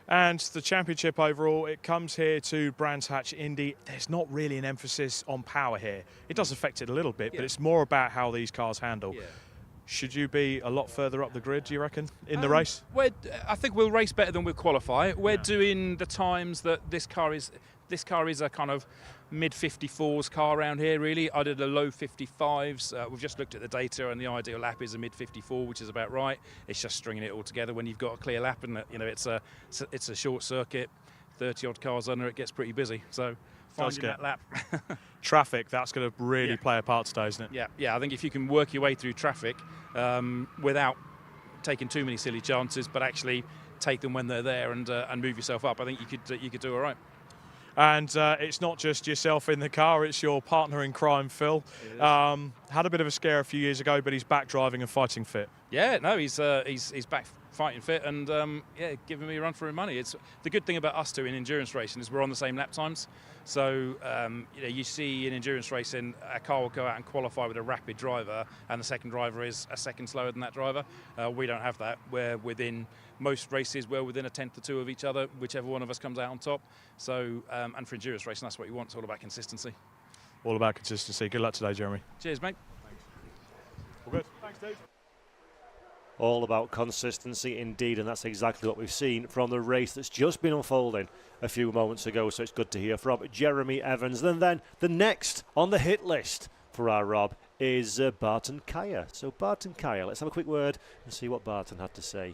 [SPEAKER 1] And the championship overall, it comes here to Brands Hatch Indy. There's not really an emphasis on power here. It does affect it a little bit, but it's more about how these cars handle. Should you be a lot further up the grid, do you reckon, in the race?
[SPEAKER 18] I think we'll race better than we'll qualify. We're doing the times that this car is a kind of mid-54s car around here, really. I did a low 55s. We've just looked at the data, and the ideal lap is a mid-54, which is about right. It's just stringing it all together when you've got a clear lap, and it's a short circuit, 30-odd cars under, it gets pretty busy. So finding that lap.
[SPEAKER 1] Traffic, that's going to really play a part today, isn't it?
[SPEAKER 18] Yeah. I think if you can work your way through traffic without taking too many silly chances, but actually take them when they're there and move yourself up, I think you could do all right.
[SPEAKER 1] And it's not just yourself in the car, it's your partner in crime, Phil. Had a bit of a scare a few years ago, but he's back driving and fighting fit.
[SPEAKER 18] Yeah, no, he's back fighting fit and giving me a run for his money. It's the good thing about us two in endurance racing is we're on the same lap times. So you see in endurance racing a car will go out and qualify with a rapid driver, and the second driver is a second slower than that driver. We don't have that. We're within most races, we're within a tenth or two of each other, whichever one of us comes out on top. So and for endurance racing, that's what you want. It's all about consistency.
[SPEAKER 1] All about consistency. Good luck today, Jeremy.
[SPEAKER 18] Cheers, mate.
[SPEAKER 1] All good. Thanks, Dave.
[SPEAKER 2] All about consistency indeed, and that's exactly what we've seen from the race that's just been unfolding a few moments ago. So it's good to hear from Jeremy Evans. And then the next on the hit list for our Rob is Barton Kaya. So Barton Kaya, let's have a quick word and see what Barton had to say.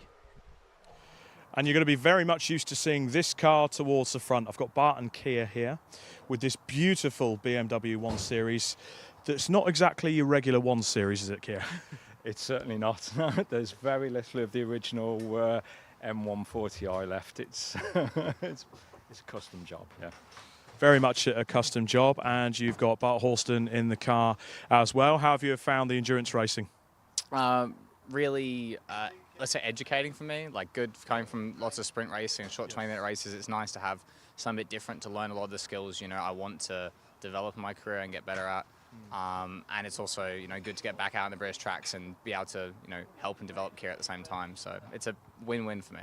[SPEAKER 1] And you're going to be very much used to seeing this car towards the front. I've got Barton Kia here with this beautiful BMW 1 Series that's not exactly your regular 1 Series, is it, Kia?
[SPEAKER 19] It's certainly not. There's very little of the original M140i left. It's a custom job, yeah.
[SPEAKER 1] Very much a custom job, and you've got Bart Horston in the car as well. How have you found the endurance racing?
[SPEAKER 6] Really, let's say educating for me, like good coming from lots of sprint racing and short 20-minute races. It's nice to have something a bit different to learn a lot of the skills, I want to develop in my career and get better at. And it's also, good to get back out on the British tracks and be able to, help and develop Kia at the same time. So it's a win-win for me.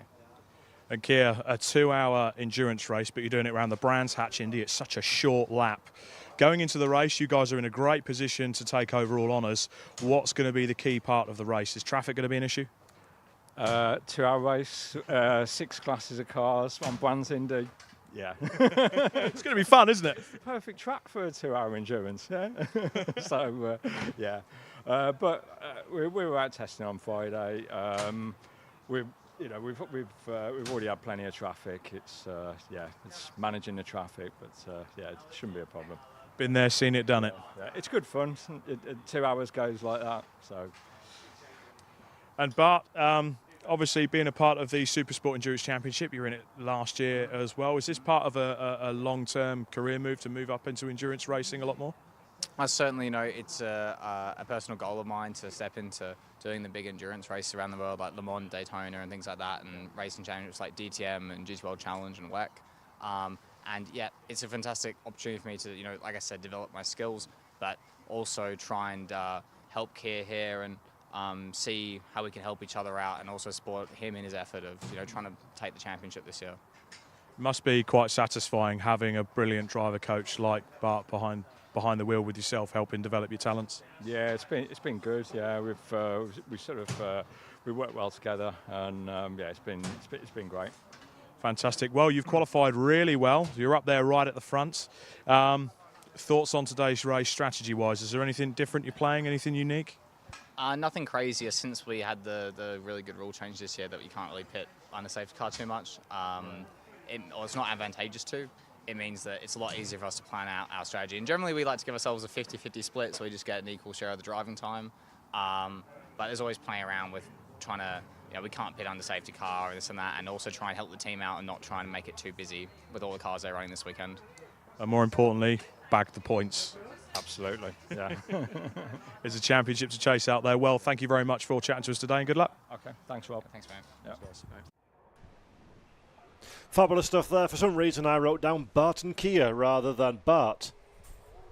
[SPEAKER 1] And Kia, a 2-hour endurance race, but you're doing it around the Brands Hatch Indy. It's such a short lap. Going into the race, you guys are in a great position to take overall honours. What's going to be the key part of the race? Is traffic going to be an issue?
[SPEAKER 19] 2-hour race, 6 classes of cars on Brands Indy. Yeah.
[SPEAKER 1] It's going to be fun, isn't it?
[SPEAKER 19] It's the perfect track for a 2-hour endurance, yeah. So, yeah. But we were out testing on Friday. We've already had plenty of traffic. It's managing the traffic, but it shouldn't be a problem.
[SPEAKER 1] Been there, seen it, done it.
[SPEAKER 19] Yeah, it's good fun. 2 hours goes like that. So.
[SPEAKER 1] And Bart, obviously being a part of the SuperSport Endurance Championship, you were in it last year as well. Is this part of a long-term career move to move up into endurance racing a lot more?
[SPEAKER 6] I certainly know it's a personal goal of mine to step into doing the big endurance races around the world, like Le Mans, Daytona, and things like that, and racing championships like DTM and GT World Challenge and WEC. And yeah, it's a fantastic opportunity for me to, like I said, develop my skills, but also try and help Kia here and see how we can help each other out, and also support him in his effort of trying to take the championship this year.
[SPEAKER 1] It must be quite satisfying having a brilliant driver coach like Bart behind the wheel with yourself, helping develop your talents.
[SPEAKER 19] Yeah, it's been good. Yeah, we work well together, and it's been great.
[SPEAKER 1] Fantastic. Well, you've qualified really well. You're up there right at the front. Thoughts on today's race strategy-wise? Is there anything different you're playing? Anything unique?
[SPEAKER 6] Nothing crazier since we had the really good rule change this year that we can't really pit under safety car too much. Or it's not advantageous to. It means that it's a lot easier for us to plan out our strategy. And generally we like to give ourselves a 50-50 split so we just get an equal share of the driving time. But there's always playing around with trying to, we can't pit under safety car or this and that, and also try and help the team out and not try and make it too busy with all the cars they're running this weekend.
[SPEAKER 1] And more importantly, bag the points.
[SPEAKER 19] Absolutely, yeah.
[SPEAKER 1] There's a championship to chase out there. Well, thank you very much for chatting to us today and good luck.
[SPEAKER 19] Okay, thanks, Rob.
[SPEAKER 6] Thanks, man.
[SPEAKER 19] Yeah.
[SPEAKER 2] Fabulous stuff there. For some reason, I wrote down Bart and Kia rather than Bart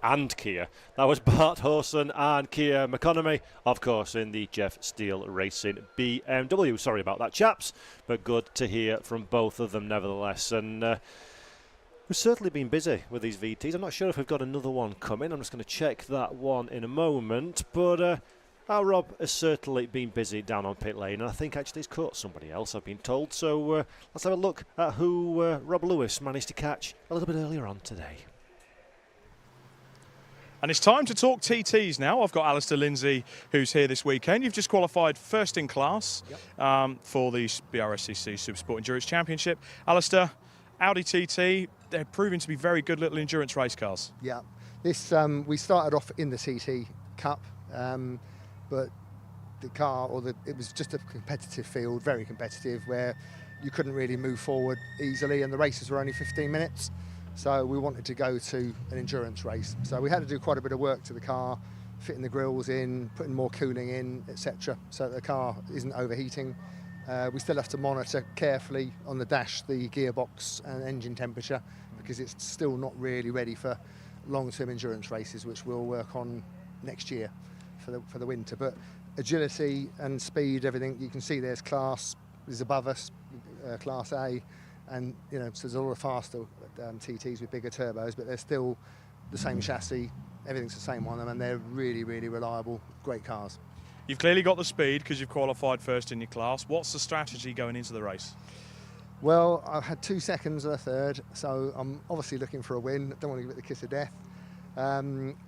[SPEAKER 2] and Kia. That was Bart Hawson and Kia McConomy, of course, in the Jeff Steele Racing BMW. Sorry about that, chaps, but good to hear from both of them nevertheless. And we've certainly been busy with these VTs. I'm not sure if we've got another one coming. I'm just going to check that one in a moment. But our Rob has certainly been busy down on pit lane, and I think actually he's caught somebody else, I've been told. So let's have a look at who Rob Lewis managed to catch a little bit earlier on today.
[SPEAKER 1] And it's time to talk TTs now. I've got Alistair Lindsay, who's here this weekend. You've just qualified first in class for the Brscc SuperSport Endurance Championship. Alistair, Audi TT, they're proving to be very good little endurance race cars.
[SPEAKER 12] Yeah, this we started off in the TT Cup, but the car, it was just a competitive field, very competitive, where you couldn't really move forward easily, and the races were only 15 minutes. So we wanted to go to an endurance race. So we had to do quite a bit of work to the car, fitting the grills in, putting more cooling in, etc., so that the car isn't overheating. We still have to monitor carefully on the dash the gearbox and engine temperature, because it's still not really ready for long-term endurance races, which we'll work on next year for the winter. But agility and speed, everything, you can see there's class is above us, class A, and so there's a lot of faster TTs with bigger turbos, but they're still the same chassis, everything's the same on them, and they're really, really reliable, great cars.
[SPEAKER 1] You've clearly got the speed because you've qualified first in your class. What's the strategy going into the race?
[SPEAKER 12] Well, I've had 2 seconds and a third, so I'm obviously looking for a win. Don't want to give it the kiss of death.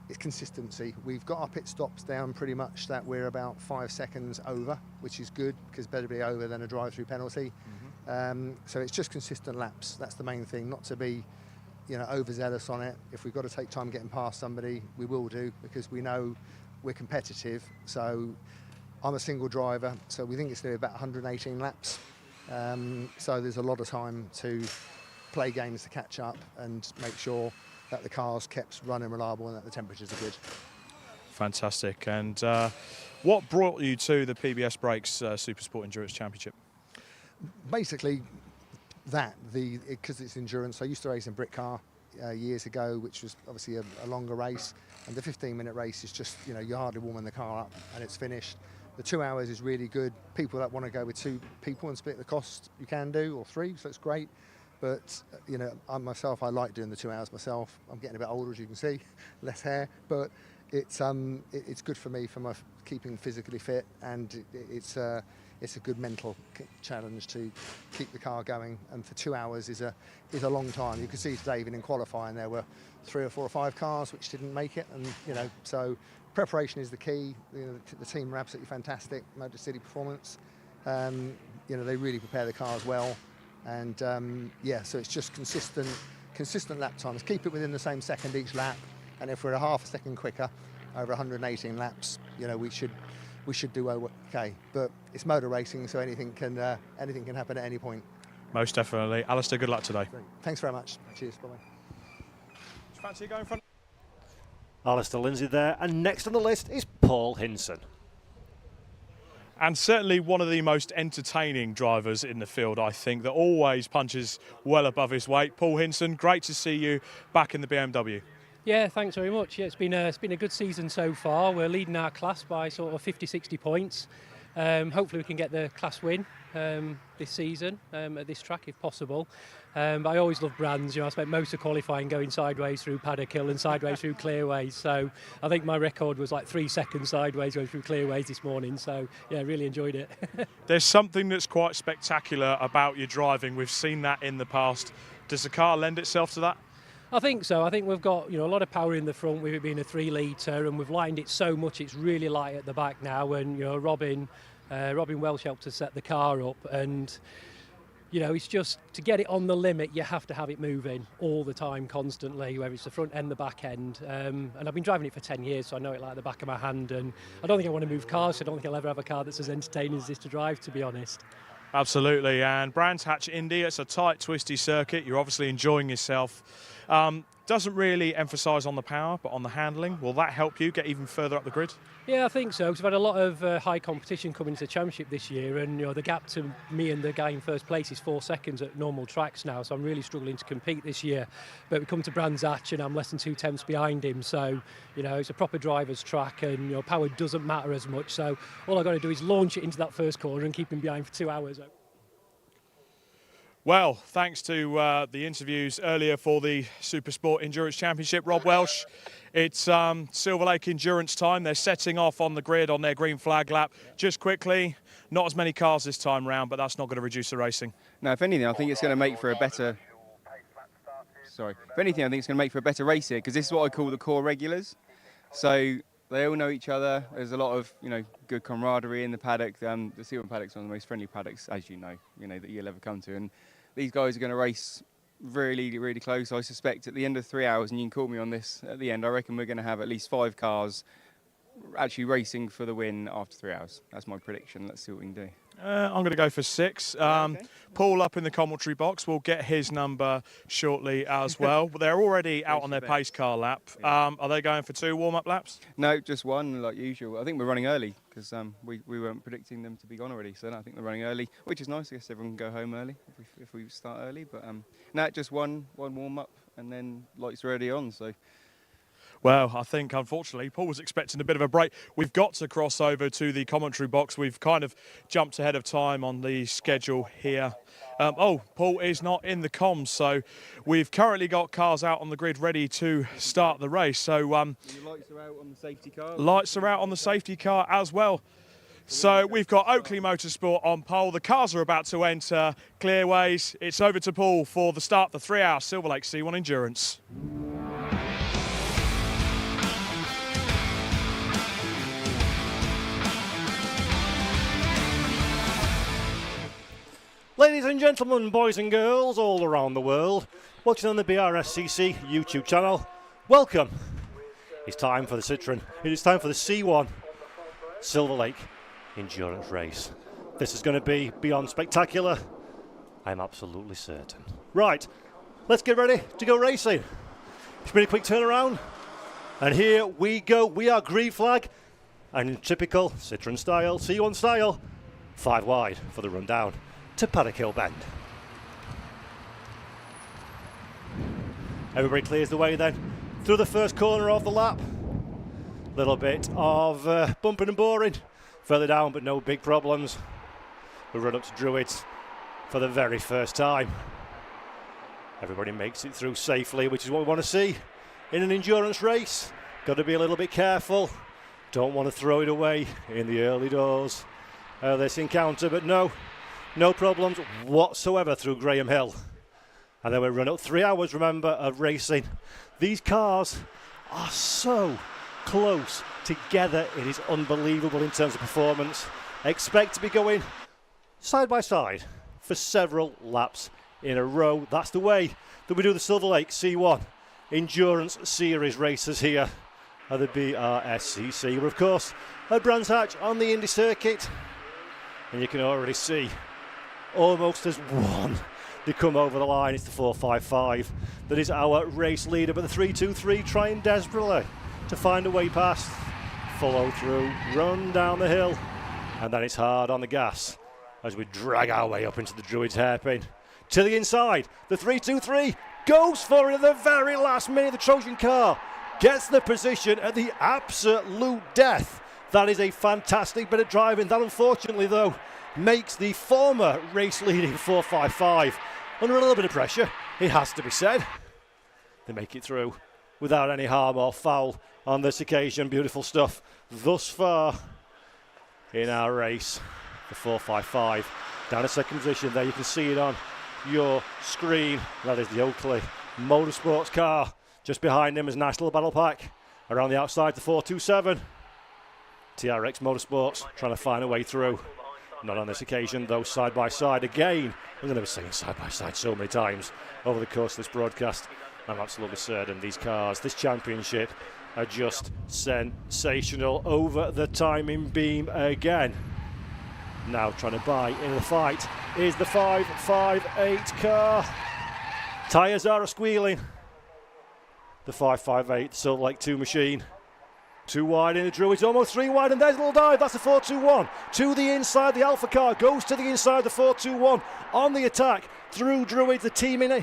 [SPEAKER 12] It's consistency. We've got our pit stops down pretty much that we're about 5 seconds over, which is good, because better be over than a drive-through penalty. So it's just consistent laps. That's the main thing, not to be overzealous on it. If we've got to take time getting past somebody, we will do, because we know we're competitive. So I'm a single driver, so we think it's going to be about 118 laps. So there's a lot of time to play games to catch up and make sure that the car's kept running reliable and that the temperatures are good.
[SPEAKER 1] Fantastic. And what brought you to the PBS Brakes SuperSport Endurance Championship?
[SPEAKER 12] Basically that, because it's endurance. I used to race in Brit car years ago, which was obviously a longer race, and the 15-minute race is just, you're hardly warming the car up and it's finished. The 2 hours is really good. People that want to go with 2 people and split the cost, you can do, or 3, so it's great. But I myself, I like doing the 2 hours myself. I'm getting a bit older, as you can see, less hair, but it's good for me for my keeping physically fit, and it's a good mental challenge to keep the car going. And for 2 hours is a long time. You can see today, even in qualifying, there were 3 or 4 or 5 cars which didn't make it, and so preparation is the key. The team are absolutely fantastic. Motor City Performance, they really prepare the cars well. And so it's just consistent lap times. Keep it within the same second each lap, and if we're a half a second quicker over 118 laps, we should do okay. But it's motor racing, so anything can happen at any point.
[SPEAKER 1] Most definitely. Alistair, good luck today.
[SPEAKER 12] Great. Thanks very much. Cheers. Bye.
[SPEAKER 1] Fancy going front?
[SPEAKER 2] Alistair Lindsay there, and next on the list is Paul Hinson.
[SPEAKER 1] And certainly one of the most entertaining drivers in the field, I think, that always punches well above his weight. Paul Hinson, great to see you back in the BMW.
[SPEAKER 11] Yeah, thanks very much. Yeah, it's been a good season so far. We're leading our class by sort of 50-60 points. Hopefully we can get the class win this season at this track if possible. But I always love brands. I spent most of qualifying going sideways through Paddock Hill and sideways through Clearways. So I think my record was like 3 seconds sideways going through Clearways this morning. So yeah, really enjoyed it.
[SPEAKER 1] There's something that's quite spectacular about your driving. We've seen that in the past. Does the car lend itself to that?
[SPEAKER 11] I think so. I think we've got a lot of power in the front with it being a 3 litre, and we've lined it so much it's really light at the back now. And Robin Welsh helped us set the car up, and it's just to get it on the limit, you have to have it moving all the time, constantly, whether it's the front end, the back end. And I've been driving it for 10 years, so I know it like the back of my hand. And I don't think I want to move cars, so I don't think I'll ever have a car that's as entertaining as this to drive, to be honest.
[SPEAKER 1] Absolutely, and Brands Hatch Indy, it's a tight, twisty circuit. You're obviously enjoying yourself. Doesn't really emphasise on the power, but on the handling. Will that help you get even further up the grid?
[SPEAKER 11] Yeah, I think so, because we've had a lot of high competition coming into the championship this year, and the gap to me and the guy in first place is 4 seconds at normal tracks now, so I'm really struggling to compete this year. But we come to Brands Hatch and I'm less than 2 tenths behind him, so it's a proper driver's track, and power doesn't matter as much, so all I've got to do is launch it into that first corner and keep him behind for 2 hours.
[SPEAKER 1] Well, thanks to the interviews earlier for the SuperSport Endurance Championship, Rob Welsh, it's Silverlake Endurance time. They're setting off on the grid on their green flag lap. Just quickly, not as many cars this time round, but that's not going to reduce the racing.
[SPEAKER 20] No, if anything, I think it's going to make for a better... Sorry. If anything, I think it's going to make for a better race here, because this is what I call the core regulars. So they all know each other. There's a lot of, good camaraderie in the paddock. The C1 paddock's one of the most friendly paddocks, as you know, that you'll ever come to. And these guys are going to race really, really close. I suspect at the end of 3 hours, and you can call me on this at the end, I reckon we're going to have at least 5 cars actually racing for the win after 3 hours. That's my prediction. Let's see what we can do.
[SPEAKER 1] I'm going to go for 6.
[SPEAKER 20] Okay.
[SPEAKER 1] Paul up in the commentary box. We'll get his number shortly as well. But they're already out on their pace car lap. Are they going for 2 warm-up laps?
[SPEAKER 20] No, just 1, like usual. I think we're running early because we weren't predicting them to be gone already. So no, I think they're running early, which is nice. I guess everyone can go home early if we start early. But no, just one warm-up and then lights are already on. So.
[SPEAKER 1] Well, I think, unfortunately, Paul was expecting a bit of a break. We've got to cross over to the commentary box. We've kind of jumped ahead of time on the schedule here. Paul is not in the comms, so we've currently got cars out on the grid ready to start the race. So
[SPEAKER 20] the lights are out on the safety car.
[SPEAKER 1] Lights are out on the safety car as well. So we've got Oakley Motorsport on pole. The cars are about to enter clearways. It's over to Paul for the start of the 3-hour Silverlake C1 Endurance.
[SPEAKER 2] Ladies and gentlemen, boys and girls all around the world, watching on the Brscc YouTube channel, welcome. It's time for the Citroen. It is time for the C1 Silverlake Endurance Race. This is going to be beyond spectacular, I'm absolutely certain. Right, let's get ready to go racing. It's been a quick turnaround, and here we go. We are green flag, and in typical Citroen style, C1 style, 5 wide for the run down to Paddock Hill Bend. Everybody clears the way then through the first corner of the lap. Little bit of bumping and boring further down, but no big problems. We run up to Druids for the very first time. Everybody makes it through safely, which is what we want to see in an endurance race. Got to be a little bit careful. Don't want to throw it away in the early doors of this encounter, but no problems whatsoever through Graham Hill. And then we run up 3 hours, remember, of racing. These cars are so close together. It is unbelievable in terms of performance. Expect to be going side by side for several laps in a row. That's the way that we do the Silverlake C1 Endurance Series races here at the Brscc. We're, of course, at Brands Hatch on the Indy circuit. And you can already see almost as one to come over the line. It's the 455 that is our race leader, but the 323 trying desperately to find a way past, follow through, run down the hill, and then it's hard on the gas as we drag our way up into the Druids hairpin to the inside. The 323 goes for it at the very last minute. The Trojan car gets the position at the absolute death. That is a fantastic bit of driving. That, unfortunately, though, makes the former race-leading 455 under a little bit of pressure, it has to be said. They make it through without any harm or foul on this occasion. Beautiful stuff thus far in our race. The 455 down a second position there. You can see it on your screen. That is the Oakley Motorsports car. Just behind him is a nice little battle pack. Around the outside, the 427. TRX Motorsports trying to find a way through. Not on this occasion, though, side by side again. I'm going to be saying side by side so many times over the course of this broadcast. I'm absolutely certain these cars, this championship, are just sensational. Over the timing beam again. Now trying to buy in the fight is the 558 car. Tyres are squealing. The 558 Silverlake 2 machine. 2 wide in the Druids, almost 3 wide, and there's a little dive. That's the 421 to the inside. The Alpha car goes to the inside. The 421 on the attack through Druids. The team in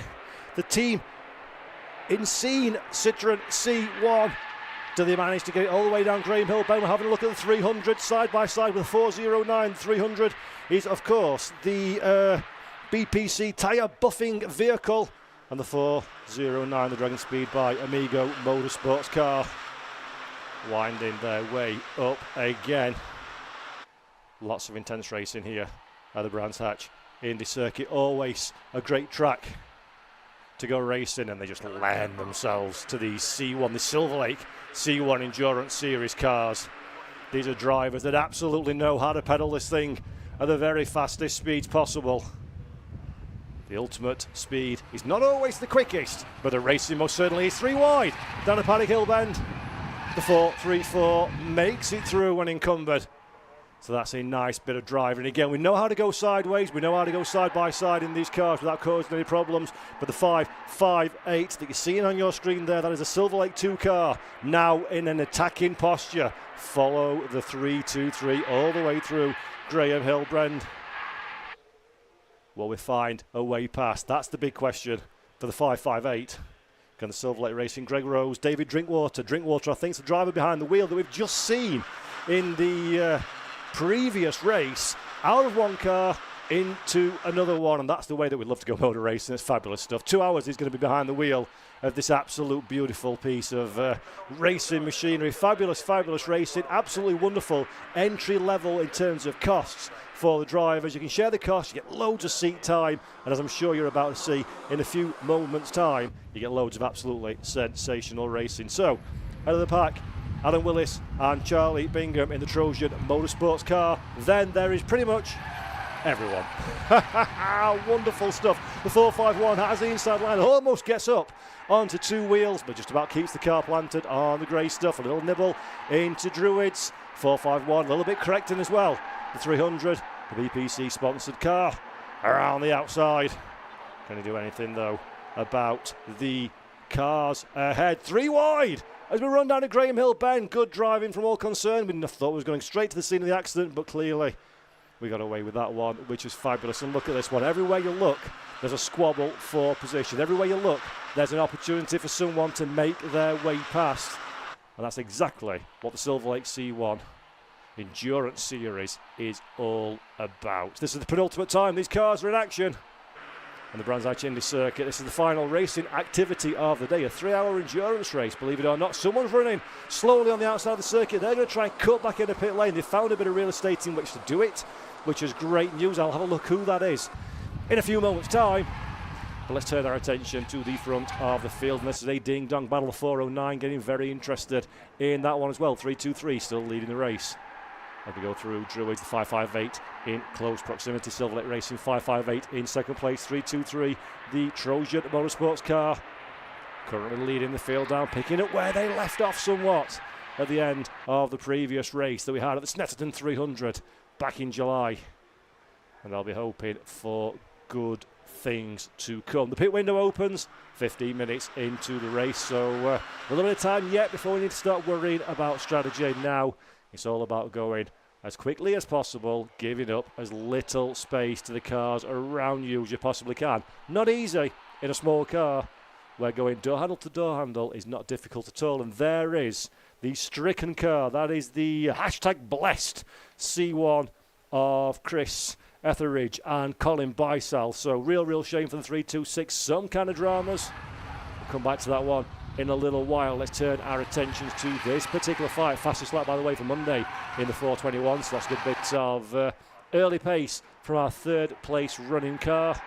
[SPEAKER 2] Insane Citroen C1. Do they manage to get it all the way down Graham Hill Bend? We're having a look at the 300 side by side with 409. 300 is, of course, the BPC tyre buffing vehicle, and the 409, the Dragon Speed by Amigo Motorsports car. Winding their way up again. Lots of intense racing here at the Brands Hatch Indy circuit. Always a great track to go racing, and they just lend themselves to these C1, the Silverlake C1 Endurance Series cars. These are drivers that absolutely know how to pedal this thing at the very fastest speeds possible. The ultimate speed is not always the quickest, but the racing most certainly is. 3 wide down the Paddock Hill Bend. The 434 makes it through when encumbered. So that's a nice bit of driving. Again, we know how to go sideways. We know how to go side by side in these cars without causing any problems. But the 558 that you're seeing on your screen there, that is a Silverlake 2 car, now in an attacking posture. Follow the 323 all the way through Graham Hill Bend. Will we find a way past? That's the big question for the 558. Can the Silverlake Racing, Greg Rose, David Drinkwater. Drinkwater, I think, is the driver behind the wheel that we've just seen in the previous race. Out of one car, into another one, and that's the way that we'd love to go motor racing. It's fabulous stuff. 2 hours he's going to be behind the wheel of this absolute beautiful piece of racing machinery. Fabulous, fabulous racing. Absolutely wonderful entry level in terms of costs for the drivers. You can share the costs, you get loads of seat time, and as I'm sure you're about to see in a few moments' time, you get loads of absolutely sensational racing. So, out of the pack, Adam Willis and Charlie Bingham in the Trojan Motorsports car. Then there is pretty much everyone. Wonderful stuff. The 451 has the inside line, almost gets up onto 2 wheels, but just about keeps the car planted on the grey stuff. A little nibble into Druids. 451, a little bit correcting as well. The 300, the BPC sponsored car around the outside. Can he do anything though about the cars ahead? 3 wide as we run down to Graham Hill Bend. Good driving from all concerned. We thought we was going straight to the scene of the accident, but clearly we got away with that one, which is fabulous. And look at this one. Everywhere you look, there's a squabble for position. Everywhere you look, there's an opportunity for someone to make their way past. And that's exactly what the Silverlake C1 Endurance Series is all about. This is the penultimate time these cars are in action on the Brands Hatch Indy circuit. This is the final racing activity of the day, a 3-hour endurance race, believe it or not. Someone's running slowly on the outside of the circuit. They're going to try and cut back into pit lane. They found a bit of real estate in which to do it, which is great news. I'll have a look who that is in a few moments' time. But let's turn our attention to the front of the field. And this is a ding-dong battle of 409, getting very interested in that one as well. 323 still leading the race. As we go through Druids, the 558 in close proximity. Silverlake Racing 558 in second place. 323, the Trojan Motorsports car, currently leading the field down, picking up where they left off somewhat at the end of the previous race that we had at the Snetterton 300 back in July. And they'll be hoping for good things to come. The pit window opens 15 minutes into the race, so a little bit of time yet before we need to start worrying about strategy. Now it's all about going as quickly as possible, giving up as little space to the cars around you as you possibly can. Not easy in a small car where going door handle to door handle is not difficult at all. And there is the stricken car. That is the #blessed C1 of Chris Etheridge and Colin Bysal. So real shame for the 326. Some kind of dramas. We'll come back to that one in a little while. Let's turn our attentions to this particular fight. Fastest lap, by the way, for Monday in the 421. So that's a good bit of early pace from our third place running car.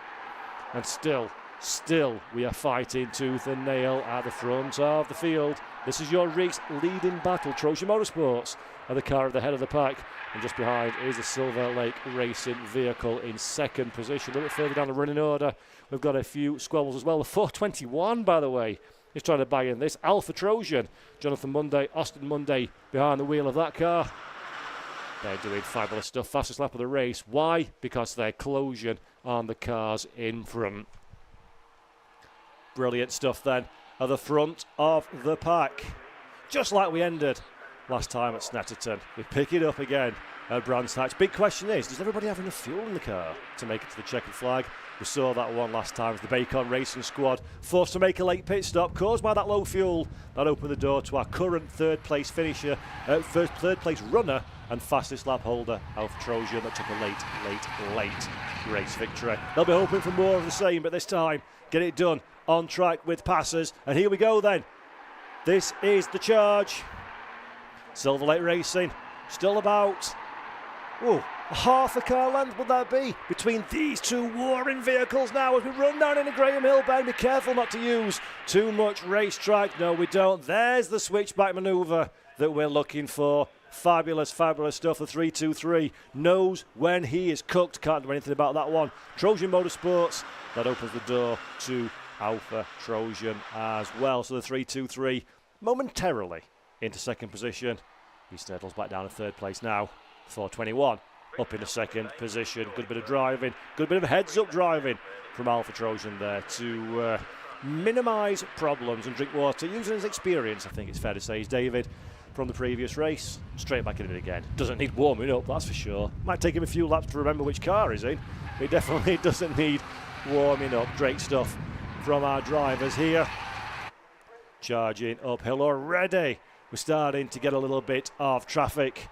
[SPEAKER 2] And still Still, we are fighting tooth and nail at the front of the field. This is your race leading battle. Trojan Motorsports are the car at the head of the pack, and just behind is the Silverlake Racing vehicle in second position. A little bit further down the running order, we've got a few squabbles as well. The 421, by the way, is trying to buy in this. Alpha Trojan, Jonathan Monday, Austin Monday behind the wheel of that car. They're doing fabulous stuff. Fastest lap of the race. Why? Because they're closing on the cars in front. Brilliant stuff then at the front of the pack. Just like we ended last time at Snetterton. We pick it up again at Brands Hatch. Big question is, does everybody have enough fuel in the car to make it to the checkered flag? We saw that one last time as the Bacon Racing squad forced to make a late pit stop caused by that low fuel. That opened the door to our current third place finisher, third place runner and fastest lap holder, Alpha Trojan, that took a late race victory. They'll be hoping for more of the same, but this time get it done on track with passers. And here we go then. This is the charge. Silverlake Racing still about half a car length would that be between these two warring vehicles now as we run down into Graham Hill Bend. Be careful not to use too much racetrack. No, we don't. There's the switchback manoeuvre that we're looking for. Fabulous stuff. The 323 knows when he is cooked. Can't do anything about that one. Trojan Motorsports, that opens the door to Alpha Trojan as well. So the 323 momentarily into second position. He settles back down to third place now. 421 up into second position. Good bit of driving, good bit of heads-up driving from Alpha Trojan there to minimise problems and drink water using his experience, I think it's fair to say, is David from the previous race. Straight back in it again. Doesn't need warming up, that's for sure. Might take him a few laps to remember which car he's in. He definitely doesn't need warming up. Great stuff from our drivers here. Charging uphill already. We're starting to get a little bit of traffic.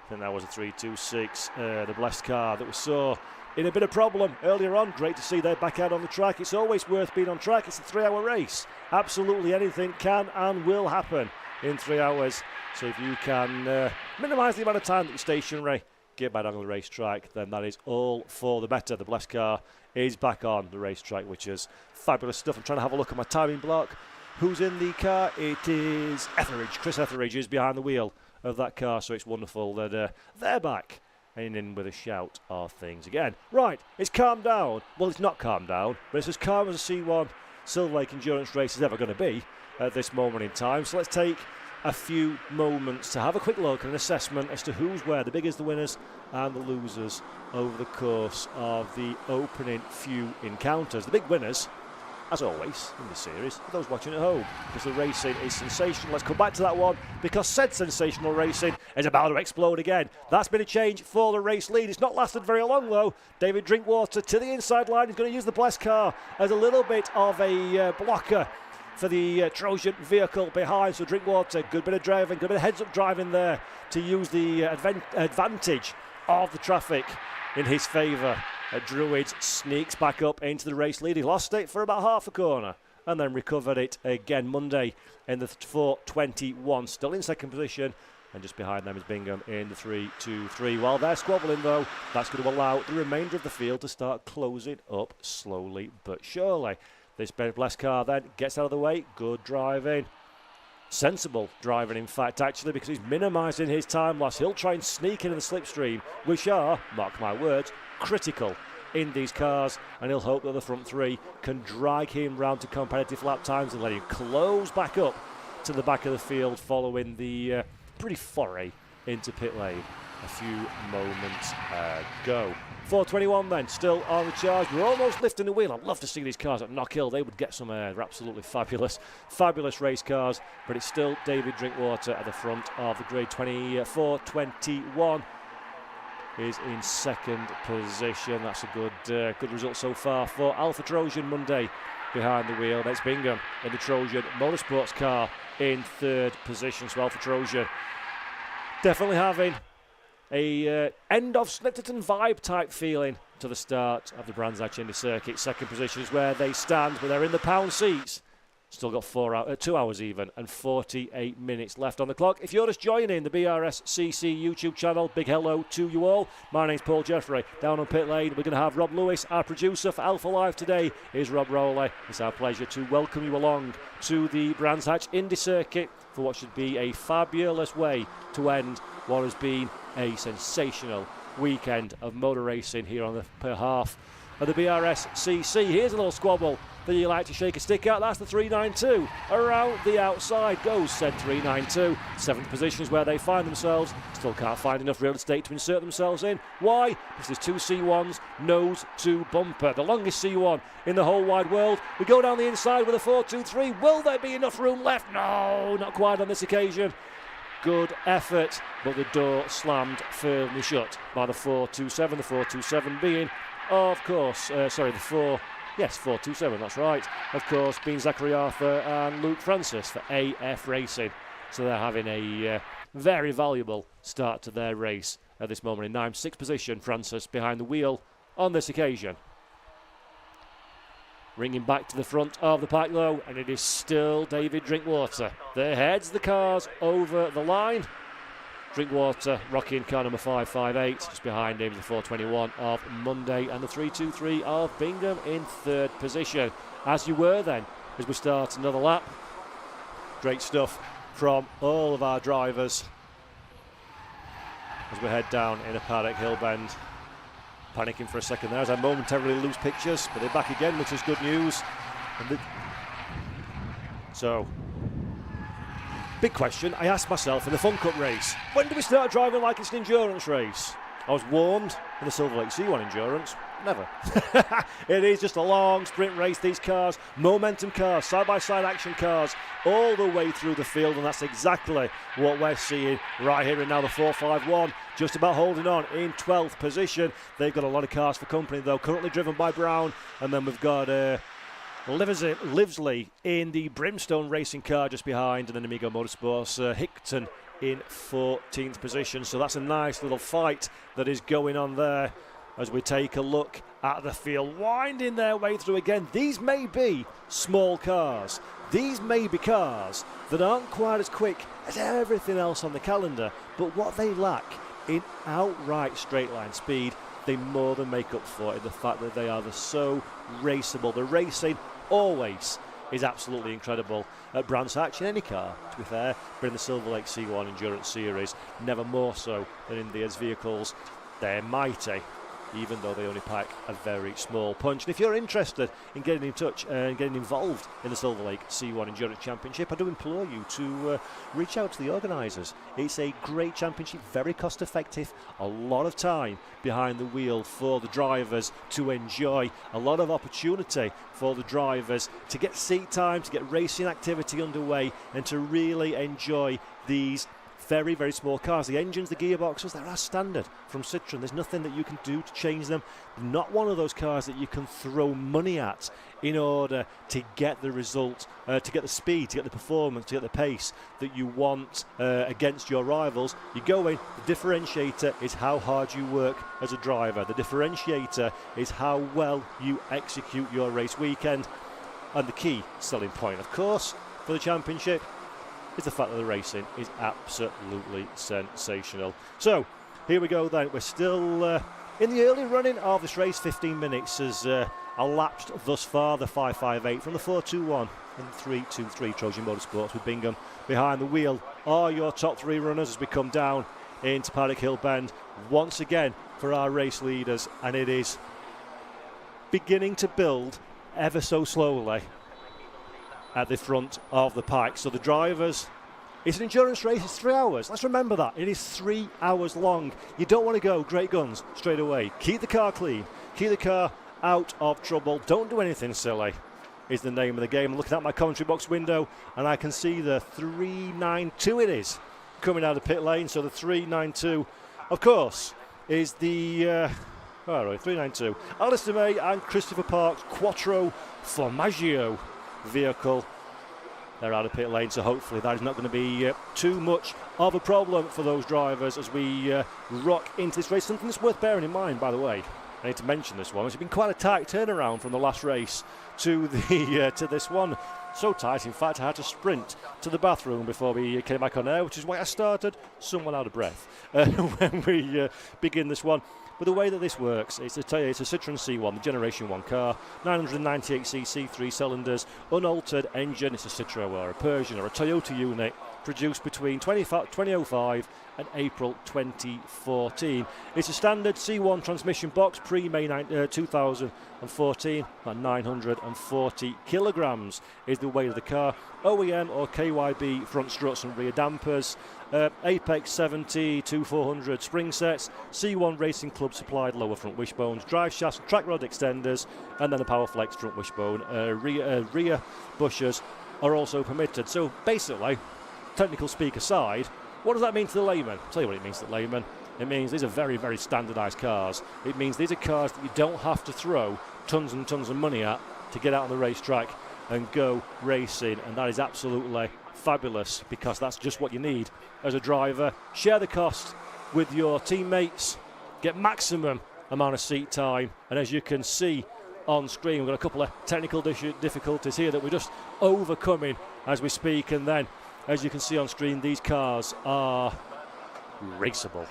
[SPEAKER 2] I think that was a 326, the blessed car that we saw in a bit of problem earlier on. Great to see they're back out on the track. It's always worth being on track. It's a 3-hour race. Absolutely anything can and will happen in 3 hours. So if you can minimise the amount of time that you're stationary, get back on the racetrack, then that is all for the better. The blessed car is back on the racetrack, which is fabulous stuff. I'm trying to have a look at my timing block. Who's in the car? It is Etheridge. Chris Etheridge is behind the wheel of that car, so it's wonderful that they're back and in with a shout of things again. Right, it's calmed down. Well, it's not calmed down, but it's as calm as a C1 Silverlake endurance race is ever going to be at this moment in time. So let's take a few moments to have a quick look and an assessment as to who's where, the biggers, the winners and the losers over the course of the opening few encounters. The big winners, as always in this series, for those watching at home, because the racing is sensational. Let's come back to that one, because said sensational racing is about to explode again. That's been a change for the race lead. It's not lasted very long though. David Drinkwater to the inside line. He's going to use the blessed car as a little bit of a blocker for the Trojan vehicle behind. So Drinkwater, good bit of driving, good bit of heads-up driving there to use the advantage of the traffic in his favour. Druids sneaks back up into the race lead. He lost it for about half a corner and then recovered it again. Monday in the 421, still in second position, and just behind them is Bingham in the 323. While they're squabbling though, that's going to allow the remainder of the field to start closing up slowly but surely. This blessed car then gets out of the way. Good driving. Sensible driving, in fact, actually, because he's minimising his time loss. He'll try and sneak into the slipstream, which are, mark my words, critical in these cars, and he'll hope that the front three can drag him round to competitive lap times and let him close back up to the back of the field following the pretty foray into pit lane a few moments ago. 421 then, still on the charge. We're almost lifting the wheel. I'd love to see these cars at Knockhill. They would get some air. They're absolutely fabulous race cars, but it's still David Drinkwater at the front of the grid. 24-21 is in second position. That's a good result so far for Alpha Trojan Monday behind the wheel. Next Bingham in the Trojan Motorsports car in third position. So Alpha Trojan definitely having a end of Snetterton vibe type feeling to the start of the Brands Hatch Indy circuit. Second position is where they stand, but they're in the pound seats. Still got 2 hours even and 48 minutes left on the clock. If you're just joining the Brscc YouTube channel, big hello to you all. My name's Paul Jeffrey. Down on pit lane, we're going to have Rob Lewis. Our producer for Alpha Live today is Rob Rowley. It's our pleasure to welcome you along to the Brands Hatch Indy circuit for what should be a fabulous way to end what has been a sensational weekend of motor racing here on the behalf of the Brscc. Here's a little squabble that you like to shake a stick at. That's the 392. Around the outside goes said 392. 7th position is where they find themselves. Still can't find enough real estate to insert themselves in. Why? Because there's 2 C1s, nose to bumper. The longest C1 in the whole wide world. We go down the inside with a 423. Will there be enough room left? No, not quite on this occasion. Good effort, but the door slammed firmly shut by the 427. The 427 being, of course, the 427, that's right. Of course, being Zachary Arthur and Luke Francis for AF Racing. So they're having a very valuable start to their race at this moment in time. 6th position, Francis behind the wheel on this occasion. Ringing back to the front of the pack though, and it is still David Drinkwater that heads the cars over the line. Drinkwater rocking car number 558, just behind him the 421 of Monday and the 323 of Bingham in 3rd position. As you were then, as we start another lap. Great stuff from all of our drivers as we head down in a paddock hill bend. Panicking for a second there as I momentarily lose pictures, but they're back again, which is good news. So, big question I asked myself in the Fun Cup race, when do we start driving like it's an endurance race? I was warned in the Silverlake C1 endurance, never. It is just a long sprint race, these cars, momentum cars, side-by-side action cars, all the way through the field, and that's exactly what we're seeing right here and now. The 451 just about holding on in 12th position. They've got a lot of cars for company though, currently driven by Brown, and then we've got Livesley in the Brimstone racing car just behind, and then Amigo Motorsports, Hickton in 14th position. So that's a nice little fight that is going on there as we take a look at the field, winding their way through again. These may be small cars. These may be cars that aren't quite as quick as everything else on the calendar, but what they lack in outright straight line speed, they more than make up for it in the fact that they are so raceable. The racing always is absolutely incredible at Brands Hatch in any car, to be fair, but in the Silverlake C1 Endurance Series, never more so than in these vehicles. They're mighty, even though they only pack a very small punch. And if you're interested in getting in touch and getting involved in the Silverlake C1 Endurance Championship, I do implore you to reach out to the organisers. It's a great championship, very cost effective, a lot of time behind the wheel for the drivers to enjoy, a lot of opportunity for the drivers to get seat time, to get racing activity underway, and to really enjoy these very, very small cars. The engines, the gearboxes, they're as standard from Citroën. There's nothing that you can do to change them. Not one of those cars that you can throw money at in order to get the result, to get the speed, to get the performance, to get the pace that you want against your rivals. You go in, the differentiator is how hard you work as a driver. The differentiator is how well you execute your race weekend. And the key selling point, of course, for the championship is the fact that the racing is absolutely sensational. So, here we go then. We're still in the early running of this race. 15 minutes has elapsed thus far. The 558 from the 421 and the 323 Trojan Motorsports with Bingham behind the wheel are your top 3 runners as we come down into Paddock Hill Bend once again for our race leaders, and it is beginning to build ever so slowly at the front of the pack. So the drivers, it's an endurance race, it's 3 hours. Let's remember that. It is 3 hours long. You don't want to go great guns straight away. Keep the car clean. Keep the car out of trouble. Don't do anything silly is the name of the game. I'm looking at my commentary box window and I can see the 392 it is coming out of pit lane. So the 392, of course, is the 392. Alistair May and Christopher Park's Quattro Formaggio vehicle. They're out of pit lane, so hopefully that is not going to be too much of a problem for those drivers as we rock into this race. Something that's worth bearing in mind, by the way, I need to mention this one. It's been quite a tight turnaround from the last race to the to this one. So tight, in fact, I had to sprint to the bathroom before we came back on air, which is why I started somewhat out of breath when we begin this one. But the way that this works, it's a Citroen C1, the Generation 1 car, 998cc, 3 cylinders, unaltered engine. It's a Citroen or a Persian or a Toyota unit, produced between 2005 and April 2014. It's a standard C1 transmission box, pre-May 2014, at 940 kilograms is the weight of the car. OEM or KYB front struts and rear dampers, Apex 70 2400 spring sets, C1 Racing Club supplied lower front wishbones, drive shafts, track rod extenders, and then a Powerflex front wishbone. Rear bushers are also permitted. So basically, technical speak aside, what does that mean to the layman? I'll tell you what it means to the layman. It means these are very, very standardised cars. It means these are cars that you don't have to throw tons and tons of money at to get out on the racetrack and go racing, and that is absolutely fabulous, because that's just what you need as a driver. Share the cost with your teammates, get maximum amount of seat time, and as you can see on screen, we've got a couple of technical difficulties here that we're just overcoming as we speak, and then as you can see on screen, these cars are raceable.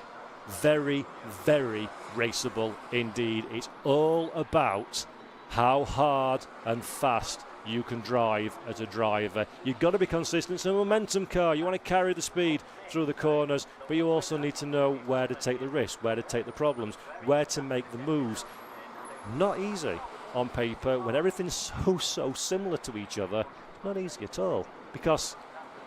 [SPEAKER 2] Very, very raceable indeed. It's all about how hard and fast you can drive as a driver. You've got to be consistent. It's a momentum car. You want to carry the speed through the corners, but you also need to know where to take the risk, where to take the problems, where to make the moves. Not easy on paper when everything's so similar to each other. Not easy at all, because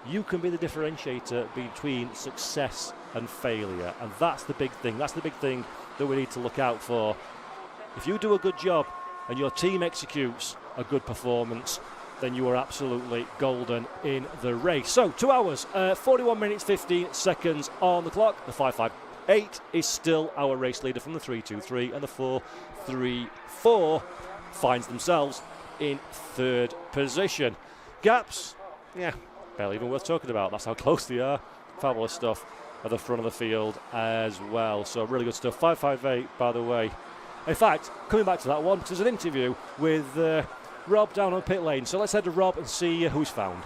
[SPEAKER 2] you can be the differentiator between success and failure, and that's the big thing. That's the big thing that we need to look out for. If you do a good job and your team executes a good performance, then you are absolutely golden in the race. So 2 hours, 41 minutes, 15 seconds on the clock. The 558 is still our race leader from the 323, and the 434 finds themselves in third position. Gaps, yeah, barely even worth talking about. That's how close they are. Fabulous stuff at the front of the field as well. So really good stuff. 558, by the way. In fact, coming back to that one, there's an interview with Rob down on pit lane. So let's head to Rob and see who's found.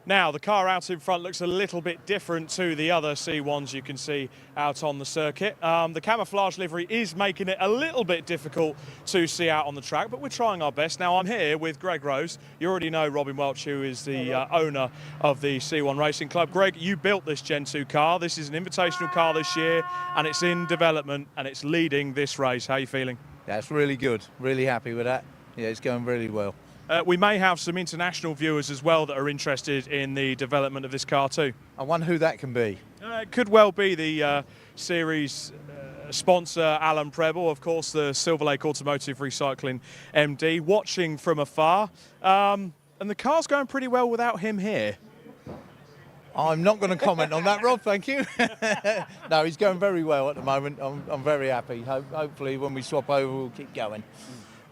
[SPEAKER 1] Now, the car out in front looks a little bit different to the other C1s you can see out on the circuit. The camouflage livery is making it a little bit difficult to see out on the track, but we're trying our best. Now, I'm here with Greg Rose. You already know Robin Welch, who is the owner of the C1 Racing Club. Greg, you built this Gen 2 car. This is an invitational car this year, and it's in development, and it's leading this race. How are you feeling?
[SPEAKER 21] That's really good. Really happy with that. Yeah, it's going really well.
[SPEAKER 1] We may have some international viewers as well that are interested in the development of this car too.
[SPEAKER 21] I wonder who that can be.
[SPEAKER 1] It could well be the series sponsor, Alan Preble, of course, the Silverlake Automotive Recycling MD, watching from afar. And the car's going pretty well without him here.
[SPEAKER 21] I'm not going to comment on that, Rob, thank you. No, he's going very well at the moment. I'm very happy. Hopefully when we swap over, we'll keep going.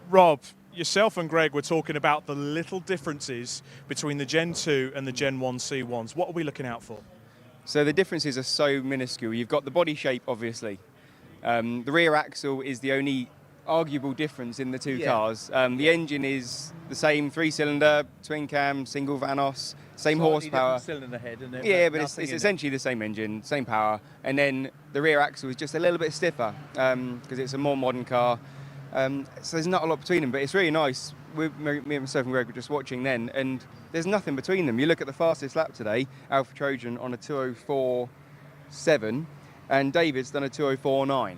[SPEAKER 1] Rob, yourself and Greg were talking about the little differences between the Gen 2 and the Gen 1 C1s. What are we looking out for?
[SPEAKER 20] So the differences are so minuscule. You've got the body shape, obviously. The rear axle is the only arguable difference in the two cars. The engine is the same 3-cylinder, twin cam, single Vanos, same horsepower.
[SPEAKER 21] Cylinder head, isn't it?
[SPEAKER 20] Yeah, but it's essentially the same engine, same power. And then the rear axle is just a little bit stiffer because it's a more modern car. So there's not a lot between them, but it's really nice. Me and myself and Greg were just watching then, and there's nothing between them. You look at the fastest lap today, Alpha Trojan on a 2:04.7, and David's done a 2:04.9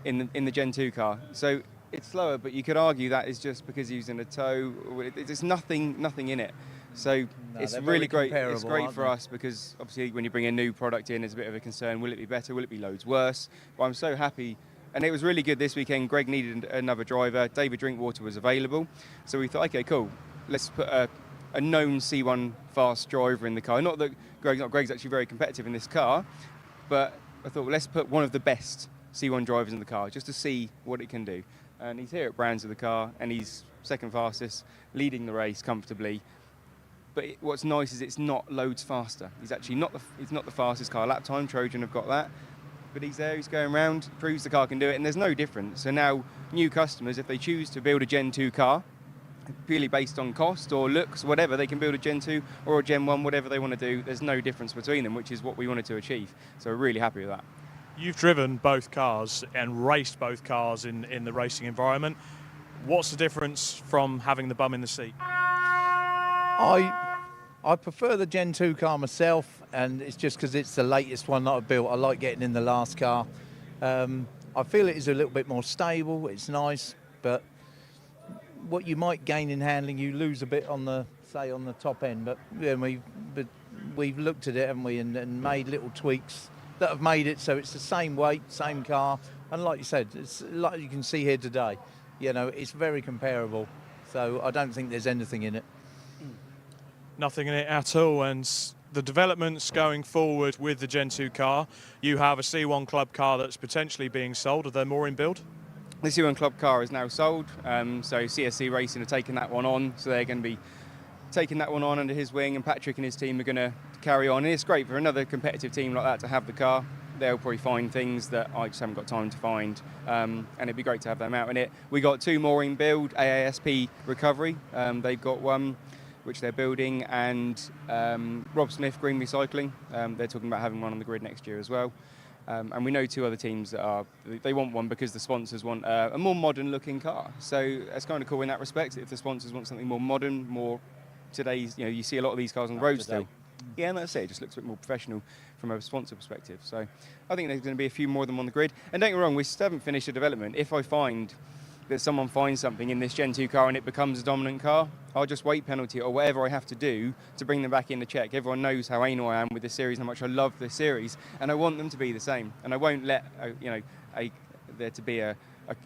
[SPEAKER 20] in the Gen 2 car. So it's slower, but you could argue that is just because he's in a tow. There's nothing in it. So it's really great. It's great for us because obviously when you bring a new product in, there's a bit of a concern. Will it be better? Will it be loads worse? But I'm so happy. And it was really good this weekend. Greg needed another driver. David Drinkwater was available. So we thought, okay, cool. Let's put a known C1 fast driver in the car. Not that Greg's actually very competitive in this car, but I thought, well, let's put one of the best C1 drivers in the car just to see what it can do. And he's here at Brands with the car, and he's second fastest, leading the race comfortably. But what's nice is it's not loads faster. He's actually not the fastest car. Lap time, Trojan have got that. but he's there, he's going around, proves the car can do it, and there's no difference. So now new customers, if they choose to build a Gen 2 car, purely based on cost or looks, whatever, they can build a Gen 2 or a Gen 1, whatever they want to do. There's no difference between them, which is what we wanted to achieve. So we're really happy with that.
[SPEAKER 1] You've driven both cars and raced both cars in the racing environment. What's the difference from having the bum in the seat?
[SPEAKER 21] I prefer the Gen 2 car myself, and it's just because it's the latest one that I built. I like getting in the last car. I feel it is a little bit more stable. It's nice, but what you might gain in handling, you lose a bit on the top end. But yeah, we've looked at it, haven't we, and made little tweaks that have made it so it's the same weight, same car, and like you said, it's like you can see here today. You know, it's very comparable. So I don't think there's anything in it.
[SPEAKER 1] Nothing in it at all. And the developments going forward with the Gen 2 car, you have a C1 Club car that's potentially being sold. Are there more in build?
[SPEAKER 20] The C1 Club car is now sold, so CSC Racing are taking that one on, so they're going to be taking that one on under his wing, and Patrick and his team are going to carry on. And it's great for another competitive team like that to have the car. They'll probably find things that I just haven't got time to find, and it'd be great to have them out in it. We got 2 more in build, AASP Recovery, they've got one which they're building, and Rob Smith Green Recycling, they're talking about having one on the grid next year as well. And we know 2 other teams that they want one because the sponsors want a more modern looking car. So it's kind of cool in that respect. If the sponsors want something more modern, more today's, you see a lot of these cars on the road still. Yeah, and that's it. It just looks a bit more professional from a sponsor perspective. So I think there's going to be a few more of them on the grid. And don't get me wrong, we still haven't finished the development. If I find that someone finds something in this Gen 2 car and it becomes a dominant car, I'll just weight penalty it or whatever I have to do to bring them back in to check. Everyone knows how anal I am with this series and how much I love this series, and I want them to be the same. And I won't let there to be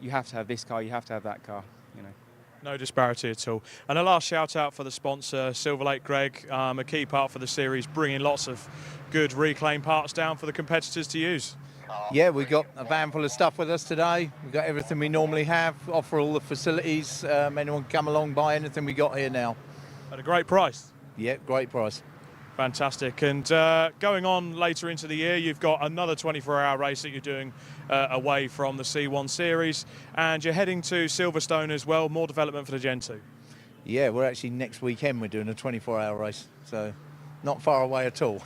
[SPEAKER 20] you have to have this car, you have to have that car.
[SPEAKER 1] No disparity at all. And a last shout out for the sponsor, Silverlake, Greg, a key part for the series, bringing lots of good reclaim parts down for the competitors to use.
[SPEAKER 21] Yeah, we got a van full of stuff with us today. We've got everything we normally have, offer all the facilities. Anyone can come along, buy anything we got here now.
[SPEAKER 1] At a great price?
[SPEAKER 21] Yeah, great price.
[SPEAKER 1] Fantastic. And going on later into the year, you've got another 24-hour race that you're doing away from the C1 series, and you're heading to Silverstone as well, more development for the Gen 2.
[SPEAKER 21] Yeah, we're actually next weekend we're doing a 24-hour race, so not far away at all.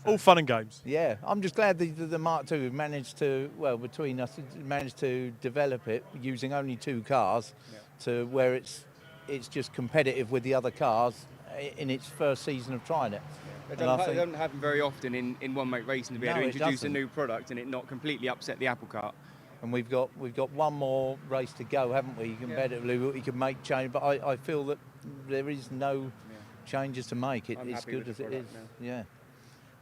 [SPEAKER 1] All fun and games.
[SPEAKER 21] Yeah, I'm just glad the Mark II managed to, between us, managed to develop it using only 2 cars to where it's just competitive with the other cars in its first season of trying it.
[SPEAKER 20] It doesn't happen very often in one-make racing to be able to introduce a new product and it not completely upset the apple cart.
[SPEAKER 21] And we've got one more race to go, haven't we? Competitively, we can make change, but I feel that there is no changes to make. It's good as it is. Yeah.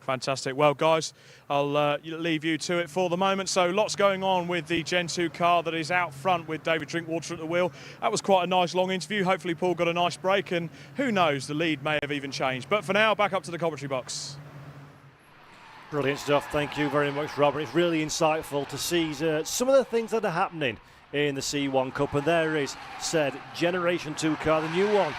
[SPEAKER 1] Fantastic. Well, guys, I'll leave you to it for the moment. So lots going on with the Gen 2 car that is out front with David Drinkwater at the wheel. That was quite a nice long interview. Hopefully Paul got a nice break, and who knows, the lead may have even changed. But for now, back up to the commentary box.
[SPEAKER 2] Brilliant stuff. Thank you very much, Robert. It's really insightful to see some of the things that are happening in the C1 Cup. And there is said Generation 2 car, the new one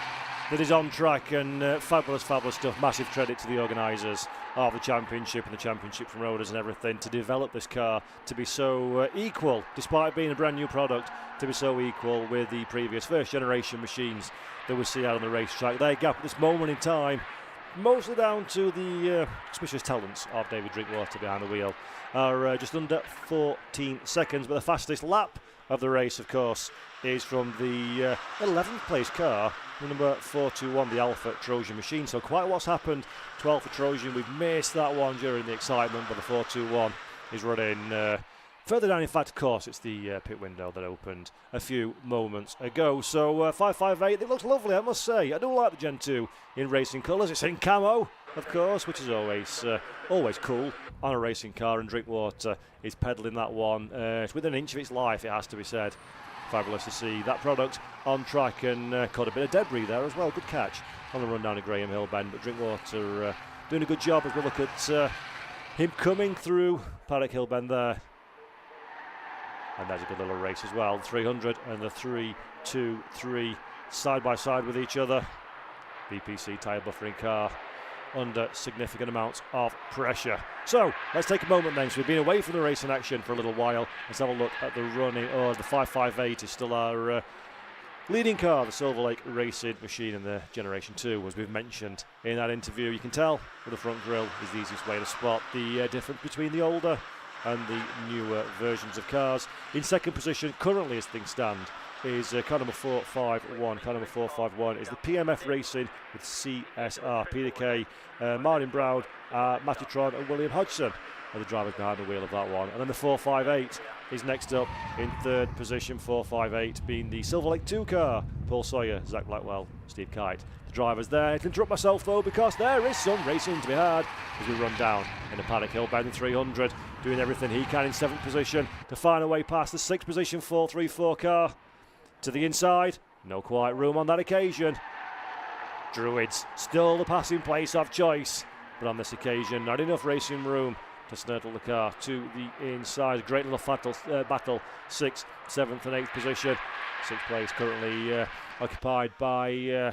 [SPEAKER 2] that is on track, and fabulous stuff. Massive credit to the organisers of the championship and the championship from Roaders and everything to develop this car to be so equal, despite being a brand new product, to be so equal with the previous first generation machines that we see out on the racetrack. Their gap at this moment in time, mostly down to the auspicious talents of David Drinkwater behind the wheel, are just under 14 seconds, but the fastest lap of the race, of course, is from the 11th place car, the number 421, the Alpha Trojan machine. So quite what's happened to Alpha Trojan. We've missed that one during the excitement, but the 421 is running further down. In fact, of course, it's the pit window that opened a few moments ago. So 558, they looked lovely, I must say. I do like the Gen 2 in racing colours. It's in camo, of course, which is always cool on a racing car, and Drinkwater is pedalling that one. It's within an inch of its life, it has to be said. Fabulous to see that product on track, and caught a bit of debris there as well. Good catch on the run down to Graham Hill Bend, but Drinkwater doing a good job as we look at him coming through Paddock Hill Bend there. And that's a good little race as well. 300 and the 323 side by side with each other. BPC tyre buffering car under significant amounts of pressure. So let's take a moment then. So we've been away from the racing action for a little while. Let's have a look at the running. The 558 is still our leading car, the Silverlake racing machine in the Generation 2, as we've mentioned in that interview. You can tell with the front grille is the easiest way to spot the difference between the older and the newer versions of cars. In second position, currently as things stand, is car number 451. Car number 451 is the PMF Racing with CSR. Peter Kay, Martin Brown, Matthew Tron and William Hodgson are the drivers behind the wheel of that one. And then the 458 is next up in third position, 458 being the Silverlake 2 car. Paul Sawyer, Zach Blackwell, Steve Kite. The drivers there. To interrupt myself though, because there is some racing to be had as we run down in the Paddock Hill Bend 300, doing everything he can in 7th position to find a way past the 6th position 434 car. To the inside, no quiet room on that occasion. Druids still the passing place of choice, but on this occasion not enough racing room to snurtle the car to the inside. Great little battle, 6th, 7th and 8th position. 6th place currently occupied by the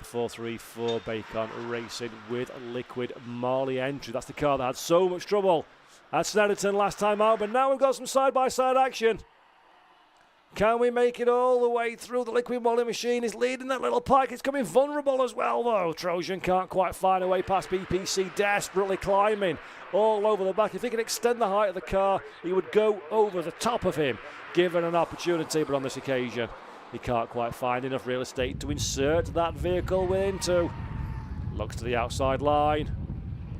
[SPEAKER 2] 434 Bacon Racing with Liquid Marley entry. That's the car that had so much trouble at Snetterton last time out, but now we've got some side-by-side action. Can we make it all the way through? The Liquid Molly machine is leading that little pike. It's coming vulnerable as well, though. Trojan can't quite find a way past BPC, desperately climbing all over the back. If he could extend the height of the car, he would go over the top of him, given an opportunity. But on this occasion, he can't quite find enough real estate to insert that vehicle into. Looks to the outside line.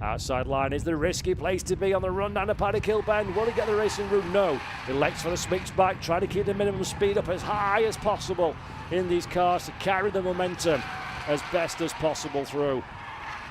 [SPEAKER 2] Outside line is the risky place to be on the run down the Paddock Hill Bend. Will he get the racing room? No. Elects for the switch back, trying to keep the minimum speed up as high as possible in these cars to carry the momentum as best as possible through.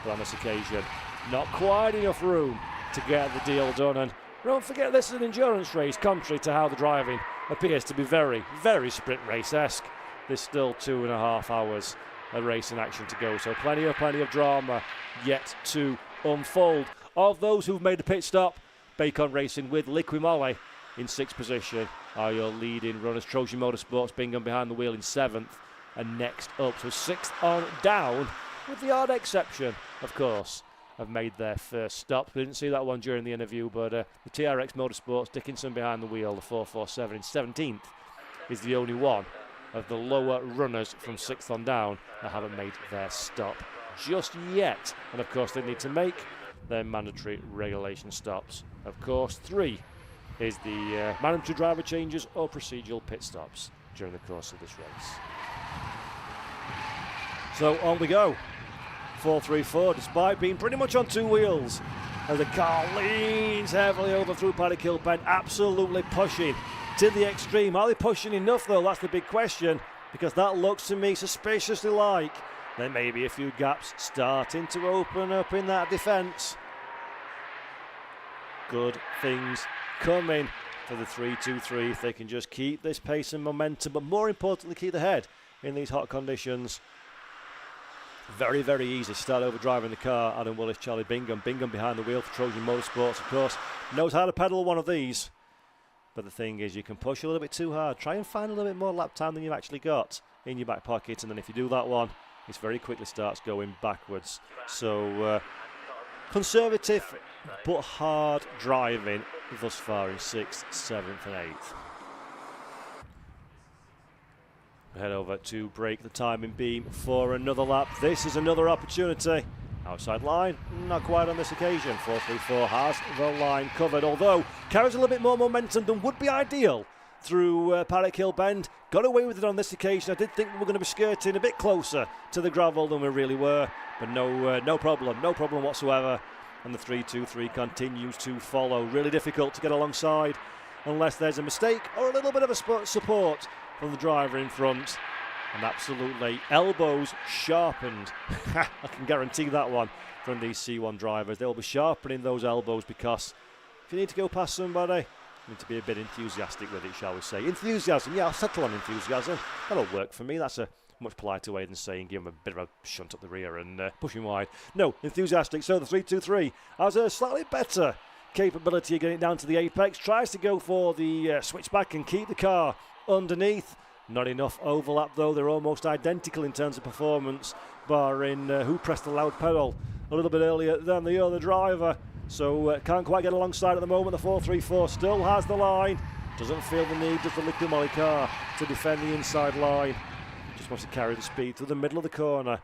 [SPEAKER 2] But on this occasion, not quite enough room to get the deal done. And don't forget, this is an endurance race, contrary to how the driving appears to be very, very sprint race-esque. There's still 2.5 hours of racing action to go, so plenty of drama yet to unfold. Of those who've made the pit stop, Bacon Racing with Liquid Molly in 6th position are your leading runners. Trojan Motorsports, Bingham behind the wheel in 7th, and next up, so 6th on down, with the odd exception, of course, have made their first stop. We didn't see that one during the interview, but the TRX Motorsports, Dickinson behind the wheel, the 447 in 17th, is the only one of the lower runners from 6th on down that haven't made their stop just yet. And of course they need to make their mandatory regulation stops. Of course 3 is the mandatory driver changes or procedural pit stops during the course of this race. So on we go. 434, despite being pretty much on 2 wheels, as the car leans heavily over through Paddock Hill Bend, absolutely pushing to the extreme. Are they pushing enough though? That's the big question, because that looks to me suspiciously like there may be a few gaps starting to open up in that defence. Good things coming for the 323 if they can just keep this pace and momentum, but more importantly keep the head in these hot conditions. Very, very easy to start over driving the car. Adam Willis, Charlie Bingham. Bingham behind the wheel for Trojan Motorsports, of course, knows how to pedal one of these. But the thing is, you can push a little bit too hard. Try and find a little bit more lap time than you've actually got in your back pocket, and then if you do that one, it very quickly starts going backwards. So conservative but hard driving thus far in 6th, 7th and 8th. Head over to break the timing beam for another lap. This is another opportunity. Outside line, not quite on this occasion. 434 has the line covered, although carries a little bit more momentum than would be ideal through Paddock Hill Bend. Got away with it on this occasion. I did think we were going to be skirting a bit closer to the gravel than we really were, but no problem whatsoever. And the 323 continues to follow. Really difficult to get alongside unless there's a mistake or a little bit of a support from the driver in front. And absolutely elbows sharpened. I can guarantee that one from these C1 drivers. They'll be sharpening those elbows, because if you need to go past somebody, you need to be a bit enthusiastic with it, shall we say. Enthusiasm, yeah, I'll settle on enthusiasm. That'll work for me. That's a much politer way than saying give him a bit of a shunt up the rear and push him wide. No, enthusiastic. So the 323 has a slightly better capability of getting it down to the apex. Tries to go for the switchback and keep the car underneath. Not enough overlap though. They're almost identical in terms of performance. barring who pressed the loud pedal a little bit earlier than the other driver. So can't quite get alongside at the moment. The 434 still has the line. Doesn't feel the need of the liquid moly car to defend the inside line. Just wants to carry the speed to the middle of the corner.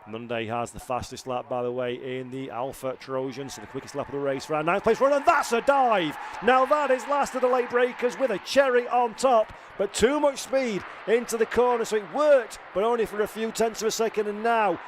[SPEAKER 2] Monday has the fastest lap, by the way, in the Alpha Trojan, so the quickest lap of the race for our 9th place runner, and that's a dive! Now that is last of the late breakers with a cherry on top, but too much speed into the corner, so it worked, but only for a few tenths of a second, and now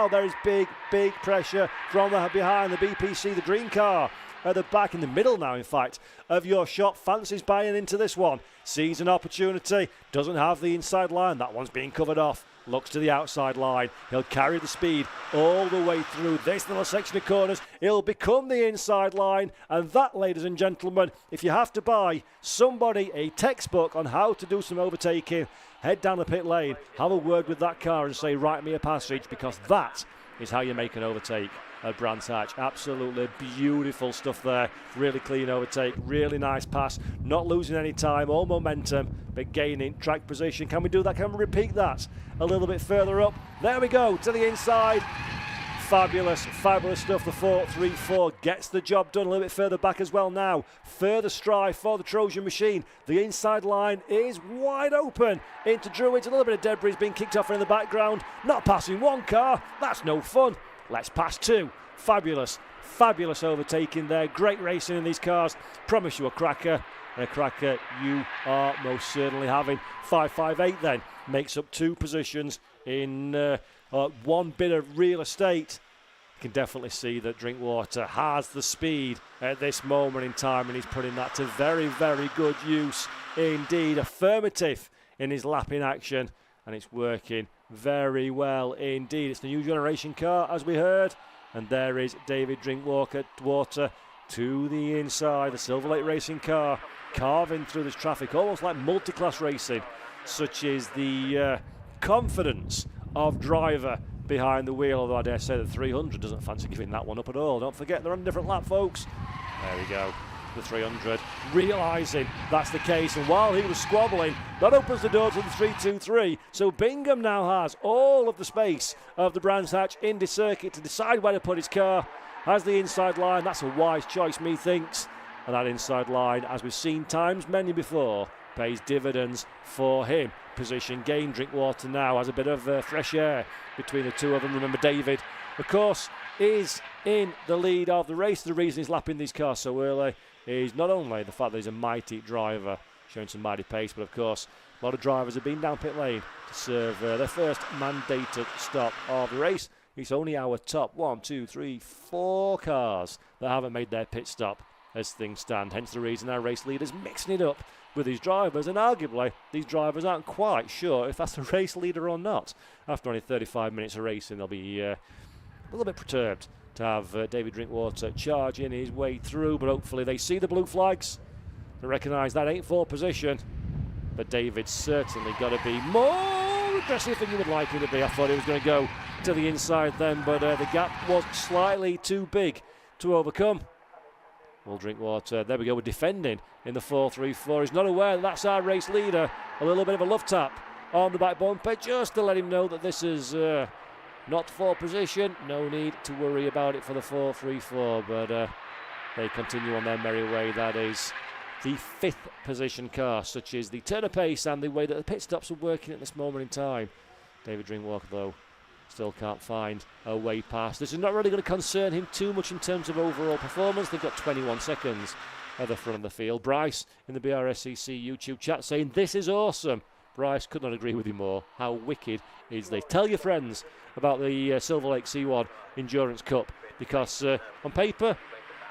[SPEAKER 2] there is big pressure from behind the BPC, the green car. At the back, in the middle now, in fact, of your shot. Fancies buying into this one. Sees an opportunity. Doesn't have the inside line. That one's being covered off. Looks to the outside line. He'll carry the speed all the way through this little section of corners. He'll become the inside line. And that, ladies and gentlemen, if you have to buy somebody a textbook on how to do some overtaking, head down the pit lane, have a word with that car and say, write me a passage, because that is how you make an overtake at Brands Hatch. Absolutely beautiful stuff there. Really clean overtake, really nice pass, not losing any time or momentum, but gaining track position. Can we do that? Can we repeat that a little bit further up? There we go, to the inside. Fabulous stuff. The 434 gets the job done. A little bit further back as well now. Further strive for the Trojan machine. The inside line is wide open into Druids. A little bit of debris being kicked off in the background. Not passing one car. That's no fun. Let's pass two. Fabulous overtaking there. Great racing in these cars. Promise you a cracker. A cracker you are most certainly having. 558 then makes up 2 positions in one bit of real estate. You can definitely see that Drinkwater has the speed at this moment in time, and he's putting that to very good use indeed. Affirmative in his lapping action, and it's working very well indeed. It's the new generation car, as we heard, and there is David Drinkwater to the inside. The Silverlake racing car carving through this traffic, almost like multi-class racing. Such is the confidence of driver behind the wheel, although I dare say that 300 doesn't fancy giving that one up at all. Don't forget they're on a different lap, folks. There we go. The 300, realising that's the case, and while he was squabbling, that opens the door to the 323. So Bingham now has all of the space of the Brands Hatch Indy circuit to decide where to put his car. Has the inside line. That's a wise choice, methinks. And that inside line, as we've seen times many before, pays dividends for him. Position gain. Drinkwater now has a bit of fresh air between the two of them. Remember, David, of course, is in the lead of the race. The reason he's lapping these cars so early is not only the fact that he's a mighty driver, showing some mighty pace, but of course, a lot of drivers have been down pit lane to serve their first mandated stop of the race. It's only our top 1, 2, 3, 4 cars that haven't made their pit stop as things stand. Hence the reason our race leader's mixing it up with these drivers, and arguably these drivers aren't quite sure if that's a race leader or not. After only 35 minutes of racing, they'll be a little bit perturbed to have David Drinkwater charging his way through, but hopefully they see the blue flags. They recognise that ain't for position, but David's certainly got to be more aggressive than you would like him to be. I thought he was going to go to the inside then, but the gap was slightly too big to overcome. Well, Drinkwater, there we go, we're defending in the 434. He's not aware that that's our race leader. A little bit of a love tap on the back bumper just to let him know that this is not for position. No need to worry about it for the 434, but they continue on their merry way. That is the 5th position car, such is the turn of pace and the way that the pit stops are working at this moment in time. David Drinkwater, though, still can't find a way past. This is not really going to concern him too much in terms of overall performance. They've got 21 seconds at the front of the field. Bryce in the Brscc YouTube chat saying, this is awesome. Bryce could not agree with you more. How wicked is this? Tell your friends about the Silverlake C1 Endurance Cup, because on paper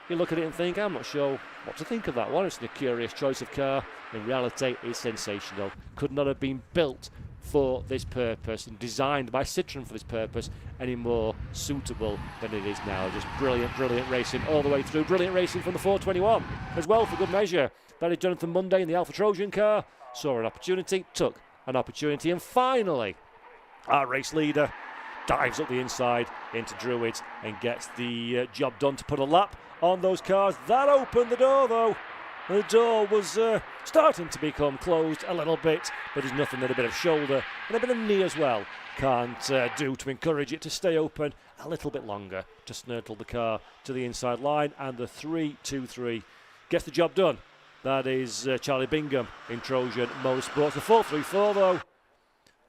[SPEAKER 2] you look at it and think, I'm not sure what to think of that one. It's a curious choice of car. In reality, it's sensational. Could not have been built for this purpose and designed by Citroen for this purpose any more suitable than it is now. Just brilliant racing all the way through. Brilliant racing from the 421 as well, for good measure. That is Jonathan Monday in the Alpha Trojan car. Saw an opportunity, took an opportunity, and finally our race leader dives up the inside into Druids and gets the job done to put a lap on those cars. That opened the door, though, The door was starting to become closed a little bit, but there's nothing that a bit of shoulder and a bit of knee as well can't do to encourage it to stay open a little bit longer, to snurtle the car to the inside line, and the 3-2-3 gets the job done. That is Charlie Bingham in Trojan Motorsports. The 4-3-4 though,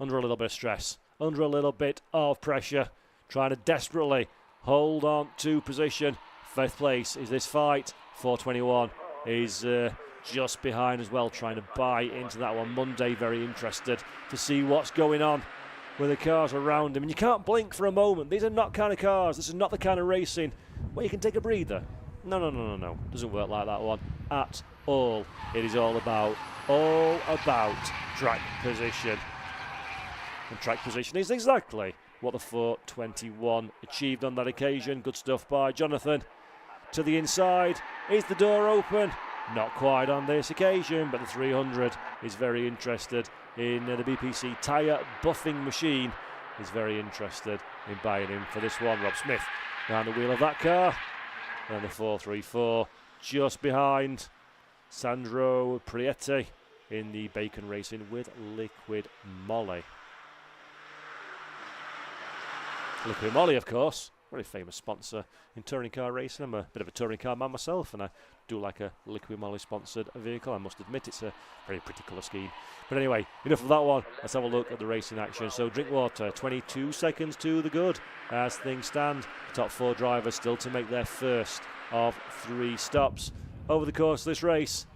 [SPEAKER 2] under a little bit of stress, under a little bit of pressure, trying to desperately hold on to position. Fifth place is this fight. 421 is just behind as well, trying to buy into that one. Monday very interested to see what's going on with the cars around him. And you can't blink for a moment. These are not kind of cars. This is not the kind of racing where you can take a breather. No. Doesn't work like that one at all. It is all about track position. And track position is exactly what the 421 achieved on that occasion. Good stuff by Jonathan. To the inside. Is the door open? Not quite on this occasion, but the 300 is very interested in the BPC tyre buffing machine. Is very interested in buying him for this one. Rob Smith behind the wheel of that car. And the 434 just behind Sandro Prietti in the Bacon Racing with Liquid Molly. Liquid Molly, of course, very famous sponsor in touring car racing. I'm a bit of a touring car man myself, and I do like a Liquid Molly sponsored vehicle. I must admit, it's a very pretty colour scheme. But anyway, enough of that one. Let's have a look at the racing action. So Drinkwater, 22 seconds to the good as things stand. The top 4 drivers still to make their first of 3 stops over the course of this race.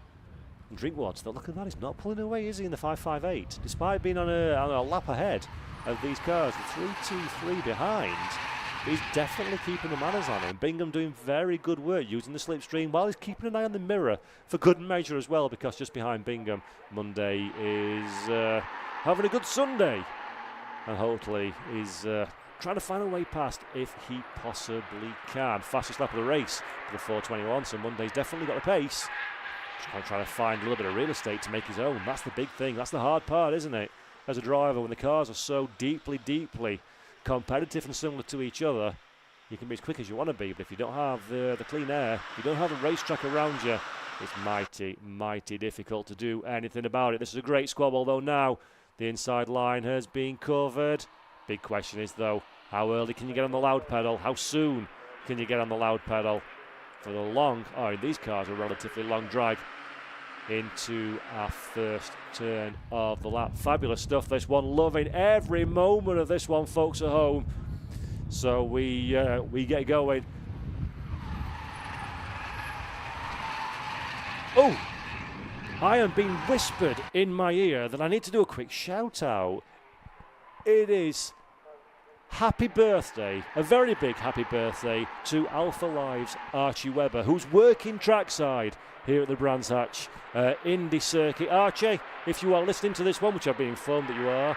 [SPEAKER 2] And Drinkwater, look at that, he's not pulling away, is he, in the 558? Despite being on a lap ahead of these cars, the 3-2-3 behind. He's definitely keeping the manners on him. Bingham doing very good work using the slipstream while he's keeping an eye on the mirror for good measure as well, because just behind Bingham, Monday is having a good Sunday. And hopefully he's trying to find a way past if he possibly can. Fastest lap of the race for the 421, so Monday's definitely got the pace. Just trying to find a little bit of real estate to make his own. That's the big thing. That's the hard part, isn't it? As a driver, when the cars are so deeply competitive and similar to each other, you can be as quick as you want to be, but if you don't have the clean air, if you don't have the racetrack around you, it's mighty difficult to do anything about it. This is a great squabble though now. The inside line has been covered. Big question is though, how early can you get on the loud pedal? How soon can you get on the loud pedal? For the long, these cars are relatively long drag into our first turn of the lap. Fabulous stuff, this one. Loving every moment of this one, folks at home. So we get going. Oh, I am being whispered in my ear that I need to do a quick shout out. It is happy birthday, a very big happy birthday to Alpha Live's Archie Webber, who's working trackside here at the Brands Hatch Indy circuit. Archie, if you are listening to this one, which I've been informed that you are,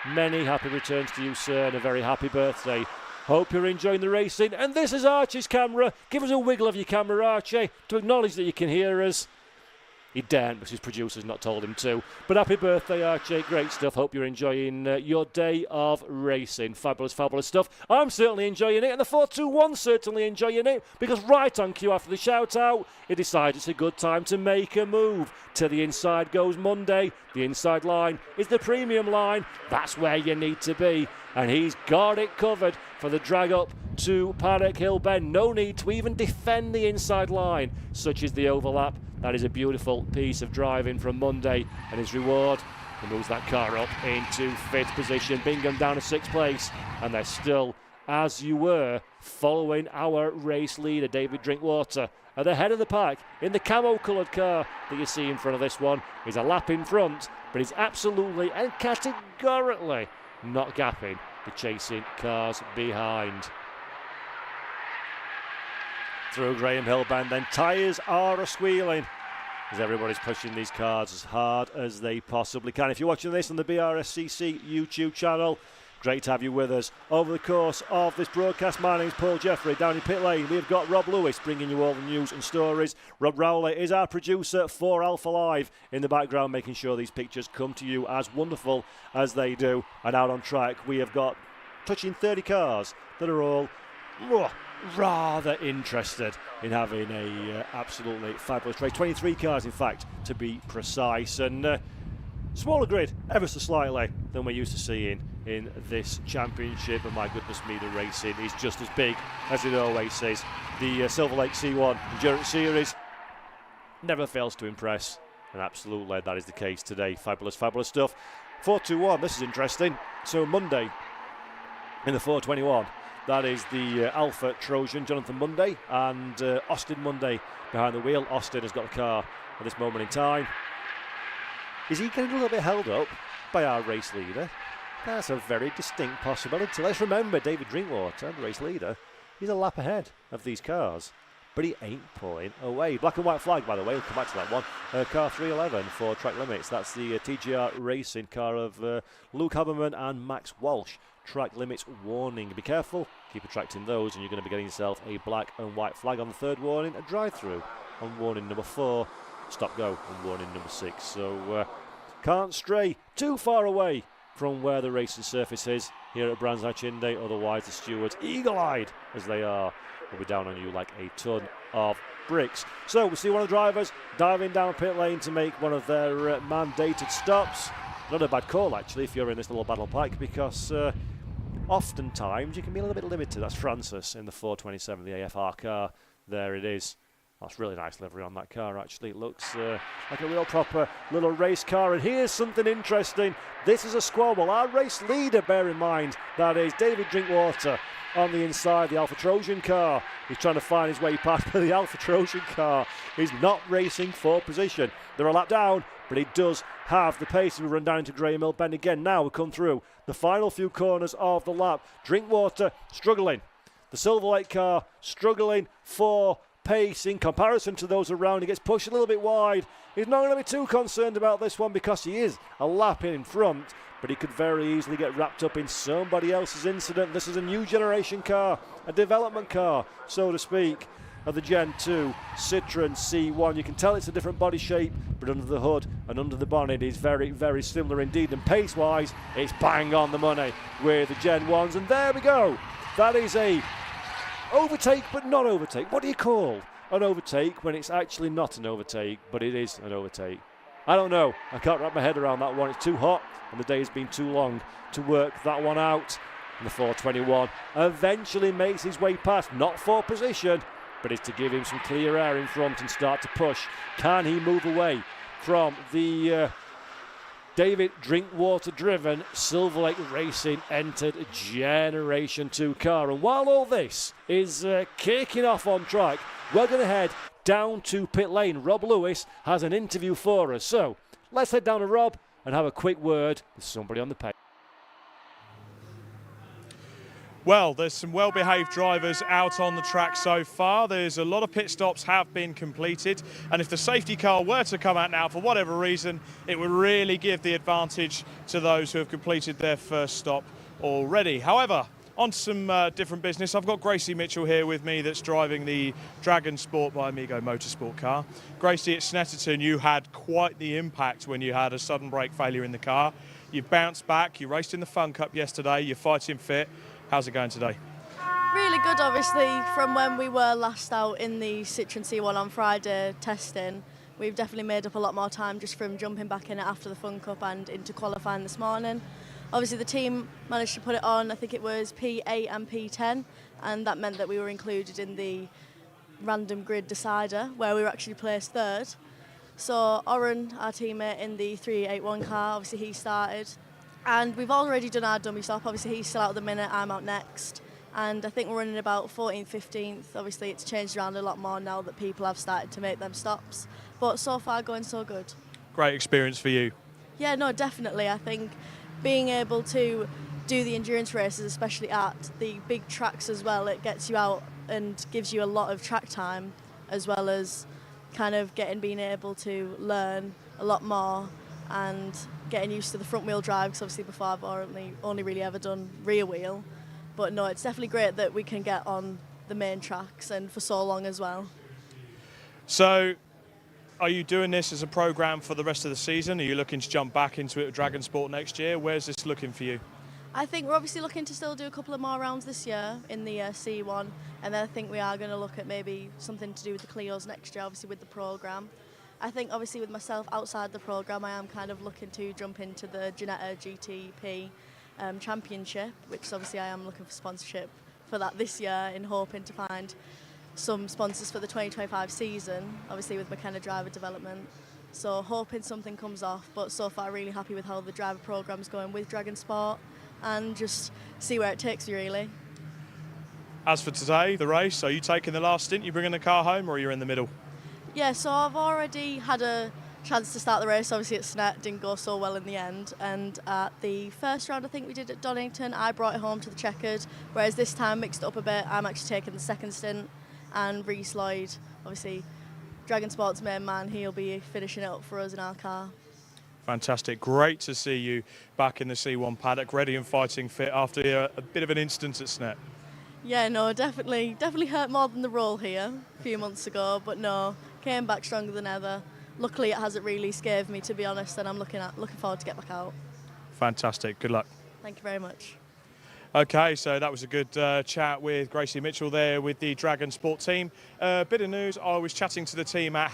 [SPEAKER 2] many happy returns to you, sir, and a very happy birthday. Hope you're enjoying the racing. And this is Archie's camera. Give us a wiggle of your camera, Archie, to acknowledge that you can hear us. He daren't because his producer's not told him to. But happy birthday, Archie. Great stuff. Hope you're enjoying your day of racing. Fabulous, fabulous stuff. I'm certainly enjoying it, and the 421's certainly enjoying it, because right on cue after the shout-out, he decides it's a good time to make a move. To the inside goes Monday. The inside line is the premium line. That's where you need to be. And he's got it covered for the drag up to Paddock Hill Bend. No need to even defend the inside line. Such is the overlap. That is a beautiful piece of driving from Monday, and his reward, he moves that car up into 5th position. Bingham down to 6th place, and they're still, as you were, following our race leader, David Drinkwater, at the head of the pack in the camo-coloured car that you see in front of this one. He's a lap in front, but he's absolutely and categorically not gapping the chasing cars behind. Through Graham Hill Bend, then tyres are a-squealing as everybody's pushing these cars as hard as they possibly can. If you're watching this on the Brscc YouTube channel, great to have you with us. Over the course of this broadcast, my name's Paul Jeffrey. Down in pit lane, we've got Rob Lewis bringing you all the news and stories. Rob Rowley is our producer for Alpha Live in the background, making sure these pictures come to you as wonderful as they do. And out on track, we have got touching 30 cars that are all rather interested in having a absolutely fabulous race. 23 cars, in fact, to be precise, and smaller grid, ever so slightly, than we're used to seeing in this championship. And my goodness me, the racing is just as big as it always is. The Silverlake C1 Endurance Series never fails to impress, and absolutely that is the case today. Fabulous, fabulous stuff. 421, this is interesting. So Monday in the 421, that is the Alpha Trojan, Jonathan Monday, and Austin Monday behind the wheel. Austin has got the car at this moment in time. Is he getting a little bit held up by our race leader? That's a very distinct possibility. Let's remember David Drinkwater, the race leader, he's a lap ahead of these cars, but he ain't pulling away. Black and white flag, by the way, we'll come back to that one. Car 311 for track limits. That's the TGR Racing car of Luke Haberman and Max Walsh. Track limits warning. Be careful, keep attracting those, and you're going to be getting yourself a black and white flag on the third warning, a drive-through on warning number 4, stop-go on warning number 6. So can't stray too far away from where the racing surface is here at Brscc Indy, otherwise the stewards, eagle-eyed as they are, will be down on you like a ton of bricks. So we see one of the drivers diving down pit lane to make one of their mandated stops. Not a bad call, actually, if you're in this little battle pack, because oftentimes you can be a little bit limited. That's Francis in the 427, the AFR car. There it is. That's really nice livery on that car, actually. It looks like a real proper little race car. And here's something interesting. This is a squabble. Our race leader, bear in mind, that is David Drinkwater on the inside, the Alpha Trojan car. He's trying to find his way past, but the Alpha Trojan car is not racing for position. They're a lap down, but he does have the pace as we run down into Grey Mill Bend again. Now we come through the final few corners of the lap. Drinkwater struggling. The Silverlake car struggling for pace in comparison to those around. He gets pushed a little bit wide. He's not going to be too concerned about this one because he is a lap in front, but he could very easily get wrapped up in somebody else's incident. This is a new generation car, a development car, so to speak, of the Gen 2 Citroen C1. You can tell it's a different body shape, but under the hood and under the bonnet is very, very similar indeed. And pace-wise, it's bang on the money with the Gen 1s. And there we go. That is a overtake, but not overtake. What do you call an overtake when it's actually not an overtake, but it is an overtake? I don't know. I can't wrap my head around that one. It's too hot, and the day has been too long to work that one out. And the 421 eventually makes his way past, not for position, but it's to give him some clear air in front and start to push. Can he move away from the David Drinkwater-driven Silverlake Racing entered Generation 2 car? And while all this is kicking off on track, we're going to head down to pit lane. Rob Lewis has an interview for us. So let's head down to Rob and have a quick word with somebody on the page.
[SPEAKER 1] Well, there's some well-behaved drivers out on the track so far. There's a lot of pit stops have been completed, and if the safety car were to come out now for whatever reason, it would really give the advantage to those who have completed their first stop already. However, on some different business, I've got Gracie Mitchell here with me that's driving the Dragon Sport by Amigo Motorsport car. Gracie, at Snetterton, you had quite the impact when you had a sudden brake failure in the car. You bounced back, you raced in the Fun Cup yesterday, you're fighting fit. How's it going today?
[SPEAKER 4] Really good, obviously, from when we were last out in the Citroen C1 on Friday testing. We've definitely made up a lot more time just from jumping back in it after the Fun Cup and into qualifying this morning. Obviously, the team managed to put it on, I think it was P8 and P10, and that meant that we were included in the random grid decider, where we were actually placed third. So Oren, our teammate in the 381 car, obviously he started. And we've already done our dummy stop. Obviously, he's still out at the minute, I'm out next. And I think we're running about 14th, 15th. Obviously, it's changed around a lot more now that people have started to make them stops. But so far, going so good.
[SPEAKER 1] Great experience for you.
[SPEAKER 4] Yeah, no, definitely. I think being able to do the endurance races, especially at the big tracks as well, it gets you out and gives you a lot of track time, as well as kind of being able to learn a lot more and getting used to the front wheel drive, because obviously before I've only really ever done rear wheel. But no, it's definitely great that we can get on the main tracks and for so long as well.
[SPEAKER 1] So are you doing this as a programme for the rest of the season? Are you looking to jump back into it with Dragon Sport next year? Where's this looking for you?
[SPEAKER 4] I think we're obviously looking to still do a couple of more rounds this year in the C1, and then I think we are going to look at maybe something to do with the Clios next year, obviously with the programme. I think obviously with myself outside the programme, I am kind of looking to jump into the Ginetta GTP Championship, which obviously I am looking for sponsorship for that this year, in hoping to find some sponsors for the 2025 season, obviously with McKenna driver development. So hoping something comes off, but so far really happy with how the driver programme's going with Dragon Sport, and just see where it takes you really.
[SPEAKER 1] As for today, the race, are you taking the last stint? You bringing the car home, or are you in the middle?
[SPEAKER 4] Yeah, so I've already had a chance to start the race. Obviously at Snet didn't go so well in the end, and at the first round I think we did at Donington, I brought it home to the checkered, whereas this time mixed it up a bit. I'm actually taking the second stint, and Reece Lloyd, obviously Dragon Sport's main man, he'll be finishing it up for us in our car.
[SPEAKER 1] Fantastic. Great to see you back in the C1 paddock, ready and fighting fit after a bit of an instance at Snet.
[SPEAKER 4] Yeah, no, definitely hurt more than the roll here a few months ago, but no, came back stronger than ever. Luckily, it hasn't really scared me, to be honest, and I'm looking forward to get back out.
[SPEAKER 1] Fantastic. Good luck.
[SPEAKER 4] Thank you very much.
[SPEAKER 1] Okay, so that was a good chat with Gracie Mitchell there with the Dragon Sport team. Bit of news, I was chatting to the team at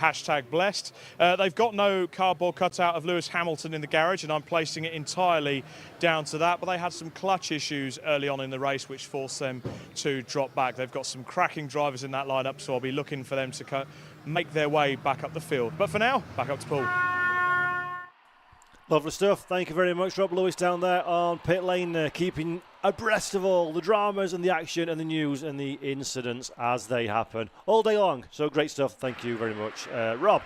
[SPEAKER 1] #Blessed. They've got no cardboard cutout of Lewis Hamilton in the garage, and I'm placing it entirely down to that, but they had some clutch issues early on in the race which forced them to drop back. They've got some cracking drivers in that lineup, so I'll be looking for them to make their way back up the field. But for now, back up to Paul.
[SPEAKER 2] Lovely stuff. Thank you very much, Rob Lewis, down there on pit lane, keeping abreast of all the dramas and the action and the news and the incidents as they happen all day long. So great stuff. Thank you very much, Rob.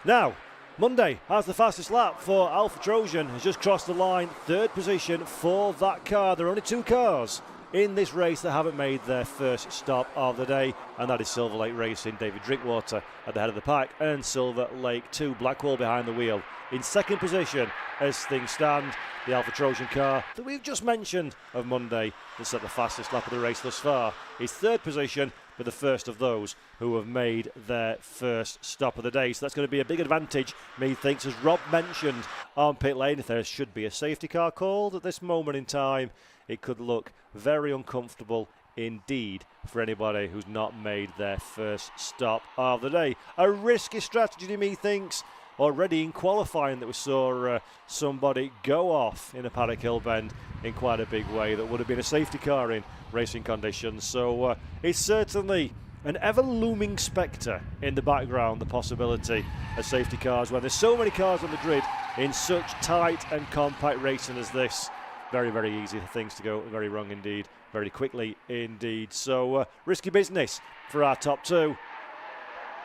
[SPEAKER 2] Now, Monday has the fastest lap for Alpha Trojan. Has just crossed the line, third position for that car. There are only two cars in this race that haven't made their first stop of the day, and that is Silverlake Racing, David Drinkwater at the head of the pack, and Silverlake 2, Blackwell behind the wheel. In second position, as things stand, the Alpha Trojan car that we've just mentioned of Monday that set the fastest lap of the race thus far is third position, but the first of those who have made their first stop of the day. So that's going to be a big advantage, methinks, as Rob mentioned on pit lane. If there should be a safety car called at this moment in time, it could look very uncomfortable indeed for anybody who's not made their first stop of the day. A risky strategy, methinks. Already in qualifying that we saw somebody go off in a paddock hill bend in quite a big way that would have been a safety car in racing conditions. So it's certainly an ever-looming spectre in the background, the possibility of safety cars when there's so many cars on the grid in such tight and compact racing as this. Very, very easy for things to go very wrong indeed, very quickly indeed. So risky business for our top two.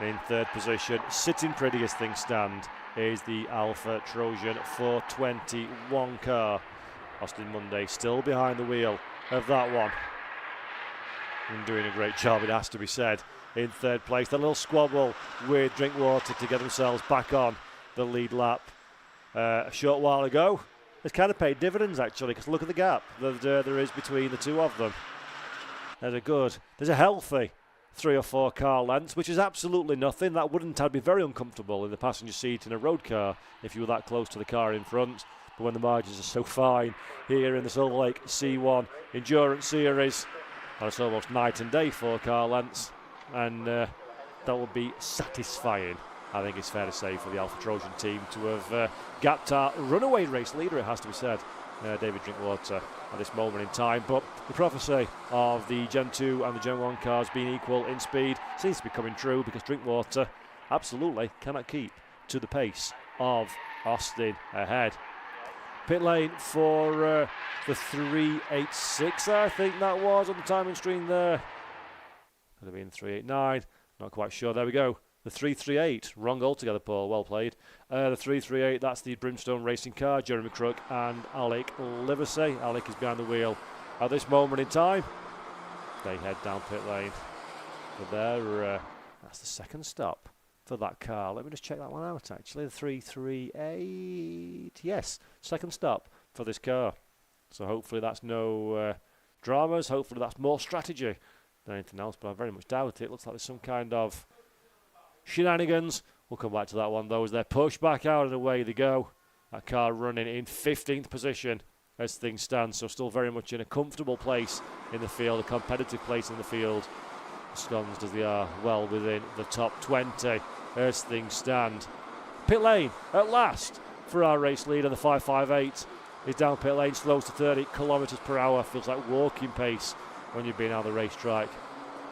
[SPEAKER 2] In third position, sitting pretty as things stand, is the Alpha Trojan 421 car. Austin Monday still behind the wheel of that one. And doing a great job, it has to be said, in third place. The little squabble with Drinkwater to get themselves back on the lead lap a short while ago. It's kind of paid dividends, actually, because look at the gap that there is between the two of them. There's a healthy 3 or 4 car lengths, which is absolutely nothing. That wouldn't have been very uncomfortable in the passenger seat in a road car if you were that close to the car in front. But when the margins are so fine here in the Silverlake C1 Endurance Series, it's almost night and day 4 car lengths, and that would be satisfying, I think it's fair to say, for the Alpha Trojan team to have gapped our runaway race leader, it has to be said, David Drinkwater, at this moment in time. But the prophecy of the Gen 2 and the Gen 1 cars being equal in speed seems to be coming true, because Drinkwater absolutely cannot keep to the pace of Austin ahead. Pit lane for the 386, I think that was on the timing screen there. Could have been 389, not quite sure. There we go. The 338, wrong altogether, Paul, well played. The 338, that's the Brimstone Racing car, Jeremy Crook and Alec Livesey. Alec is behind the wheel at this moment in time. They head down pit lane. But there, that's the second stop for that car. Let me just check that one out, actually. The 338, yes, second stop for this car. So hopefully that's no dramas. Hopefully that's more strategy than anything else, but I very much doubt it. It looks like there's some kind of shenanigans. We'll come back to that one though, as they're pushed back out and away they go. That car running in 15th position as things stand, so still very much in a comfortable place in the field, a competitive place in the field, ensconced as they are well within the top 20 as things stand. Pit lane at last for our race lead, and the 558 is down pit lane, slows to 30 kilometres per hour. Feels like walking pace when you've been out of the racetrack,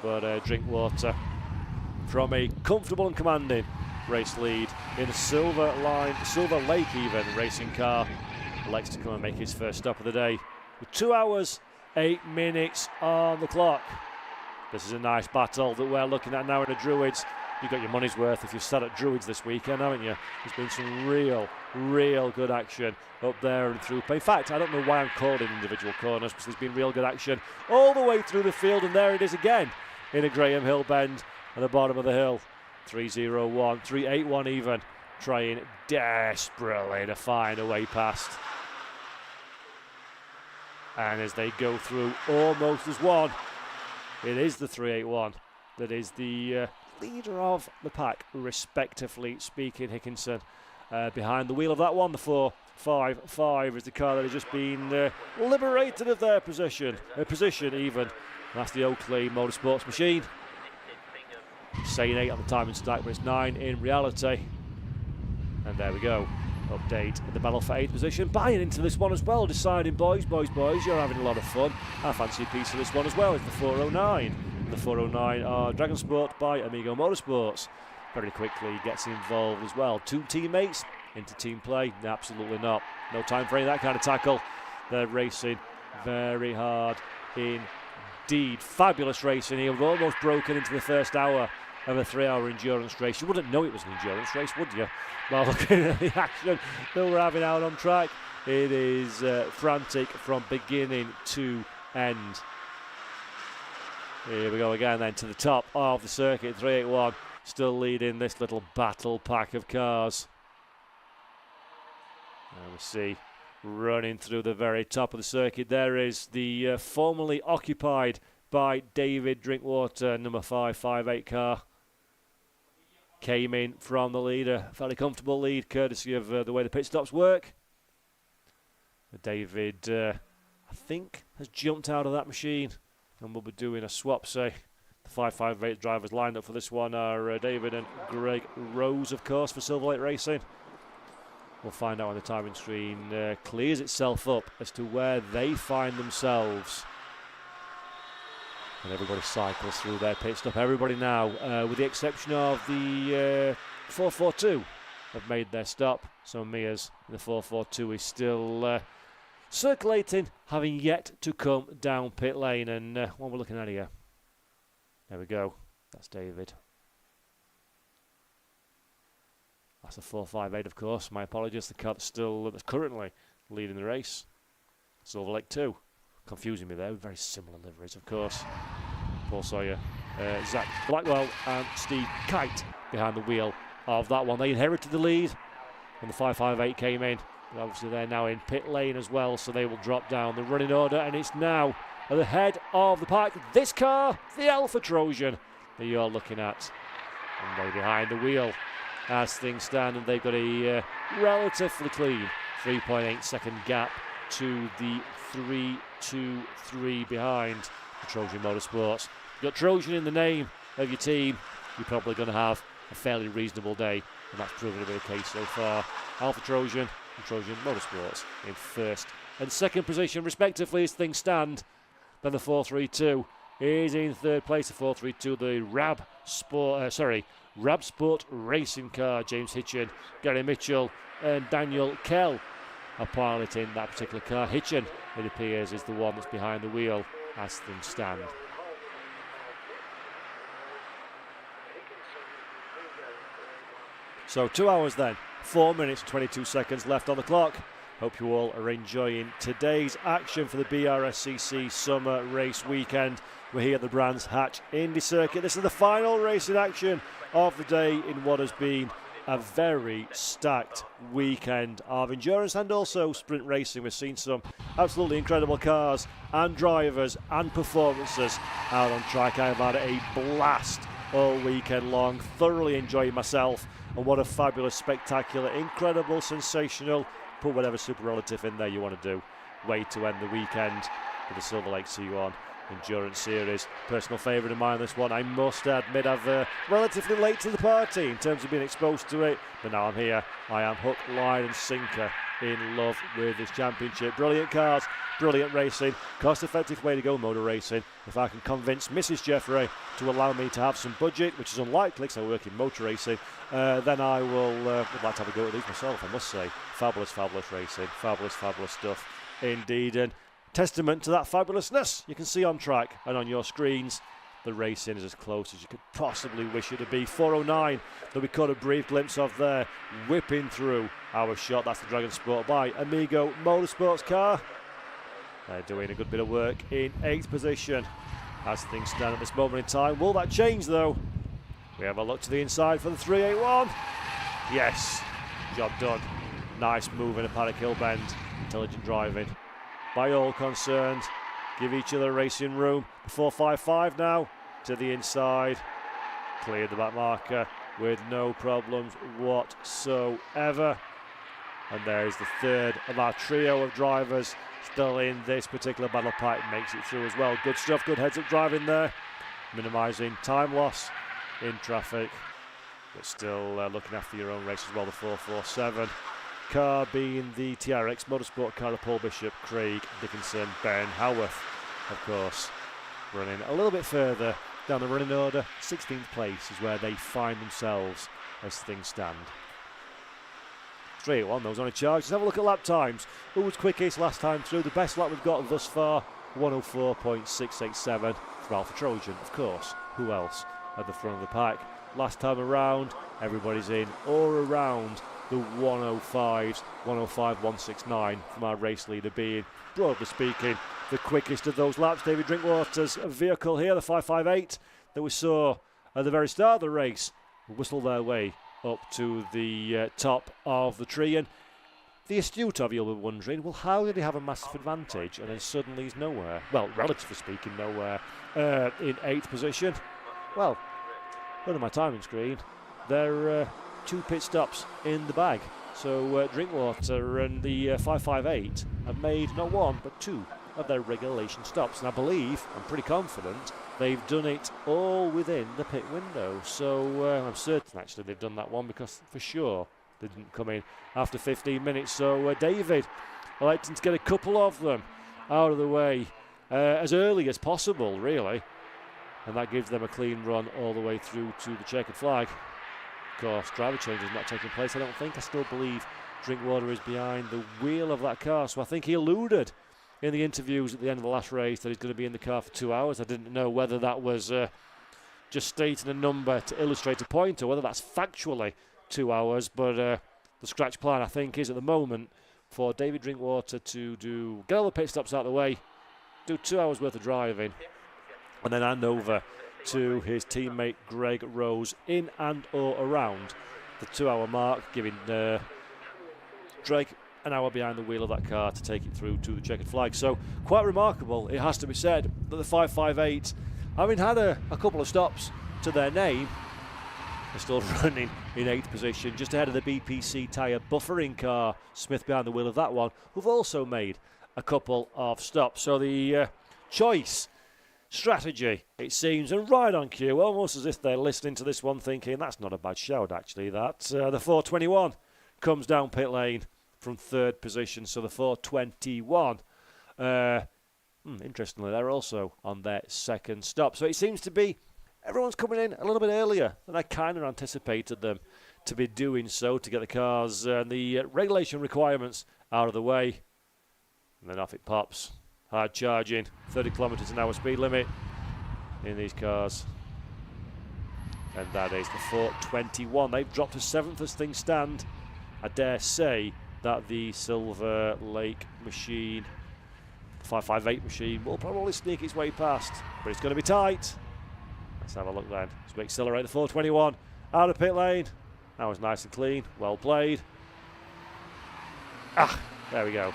[SPEAKER 2] but Drinkwater from a comfortable and commanding race lead in a Silverlake even racing car, likes to come and make his first stop of the day with 2 hours 8 minutes on the clock. This is a nice battle that we're looking at now in the Druids. You got your money's worth if you've sat at Druids this weekend, haven't you? There's been some real good action up there and through. In fact, I don't know why I'm called in individual corners, because there's been real good action all the way through the field, and there it is again in a Graham Hill bend at the bottom of the hill. 301, 381 even, trying desperately to find a way past. And as they go through almost as one, it is the 381 that is the leader of the pack, respectively speaking. Hickinson behind the wheel of that one. The 455 is the car that has just been liberated of their position even. That's the Oakley Motorsports machine. Saying 8 on the timing stack, but it's 9 in reality. And there we go. Update in the battle for 8th position. Buying into this one as well, deciding, boys, you're having a lot of fun. I fancy a piece of this one as well. It's the 409. The 409 are Dragon Sport by Amigo Motorsports. Very quickly gets involved as well. 2 teammates into team play? Absolutely not. No time for any of that kind of tackle. They're racing very hard indeed. Fabulous racing here. We've almost broken into the first hour of a 3-hour endurance race. You wouldn't know it was an endurance race, would you? Well, looking at the action that we're having out on track, it is frantic from beginning to end. Here we go again then to the top of the circuit. 381 still leading this little battle pack of cars. And we see running through the very top of the circuit, there is the formerly occupied by David Drinkwater number 558 car. Came in from the leader, fairly comfortable lead courtesy of the way the pit stops work. David, I think, has jumped out of that machine and we'll be doing a swap. Say the 558 drivers lined up for this one are David and Greg Rose, of course, for Silverlake Racing. We'll find out when the timing screen clears itself up as to where they find themselves. And everybody cycles through their pit stop. Everybody now, with the exception of the 442, have made their stop. So Mears in the 442 is still circulating, having yet to come down pit lane. And what we're looking at here, there we go. That's David. That's a 458, of course. My apologies. The car that's currently leading the race. Silverlake 2. Confusing me there. Very similar liveries, of course. Paul Sawyer, Zach Blackwell, and Steve Kite behind the wheel of that one. They inherited the lead when the 558 came in. But obviously, they're now in pit lane as well, so they will drop down the running order. And it's now at the head of the pack. This car, the Alpha Trojan, that you're looking at. And they behind the wheel as things stand, and they've got a relatively clean 3.8 second gap to the 3-2-3 behind the Trojan Motorsports. You've got Trojan in the name of your team, you're probably going to have a fairly reasonable day, and that's proven to be the case so far. Alpha Trojan and Trojan Motorsports in first and second position respectively as things stand. Then the 432 is in third place. The 432, the Rab Sport racing car. James Hitchin, Gary Mitchell and Daniel Kell are piloting that particular car. Hitchin, it appears, is the one that's behind the wheel as things stand. So 2 hours then, 4 minutes and 22 seconds left on the clock. Hope you all are enjoying today's action for the Brscc Summer Race Weekend. We're here at the Brands Hatch Indy Circuit. This is the final race in action of the day in what has been a very stacked weekend of endurance and also sprint racing. We've seen some absolutely incredible cars and drivers and performances out on track. I've had a blast all weekend long, thoroughly enjoying myself, and what a fabulous, spectacular, incredible, sensational, put whatever superlative in there you want to do, way to end the weekend with the Silverlake C1 Endurance Series. Personal favourite of mine, this one, I must admit. I've relatively late to the party in terms of being exposed to it, but now I'm here. I am hook, line and sinker in love with this championship. Brilliant cars, brilliant racing, cost-effective way to go motor racing. If I can convince Mrs. Jeffrey to allow me to have some budget, which is unlikely because I work in motor racing, then I would like to have a go at these myself, I must say. Fabulous, fabulous racing, fabulous, fabulous stuff indeed. And testament to that fabulousness you can see on track and on your screens. The racing is as close as you could possibly wish it to be. 409 that we caught a brief glimpse of there, whipping through our shot. That's the Dragon Sport by Amigo Motorsports car. They're doing a good bit of work in 8th position as things stand at this moment in time. Will that change though? We have a look to the inside for the 381. Yes, job done. Nice move in a Paddock Hill bend. Intelligent driving by all concerned. Give each other racing room. 455 now to the inside. Cleared the back marker with no problems whatsoever. And there's the third of our trio of drivers still in this particular battle pack. Makes it through as well. Good stuff, good heads up driving there. Minimising time loss in traffic. But still looking after your own race as well, the 447. Car being the TRX Motorsport car of Paul Bishop, Craig Dickinson, Ben Howarth, of course, running a little bit further down the running order. 16th place is where they find themselves as things stand. 381, those on a charge. Let's have a look at lap times. Who was quickest last time through? The best lap we've got thus far, 104.687 for Alpha Trojan, of course. Who else at the front of the pack? Last time around, everybody's in or around the 105s, 105, 169 from our race leader being, broadly speaking, the quickest of those laps. David Drinkwater's vehicle here, the 558 that we saw at the very start of the race, whistle their way up to the top of the tree. And the astute of you will be wondering, well, how did he have a massive advantage and then suddenly he's nowhere? Well, relatively speaking, nowhere in 8th position. Well, look at my timing screen. They're 2 pit stops in the bag. So Drinkwater and the 558 have made not 1 but 2 of their regulation stops. And I believe, I'm pretty confident, they've done it all within the pit window. So I'm certain actually they've done that one because for sure they didn't come in after 15 minutes. So David electing to get a couple of them out of the way as early as possible, really. And that gives them a clean run all the way through to the checkered flag. Of course, driver change is not taking place. I don't think. I still believe Drinkwater is behind the wheel of that car. So I think he alluded in the interviews at the end of the last race that he's going to be in the car for 2 hours. I didn't know whether that was just stating a number to illustrate a point or whether that's factually 2 hours. But the scratch plan, I think, is at the moment for David Drinkwater to get all the pit stops out of the way, do 2 hours worth of driving, and then hand over to his teammate Greg Rose in and or around the 2 hour mark, giving Drake an hour behind the wheel of that car to take it through to the checkered flag. So quite remarkable, it has to be said, that the 558, having had a couple of stops to their name, are still running in 8th position, just ahead of the BPC tyre buffering car, Smith behind the wheel of that one, who've also made a couple of stops. So the choice strategy, it seems, and right on cue, almost as if they're listening to this one thinking, that's not a bad shout actually, that. The 421 comes down pit lane from 3rd position, so the 421, interestingly, they're also on their 2nd stop. So it seems to be everyone's coming in a little bit earlier than I kind of anticipated them to be doing so, to get the cars and the regulation requirements out of the way. And then off it pops. Hard charging, 30 kilometres an hour speed limit in these cars. And that is the 421. They've dropped to 7th as things stand. I dare say that the Silverlake machine, the 558 machine, will probably sneak its way past. But it's going to be tight. Let's have a look then. As we accelerate the 421 out of pit lane. That was nice and clean. Well played. There we go.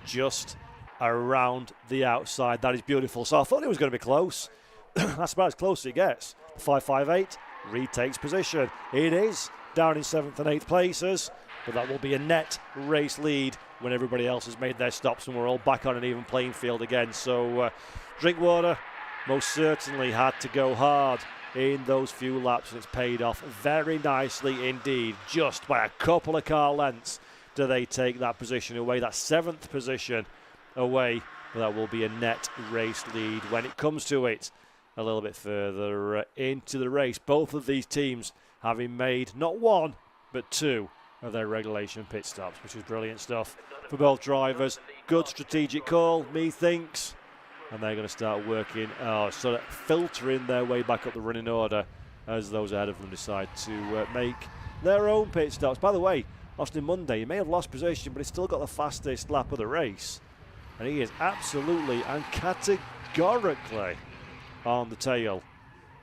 [SPEAKER 2] Just around the outside. That is beautiful. So I thought it was going to be close. That's about as close as it gets. The 558 retakes position. It is down in 7th and 8th places, but that will be a net race lead when everybody else has made their stops and we're all back on an even playing field again. So Drinkwater most certainly had to go hard in those few laps, and it's paid off very nicely indeed. Just by a couple of car lengths do they take that position away, that 7th position away. But that will be a net race lead when it comes to it a little bit further into the race. Both of these teams having made not one but 2 of their regulation pit stops, which is brilliant stuff for both drivers. Good strategic call, methinks. And they're going to start working, sort of filtering their way back up the running order as those ahead of them decide to make their own pit stops. By the way, Austin Monday, he may have lost position, but he's still got the fastest lap of the race. And he is absolutely and categorically on the tail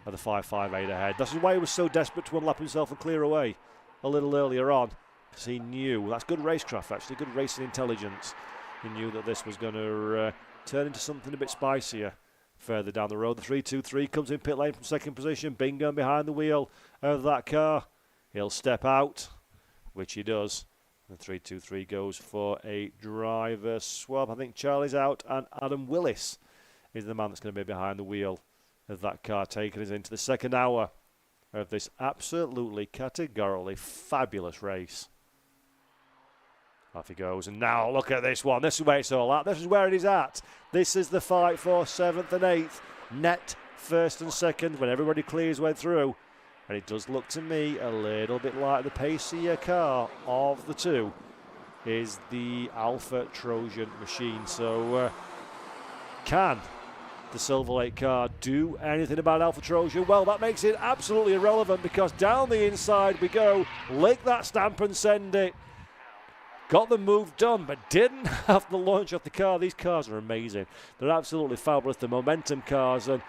[SPEAKER 2] of the 5.58 ahead. That's why he was so desperate to unlap himself and clear away a little earlier on, because he knew, that's good racecraft actually, good racing intelligence. He knew that this was going to turn into something a bit spicier further down the road. The 3-2-3 comes in pit lane from 2nd position. Bingham behind the wheel of that car. He'll step out, which he does. The 3-2-3 goes for a driver swap. I think Charlie's out, and Adam Willis is the man that's going to be behind the wheel of that car, taking us into the 2nd hour of this absolutely categorically fabulous race. Off he goes, and now look at this one. This is where it's all at. This is where it is at. This is the fight for 7th and 8th. Net 1st and 2nd when everybody clears way through. And it does look to me a little bit like the pacier car of the 2 is the Alpha Trojan machine. So can the Silverlake car do anything about Alpha Trojan? Well, that makes it absolutely irrelevant, because down the inside we go. Lick that stamp and send it. Got the move done, but didn't have the launch off the car. These cars are amazing. They're absolutely fabulous. The momentum cars, and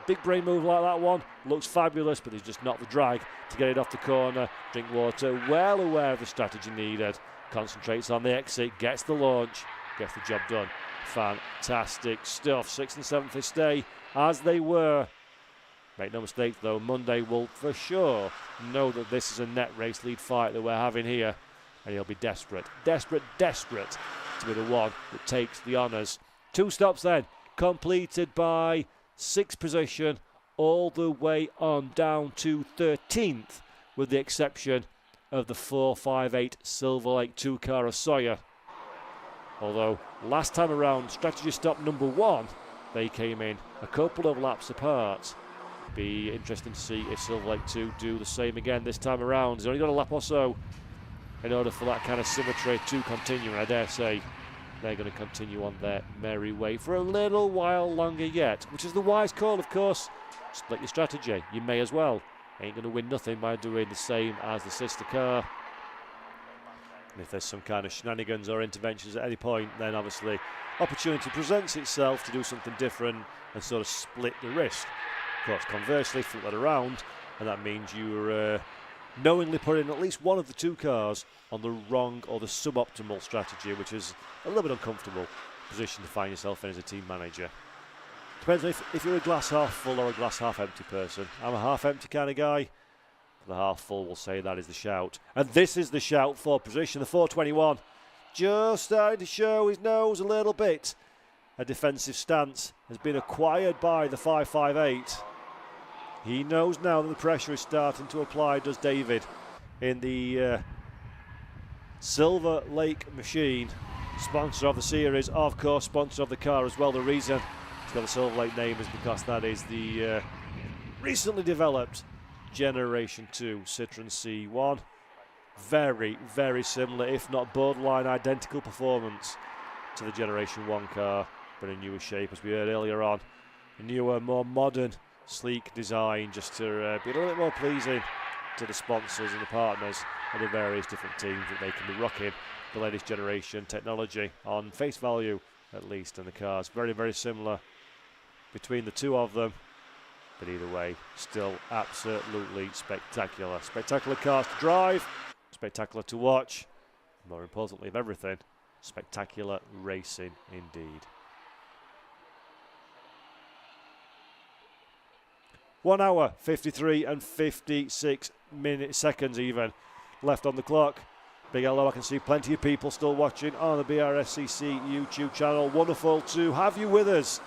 [SPEAKER 2] big brain move like that one looks fabulous, but there's just not the drag to get it off the corner. Drinkwater, well aware of the strategy needed, concentrates on the exit, gets the launch, gets the job done. Fantastic stuff. 6th and 7th they stay as they were. Make no mistake though, Monday will for sure know that this is a net race lead fight that we're having here. And he'll be desperate to be the one that takes the honours. 2 stops then, completed by 6th position all the way on down to 13th, with the exception of the 4.58 Silverlake 2-car of Sawyer. Although last time around, strategy stop number 1, they came in a couple of laps apart. Be interesting to see if Silverlake 2 do the same again this time around. He's only got a lap or so in order for that kind of symmetry to continue, and I dare say they're going to continue on their merry way for a little while longer yet, which is the wise call, of course. Split your strategy, you may as well. Ain't going to win nothing by doing the same as the sister car. And if there's some kind of shenanigans or interventions at any point, then obviously opportunity presents itself to do something different and sort of split the risk. Of course, conversely, flip that around, and that means you're knowingly putting at least one of the 2 cars on the wrong or the suboptimal strategy, which is a little bit uncomfortable position to find yourself in as a team manager. Depends if you're a glass half full or a glass half empty person. I'm a half empty kind of guy. The half full will say that is the shout. And this is the shout for position. The 421 just starting to show his nose a little bit. A defensive stance has been acquired by the 5.58. He knows now that the pressure is starting to apply, does David, in the Silverlake machine. Sponsor of the series, of course, sponsor of the car as well. The reason it's got the Silverlake name is because that is the recently developed Generation 2 Citroen C1. Very, very similar, if not borderline identical performance to the Generation 1 car, but in newer shape, as we heard earlier on. A newer, more modern, sleek design, just to be a little bit more pleasing to the sponsors and the partners of the various different teams that they can be rocking the latest generation technology on face value, at least. And the cars very, very similar between the 2 of them, but either way, still absolutely spectacular. Spectacular cars to drive, spectacular to watch, more importantly of everything, spectacular racing indeed. 1 hour, 53 and 56 seconds even left on the clock. Big hello, I can see plenty of people still watching on the Brscc YouTube channel. Wonderful to have you with us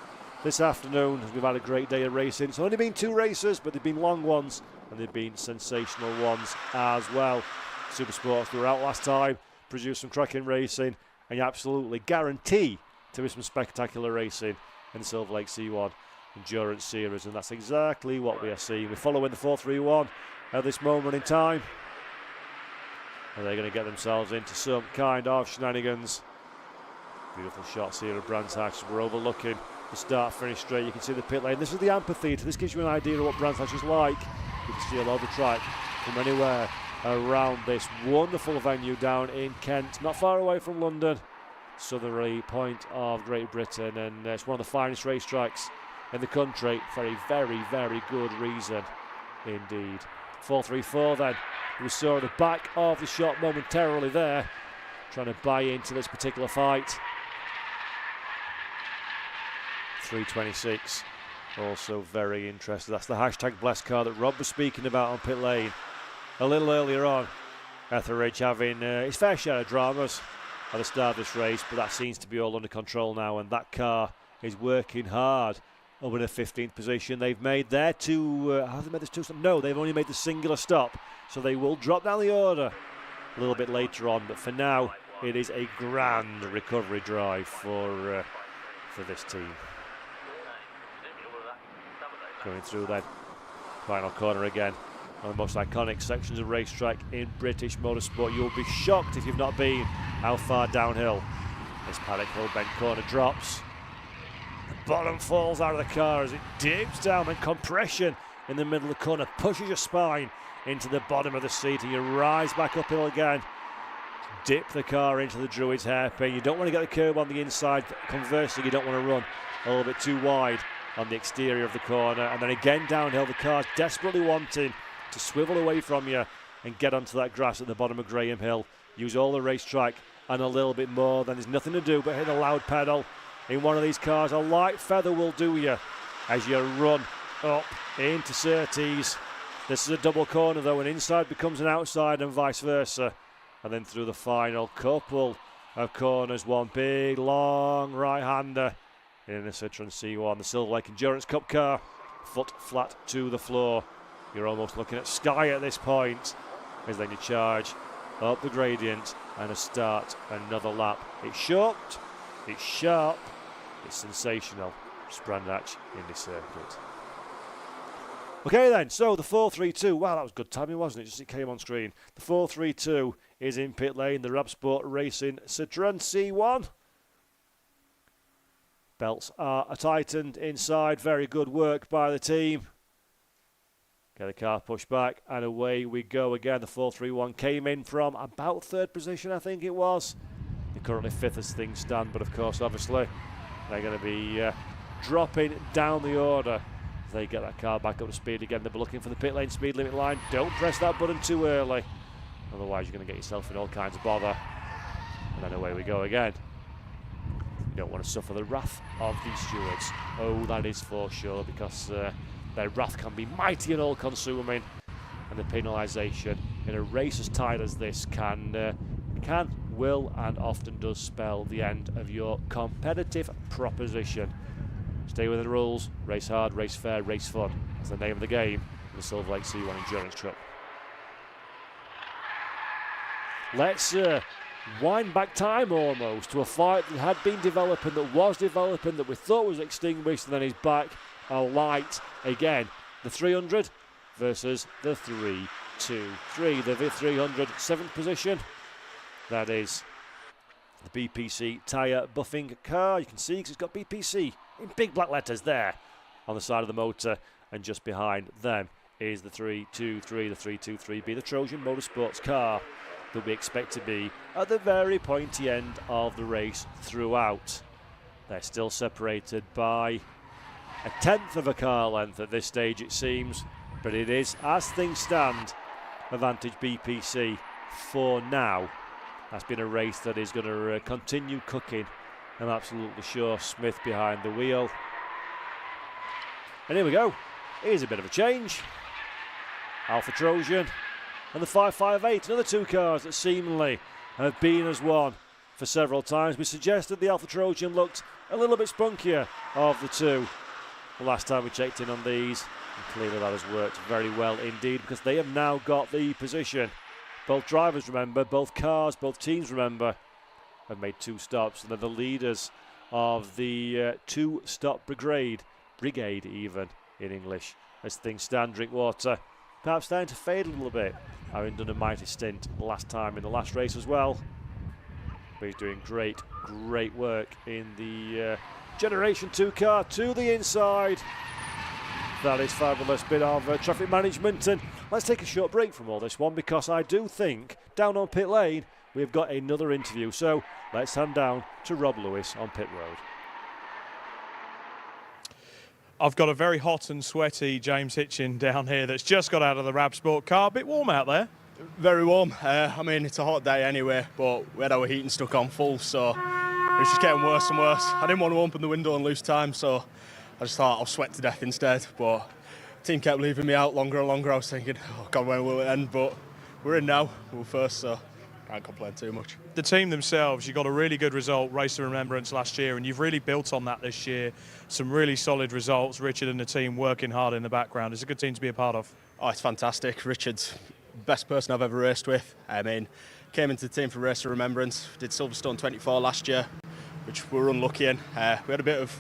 [SPEAKER 2] this afternoon as we've had a great day of racing. It's only been 2 races, but they've been long ones and they've been sensational ones as well. SuperSports, they were out last time, produced some cracking racing, and you absolutely guarantee to be some spectacular racing in the Silverlake C1 Endurance Series, and that's exactly what we are seeing. We're following the 431 at this moment in time. Are they going to get themselves into some kind of shenanigans? Beautiful shots here of Brands Hatch. We're overlooking the start finish straight. You can see the pit lane. This is the amphitheatre. This gives you an idea of what Brands Hatch is like. You can see all over the track from anywhere around this wonderful venue down in Kent, not far away from London, southerly point of Great Britain, and it's one of the finest racetracks in the country for a very, very good reason indeed. 434 then. We saw the back of the shot momentarily there, trying to buy into this particular fight. 326, also very interested. That's the hashtag blessed car that Rob was speaking about on pit lane a little earlier on. Etheridge having his fair share of dramas at the start of this race, but that seems to be all under control now, and that car is working hard up in the 15th position. They've made their have they made this 2 stop? No, they've only made the singular stop, so they will drop down the order a little bit later on, but for now it is a grand recovery drive for this team. Going through that final corner again, one of the most iconic sections of racetrack in British motorsport. You'll be shocked if you've not been how far downhill this Paddock Hill bend corner drops. The bottom falls out of the car as it dips down, and compression in the middle of the corner pushes your spine into the bottom of the seat, and you rise back uphill again. Dip the car into the Druids hairpin. You don't want to get the curb on the inside. Conversely, you don't want to run a little bit too wide on the exterior of the corner. And then again downhill, the car's desperately wanting to swivel away from you and get onto that grass at the bottom of Graham Hill. Use all the racetrack and a little bit more. Then there's nothing to do but hit the loud pedal. In one of these cars, a light feather will do you as you run up into Surtees. This is a double corner though, and inside becomes an outside and vice versa. And then through the final couple of corners, one big long right-hander in the Citroen C1, the Silverlake Endurance Cup car, foot flat to the floor. You're almost looking at sky at this point, as then you charge up the gradient and start another lap. It's short, it's sharp, it's sensational. Brandach Indy circuit. Okay then, so the 432, wow, that was good timing, wasn't it? Just it came on screen. The 432 is in pit lane, the Brscc Racing Citroen C1. Belts are tightened inside, very good work by the team. Get the car pushed back, and away we go again. The 431 came in from about 3rd position, I think it was. They're currently 5th as things stand, but of course, obviously, they're going to be dropping down the order. They get that car back up to speed again. They'll be looking for the pit lane speed limit line. Don't press that button too early, otherwise you're going to get yourself in all kinds of bother. And then away we go again. You don't want to suffer the wrath of these stewards. Oh, that is for sure, because their wrath can be mighty and all-consuming, and the penalisation in a race as tight as this can, will, and often does spell the end of your competitive proposition. Stay within the rules, race hard, race fair, race fun. That's the name of the game in the Silverlake C1 Endurance Cup. Let's wind back time almost to a fight that had been developing, that was developing, that we thought was extinguished, and then is back alight again. The 300 versus the 323. The 300 7th position. That is the BPC tyre buffing car. You can see because it's got BPC in big black letters there on the side of the motor, and just behind them is the 323, the 323B, the Trojan Motorsports car that we expect to be at the very pointy end of the race throughout. They're still separated by a 1/10 of a car length at this stage, it seems, but it is, as things stand, advantage BPC for now. That's been a race that is going to continue cooking. I'm absolutely sure. Smith behind the wheel. And here we go. Here's a bit of a change. Alpha Trojan and the 558, another 2 cars that seemingly have been as one for several times. We suggested the Alpha Trojan looked a little bit spunkier of the two the last time we checked in on these, and clearly that has worked very well indeed, because they have now got the position. Both drivers remember, both cars, both teams remember, have made 2 stops, and they're the leaders of the 2-stop brigade even in English, as things stand. Drinkwater perhaps starting to fade a little bit, having done a mighty stint last time in the last race as well. But he's doing great work in the Generation 2 car to the inside. That is fabulous bit of traffic management. And let's take a short break from all this one, because I do think down on pit lane we've got another interview. So let's hand down to Rob Lewis on pit road.
[SPEAKER 1] I've got a very hot and sweaty James Hitchin down here that's just got out of the Brscc car. A bit warm out there.
[SPEAKER 7] Very warm. I mean, it's a hot day anyway, but we had our heating stuck on full, so it was just getting worse and worse. I didn't want to open the window and lose time, so I just thought I'll sweat to death instead. But the team kept leaving me out longer and longer. I was thinking, oh God, when will it end? But we're in now. We're first, so can't complain too much.
[SPEAKER 1] The team themselves, you got a really good result, Race of Remembrance last year, and you've really built on that this year. Some really solid results. Richard and the team working hard in the background. It's a good team to be a part of.
[SPEAKER 7] Oh, it's fantastic. Richard's the best person I've ever raced with. I mean, came into the team for Race of Remembrance. Did Silverstone 24 last year, which we were unlucky in. We had a bit of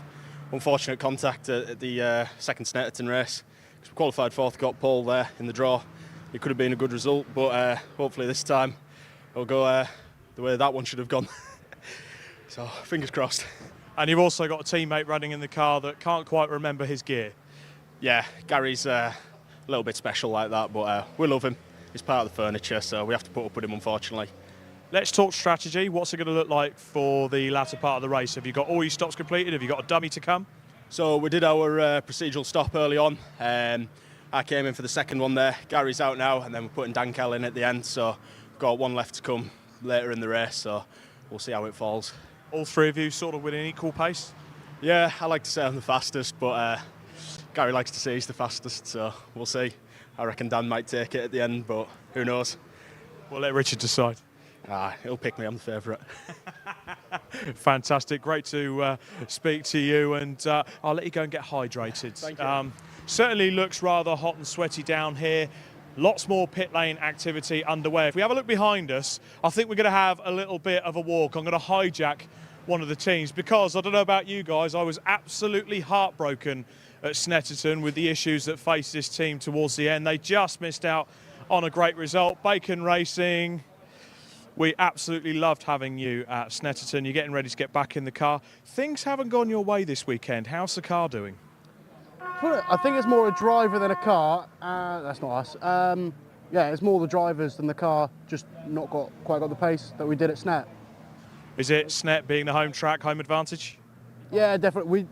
[SPEAKER 7] unfortunate contact at the second Snetterton race. We qualified 4th, got pole there in the draw. It could have been a good result, but hopefully this time it'll go the way that one should have gone. So fingers crossed.
[SPEAKER 1] And you've also got a teammate running in the car that can't quite remember his gear.
[SPEAKER 7] Yeah, Gary's a little bit special like that, but we love him. He's part of the furniture, so we have to put up with him, unfortunately.
[SPEAKER 1] Let's talk strategy. What's it going to look like for the latter part of the race? Have you got all your stops completed? Have you got a dummy to come?
[SPEAKER 7] So we did our procedural stop early on. I came in for the second one there. Gary's out now, and then we're putting Dan Kell in at the end, so we've got one left to come later in the race, so we'll see how it falls.
[SPEAKER 1] All 3 of you sort of with an equal pace?
[SPEAKER 7] Yeah, I like to say I'm the fastest, but Gary likes to say he's the fastest, so we'll see. I reckon Dan might take it at the end, but who knows?
[SPEAKER 1] We'll let Richard decide.
[SPEAKER 7] He'll pick me, I'm the favourite.
[SPEAKER 1] Fantastic, great to speak to you, and I'll let you go and get hydrated.
[SPEAKER 7] Thank you.
[SPEAKER 1] Certainly looks rather hot and sweaty down here. Lots more pit lane activity underway. If we have a look behind us, I think we're going to have a little bit of a walk. I'm going to hijack one of the teams, because I don't know about you guys, I was absolutely heartbroken at Snetterton with the issues that faced this team towards the end. They just missed out on a great result. Bacon Racing, we absolutely loved having you at Snetterton. You're getting ready to get back in the car. Things haven't gone your way this weekend. How's the car doing?
[SPEAKER 22] I think it's more a driver than a car. That's not us. Yeah, it's more the drivers than the car. Just not quite got the pace that we did at Snet.
[SPEAKER 1] Is it Snet being the home track, home advantage?
[SPEAKER 22] Yeah, definitely.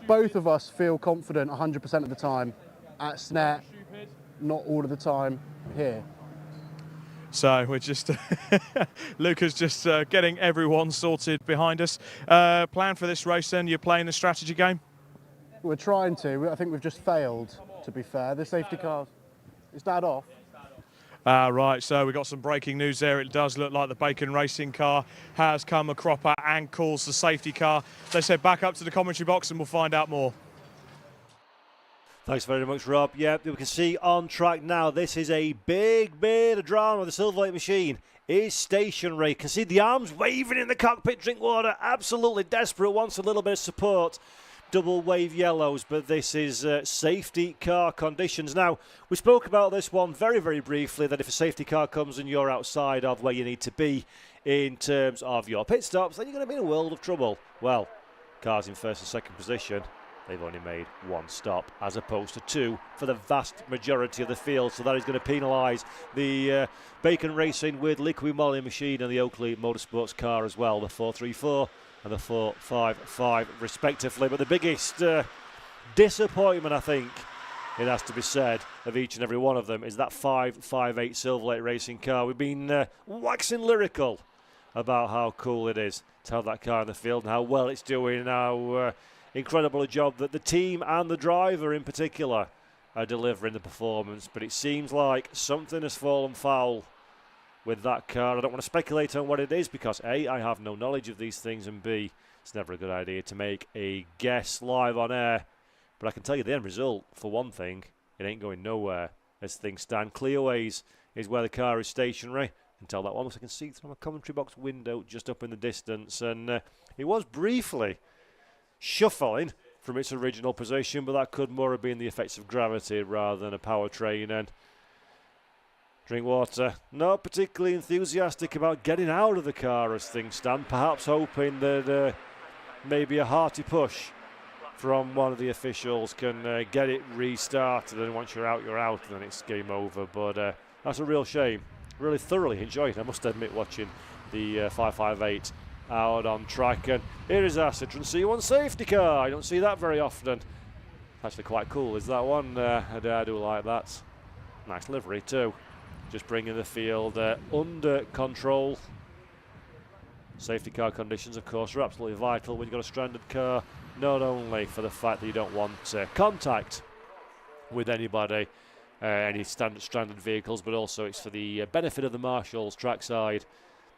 [SPEAKER 22] Both of us feel confident 100% of the time at Snet, not all of the time here.
[SPEAKER 1] So we're just, Luca's just getting everyone sorted behind us. Plan for this race then, you're playing the strategy game?
[SPEAKER 22] We're trying to. I think we've just failed, to be fair. The safety cars, is that off?
[SPEAKER 1] Right, so we've got some breaking news there. It does look like the Bacon Racing car has come a cropper and calls the safety car. Let's head back up to the commentary box and we'll find out more.
[SPEAKER 2] Thanks very much, Rob. Yeah, we can see on track now, this is a big bit of drama. The Silverlake machine is stationary. You can see the arms waving in the cockpit. Drinkwater absolutely desperate, wants a little bit of support. Double wave yellows, but this is safety car conditions. Now, we spoke about this one very, very briefly, that if a safety car comes and you're outside of where you need to be in terms of your pit stops, then you're going to be in a world of trouble. Well, cars in first and second position, they've only made 1 stop as opposed to 2 for the vast majority of the field, so that is going to penalise the Bacon Racing with Liqui Moly machine and the Oakley Motorsports car as well, the 434 and the 455 respectively. But the biggest disappointment, I think it has to be said, of each and every one of them is that 558 Silverlake Racing car. We've been waxing lyrical about how cool it is to have that car in the field and how well it's doing, and how incredible a job that the team and the driver in particular are delivering the performance, but it seems like something has fallen foul with that car. I don't want to speculate on what it is because A, I have no knowledge of these things, and B, it's never a good idea to make a guess live on air. But I can tell you the end result, for one thing, it ain't going nowhere as things stand. Clearways is where the car is stationary. I can tell that almost I can see through my commentary box window just up in the distance, and it was briefly shuffling from its original position, but that could more have been the effects of gravity rather than a powertrain. And Drinkwater not particularly enthusiastic about getting out of the car as things stand, perhaps hoping that maybe a hearty push from one of the officials can get it restarted, and once you're out, and then it's game over. But that's a real shame. Really thoroughly enjoyed it, I must admit, watching the 558 out on track. And here is our Citroen C1 safety car. I don't see that very often. Actually quite cool is that one. I do like that. Nice livery too. Just bringing the field under control. Safety car conditions, of course, are absolutely vital when you've got a stranded car, not only for the fact that you don't want contact with anybody, any stranded vehicles, but also it's for the benefit of the marshals trackside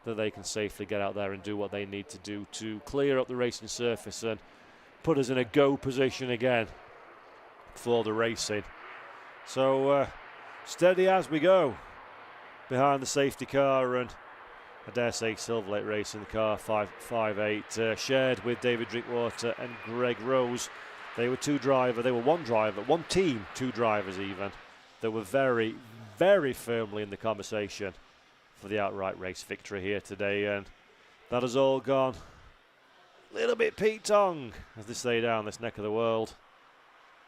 [SPEAKER 2] that they can safely get out there and do what they need to do to clear up the racing surface and put us in a go position again for the racing. So steady as we go behind the safety car, and I dare say Silverlake Racing, the car 558, shared with David Drinkwater and Greg Rose. They were one team, two drivers even, that were very, very firmly in the conversation for the outright race victory here today, and that has all gone a little bit Pete Tong, as they say down this neck of the world,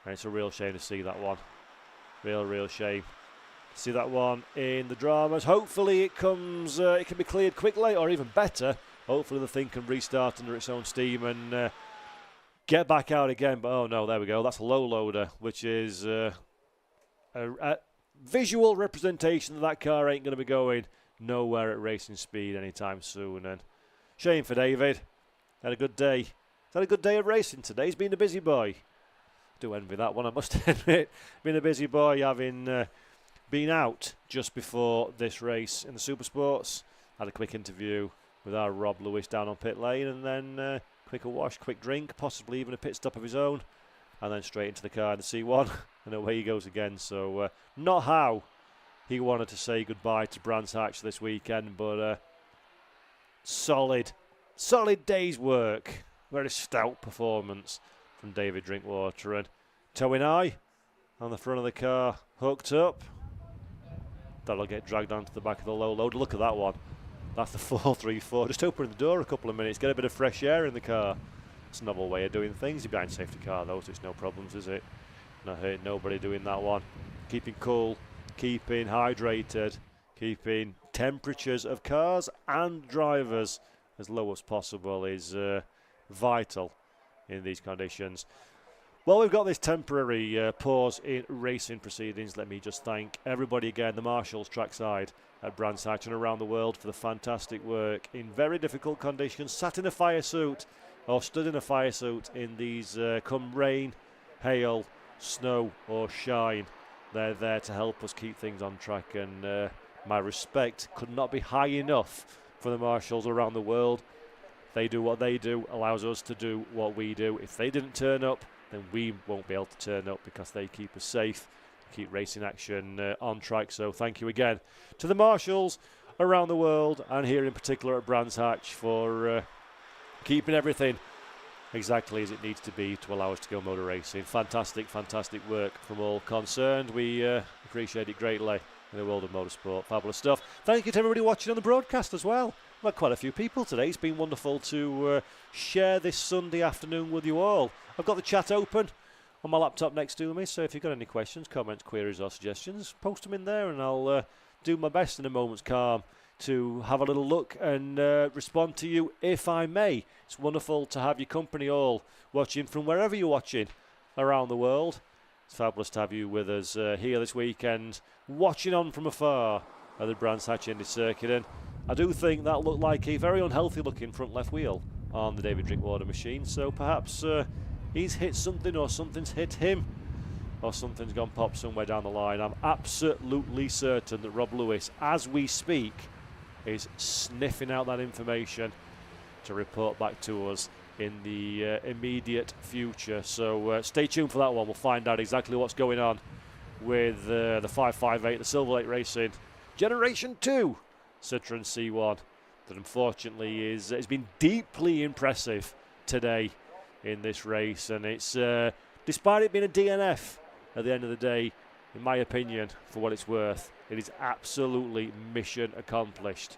[SPEAKER 2] and it's a real shame to see that one. Real shame. See that one in the dramas. Hopefully it comes, it can be cleared quickly, or even better, hopefully the thing can restart under its own steam and get back out again. But oh no, there we go. That's a low loader, which is a visual representation that car ain't going to be going nowhere at racing speed anytime soon. And shame for David. Had a good day. Had a good day of racing today. He's been a busy boy. Do envy that one, I must admit. Been a busy boy, having been out just before this race in the SuperSports. Had a quick interview with our Rob Lewis down on pit lane, and then quick wash, quick drink, possibly even a pit stop of his own, and then straight into the car in the C1, and away he goes again. So not how he wanted to say goodbye to Brands Hatch this weekend, but solid day's work. Very stout performance from David Drinkwater, and towing eye on the front of the car, hooked up. That'll get dragged onto the back of the low loader. Look at that one. That's the 434. Just open the door a couple of minutes, get a bit of fresh air in the car. It's a novel way of doing things. You're behind safety car though, so it's no problems, is it? Not hurting nobody doing that one. Keeping cool, keeping hydrated, keeping temperatures of cars and drivers as low as possible is vital in these conditions. Well, we've got this temporary pause in racing proceedings. Let me just thank everybody again, the marshals trackside at Brands Hatch and around the world, for the fantastic work in very difficult conditions, sat in a fire suit or stood in a fire suit in these come rain, hail, snow or shine. They're there to help us keep things on track, and my respect could not be high enough for the marshals around the world. They do what they do, allows us to do what we do. If they didn't turn up, then we won't be able to turn up, because they keep us safe, keep racing action on track. So thank you again to the marshals around the world, and here in particular at Brands Hatch, for keeping everything exactly as it needs to be to allow us to go motor racing. Fantastic work from all concerned. We appreciate it greatly in the world of motorsport. Fabulous stuff. Thank you to everybody watching on the broadcast as well. We've had quite a few people today. It's been wonderful to share this Sunday afternoon with you all. I've got the chat open on my laptop next to me, so if you've got any questions, comments, queries or suggestions, post them in there, and I'll do my best in a moment's calm to have a little look and respond to you if I may. It's wonderful to have your company all watching from wherever you're watching around the world. It's fabulous to have you with us here this weekend, watching on from afar at the Brands Hatch Indy circuit. And I do think that looked like a very unhealthy looking front left wheel on the David Drinkwater machine, so perhaps he's hit something or something's hit him or something's gone pop somewhere down the line. I'm absolutely certain that Rob Lewis, as we speak, is sniffing out that information to report back to us in the immediate future. So stay tuned for that one. We'll find out exactly what's going on with the 558, the Silverlake Racing Generation 2 Citroen C1 that unfortunately has been deeply impressive today in this race. And it's despite it being a DNF at the end of the day, in my opinion, for what it's worth, it is absolutely mission accomplished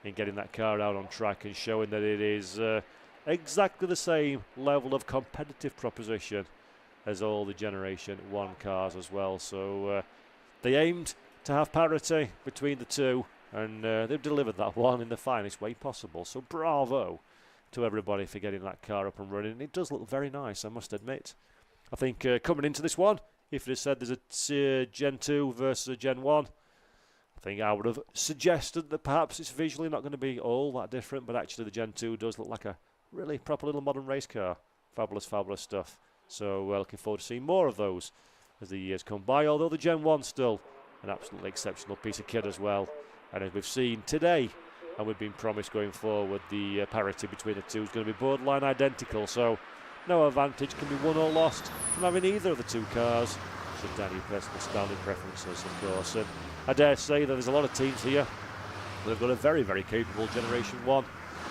[SPEAKER 2] in getting that car out on track and showing that it is exactly the same level of competitive proposition as all the Generation 1 cars as well. So they aimed to have parity between the two, and they've delivered that one in the finest way possible. So bravo to everybody for getting that car up and running. It does look very nice, I must admit. I think coming into this one, if it had said there's a Gen 2 versus a Gen 1, I think I would have suggested that perhaps it's visually not going to be all that different, but actually the Gen 2 does look like a really proper little modern race car. Fabulous, fabulous stuff. So looking forward to seeing more of those as the years come by, although the Gen 1's still an absolutely exceptional piece of kit as well. And as we've seen today, and we've been promised going forward, the parity between the two is going to be borderline identical. So no advantage can be won or lost from having either of the two cars, should down your personal styling preferences, of course. And I dare say that there's a lot of teams here that have got a very, very capable Generation 1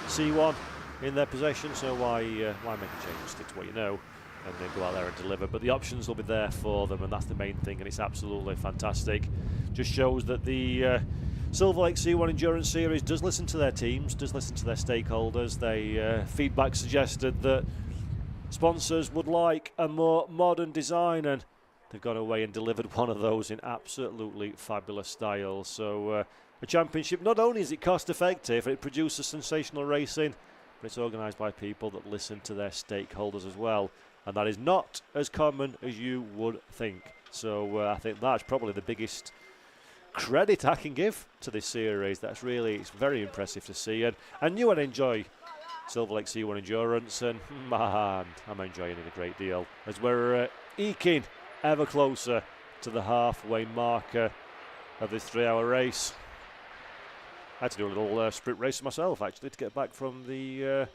[SPEAKER 2] C1 in their possession, so why make a change? Stick to what you know and then go out there and deliver. But the options will be there for them, and that's the main thing, and it's absolutely fantastic. Just shows that the Silverlake C1 Endurance Series does listen to their teams, does listen to their stakeholders. They feedback suggested that sponsors would like a more modern design, and they've gone away and delivered one of those in absolutely fabulous style. So a championship, not only is it cost effective, it produces sensational racing, but it's organised by people that listen to their stakeholders as well, and that is not as common as you would think. So I think that's probably the biggest credit I can give to this series. It's very impressive to see, and you would enjoy Silverlake C1 Endurance, and man, I'm enjoying it a great deal as we're eking ever closer to the halfway marker of this 3-hour race. I had to do a little sprint race myself actually to get back from a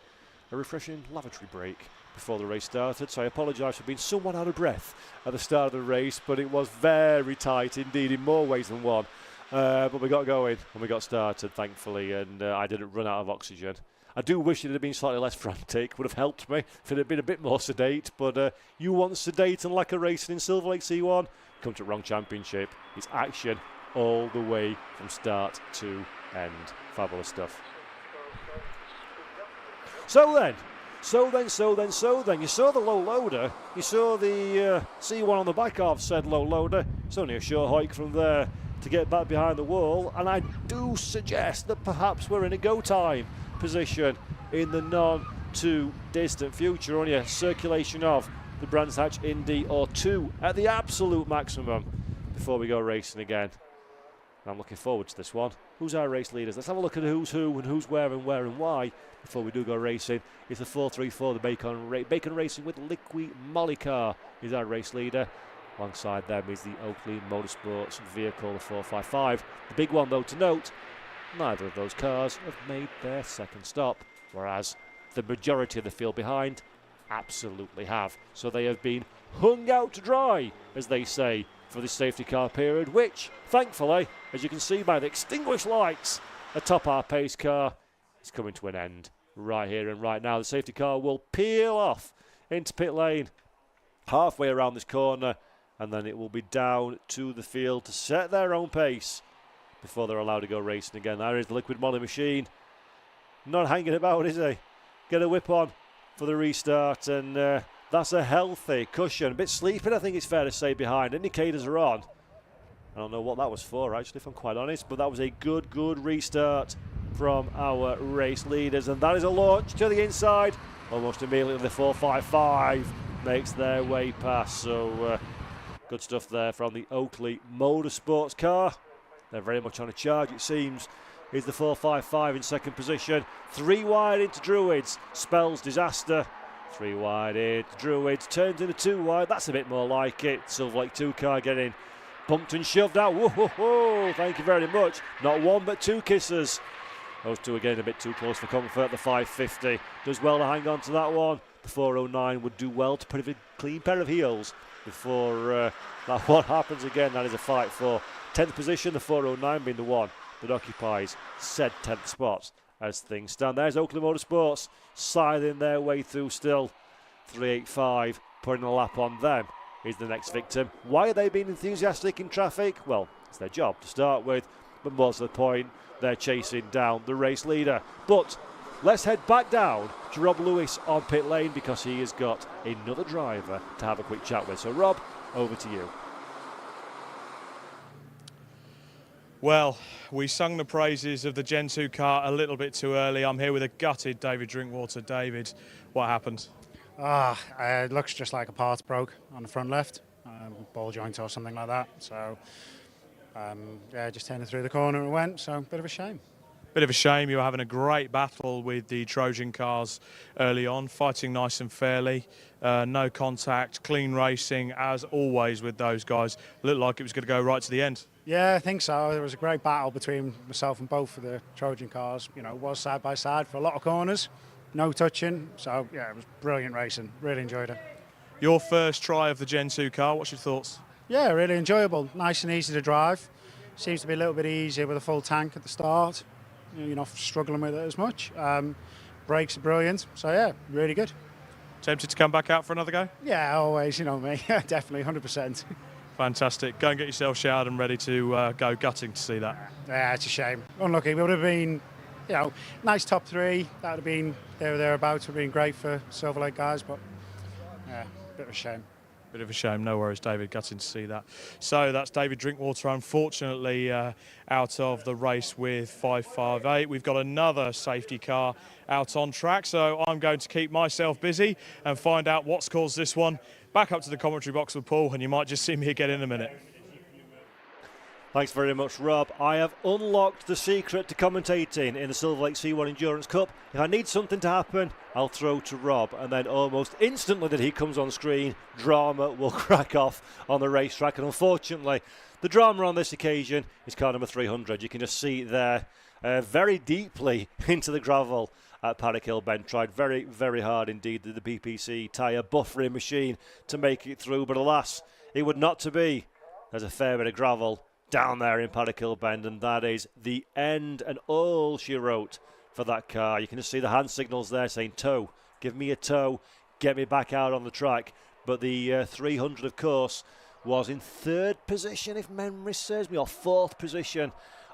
[SPEAKER 2] refreshing lavatory break before the race started, so I apologise for being somewhat out of breath at the start of the race, but it was very tight indeed in more ways than one. But we got going and we got started, thankfully, and I didn't run out of oxygen. I do wish it had been slightly less frantic, would have helped me if it had been a bit more sedate, but you want sedate and lack of racing in Silverlake C1, come to Wrong Championship. It's action all the way from start to end. Fabulous stuff. So then, you saw the low loader, you saw the C1 on the back of said low loader. It's only a short hike from there to get back behind the wall, and I do suggest that perhaps we're in a go time position in the non too distant future. Only a circulation of the Brands Hatch Indy or two at the absolute maximum before we go racing again. I'm looking forward to this one. Who's our race leaders? Let's have a look at who's who and who's where and why before we do go racing. It's the 434, the Bacon Racing with Liqui Molly car is our race leader. Alongside them is the Oakley Motorsports vehicle, the 455. The big one though to note, neither of those cars have made their second stop, whereas the majority of the field behind absolutely have. So they have been hung out to dry, as they say, for the safety car period, which, thankfully, as you can see by the extinguished lights atop our pace car, is coming to an end right here and right now. The safety car will peel off into pit lane halfway around this corner, and then it will be down to the field to set their own pace before they're allowed to go racing again. There is the Liquid Molly machine. Not hanging about, is he? Get a whip on for the restart, and that's a healthy cushion. A bit sleeping, I think it's fair to say, behind. Indicators are on. I don't know what that was for, actually, if I'm quite honest, but that was a good restart from our race leaders, and that is a launch to the inside. Almost immediately the 455 makes their way past, so good stuff there from the Oakley Motorsports car. They're very much on a charge, it seems. Is the 455 in second position. 3 wide into Druids. Spells disaster 3 wide, it's Druids, turns into 2 wide, that's a bit more like it. Silverlake 2 car getting bumped and shoved out. Whoa, whoa, whoa, thank you very much. Not 1 but 2 kisses. Those 2 again a bit too close for comfort. The 550 does well to hang on to that one. The 409 would do well to put a clean pair of heels before that one happens again. That is a fight for 10th position, the 409 being the one that occupies said 10th spot as things stand. There's Oakley Motorsports scything their way through still. 385 putting a lap on them is the next victim. Why are they being enthusiastic in traffic? Well, it's their job to start with, but more to the point, they're chasing down the race leader. But let's head back down to Rob Lewis on pit lane because he has got another driver to have a quick chat with. So Rob, over to you.
[SPEAKER 1] Well, we sung the praises of the Gen 2 car a little bit too early. I'm here with a gutted David Drinkwater. David, what happened?
[SPEAKER 10] It looks just like a parts broke on the front left, ball joint or something like that. So, yeah, just turning through the corner it went, so bit of a shame.
[SPEAKER 1] Bit of a shame. You were having a great battle with the Trojan cars early on, fighting nice and fairly, no contact, clean racing as always with those guys. Looked like it was going to go right to the end.
[SPEAKER 10] Yeah, I think so. There was a great battle between myself and both of the Trojan cars. You know, it was side by side for a lot of corners, no touching. So, yeah, it was brilliant racing. Really enjoyed it.
[SPEAKER 1] Your first try of the Gen 2 car, what's your thoughts?
[SPEAKER 10] Yeah, really enjoyable. Nice and easy to drive. Seems to be a little bit easier with a full tank at the start. You're not struggling with it as much. Brakes are brilliant. So, yeah, really good.
[SPEAKER 1] Tempted to come back out for another go?
[SPEAKER 10] Yeah, always, you know me. Definitely, 100%.
[SPEAKER 1] Fantastic. Go and get yourself showered and ready to go. Gutting to see that.
[SPEAKER 10] Yeah, it's a shame. Unlucky. It would have been, you know, nice top 3. That would have been there or thereabouts. Would have been great for Silverlake guys, but yeah, bit of a shame.
[SPEAKER 1] Bit of a shame. No worries, David. Gutting to see that. So that's David Drinkwater, unfortunately, out of the race with 558. We've got another safety car out on track, so I'm going to keep myself busy and find out what's caused this one. Back up to the commentary box with Paul, and you might just see me again in a minute.
[SPEAKER 2] Thanks very much, Rob. I have unlocked the secret to commentating in the Silverlake C1 Endurance Cup. If I need something to happen, I'll throw to Rob, and then almost instantly that he comes on screen, drama will crack off on the racetrack. And unfortunately, the drama on this occasion is car number 300. You can just see it there very deeply into the gravel at Paddock Hill Bend. Tried very, very hard indeed, the BPC tyre buffering machine to make it through, but alas, it would not to be. There's a fair bit of gravel down there in Paddock Hill Bend, and that is the end and all she wrote for that car. You can just see the hand signals there saying tow, give me a tow, get me back out on the track. But the 300, of course, was in 3rd position, if memory serves me, or 4th position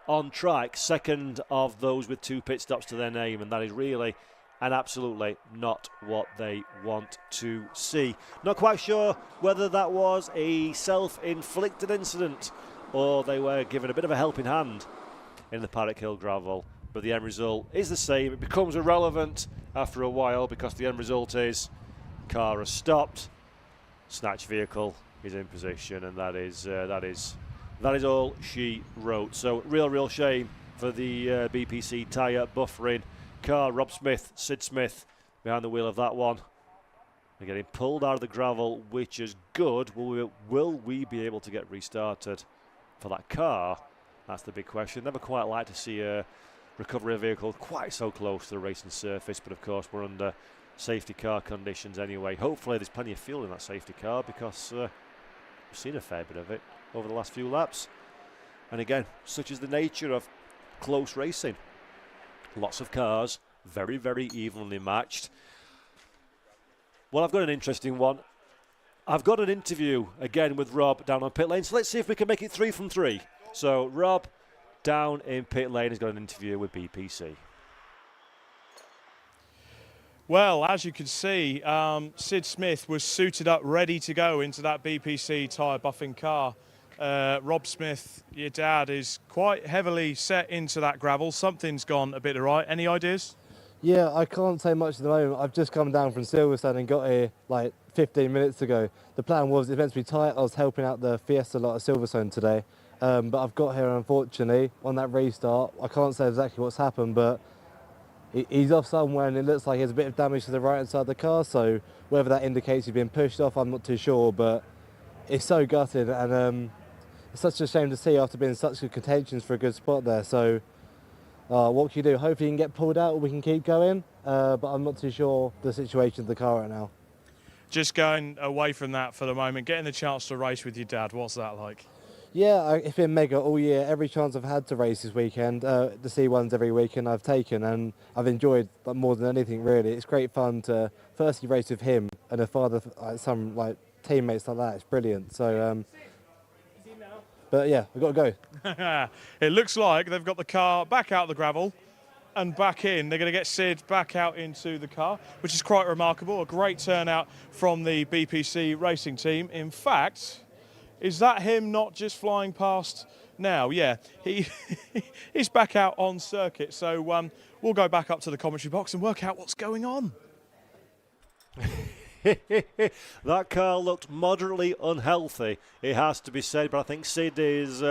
[SPEAKER 2] on track, 2nd of those with 2 pit stops to their name, and that is really and absolutely not what they want to see. Not quite sure whether that was a self-inflicted incident or they were given a bit of a helping hand in the Paddock Hill gravel, but the end result is the same. It becomes irrelevant after a while because the end result is car has stopped, snatch vehicle is in position, and that is all she wrote. So real shame for the BPC tyre buffering car. Rob Smith, Sid Smith behind the wheel of that one. They're getting pulled out of the gravel, which is good. Will we be able to get restarted for that car? That's the big question. Never quite like to see a recovery vehicle quite so close to the racing surface, but of course we're under safety car conditions anyway. Hopefully there's plenty of fuel in that safety car because we've seen a fair bit of it over the last few laps. And again, such is the nature of close racing. Lots of cars, very, very evenly matched. Well, I've got an interesting one. I've got an interview again with Rob down on pit lane, so let's see if we can make it 3 from 3. So Rob down in pit lane has got an interview with BPC.
[SPEAKER 1] Well, as you can see, Sid Smith was suited up, ready to go into that BPC tyre buffing car. Rob Smith, your dad, is quite heavily set into that gravel. Something's gone a bit awry. Any ideas?
[SPEAKER 16] Yeah, I can't say much at the moment. I've just come down from Silverstone and got here like 15 minutes ago. The plan was it's meant to be tight. I was helping out the Fiesta lot at Silverstone today. But I've got here, unfortunately, on that restart. I can't say exactly what's happened, but
[SPEAKER 5] he's off somewhere and it looks like there's a bit of damage to the right hand side of the car, so whether that indicates he's been pushed off, I'm not too sure, but it's so gutted, and it's such a shame to see after being in such good contentions for a good spot there. So what can you do? Hopefully he can get pulled out or we can keep going, but I'm not too sure the situation of the car right now.
[SPEAKER 1] Just going away from that for the moment, getting the chance to race with your dad, what's that like?
[SPEAKER 5] Yeah, it's been mega all year. Every chance I've had to race this weekend, the C1s every weekend I've taken, and I've enjoyed more than anything really. It's great fun to firstly race with him and a father, some teammates like that. It's brilliant. So, but yeah, we've got to
[SPEAKER 1] go. It looks like they've got the car back out the gravel and back in. They're going to get Sid back out into the car, which is quite remarkable. A great turnout from the BPC racing team. In fact, is that him not just flying past now? Yeah, he's back out on circuit. So we'll go back up to the commentary box and work out what's going on.
[SPEAKER 2] That car looked moderately unhealthy, it has to be said, but I think Sid is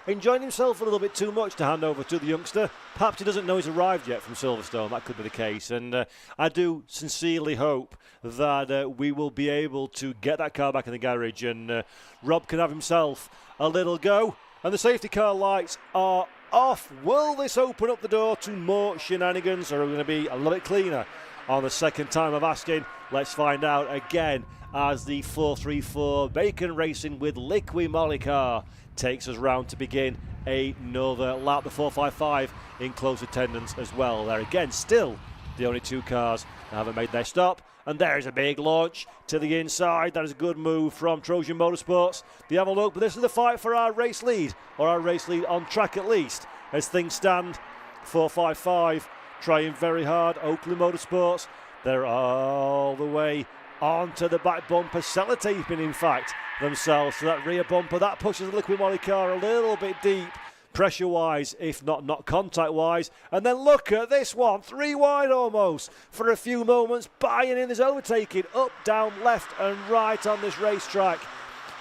[SPEAKER 2] enjoying himself a little bit too much to hand over to the youngster. Perhaps he doesn't know he's arrived yet from Silverstone, that could be the case, and I do sincerely hope that we will be able to get that car back in the garage and Rob can have himself a little go. And the safety car lights are off. Will this open up the door to more shenanigans, or are we going to be a little bit cleaner on the second time of asking? Let's find out again as the 434 Bacon Racing with Liqui Moly car takes us round to begin another lap. The 455 in close attendance as well. There again, still the only two cars that haven't made their stop. And there's a big launch to the inside. That is a good move from Trojan Motorsports. They have a look, but this is the fight for our race lead, or our race lead on track at least. As things stand, 455 trying very hard. Oakley Motorsports, they're all the way onto the back bumper, sellotaping in fact themselves to that rear bumper. That pushes the Liqui Moly car a little bit deep, pressure-wise, if not contact-wise. And then look at this one, 3 wide almost for a few moments, buying in this overtaking, up, down, left and right on this racetrack.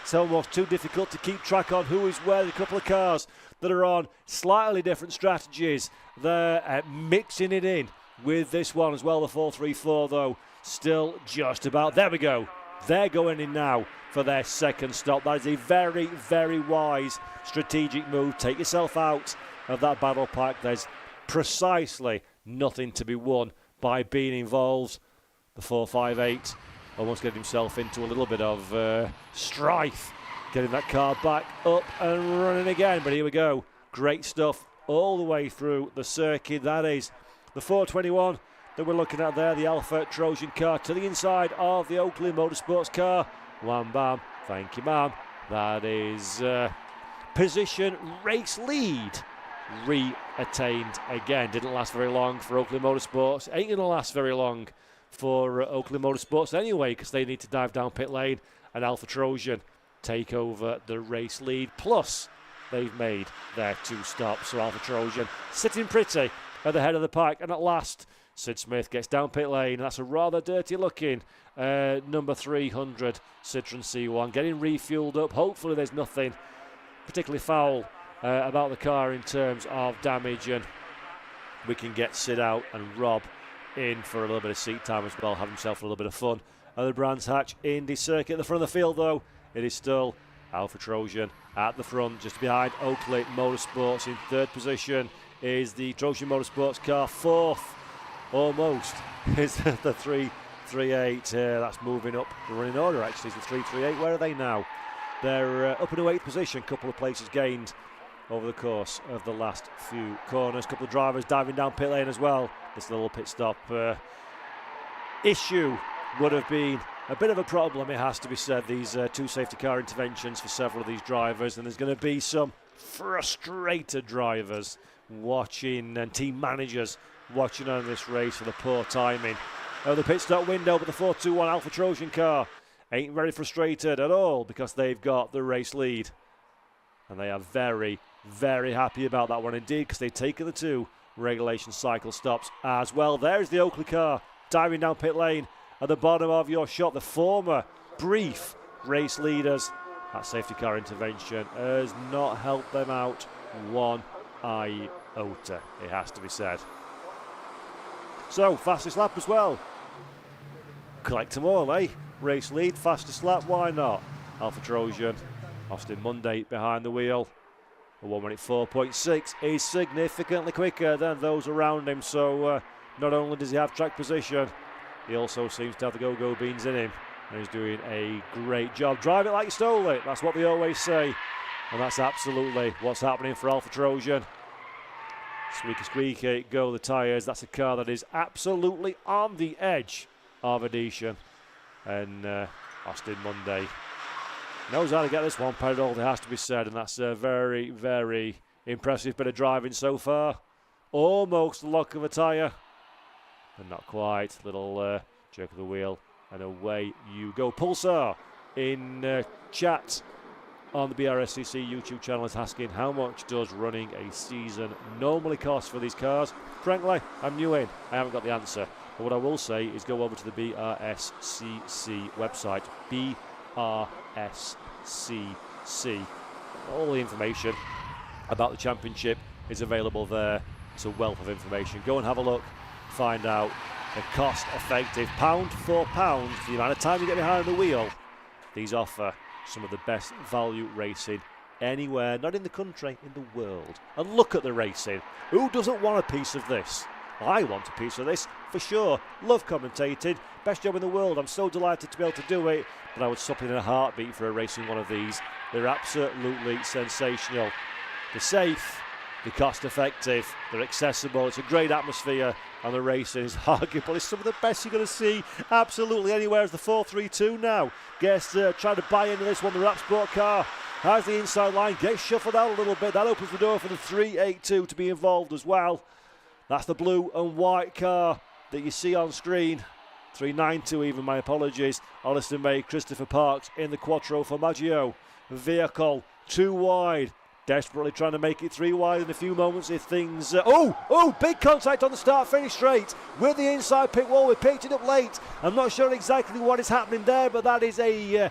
[SPEAKER 2] It's almost too difficult to keep track on who is where. There's a couple of cars that are on slightly different strategies. They're mixing it in with this one as well. The 434 though, still just about, there we go. They're going in now for their second stop. That is a very, very wise strategic move. Take yourself out of that battle pack. There's precisely nothing to be won by being involved. The 458 almost getting himself into a little bit of strife, getting that car back up and running again. But here we go. Great stuff all the way through the circuit. That is the 421 that we're looking at there, the Alpha Trojan car to the inside of the Oakley Motorsports car. Wham bam, thank you ma'am. That is position race lead re-attained again. Didn't last very long for Oakley Motorsports. Ain't going to last very long for Oakley Motorsports anyway, because they need to dive down pit lane and Alpha Trojan take over the race lead. Plus, they've made their 2 stops. So Alpha Trojan sitting pretty at the head of the pack. And at last, Sid Smith gets down pit lane. That's a rather dirty looking number 300 Citroen C1 getting refueled up. Hopefully there's nothing particularly foul about the car in terms of damage, and we can get Sid out and Rob in for a little bit of seat time as well, have himself a little bit of fun at the Brands Hatch Indy circuit. At the front of the field though, it is still Alpha Trojan at the front, just behind Oakley Motorsports. In third position is the Trojan Motorsports car. Fourth almost is the 338. That's moving up the running order actually. Is the 338. Where are they now? They're up in the 8th position. Couple of places gained over the course of the last few corners. Couple of drivers diving down pit lane as well. This little pit stop issue would have been a bit of a problem, it has to be said. These 2 safety car interventions for several of these drivers, and there's going to be some frustrated drivers watching and team managers watching on this race for the poor timing of the pit stop window. But the 421 Alpha Trojan car ain't very frustrated at all because they've got the race lead, and they are very, very happy about that one indeed, because they've taken the 2 regulation cycle stops as well. There's the Oakley car diving down pit lane at the bottom of your shot. The former brief race leaders. That safety car intervention has not helped them out one iota, it has to be said. So, fastest lap as well. Collect them all, eh? Race lead, fastest lap, why not? Alpha Trojan, Austin Monday behind the wheel. A 1 minute 4.6 is significantly quicker than those around him, so not only does he have track position, he also seems to have the go-go beans in him, and he's doing a great job. Drive it like you stole it, that's what they always say, and that's absolutely what's happening for Alpha Trojan. Squeaky squeaky, go the tyres. That's a car that is absolutely on the edge of adhesion, and Austin Monday knows how to get this one pedalled, it has to be said, and that's a very, very impressive bit of driving so far. Almost the lock of a tyre, but not quite. Little jerk of the wheel, and away you go. Pulsar in chat on the Brscc YouTube channel is asking, how much does running a season normally cost for these cars? Frankly, I'm new in, I haven't got the answer. But what I will say is go over to the Brscc website, Brscc. All the information about the championship is available there. It's a wealth of information. Go and have a look, find out the cost-effective, pound for pound, for the amount of time you get behind the wheel. These offer some of the best value racing anywhere, not in the country, in the world. And look at the racing. Who doesn't want a piece of this? I want a piece of this, for sure. Love commentating. Best job in the world. I'm so delighted to be able to do it, but I would stop it in a heartbeat for a racing one of these. They're absolutely sensational. They're safe, they're cost effective, they're accessible. It's a great atmosphere, and the racing is arguably some of the best you're going to see absolutely anywhere. As the 432 now gets trying to buy into this one, the Brscc car has the inside line, gets shuffled out a little bit. That opens the door for the 382 to be involved as well. That's the blue and white car that you see on screen. 392 even, my apologies. Alistair May, Christopher Parks in the Quattro Formaggio vehicle. 2 wide. Desperately trying to make it 3 wide in a few moments if things... big contact on the start-finish straight with the inside pit wall. We picked it up late. I'm not sure exactly what is happening there, but that is a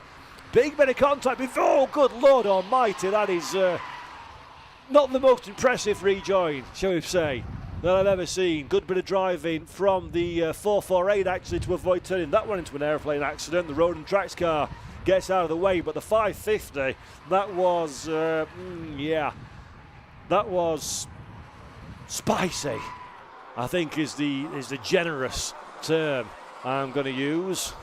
[SPEAKER 2] big bit of contact. Oh, good Lord almighty. That is not the most impressive rejoin, shall we say, that I've ever seen. Good bit of driving from the 448 actually to avoid turning that one into an airplane accident. The Road and Tracks car gets out of the way, but the 550, that was that was spicy, I think is the generous term I'm going to use.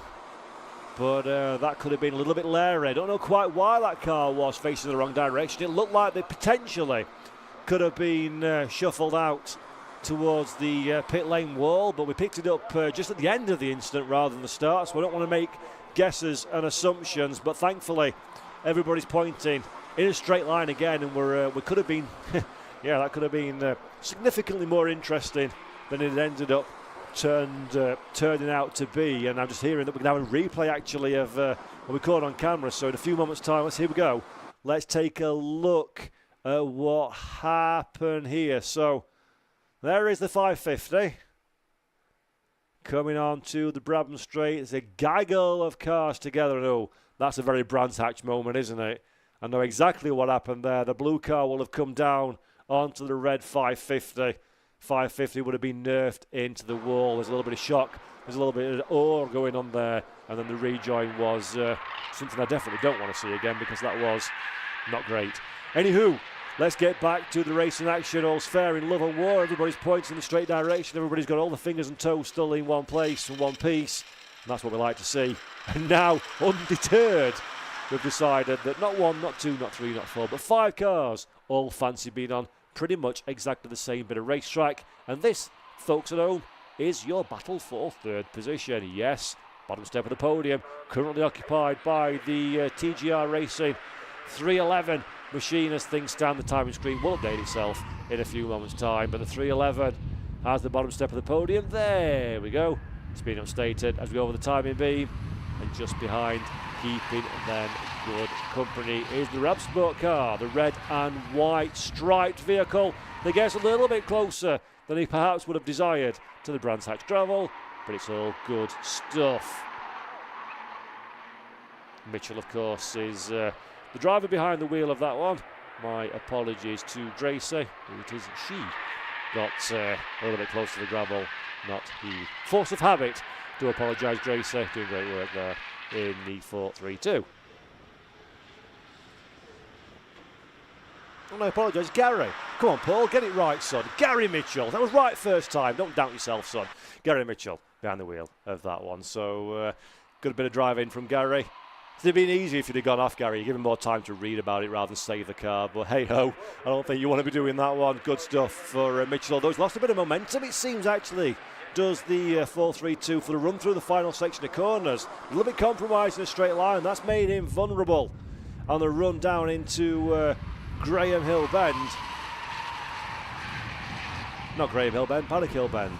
[SPEAKER 2] But that could have been a little bit leery. I don't know quite why that car was facing the wrong direction. It looked like they potentially could have been shuffled out towards the pit lane wall, but we picked it up just at the end of the incident rather than the start, so I don't want to make guesses and assumptions, but thankfully everybody's pointing in a straight line again, and we could have been that could have been significantly more interesting than it ended up turning out to be. And I'm just hearing that we're going to have a replay actually of what we caught on camera, so in a few moments time, here we go, let's take a look at what happened here. So there is the 550 coming on to the Brabham Straight. It's a gaggle of cars together. Oh, that's a very Brands Hatch moment, isn't it? I know exactly what happened there. The blue car will have come down onto the red 550. 550 would have been nerfed into the wall. There's a little bit of shock. There's a little bit of awe going on there. And then the rejoin was something I definitely don't want to see again, because that was not great. Anywho, let's get back to the racing action. All's fair in love and war. Everybody's pointing in the straight direction. Everybody's got all the fingers and toes still in one place and one piece. And that's what we like to see. And now, undeterred, we've decided that not 1, not 2, not 3, not 4, but 5 cars all fancy being on pretty much exactly the same bit of racetrack. And this, folks at home, is your battle for third position. Yes, bottom step of the podium, currently occupied by the TGR Racing 311 machine. As things stand, the timing screen will update itself in a few moments' time, but the 311 has the bottom step of the podium. There we go. It's been upstated as we go over the timing beam, and just behind, keeping them good company, is the Brscc car, the red and white striped vehicle that gets a little bit closer than he perhaps would have desired to the Brands Hatch gravel, but it's all good stuff. Mitchell, of course, is the driver behind the wheel of that one. My apologies to Brscc. It is she got a little bit close to the gravel. Not the force of habit. Do apologise, Gracie. Doing great work there in the 4-3-2. Oh, no, I apologise. Gary. Come on, Paul. Get it right, son. Gary Mitchell. That was right first time. Don't doubt yourself, son. Gary Mitchell behind the wheel of that one. So, good bit of drive in from Gary. It'd have been easy if you'd have gone off, Gary. You give him more time to read about it rather than save the car. But hey-ho, I don't think you want to be doing that one. Good stuff for Mitchell. Although he's lost a bit of momentum, it seems, actually. Does the 4-3-2 for the run through the final section of corners. A little bit compromised in a straight line. That's made him vulnerable on the run down into Graham Hill Bend. Not Graham Hill Bend, Paddock Hill Bend.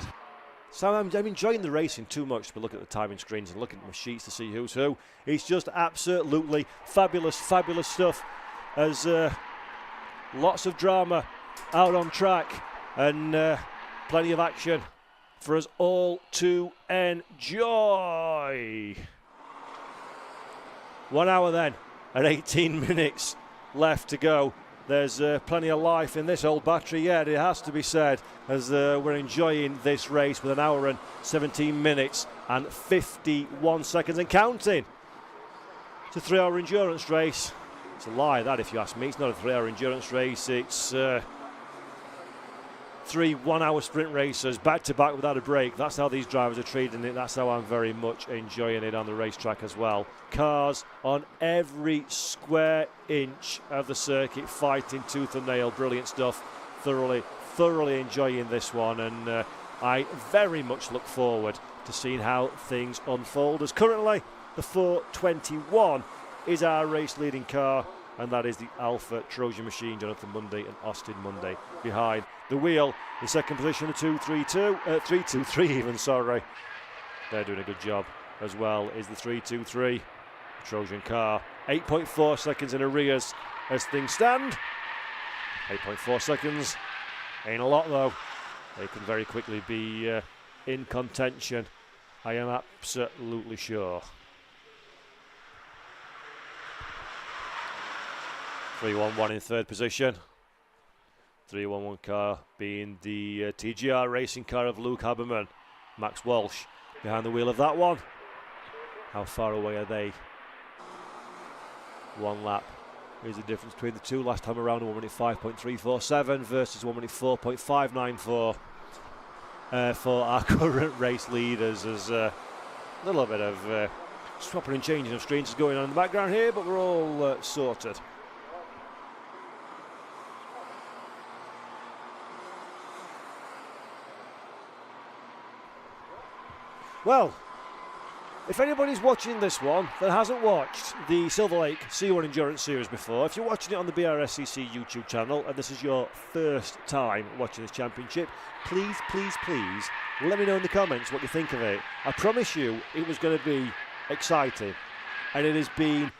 [SPEAKER 2] So I'm enjoying the racing too much to look at the timing screens and looking at my sheets to see who's who. It's just absolutely fabulous, fabulous stuff. As lots of drama out on track and plenty of action for us all to enjoy. 1 hour then and 18 minutes left to go. There's plenty of life in this old battery yet, it has to be said, as we're enjoying this race with 1 hour and 17 minutes and 51 seconds and counting. It's a 3-hour endurance race. It's a lie, that, if you ask me. It's not a 3-hour endurance race. It's 3 1-hour sprint races back to back without a break. That's how these drivers are treating it. That's how I'm very much enjoying it on the racetrack as well. Cars on every square inch of the circuit fighting tooth and nail. Brilliant stuff. Thoroughly enjoying this one, and I very much look forward to seeing how things unfold, as currently the 421 is our race leading car, and that is the Alpha Trojan Machine, Jonathan Mundy and Austin Mundy behind the wheel. In second position, a 3-2-3 even, sorry. They're doing a good job as well, is the 3-2-3 Trojan car. 8.4 seconds in arrears as things stand. 8.4 seconds ain't a lot though. They can very quickly be in contention, I am absolutely sure. 3-1-1 in third position. 3-1-1 car being the TGR racing car of Luke Haberman. Max Walsh behind the wheel of that one. How far away are they? 1 lap is the difference between the two. Last time around, 1 minute 5.347 versus 1 minute 4.594 for our current race leaders. There's a little bit of swapping and changing of screens going on in the background here, but we're all sorted. Well, if anybody's watching this one that hasn't watched the Silverlake C1 Endurance Series before, if you're watching it on the Brscc YouTube channel and this is your first time watching this championship, please let me know in the comments what you think of it. I promise you it was going to be exciting, and it has been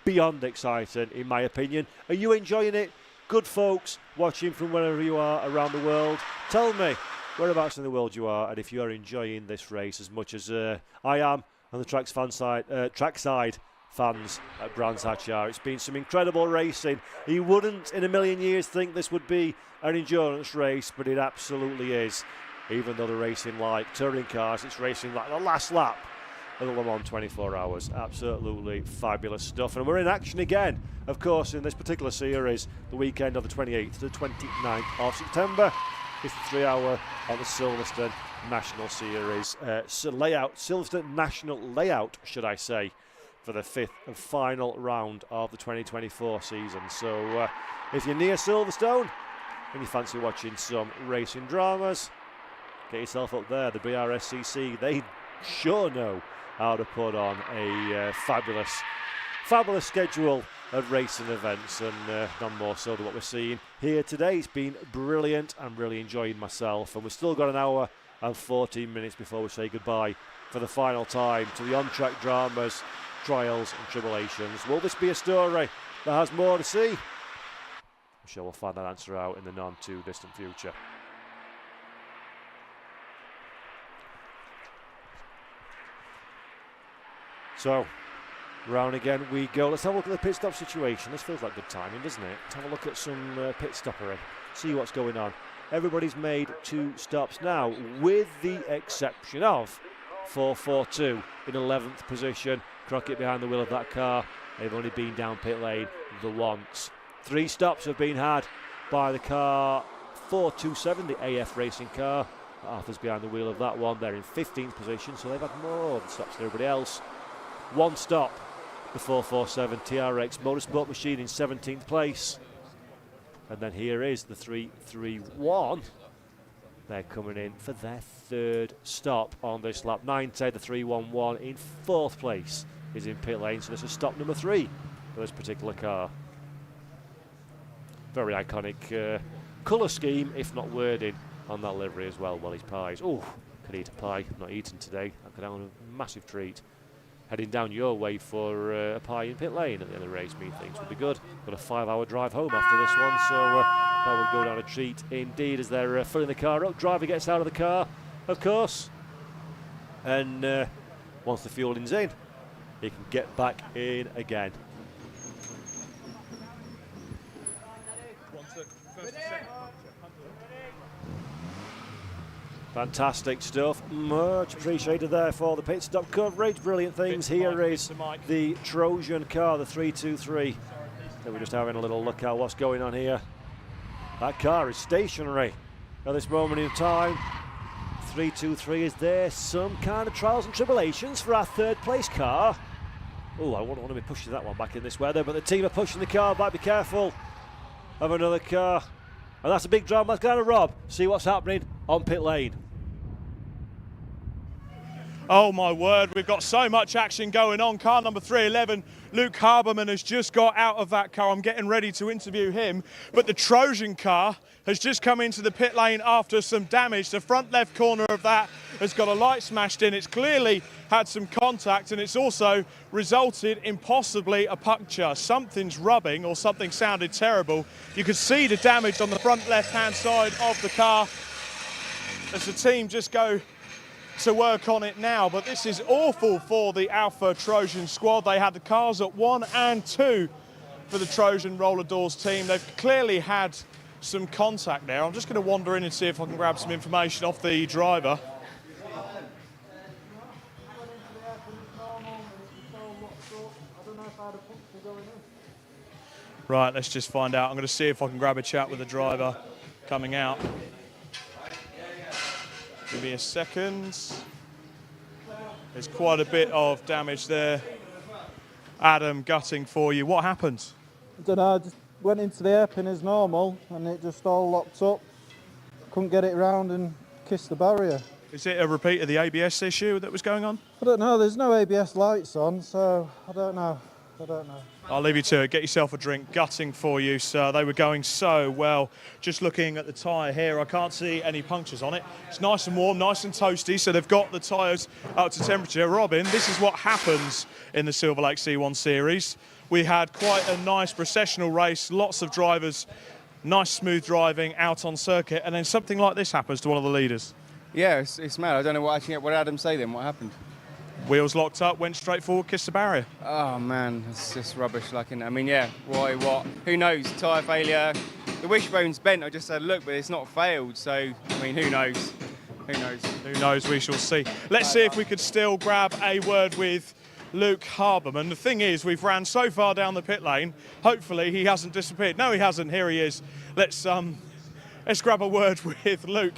[SPEAKER 2] beyond exciting in my opinion. Are you enjoying it? Good folks watching from wherever you are around the world, tell me whereabouts in the world you are, and if you are enjoying this race as much as I am on the trackside fans at Brands Hatch are. It's been some incredible racing. You wouldn't in a million years think this would be an endurance race, but it absolutely is. Even though they're racing like touring cars, it's racing like the last lap of the Le Mans 24 hours. Absolutely fabulous stuff. And we're in action again, of course, in this particular series, the weekend of the 28th to the 29th of September. It's the 3-hour on the Silverstone National Series Silverstone National Layout, should I say, for the 5th and final round of the 2024 season. So if you're near Silverstone and you fancy watching some racing dramas, get yourself up there. The Brscc, they sure know how to put on a fabulous schedule of racing events, and none more so than what we're seeing here today. It's been brilliant. I'm really enjoying myself, and we've still got 1 hour and 14 minutes before we say goodbye for the final time to the on-track dramas, trials and tribulations. Will this be a story that has more to see? I'm sure we'll find that answer out in the non too distant future. So round again we go. Let's have a look at the pit stop situation. This feels like good timing, doesn't it? Let's have a look at some pit stoppery. See what's going on everybody's made 2 stops now, with the exception of 442 in 11th position. Crockett behind the wheel of that car. They've only been down pit lane the once. 3 stops have been had by the car 427, the AF racing car. Arthur's behind the wheel of that one. They're in 15th position, so they've had more stops than everybody else. 1 stop, the 447 TRX Motorsport machine in 17th place. And then here is the 331. They're coming in for their 3rd stop on this lap. 910, the 311 in 4th place is in pit lane, so this is stop number 3 for this particular car. Very iconic colour scheme, if not wording, on that livery as well. Well, his pies. Oh, could eat a pie. Not eaten today. I could have a massive treat. Heading down your way for a pie in pit lane at the end of the race, methinks would be good. Got a 5-hour drive home after this one, so that would go down a treat indeed as they're filling the car up. Driver gets out of the car, of course, and once the fueling's in, he can get back in again. Fantastic stuff, much appreciated there for the pit stop coverage. Brilliant things. Here is the Trojan car, the 323. So we're just having a little look at what's going on here. That car is stationary at this moment in time. 323, is there some kind of trials and tribulations for our 3rd place car? Oh, I wouldn't want to be pushing that one back in this weather, but the team are pushing the car back. Be careful of another car. And that's a big drama. That's kind of Rob. See what's happening on pit lane.
[SPEAKER 1] Oh my word, we've got so much action going on. Car number 311, Luke Haberman has just got out of that car. I'm getting ready to interview him. But the Trojan car has just come into the pit lane after some damage. The front left corner of that has got a light smashed in. It's clearly had some contact, and it's also resulted in possibly a puncture. Something's rubbing, or something sounded terrible. You can see the damage on the front left-hand side of the car as the team just go to work on it now. But this is awful for the Alpha Trojan squad. They had the cars at 1 and 2 for the Trojan Roller Doors team. They've clearly had some contact there. I'm just going to wander in and see if I can grab some information off the driver. Right, let's just find out. I'm going to see if I can grab a chat with the driver coming out. Give me a second. There's quite a bit of damage there. Adam, gutting for you. What happened?
[SPEAKER 8] I don't know, I just went into the hairpin as normal and it just all locked up. Couldn't get it round and kissed the barrier.
[SPEAKER 1] Is it a repeat of the ABS issue that was going on?
[SPEAKER 8] I don't know, there's no ABS lights on, so I don't know.
[SPEAKER 1] I'll leave you to it. Get yourself a drink. Gutting for you, sir. They were going so well. Just looking at the tyre here, I can't see any punctures on it. It's nice and warm, nice and toasty, so they've got the tyres up to temperature. Robin, this is what happens in the Silverlake C1 Series. We had quite a nice processional race, lots of drivers, nice smooth driving out on circuit, and then something like this happens to one of the leaders.
[SPEAKER 20] Yeah, it's mad. I don't know what did Adam say then? What happened?
[SPEAKER 1] Wheels locked up, went straight forward, kissed the barrier.
[SPEAKER 20] Oh man, it's just rubbish. I mean, yeah, why, what? Who knows? Tyre failure. The wishbone's bent. I just had a look, but it's not failed. So, I mean, who knows? Who knows?
[SPEAKER 1] Who knows? We shall see. Let's see if we could still grab a word with Luke Haberman. The thing is, we've ran so far down the pit lane. Hopefully, he hasn't disappeared. No, he hasn't. Here he is. Let's grab a word with Luke.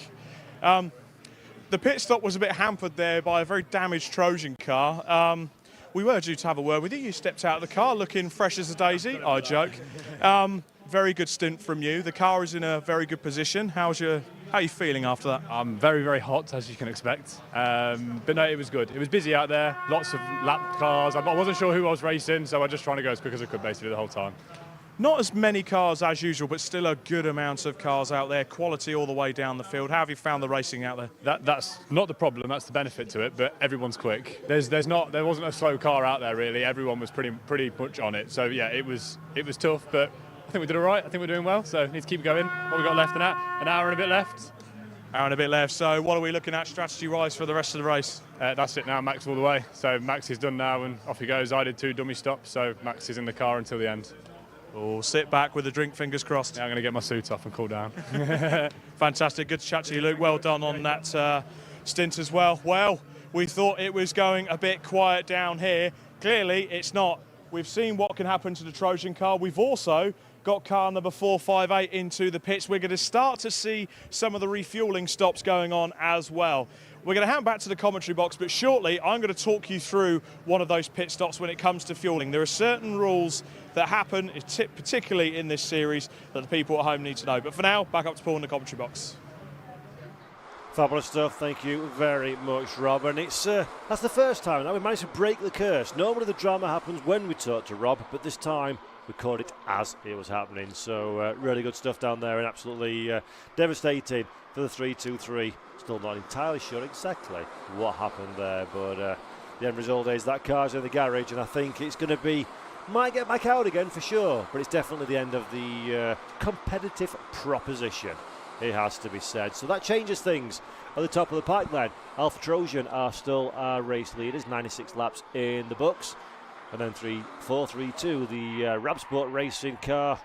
[SPEAKER 1] The pit stop was a bit hampered there by a very damaged Trojan car. We were due to have a word with you. You stepped out of the car looking fresh as a daisy. I joke. Very good stint from you. The car is in a very good position. How are you feeling after that?
[SPEAKER 9] I'm very, very hot, as you can expect. But no, it was good. It was busy out there. Lots of lap cars. I wasn't sure who I was racing, so I was just trying to go as quick as I could, basically, the whole time.
[SPEAKER 1] Not as many cars as usual, but still a good amount of cars out there. Quality all the way down the field. How have you found the racing out there?
[SPEAKER 9] That's not the problem. That's the benefit to it. But everyone's quick. There wasn't a slow car out there really. Everyone was pretty much on it. So yeah, it was tough, but I think we did all right. I think we're doing well. So need to keep going. What we got left? An hour and a bit left.
[SPEAKER 1] Hour and a bit left. So what are we looking at strategy-wise for the rest of the race?
[SPEAKER 9] That's it now. Max all the way. So Max is done now, and off he goes. I did 2 dummy stops, so Max is in the car until the end.
[SPEAKER 1] Oh, sit back with a drink, fingers crossed.
[SPEAKER 9] Yeah, I'm going to get my suit off and cool down.
[SPEAKER 1] Fantastic. Good to chat to you, Luke. Well done on that stint as well. Well, we thought it was going a bit quiet down here. Clearly, it's not. We've seen what can happen to the Trojan car. We've also got car number 458 into the pits. We're going to start to see some of the refuelling stops going on as well. We're going to hand back to the commentary box, but shortly I'm going to talk you through one of those pit stops when it comes to fueling. There are certain rules that happen, particularly in this series, that the people at home need to know. But for now, back up to Paul in the commentary box.
[SPEAKER 2] Fabulous stuff, thank you very much, Rob. And it's that's the first time that we managed to break the curse. Normally the drama happens when we talk to Rob, but this time we caught it as it was happening. So really good stuff down there, and absolutely devastating for the 323. Still not entirely sure exactly what happened there, but the end result is that car's in the garage, and I think it's going to be, might get back out again for sure, but it's definitely the end of the competitive proposition. It has to be said. So that changes things at the top of the pack then. Alpha Trojan are still our race leaders, 96 laps in the books. And then 4-3-2, the Brscc racing car.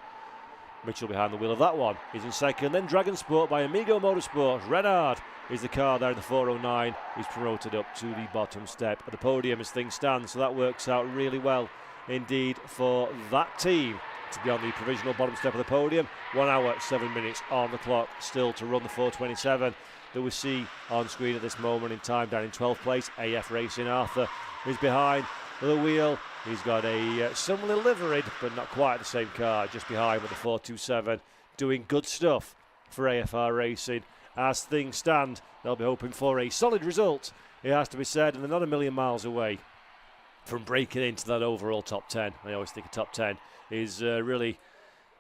[SPEAKER 2] Mitchell behind the wheel of that one is in second. Then Dragon Sport by Amigo Motorsport. Renard is the car there in the 409. He's promoted up to the bottom step at the podium as things stand. So that works out really well indeed for that team to be on the provisional bottom step of the podium. 1 hour, 7 minutes on the clock still to run the 427 that we see on screen at this moment in time. Down in 12th place, AF Racing Arthur is behind the wheel. He's got a similarly liveried, but not quite the same car, just behind with the 427, doing good stuff for AFR Racing. As things stand, they'll be hoping for a solid result, it has to be said, and they're not a million miles away from breaking into that overall top 10. I always think a top 10 is really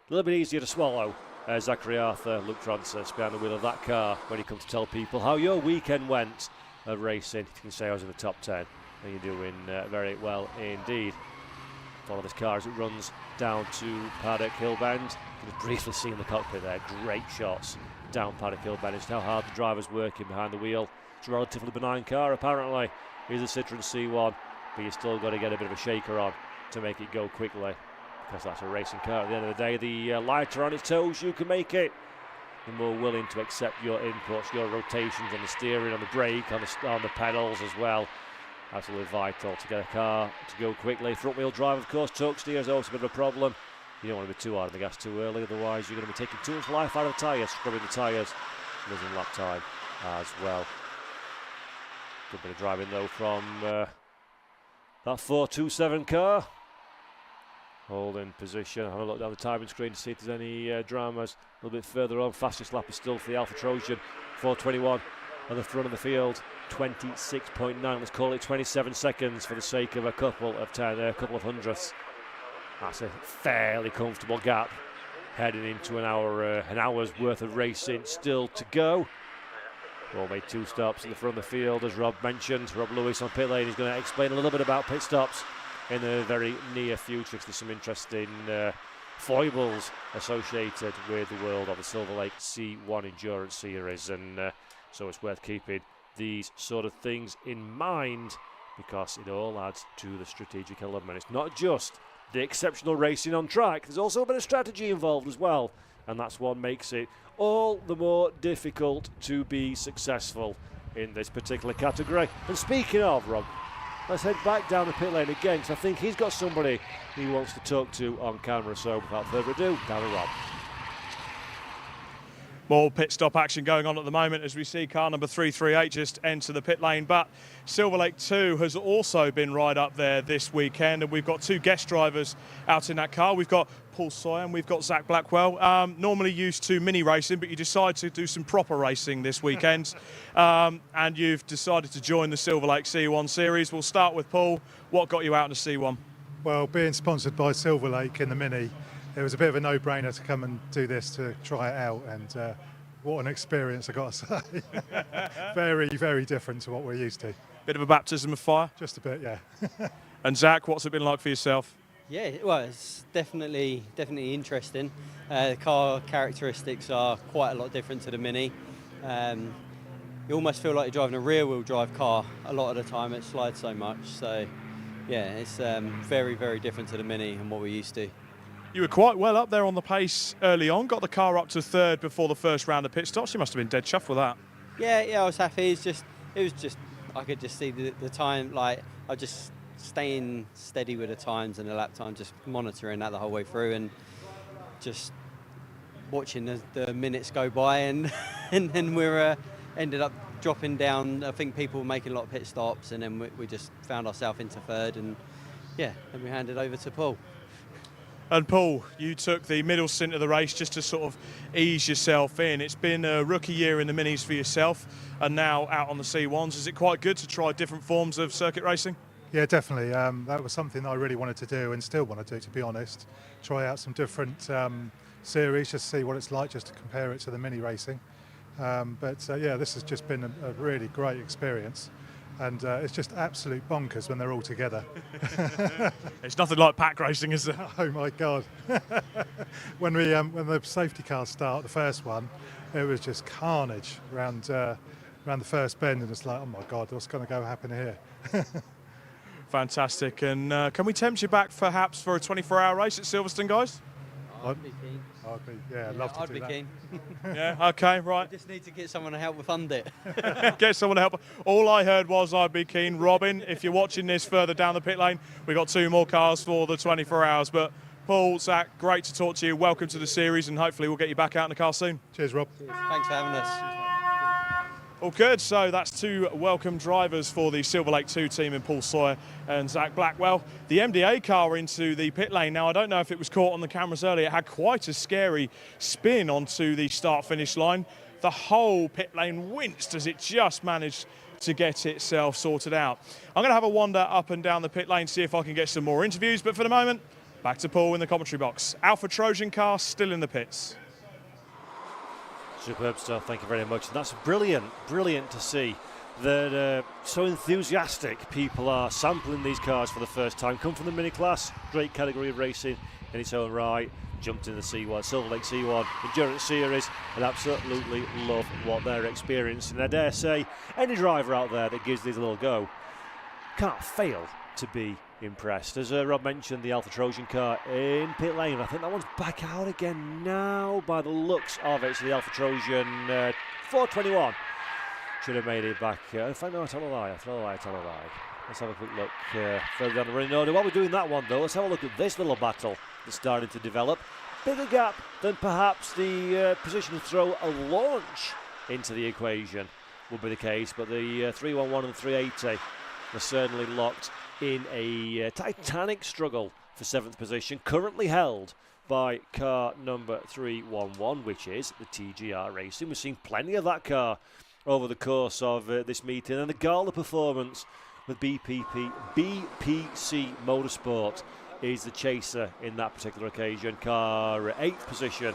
[SPEAKER 2] a little bit easier to swallow. Zachary Arthur, Luke Francis behind the wheel of that car. When you come to tell people how your weekend went of racing, you can say I was in the top 10. And you're doing very well indeed. Follow this car as it runs down to Paddock Hill Bend. You can briefly see in the cockpit there, great shots down Paddock Hill Bend. It's how hard the driver's working behind the wheel. It's a relatively benign car apparently. It's a Citroen C1, but you still got to get a bit of a shaker on to make it go quickly, because that's a racing car. At the end of the day, the lighter on its toes you can make it, the more willing to accept your inputs, your rotations on the steering, on the brake, on the pedals as well. Absolutely vital to get a car to go quickly. Front wheel drive, of course, torque steer is always a bit of a problem. You don't want to be too hard on the gas too early, otherwise you're going to be taking too much life out of the tyres, scrubbing the tyres, losing lap time as well. Good bit of driving though from that 427 car. Holding position, have a look down the timing screen to see if there's any dramas. A little bit further on, fastest lap is still for the Alpha Trojan, 421 on the front of the field, 26.9. Let's call it 27 seconds for the sake of a couple of hundredths. That's a fairly comfortable gap heading into an hour's worth of racing still to go. All made 2 stops in the front of the field, as Rob mentioned. Rob Lewis on pit lane is going to explain a little bit about pit stops in the very near future. There's some interesting foibles associated with the world of the Silverlake C1 Endurance Series, and so it's worth keeping these sort of things in mind, because it all adds to the strategic element. It's not just the exceptional racing on track, there's also a bit of strategy involved as well, and that's what makes it all the more difficult to be successful in this particular category. And speaking of, Rob, let's head back down the pit lane again, because I think he's got somebody he wants to talk to on camera. So without further ado, down to Rob.
[SPEAKER 1] More pit stop action going on at the moment as we see car number 338 just enter the pit lane. But Silverlake 2 has also been right up there this weekend, and we've got 2 guest drivers out in that car. We've got Paul Sawyer and we've got Zach Blackwell. Normally used to mini racing, but you decided to do some proper racing this weekend, and you've decided to join the Silverlake C1 series. We'll start with Paul. What got you out in the C1?
[SPEAKER 13] Well, being sponsored by Silverlake in the Mini, it was a bit of a no-brainer to come and do this, to try it out, and what an experience, I got to say. Very, very different to what we're used to.
[SPEAKER 1] Bit of a baptism of fire?
[SPEAKER 13] Just a bit, yeah.
[SPEAKER 1] And Zach, what's it been like for yourself?
[SPEAKER 14] Yeah, well, it's definitely interesting. The car characteristics are quite a lot different to the Mini. You almost feel like you're driving a rear-wheel drive car a lot of the time. It slides so much, so yeah, it's very, very different to the Mini and what we're used to.
[SPEAKER 1] You were quite well up there on the pace early on, got the car up to third before the first round of pit stops. You must have been dead chuffed with that.
[SPEAKER 14] Yeah, I was happy. It was just I could just see the time, like I just staying steady with the times and the lap time, just monitoring that the whole way through and just watching the minutes go by, and and then we're ended up dropping down. I think people were making a lot of pit stops, and then we just found ourselves into third, and yeah, then we handed over to Paul.
[SPEAKER 1] And Paul, you took the middle stint of the race just to sort of ease yourself in. It's been a rookie year in the minis for yourself, and now out on the C1s. Is it quite good to try different forms of circuit racing?
[SPEAKER 13] Yeah, definitely. That was something I really wanted to do and still want to do, to be honest. Try out some different series, just see what it's like, just to compare it to the mini racing. Yeah, this has just been a really great experience. And it's just absolute bonkers when they're all together.
[SPEAKER 1] It's nothing like pack racing, is it?
[SPEAKER 13] Oh my God! when the safety cars start, the first one, it was just carnage around the first bend, and it's like, oh my God, what's going to go happen here?
[SPEAKER 1] Fantastic. And can we tempt you back perhaps for a 24-hour race at Silverstone, guys?
[SPEAKER 14] I'd be keen.
[SPEAKER 13] I'd love to
[SPEAKER 14] I'd
[SPEAKER 13] do
[SPEAKER 14] be
[SPEAKER 13] that.
[SPEAKER 14] keen.
[SPEAKER 1] Yeah, okay, right.
[SPEAKER 14] I just need to get someone to help fund it.
[SPEAKER 1] Get someone to help. All I heard was I'd be keen. Robin, if you're watching this further down the pit lane, we've got 2 more cars for the 24 hours. But Paul, Zach, great to talk to you. Welcome to the series, and hopefully we'll get you back out in the car soon.
[SPEAKER 13] Cheers, Rob.
[SPEAKER 14] Thanks for having us.
[SPEAKER 1] All good, so that's 2 welcome drivers for the Silverlake 2 team in Paul Sawyer and Zach Blackwell. The MDA car into the pit lane. Now, I don't know if it was caught on the cameras earlier. It had quite a scary spin onto the start-finish line. The whole pit lane winced as it just managed to get itself sorted out. I'm going to have a wander up and down the pit lane, see if I can get some more interviews, but for the moment, back to Paul in the commentary box. Alpha Trojan car still in the pits.
[SPEAKER 2] Superb stuff, thank you very much. And that's brilliant to see that so enthusiastic people are sampling these cars for the first time. Come from the mini class, great category of racing in its own right. Jumped in the C1, Silverlake C1 Endurance Series, and absolutely love what they're experiencing. I dare say any driver out there that gives these a little go can't fail to be impressed. As Rob mentioned, the Alpha Trojan car in pit lane. I think that one's back out again now by the looks of it. So the Alpha Trojan 421 should have made it back. In fact, no, I tell a lie. Let's have a quick look further down the running order. While we're doing that one, though, let's have a look at this little battle that's starting to develop. Bigger gap than perhaps the position to throw a launch into the equation would be the case, but the 311 and 380 are certainly locked in a titanic struggle for 7th position, currently held by car number 311, which is the TGR Racing. We've seen plenty of that car over the course of this meeting, and the gala performance with BPC Motorsport is the chaser in that particular occasion. Car 8th position,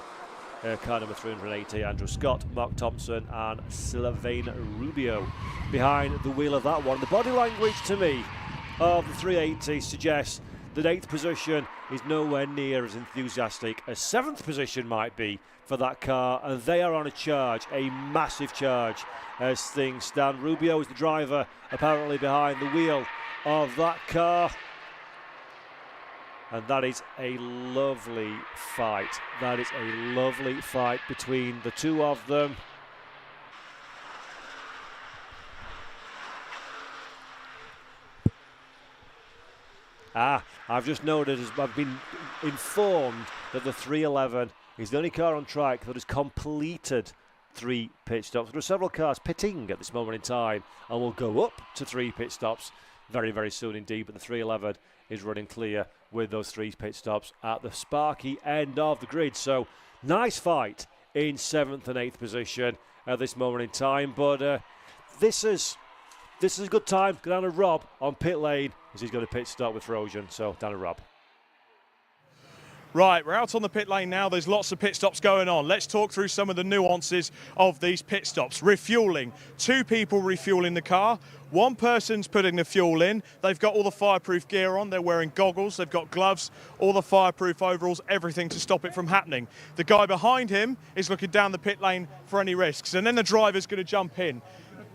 [SPEAKER 2] car number 380, Andrew Scott, Mark Thompson and Sylvain Rubio behind the wheel of that one. The body language to me of the 380 suggests that 8th position is nowhere near as enthusiastic as 7th position might be for that car, and they are on a charge, a massive charge as things stand. Rubio is the driver apparently behind the wheel of that car, and that is a lovely fight. That is a lovely fight between the two of them. I've just noted, I've been informed that the 311 is the only car on track that has completed 3 pit stops. There are several cars pitting at this moment in time and will go up to 3 pit stops very, very soon indeed, but the 311 is running clear with those 3 pit stops at the sparky end of the grid. So nice fight in 7th and 8th position at this moment in time, but this is a good time. Go down to Rob on pit lane as he's got a pit stop with Trojan. So down to Rob.
[SPEAKER 1] Right, we're out on the pit lane now. There's lots of pit stops going on. Let's talk through some of the nuances of these pit stops. Refueling. 2 people refueling the car. 1 person's putting the fuel in. They've got all the fireproof gear on. They're wearing goggles. They've got gloves, all the fireproof overalls, everything to stop it from happening. The guy behind him is looking down the pit lane for any risks. And then the driver's going to jump in.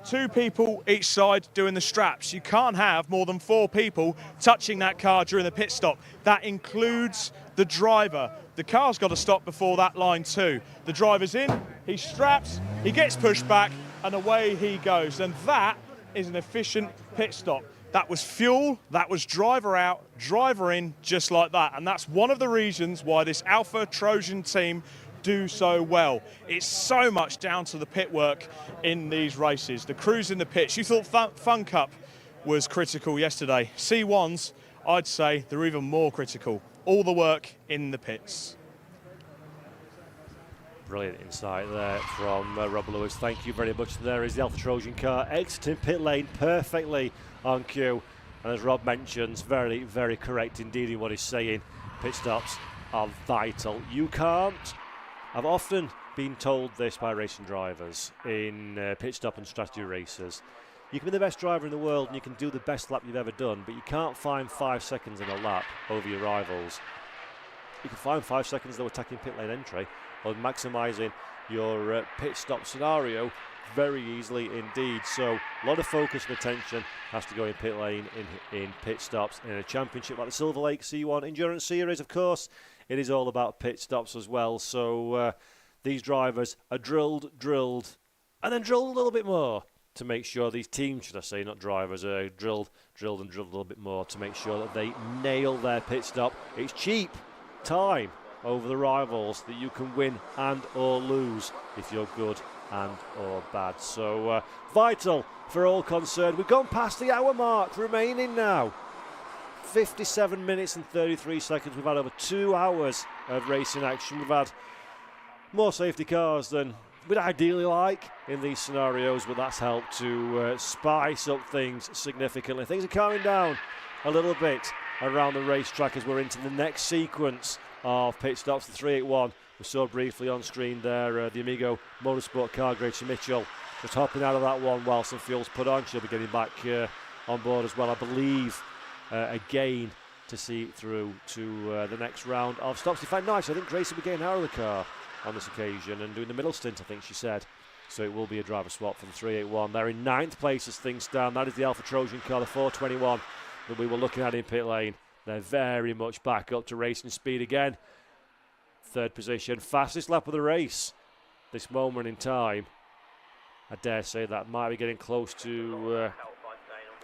[SPEAKER 1] 2 people each side doing the straps. You can't have more than 4 people touching that car during the pit stop. That includes the driver. The car's got to stop before that line too. The driver's in, he straps, he gets pushed back, and away he goes. And that is an efficient pit stop. That was fuel, that was driver out, driver in, just like that. And that's one of the reasons why this Alpha Trojan team do so well. It's so much down to the pit work in these races. The crews in the pits. You thought Fun Cup was critical yesterday. C1s, I'd say they're even more critical. All the work in the pits.
[SPEAKER 2] Brilliant insight there from Rob Lewis. Thank you very much. There is the Alpha Trojan car exiting pit lane perfectly on cue. And as Rob mentions, very, very correct indeed in what he's saying. Pit stops are vital. You can't. I've often been told this by racing drivers in pit stop and strategy races. You can be the best driver in the world and you can do the best lap you've ever done, but you can't find 5 seconds in a lap over your rivals. You can find 5 seconds though attacking pit lane entry or maximising your pit stop scenario very easily indeed. So a lot of focus and attention has to go in pit lane, in pit stops. In a championship like the Silverlake C1 Endurance Series, of course, it is all about pit stops as well. So these drivers are drilled, and then drilled a little bit more to make sure these teams, should I say, not drivers, are drilled a little bit more to make sure that they nail their pit stop. It's cheap time over the rivals that you can win and or lose if you're good and or bad. So vital for all concerned. We've gone past the hour mark remaining now. 57 minutes and 33 seconds. We've had over 2 hours of racing action. We've had more safety cars than we'd ideally like in these scenarios, but that's helped to spice up things significantly. Things are calming down a little bit around the racetrack as we're into the next sequence of pit stops. The 381 we saw briefly on screen there, the Amigo Motorsport car, Gracie Mitchell, just hopping out of that one while some fuel's put on. She'll be getting back on board as well, I believe, again to see it through to the next round of stops. In fact, nice, I think Gracie will be getting out of the car on this occasion and doing the middle stint, I think she said. So it will be a driver swap for the 381. They're in 9th place as things stand. That is the Alpha Trojan car, the 421 that we were looking at in pit lane. They're very much back up to racing speed again. 3rd position, fastest lap of the race. This moment in time, I dare say that might be getting close to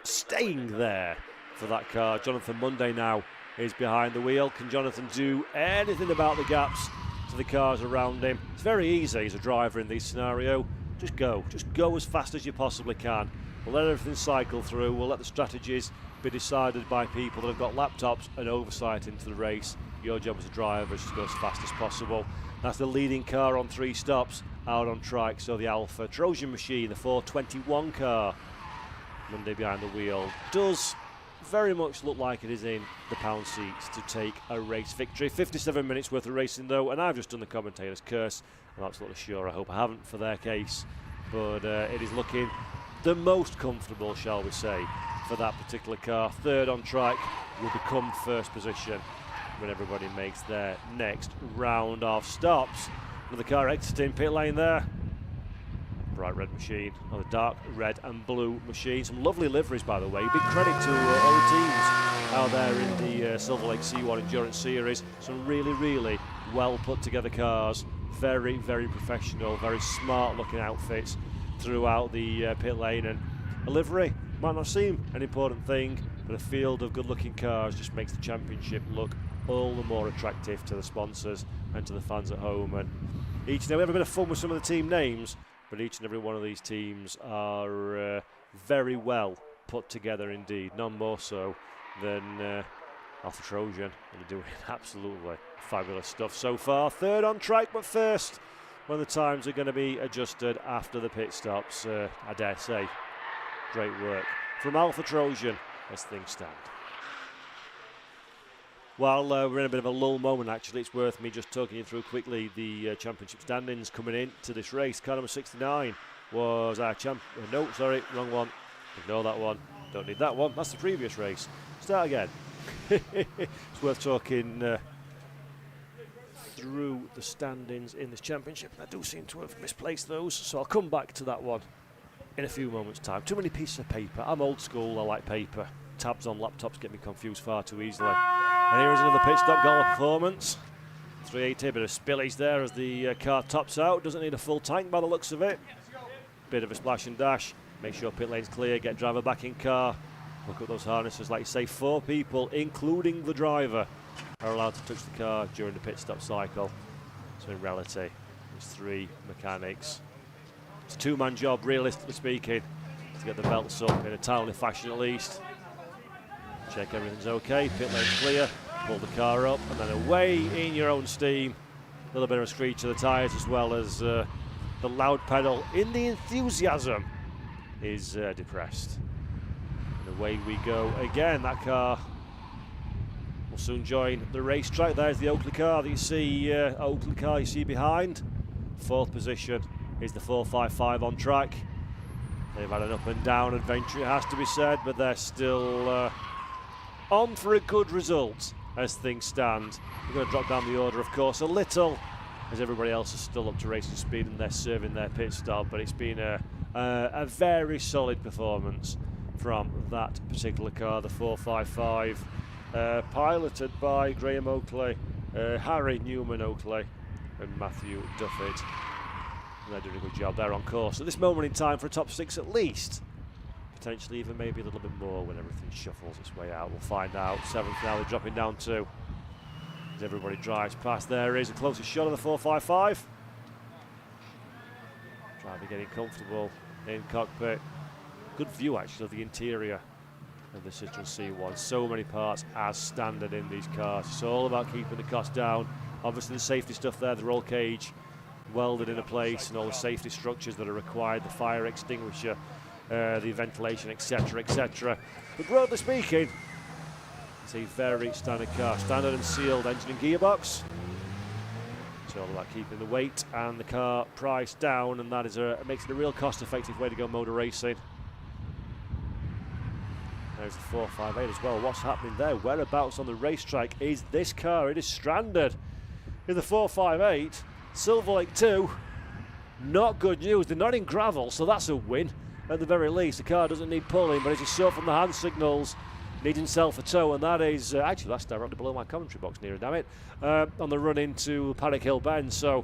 [SPEAKER 2] staying there for that car. Jonathan Munday now is behind the wheel. Can Jonathan do anything about the gaps to the cars around him? It's very easy as a driver in this scenario. Just go as fast as you possibly can. We'll let everything cycle through. We'll let the strategies be decided by people that have got laptops and oversight into the race. Your job as a driver is to go as fast as possible. That's the leading car on 3 stops out on track. So the Alpha Trojan machine, the 421 car, Monday behind the wheel, does very much look like it is in the pound seats to take a race victory. 57 minutes worth of racing though, and I've just done the commentator's curse. I'm absolutely sure, I hope I haven't for their case, but it is looking the most comfortable, shall we say, for that particular car. 3rd on track will become 1st position when everybody makes their next round of stops. Another car exiting pit lane there. Bright red machine, another dark red and blue machine. Some lovely liveries, by the way. Big credit to all the teams out there in the Silverlake C1 Endurance Series. Some really, really well put together cars. Very, very professional, very smart looking outfits throughout the pit lane. And a livery might not seem an important thing, but a field of good looking cars just makes the championship look all the more attractive to the sponsors and to the fans at home. And each and every, we have a bit of fun with some of the team names, but each and every one of these teams are very well put together indeed, none more so than Alpha Trojan, and they're doing absolutely fabulous stuff so far. 3rd on track, but 1st when the times are going to be adjusted after the pit stops, I dare say. Great work from Alpha Trojan as things stand. While we're in a bit of a lull moment, actually, it's worth me just talking you through quickly the championship standings coming into this race. Car number 69 was our no, sorry, wrong one. Ignore that one. Don't need that one. That's the previous race. Start again. It's worth talking through the standings in this championship. I do seem to have misplaced those, so I'll come back to that one in a few moments' time. Too many pieces of paper. I'm old school. I like paper. Tabs on laptops get me confused far too easily. And here is another pit stop goal performance. 380, a bit of spillage there as the car tops out. Doesn't need a full tank by the looks of it. Bit of a splash and dash. Make sure pit lane's clear, get driver back in car. Look at those harnesses. Like you say, 4 people, including the driver, are allowed to touch the car during the pit stop cycle. So in reality, there's 3 mechanics. It's a 2-man job, realistically speaking, to get the belts up in a timely fashion at least. Check everything's okay, pit lane's clear. Pull the car up and then away in your own steam. A little bit of a screech of the tyres as well as the loud pedal in the enthusiasm is depressed. And away we go again. That car will soon join the racetrack. There's the Oakley car that you see, behind. 4th position is the 455 on track. They've had an up and down adventure, it has to be said, but they're still on for a good result as things stand. We're going to drop down the order, of course, a little, as everybody else is still up to racing speed and they're serving their pit stop. But it's been a very solid performance from that particular car, the 455, piloted by Graham Oakley, Harry Newman Oakley, and Matthew Duffett. And they're doing a good job there on course at this moment in time for a top 6 at least. Potentially even maybe a little bit more when everything shuffles its way out. We'll find out. 7th now, they're dropping down 2. As everybody drives past, there is a closer shot of the 455. Driver getting comfortable in cockpit. Good view actually of the interior of the Citroen C1. So many parts as standard in these cars. It's all about keeping the cost down. Obviously the safety stuff there, the roll cage welded into place and all the safety structures that are required, the fire extinguisher, the ventilation, etc., etc. But broadly speaking, it's a very standard car. Standard and sealed engine and gearbox. It's all about keeping the weight and the car price down, and that is makes it a real cost-effective way to go motor racing. There's the 458 as well. What's happening there? Whereabouts on the racetrack is this car? It is stranded in the 458. Silverlake 2. Not good news. They're not in gravel, so that's a win. At the very least, the car doesn't need pulling, but as you saw from the hand signals, needs himself a tow, and that is actually that's directly below my commentary box, near damn it, on the run into Paddock Hill Bend. So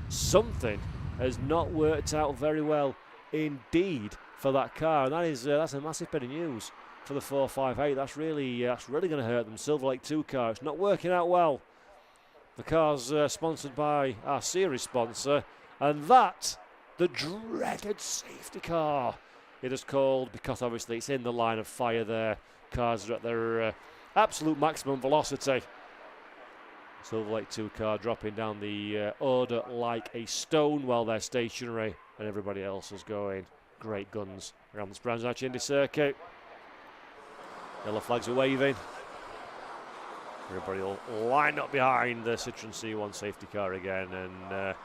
[SPEAKER 2] something has not worked out very well indeed for that car, and that's a massive bit of news for the 458. That's really going to hurt them. Silverlake 2 car, it's not working out well. The car's sponsored by our series sponsor, and that, the dreaded safety car, it is called, because obviously it's in the line of fire there. Cars are at their absolute maximum velocity. Silverlake 2 car dropping down the order like a stone while they're stationary, and everybody else is going great guns around this Brscc Indy circuit. Yellow flags are waving. Everybody will line up behind the Citroen C1 safety car again, and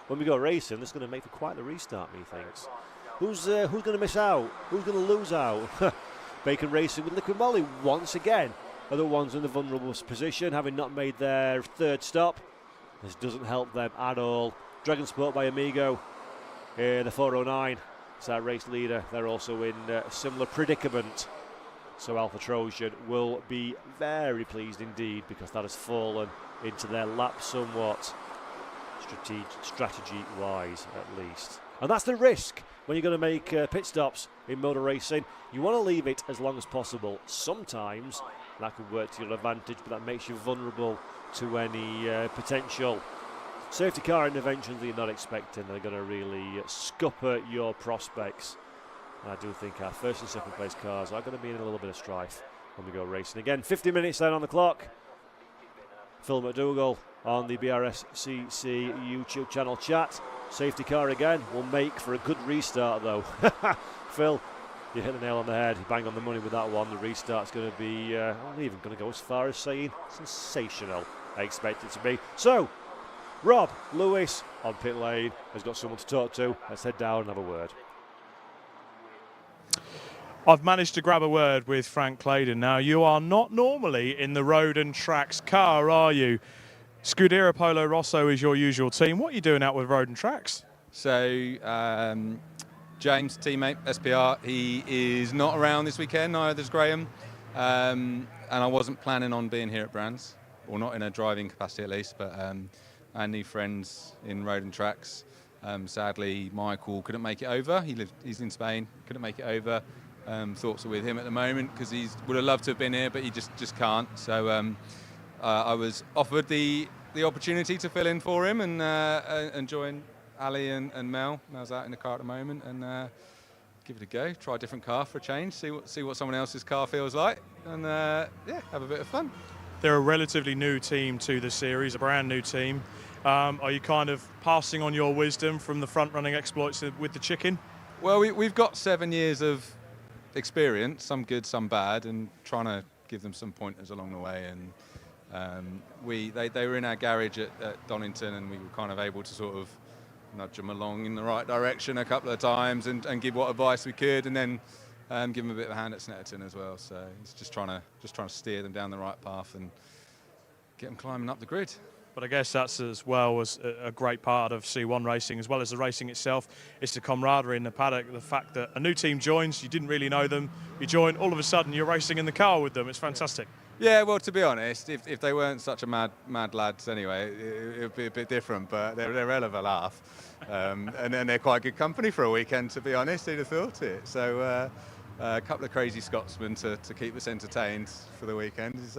[SPEAKER 2] when we go racing, this is going to make for quite the restart, methinks. Who's going to miss out? Who's going to lose out? Bacon Racing with Liquid Molly once again are the ones in the vulnerable position, having not made their 3rd stop. This doesn't help them at all. Dragon Sport by Amigo, the 409, is our race leader. They're also in a similar predicament. So Alpha Trojan will be very pleased indeed, because that has fallen into their lap somewhat, strategy-wise at least. And that's the risk when you're going to make pit stops in motor racing. You want to leave it as long as possible. Sometimes that could work to your advantage, but that makes you vulnerable to any potential safety car interventions that you're not expecting. They're going to really scupper your prospects. And I do think our 1st and 2nd place cars are going to be in a little bit of strife when we go racing. Again, 50 minutes then on the clock. Phil McDougall on the Brscc YouTube channel chat. Safety car again will make for a good restart though. Phil, you hit the nail on the head. You bang on the money with that one. The restart's going to be, I'm even going to go as far as saying sensational. I expect it to be. So, Rob Lewis on pit lane has got someone to talk to. Let's head down and have a word.
[SPEAKER 1] I've managed to grab a word with Frank Claydon. Now, you are not normally in the Road and Tracks car, are you? Scuderia Polo Rosso is your usual team. What are you doing out with Road and Tracks?
[SPEAKER 3] So, James, teammate, SPR, he is not around this weekend, neither is Graham. and I wasn't planning on being here at Brands, or not in a driving capacity at least, but I need friends in road and tracks. Sadly, Michael couldn't make it over. He's in Spain, couldn't make it over. Thoughts are with him at the moment because he would have loved to have been here, but he just can't. So I was offered the opportunity to fill in for him and join Ali and Mel. Mel's out in the car at the moment, and give it a go. Try a different car for a change. See what someone else's car feels like, and have a bit of fun.
[SPEAKER 1] They're a relatively new team to the series, a brand new team. Are you kind of passing on your wisdom from the front-running exploits with the chicken?
[SPEAKER 3] Well, we've got 7 years of experience, some good, some bad, and trying to give them some pointers along the way. And they were in our garage at Donington, and we were kind of able to sort of nudge them along in the right direction a couple of times and give what advice we could, and then give them a bit of a hand at Snetterton as well. So it's just trying to steer them down the right path and get them climbing up the grid.
[SPEAKER 1] But I guess that's as well as a great part of C1 racing, as well as the racing itself. It's the camaraderie in the paddock, the fact that a new team joins, you didn't really know them, you join, all of a sudden you're racing in the car with them. It's fantastic.
[SPEAKER 3] Yeah, well, to be honest, if they weren't such a mad lads anyway, it would be a bit different, but they're a hell of a laugh. And then they're quite good company for a weekend, to be honest, who'd have thought it. So a couple of crazy Scotsmen to keep us entertained for the weekend is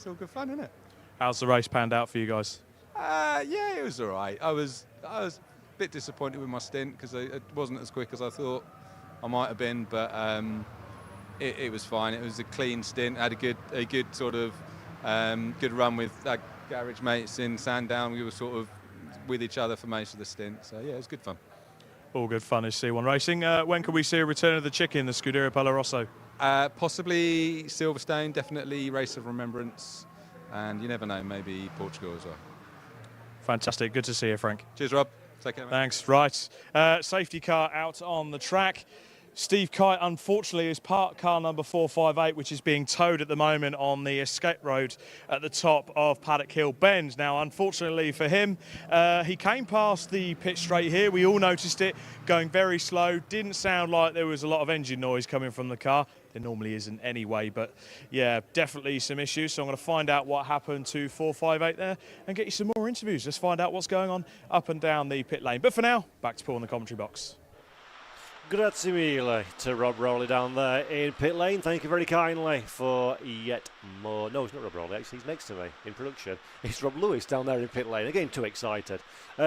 [SPEAKER 3] all good fun, isn't it?
[SPEAKER 1] How's the race panned out for you guys?
[SPEAKER 3] Yeah, it was all right. I was a bit disappointed with my stint because it wasn't as quick as I thought I might have been, but it was fine. It was a clean stint. Had a good sort of good run with our garage mates in Sandown. We were sort of with each other for most of the stint, so yeah, it was good fun.
[SPEAKER 1] All good fun is C1 racing. When can we see a return of the chicken, the Scuderia Polo Rosso?
[SPEAKER 3] Possibly Silverstone, definitely Race of Remembrance. And you never know, maybe Portugal as well.
[SPEAKER 1] Fantastic. Good to see you, Frank.
[SPEAKER 3] Cheers, Rob. Take care, mate.
[SPEAKER 1] Thanks. Right. Safety car out on the track. Steve Kite, unfortunately, is parked car number 458, which is being towed at the moment on the escape road at the top of Paddock Hill Bend. Now, unfortunately for him, he came past the pit straight here. We all noticed it, going very slow. Didn't sound like there was a lot of engine noise coming from the car. There normally isn't anyway, but yeah, definitely some issues. So I'm going to find out what happened to 458 there and get you some more interviews. Let's find out what's going on up and down the pit lane. But for now, back to Paul in the commentary box.
[SPEAKER 2] Grazie mille to Rob Rowley down there in pit lane. Thank you very kindly for yet more. No, it's not Rob Rowley, actually, he's next to me in production. It's Rob Lewis down there in pit lane. Again, too excited.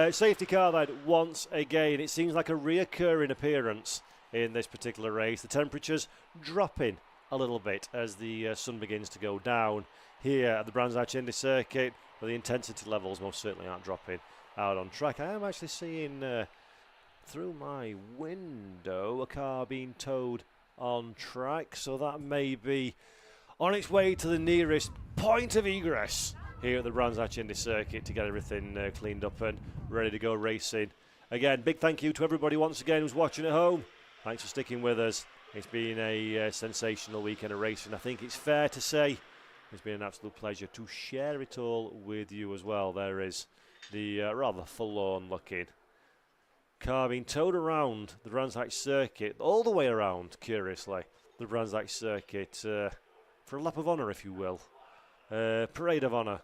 [SPEAKER 2] Safety car then, once again. It seems like a reoccurring appearance in this particular race. The temperatures dropping a little bit as the sun begins to go down here at the Brands Hatch Indy circuit, where the intensity levels most certainly aren't dropping out on track. I am actually seeing through my window a car being towed on track, so that may be on its way to the nearest point of egress here at the Brands Hatch Indy circuit to get everything cleaned up and ready to go racing. Again, big thank you to everybody once again who's watching at home. Thanks for sticking with us. It's been a sensational weekend of racing. I think it's fair to say it's been an absolute pleasure to share it all with you as well. There is the rather forlorn looking car being towed around the Brands Hatch circuit, all the way around, curiously, the Brands Hatch circuit for a lap of honour, if you will. Parade of honour,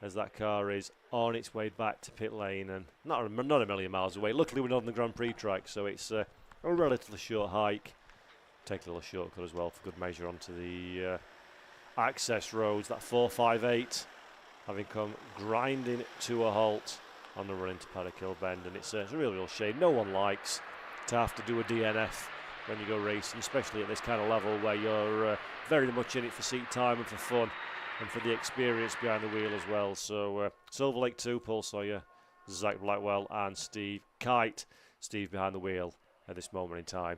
[SPEAKER 2] as that car is on its way back to pit lane, and not a million miles away. Luckily, we're not on the Grand Prix track, so it's a relatively short hike. Take a little shortcut as well for good measure onto the access roads. That 458 having come grinding to a halt on the run into Paddock Hill Bend, and it's a real shame. No one likes to have to do a DNF when you go racing, especially at this kind of level where you're very much in it for seat time and for fun and for the experience behind the wheel as well. So Silverlake 2, Paul Sawyer, Zach Blackwell and Steve Kite. Steve behind the wheel at this moment in time.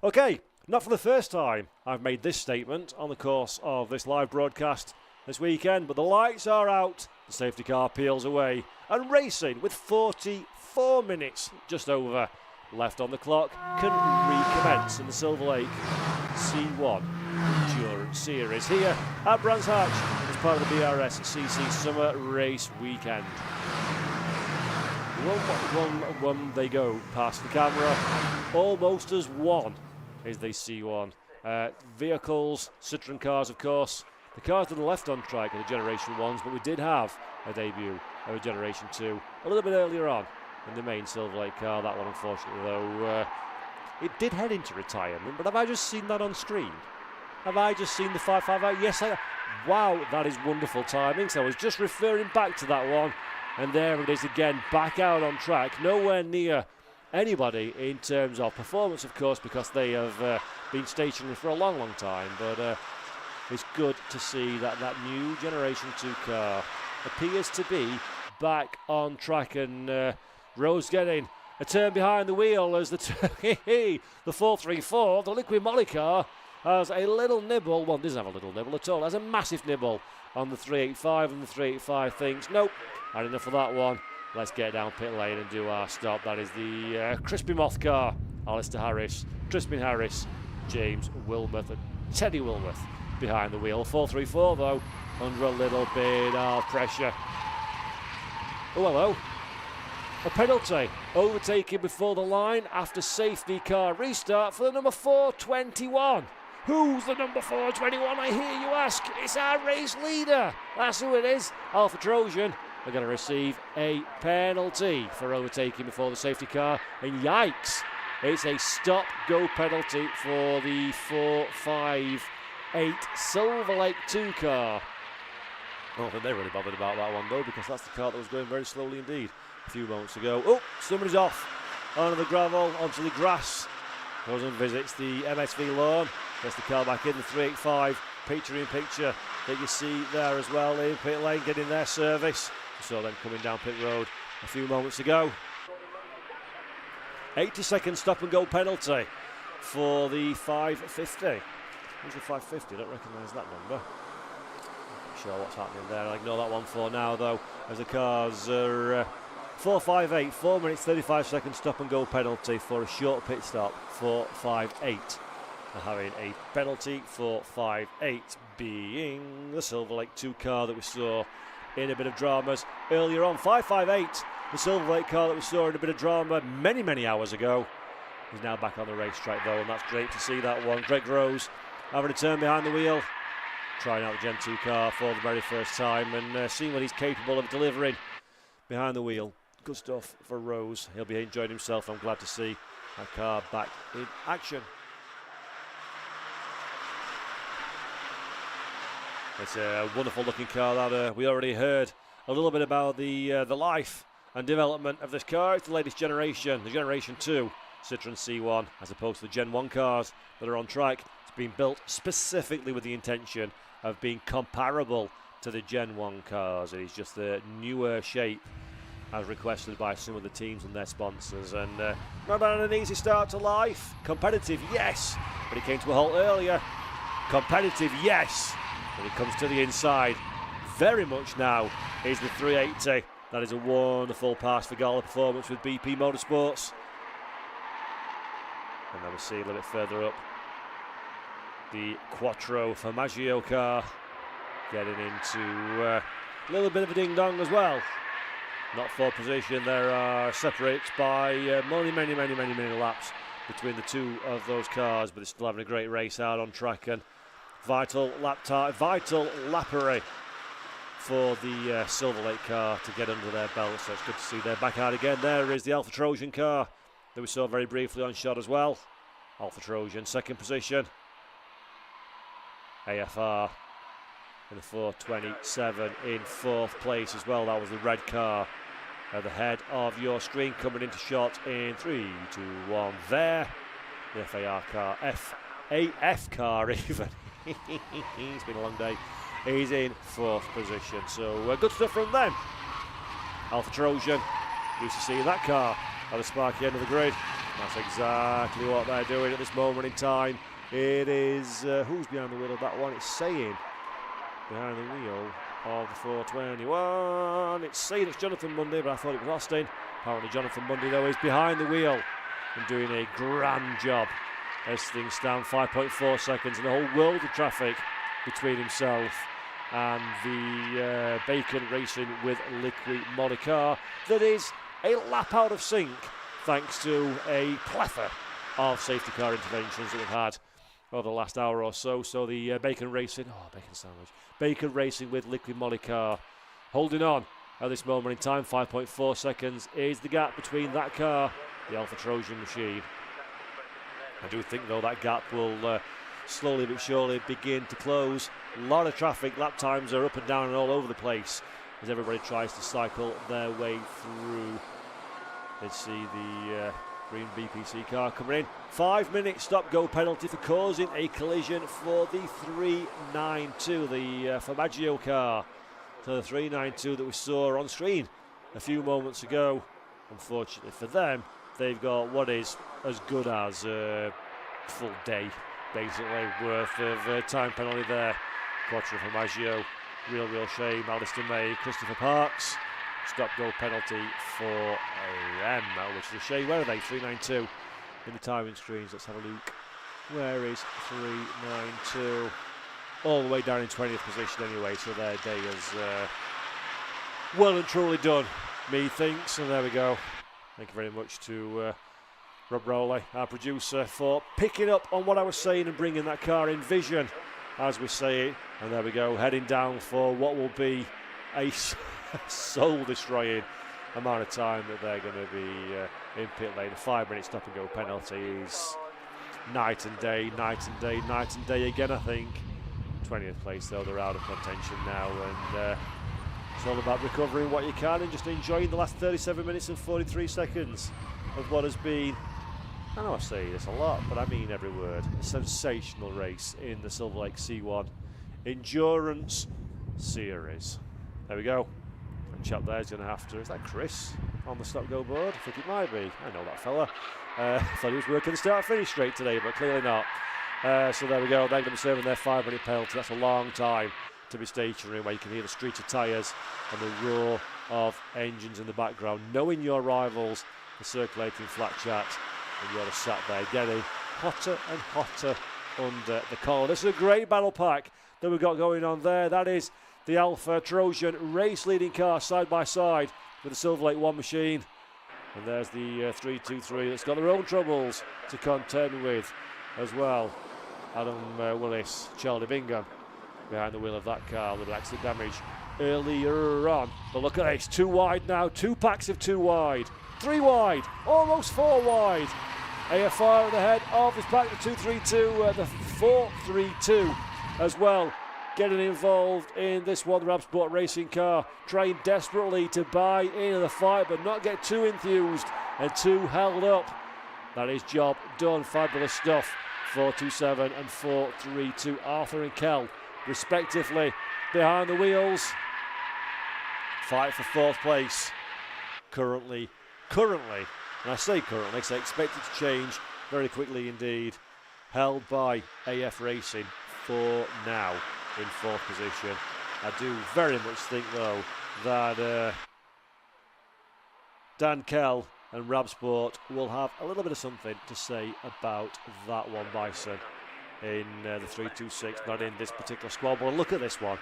[SPEAKER 2] Okay, not for the first time I've made this statement on the course of this live broadcast this weekend, but the lights are out, the safety car peels away, and racing with 44 minutes just over left on the clock can recommence in the Silverlake C1 Endurance Series here at Brands Hatch as part of the Brscc Summer Race Weekend. 1-1-1 they go past the camera, almost as one is the C1 vehicles, Citroen cars, of course. The cars to the left on track are the Generation 1s, but we did have a debut of a Generation 2 a little bit earlier on in the main Silverlake car. That one, unfortunately, though, it did head into retirement, but have I just seen that on screen? Have I just seen the 558? Yes, I. Wow, that is wonderful timing. So I was just referring back to that one, and there it is again, back out on track. Nowhere near anybody in terms of performance, of course, because they have been stationary for a long, long time. But it's good to see that that new Generation 2 car appears to be back on track, and Rose getting a turn behind the wheel as the 434, the liquid moly car, has a little nibble. Well, doesn't have a little nibble at all. Has a massive nibble on the 385, and the 385 thinks, nope, had enough of that one. Let's get down pit lane and do our stop. That is the Crispy Moth car. Alistair Harris, Crispin Harris, James Wilmoth, and Teddy Wilmoth behind the wheel. 434 though, under a little bit of pressure. Oh, hello. A penalty, overtaken before the line after safety car restart for the number 421. Who's the number 421, I hear you ask? It's our race leader. That's who it is. Alpha Trojan are going to receive a penalty for overtaking before the safety car. And yikes, it's a stop-go penalty for the 458 Silverlake 2 car. I don't think they're really bothered about that one though, because that's the car that was going very slowly indeed a few moments ago. Oh, somebody's off onto the gravel, onto the grass. Goes and visits the MSV lawn. Gets the car back in, the 385 picture-in-picture that you see there as well in pit lane, getting their service. We saw them coming down pit road a few moments ago. 80-second stop-and-go penalty for the 550. Who's the 550? I don't recognise that number. Not sure what's happening there. I'll ignore that one for now, though, as the cars are 458, 4 minutes 35 seconds stop-and-go penalty for a short pit stop. 458. Having a penalty for 5.8 being the Silverlake 2 car that we saw in a bit of dramas earlier on. 5.58, the Silverlake car that we saw in a bit of drama many hours ago, is now back on the racetrack though, and that's great to see that one. Greg Rose having a turn behind the wheel, trying out the Gen 2 car for the very first time, and seeing what he's capable of delivering behind the wheel. Good stuff for Rose. He'll be enjoying himself. I'm glad to see that car back in action. It's a wonderful looking car that we already heard a little bit about the life and development of this car. It's the latest generation, the Generation 2 Citroen C1, as opposed to the Gen 1 cars that are on track. It's been built specifically with the intention of being comparable to the Gen 1 cars. It is just the newer shape as requested by some of the teams and their sponsors. And not had an easy start to life. Competitive, yes, but it came to a halt earlier. Competitive, yes. When it comes to the inside, very much now is the 380. That is a wonderful pass for Gala performance with BP Motorsports. And then we see a little bit further up the Quattro Formaggio car getting into a little bit of a ding-dong as well. Not for position, there are separated by many laps between the two of those cars, but it's still having a great race out on track, and vital lappery for the Silverlake car to get under their belt, so it's good to see they're back out again. There is the Alpha Trojan car that we saw very briefly on shot as well. Alpha Trojan, second position. AFR in the 427 in fourth place as well. That was the red car at the head of your screen, coming into shot in 3, 2, 1 there. The FAR car, FAF car even. It's been a long day. He's in fourth position, so good stuff from them. Alpha Trojan, used to see that car at the sparky end of the grid. That's exactly what they're doing at this moment in time. It is, who's behind the wheel of that one? It's saying behind the wheel of the 421. It's saying it's Jonathan Mundy, but I thought it was Austin. Apparently Jonathan Mundy, though, is behind the wheel and doing a grand job as things stand. 5.4 seconds and the whole world of traffic between himself and the Bacon Racing with Liquid Moly car that is a lap out of sync thanks to a plethora of safety car interventions that we've had
[SPEAKER 15] over the last hour or so. So the Bacon Racing with Liquid Molly car holding on at this moment in time. 5.4 seconds is the gap between that car, the Alpha Trojan machine. I do think though that gap will slowly but surely begin to close. A lot of traffic, lap times are up and down and all over the place as everybody tries to cycle their way through. Let's see the green BPC car coming in. 5-minute stop-go penalty for causing a collision for the 392, the Formaggio car. So the 392 that we saw on screen a few moments ago. Unfortunately for them, they've got what is as good as a full day, basically, worth of time penalty there. Quattro Formaggio, real shame. Alistair May, Christopher Parks. Stop-go penalty for them, which is a shame. Where are they? 392 in the timing screens. Let's have a look. Where is 392? All the way down in 20th position anyway, so their day is well and truly done, methinks. And there we go. Thank you very much to Rob Rowley, our producer, for picking up on what I was saying and bringing that car in vision as we say it. And there we go, heading down for what will be a soul-destroying amount of time that they're going to be in pit lane. A 5-minute stop-and-go penalty is night and day again, I think. 20th place, though, they're out of contention now, and it's all about recovering what you can and just enjoying the last 37 minutes and 43 seconds of what has been, I know I say this a lot, but I mean every word, a sensational race in the Silverlake C1 Endurance Series. There we go. And chap there's going to have to, is that Chris on the stop-go board? I think it might be. I know that fella. Thought he was working the start-finish straight today, but clearly not. So there we go, they're going to be serving their 5-minute penalty. That's a long time to be stationary, where you can hear the screech of tyres and the roar of engines in the background, knowing your rivals, the circulating flat chat, and you're sat there getting hotter and hotter under the collar. This is a great battle pack that we've got going on there. That is the Alpha Trojan race leading car side by side with the Silverlake 1 machine. And there's the 323 that's got their own troubles to contend with as well. Adam Willis, Charlie Bingham behind the wheel of that car. A little accident damage earlier on. But look at this, 2 wide now, 2 packs of 2 wide, 3 wide, almost 4 wide. AFR at the head of this pack, the 232, the 432 as well. Getting involved in this one, the Brscc racing car, trying desperately to buy into the fight but not get too enthused and too held up. That is job done, fabulous stuff. 427 and 432, Arthur and Kell respectively behind the wheels. Fight for 4th place. Currently, and I say currently because I expect it to change very quickly indeed, held by AF Racing for now in 4th position. I do very much think though that Dan Kell and Brscc will have a little bit of something to say about that one, Bison, in the 326, not in this particular squad. But look at this one.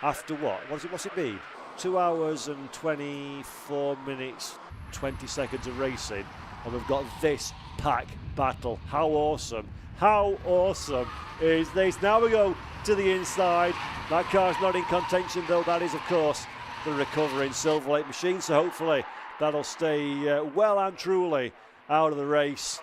[SPEAKER 15] After what's it been? 2 hours and 24 minutes, 20 seconds of racing, and we've got this pack battle. How awesome is this? Now we go to the inside. That car's not in contention though. That is, of course, the recovering Silverlake machine. So hopefully that'll stay well and truly out of the race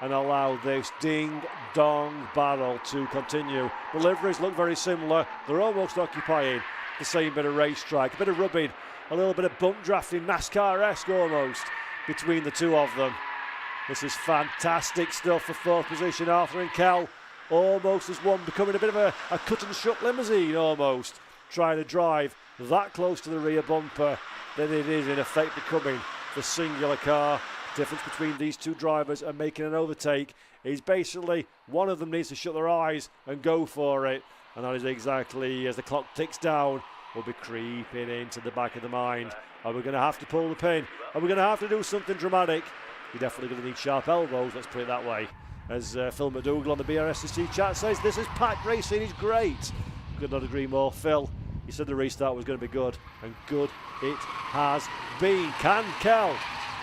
[SPEAKER 15] and allow this ding-dong battle to continue. The liveries look very similar. They're almost occupying the same bit of racetrack. A bit of rubbing, a little bit of bump drafting, NASCAR-esque almost, between the two of them. This is fantastic stuff for 4th position. Arthur and Kell almost as one, becoming a bit of a cut-and-shut limousine almost, trying to drive that close to the rear bumper that it is in effect becoming the singular car. Difference between these two drivers and making an overtake is basically one of them needs to shut their eyes and go for it, and that is exactly as the clock ticks down. We'll be creeping into the back of the mind. Are we going to have to pull the pin? Are we going to have to do something dramatic? You're definitely going to need sharp elbows, let's put it that way. As Phil McDougall on the Brscc chat says, this is packed racing, is great. Could not agree more. Phil, he said the restart was going to be good, and good it has been. Can Kell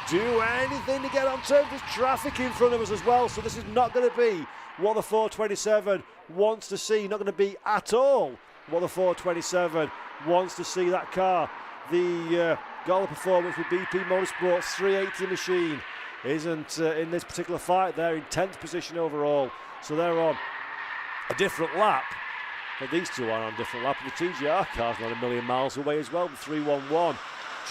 [SPEAKER 15] do anything to get on terms. There's traffic in front of us as well, so this is not going to be what the 427 wants to see. Not going to be at all what the 427 wants to see. That car, the Gala Performance with BP Motorsports 380 machine, isn't in this particular fight. They're in 10th position overall, so they're on a different lap. But these two are on a different lap. And the TGR car's not a million miles away as well. The 311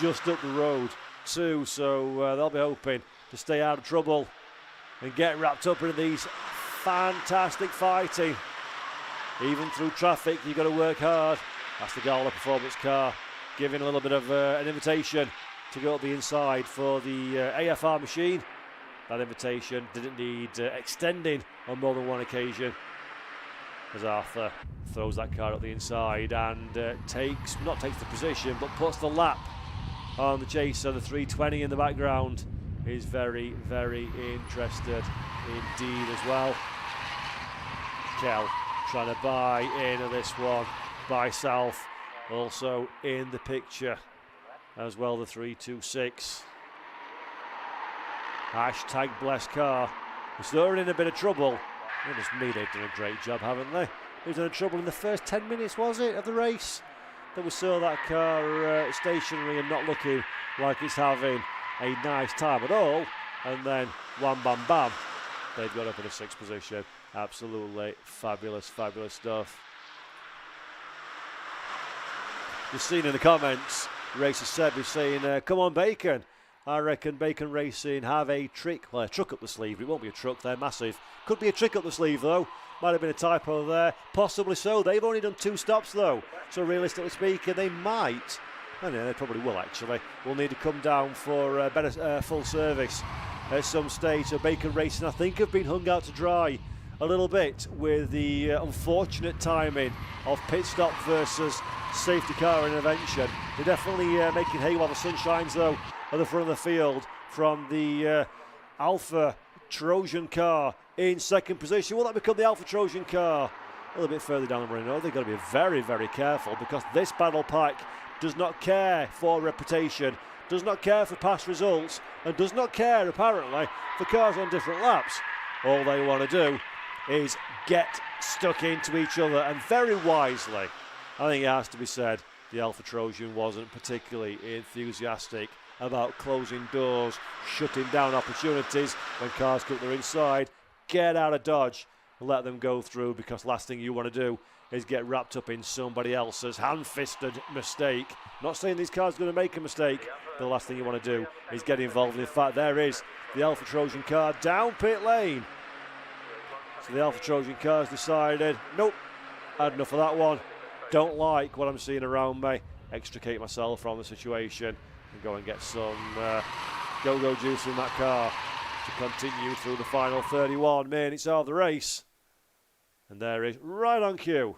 [SPEAKER 15] just up the road too, so they'll be hoping to stay out of trouble and get wrapped up in these fantastic fighting. Even through traffic, you've got to work hard. That's the Gala Performance car, giving a little bit of an invitation to go up the inside for the AFR machine. That invitation didn't need extending on more than one occasion, as Arthur throws that car up the inside and takes the position, but puts the lap on the chaser. The 320 in the background is very, very interested indeed as well. Kell trying to buy into this one by South, also in the picture as well. The 326. Hashtag blessed car. They're in a bit of trouble. Goodness me, they've done a great job, haven't they? They've done trouble in the first 10 minutes, was it, of the race? That we saw that car stationary and not looking like it's having a nice time at all. And then, wham, bam, bam, they've got up in a 6th position. Absolutely fabulous, fabulous stuff. You've seen in the comments, Racer Seb is saying, come on, Bacon. I reckon Bacon Racing have a trick, well, a truck up the sleeve. It won't be a truck, they're massive. Could be a trick up the sleeve, though. Might have been a typo there. Possibly so. They've only done 2 stops, though. So realistically speaking, they might, I know, they probably will, actually. Will need to come down for better full service at some stage. So Bacon Racing, I think, have been hung out to dry a little bit with the unfortunate timing of pit stop versus safety car intervention. They're definitely making hay while the sun shines, though, at the front of the field from the Alpha Trojan car in 2nd position. Will that become the Alpha Trojan car a little bit further down the running? No, they've got to be very, very careful, because this battle pack does not care for reputation, does not care for past results, and does not care, apparently, for cars on different laps. All they want to do is get stuck into each other, and very wisely, I think it has to be said, the Alpha Trojan wasn't particularly enthusiastic about closing doors, shutting down opportunities when cars come to their inside. Get out of Dodge and let them go through, because last thing you want to do is get wrapped up in somebody else's hand-fisted mistake. Not saying these cars are going to make a mistake, but the last thing you want to do is get involved. In fact, there is the Alpha Trojan car down pit lane. So the Alpha Trojan car's decided, nope, had enough of that one. Don't like what I'm seeing around me. Extricate myself from the situation and go and get some go-go juice in that car to continue through the final 31 minutes of the race. And there is, right on cue,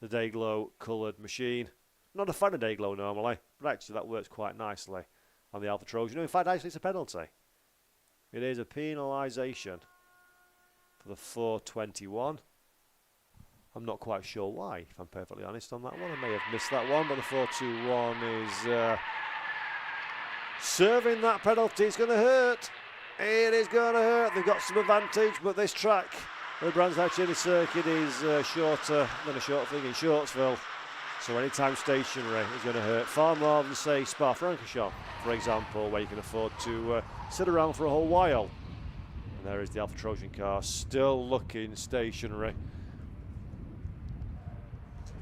[SPEAKER 15] the Dayglow coloured machine. Not a fan of Dayglow normally, but actually that works quite nicely on the Alpha Trojan. In fact, actually it's a penalty. It is a penalisation for the 421. I'm not quite sure why, if I'm perfectly honest on that one. I may have missed that one, but the 421 is serving that penalty. It's going to hurt. It is going to hurt. They've got some advantage, but this track, the Brands Hatch Indy circuit, is shorter than a short thing in Shortsville. So anytime stationary is going to hurt far more than, say, Spa-Francorchamps, for example, where you can afford to sit around for a whole while. And there is the Alpha Trojan car, still looking stationary.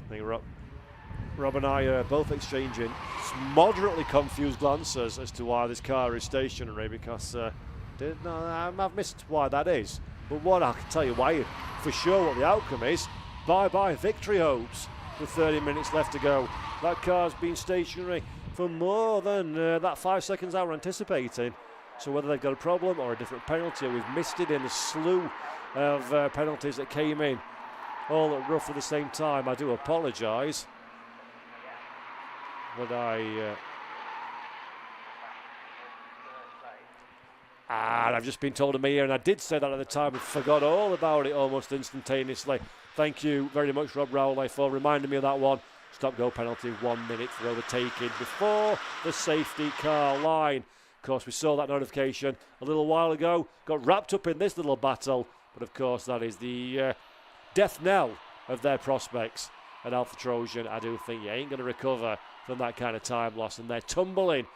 [SPEAKER 15] I think Rob and I are both exchanging moderately confused glances as to why this car is stationary, because I've missed why that is. But what I can tell you why, for sure, what the outcome is. Bye-bye victory hopes with 30 minutes left to go. That car's been stationary for more than that 5 seconds I were anticipating. So whether they've got a problem or a different penalty, or we've missed it in the slew of penalties that came in all at roughly the same time, I do apologise. But and I've just been told to me here, and I did say that at the time and forgot all about it almost instantaneously. Thank you very much, Rob Rowley, for reminding me of that one. Stop-go penalty, 1 minute for overtaking before the safety car line. course, we saw that notification a little while ago, got wrapped up in this little battle, but of course that is the death knell of their prospects. And Alpha Trojan, I do think you ain't going to recover from that kind of time loss, and they're tumbling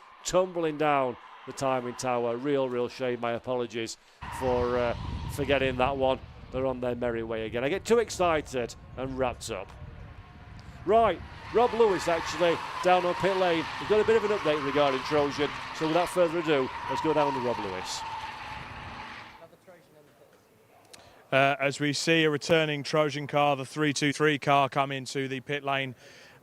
[SPEAKER 15] down the timing tower. Real shame. My apologies for forgetting that one. They're on their merry way again. I get too excited and wrapped up. Right, Rob Lewis actually down on pit lane. We've got a bit of an update regarding Trojan, so without further ado, let's go down to Rob Lewis.
[SPEAKER 1] As we see a returning Trojan car, the 323 car, come into the pit lane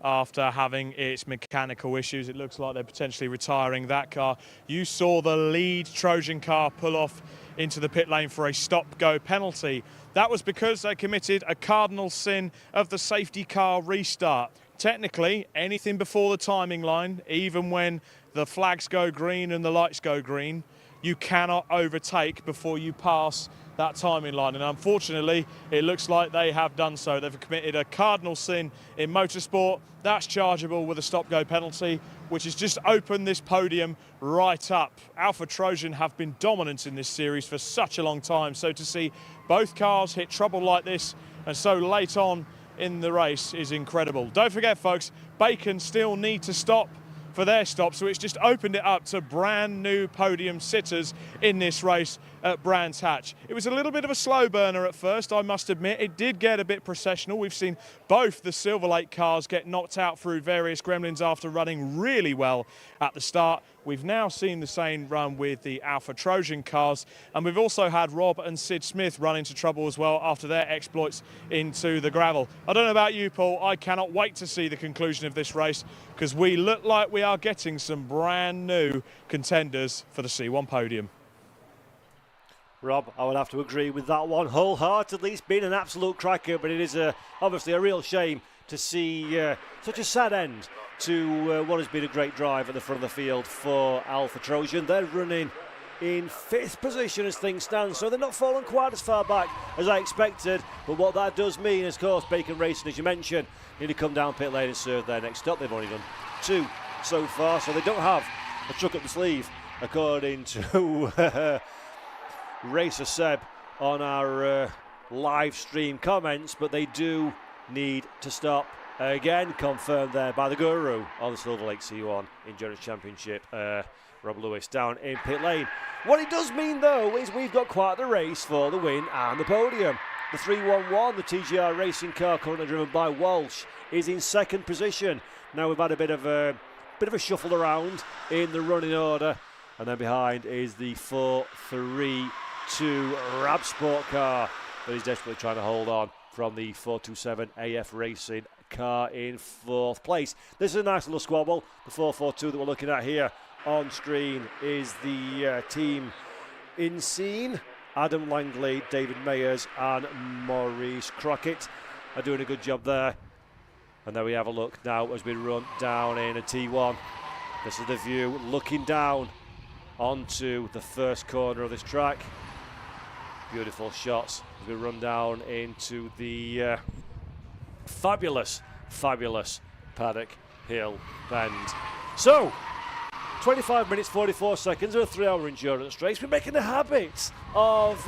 [SPEAKER 1] after having its mechanical issues. It looks like they're potentially retiring that car. You saw the lead Trojan car pull off into the pit lane for a stop-go penalty. That was because they committed a cardinal sin of the safety car restart. Technically, anything before the timing line, even when the flags go green and the lights go green, you cannot overtake before you pass that timing line, and unfortunately it looks like they have done so. They've committed a cardinal sin in motorsport. That's chargeable with a stop-go penalty, which has just opened this podium right up. Alpha Trojan have been dominant in this series for such a long time, so to see both cars hit trouble like this and so late on in the race is incredible. Don't forget, folks, Bacon still need to stop for their stop, so it's just opened it up to brand new podium sitters in this race at Brands Hatch. It was a little bit of a slow burner at first, I must admit. It did get a bit processional. We've seen both the Silverlake cars get knocked out through various gremlins after running really well at the start. We've now seen the same run with the Alpha Trojan cars, and we've also had Rob and Sid Smith run into trouble as well after their exploits into the gravel. I don't know about you, Paul, I cannot wait to see the conclusion of this race, because we look like we are getting some brand new contenders for the C1 podium.
[SPEAKER 15] Rob, I would have to agree with that one wholeheartedly. It's been an absolute cracker, but it is obviously a real shame to see such a sad end to what has been a great drive at the front of the field for Alpha Trojan. They're running in 5th position as things stand, so they're not falling quite as far back as I expected. But what that does mean, of course, Bacon Racing, as you mentioned, need to come down pit lane and serve their next stop. They've only done 2 so far, so they don't have a truck up the sleeve, according to Racer Seb on our live stream comments, but they do need to stop. Again, confirmed there by the guru of the Silverlake C1 Endurance Championship, Rob Lewis, down in pit lane. What it does mean, though, is we've got quite the race for the win and the podium. The 311, the TGR racing car currently driven by Walsh, is in 2nd position. Now we've had a bit of a shuffle around in the running order, and then behind is the 432 Brscc car that is desperately trying to hold on from the 427 AF Racing car in 4th place. This is a nice little squabble. The 442 that we're looking at here on screen is the team in scene. Adam Langley, David Mayers and Maurice Crockett are doing a good job there. And there we have a look now as we run down in a T1. This is the view looking down onto the first corner of this track. Beautiful shots as we run down into the fabulous Paddock Hill Bend. So, 25 minutes 44 seconds of a 3-hour endurance race. We're making a habit of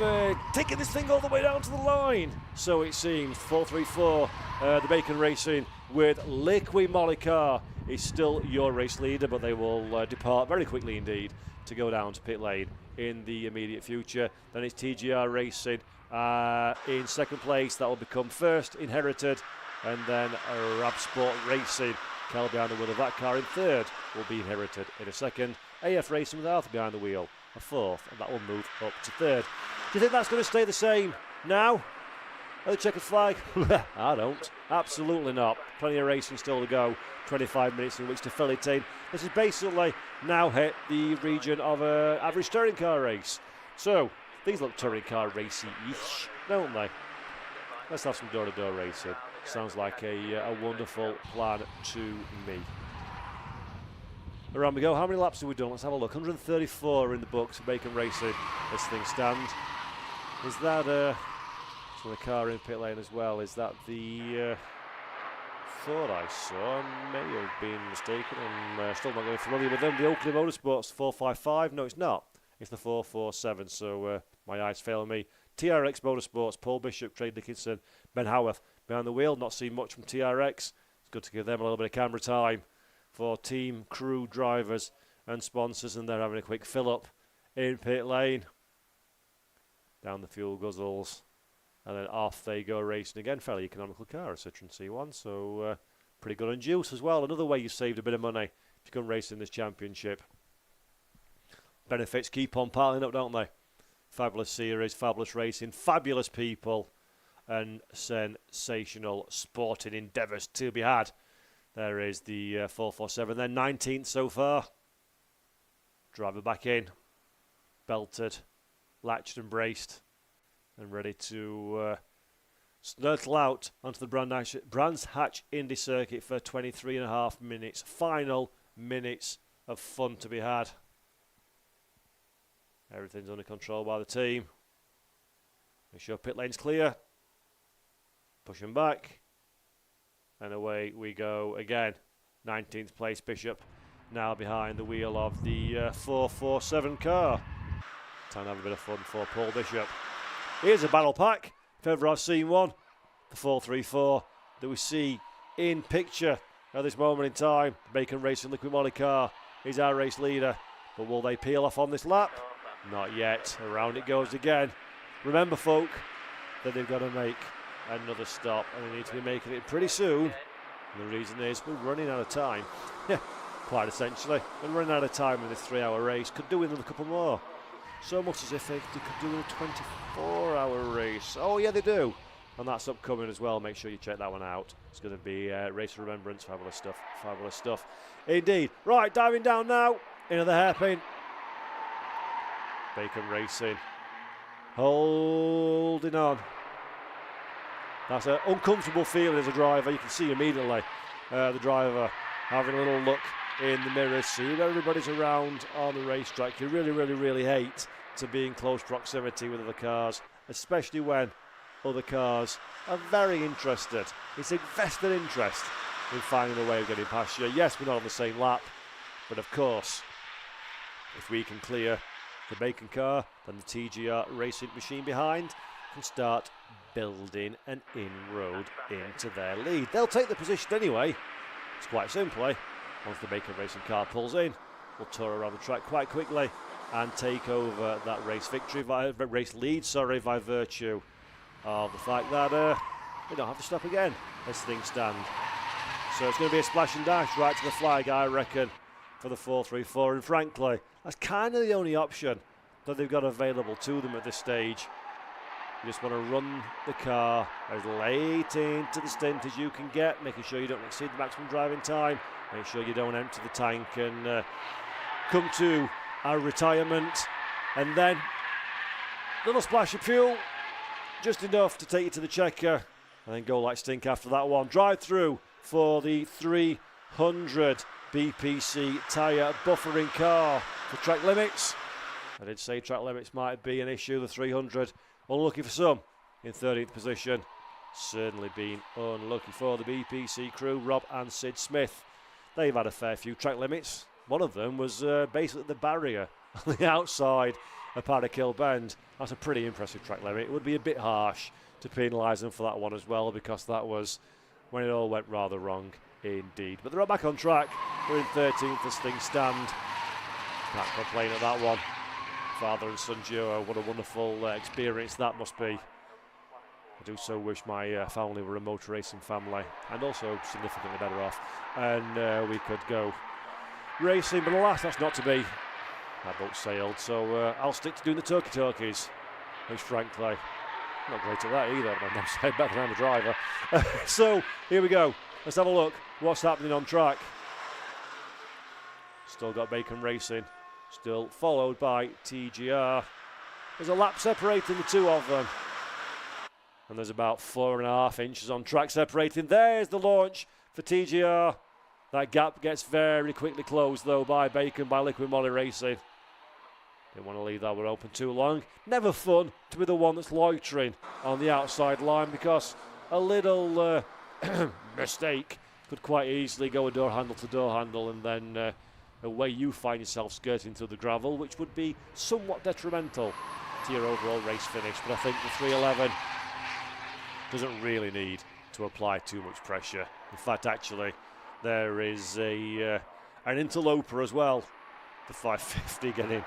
[SPEAKER 15] taking this thing all the way down to the line. So it seems 434, the Bacon Racing with Liqui Molycar is still your race leader, but they will depart very quickly indeed to go down to pit lane in the immediate future. Then it's TGR Racing in 2nd place. That will become first, Inherited, and then Brscc Racing, Cal behind the wheel of that car in 3rd, will be Inherited in a 2nd. AF Racing with Arthur behind the wheel, a 4th, and that will move up to 3rd. Do you think that's going to stay the same now? At the checkered flag? I don't. Absolutely not. Plenty of racing still to go. 25 minutes in which to fill it in. This is basically now hit the region of an average touring car race. So, these look touring car racy-ish, don't they? Let's have some door-to-door racing. Sounds like a wonderful plan to me. Around we go. How many laps have we done? Let's have a look. 134 in the books for Bacon Racing. This thing stands. Is that so the car in pit lane as well? Is that the thought I saw. I may have been mistaken. I'm still not getting familiar with them. The Oakley Motorsports 455. No, it's not. It's the 447. So my eyes fail me. TRX Motorsports, Paul Bishop, Trade Dickinson, Ben Howarth behind the wheel. Not seen much from TRX. It's good to give them a little bit of camera time for team, crew, drivers and sponsors. And they're having a quick fill up in pit lane. Down the fuel guzzles. And then off they go racing again. Fairly economical car, a Citroen C1. So pretty good on juice as well. Another way you saved a bit of money if you come racing in this championship. Benefits keep on piling up, don't they? Fabulous series, fabulous racing, fabulous people, and sensational sporting endeavours to be had. There is the 447, then 19th so far. Driver back in, belted, latched and braced, and ready to snurtle out onto the Brands Hatch Indy circuit for 23.5 minutes. Final minutes of fun to be had. Everything's under control by the team. Make sure pit lane's clear. Push them back. And away we go again. 19th place Bishop now behind the wheel of the 447 car. Time to have a bit of fun for Paul Bishop. Here's a battle pack. If ever I've seen one. The 434 that we see in picture at this moment in time. The Bacon Racing Liquid Moly car is our race leader. But will they peel off on this lap? Not yet. Around it goes again. Remember, folk, that they've got to make another stop, and they need to be making it pretty soon. And the reason is we're running out of time. Yeah, quite essentially. We're running out of time in this 3-hour race. Could do with another couple more. So much as if they could do a 24-hour race. Oh, yeah, they do. And that's upcoming as well. Make sure you check that one out. It's going to be Race of Remembrance. Fabulous stuff. Fabulous stuff. Indeed. Right, diving down now into the hairpin. Bacon Racing holding on. That's an uncomfortable feeling as a driver. You can see immediately the driver having a little look in the mirrors, seeing everybody's around on the racetrack. You really, really, really hate to be in close proximity with other cars, especially when other cars are very interested. It's invested interest in finding a way of getting past you. Yes, we're not on the same lap, but of course, if we can clear the Bacon car, then the TGR racing machine behind can start building an inroad into their lead. They'll take the position anyway. It's quite simply, once the Bacon racing car pulls in, we'll tour around the track quite quickly and take over that race victory, race lead, by virtue of the fact that we don't have to stop again as things stand. So it's going to be a splash and dash right to the flag, I reckon, for the 434, and frankly, that's kind of the only option that they've got available to them at this stage. You just want to run the car as late into the stint as you can get, making sure you don't exceed the maximum driving time, make sure you don't empty the tank and come to our retirement, and then a little splash of fuel, just enough to take you to the checker, and then go like stink after that one. Drive through for the 300 BPC tyre buffering car for track limits. I did say track limits might be an issue, the 300. Unlucky for some in 13th position. Certainly been unlucky for the BPC crew, Rob and Sid Smith. They've had a fair few track limits. One of them was basically the barrier on the outside of Paddock Bend. That's a pretty impressive track limit. It would be a bit harsh to penalise them for that one as well, because that was when it all went rather wrong indeed. But they're back on track. We're in 13th as things stand. Can't complain at that one. Father and son duo, what a wonderful experience that must be. I do so wish my family were a motor racing family, and also significantly better off, and we could go racing, but alas, that's not to be. That boat sailed, so I'll stick to doing the talkie-talkies, which frankly, I'm not great at that either, but I'm not better than I'm a driver. So, here we go. Let's have a look what's happening on track. Still got Bacon Racing, still followed by TGR. There's a lap separating the two of them. And there's about 4.5 inches on track separating. There's the launch for TGR. That gap gets very quickly closed though by Bacon, by Liquid Moly Racing. Didn't want to leave that one open too long. Never fun to be the one that's loitering on the outside line, because a little mistake could quite easily go a door handle to door handle, and then away you find yourself skirting through the gravel, which would be somewhat detrimental to your overall race finish. But I think the 311 doesn't really need to apply too much pressure. In fact, actually, there is an interloper as well, the 550 getting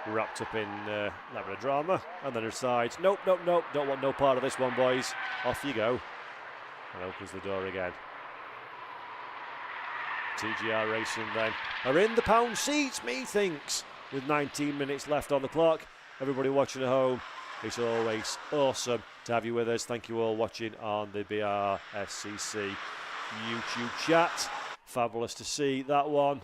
[SPEAKER 15] wrapped up in a bit of drama, and then decides, nope, don't want no part of this one, boys. Off you go, and opens the door again. TGR Racing then are in the pound seats, methinks, with 19 minutes left on the clock. Everybody watching at home, it's always awesome to have you with us. Thank you all watching on the Brscc YouTube chat. Fabulous to see that one.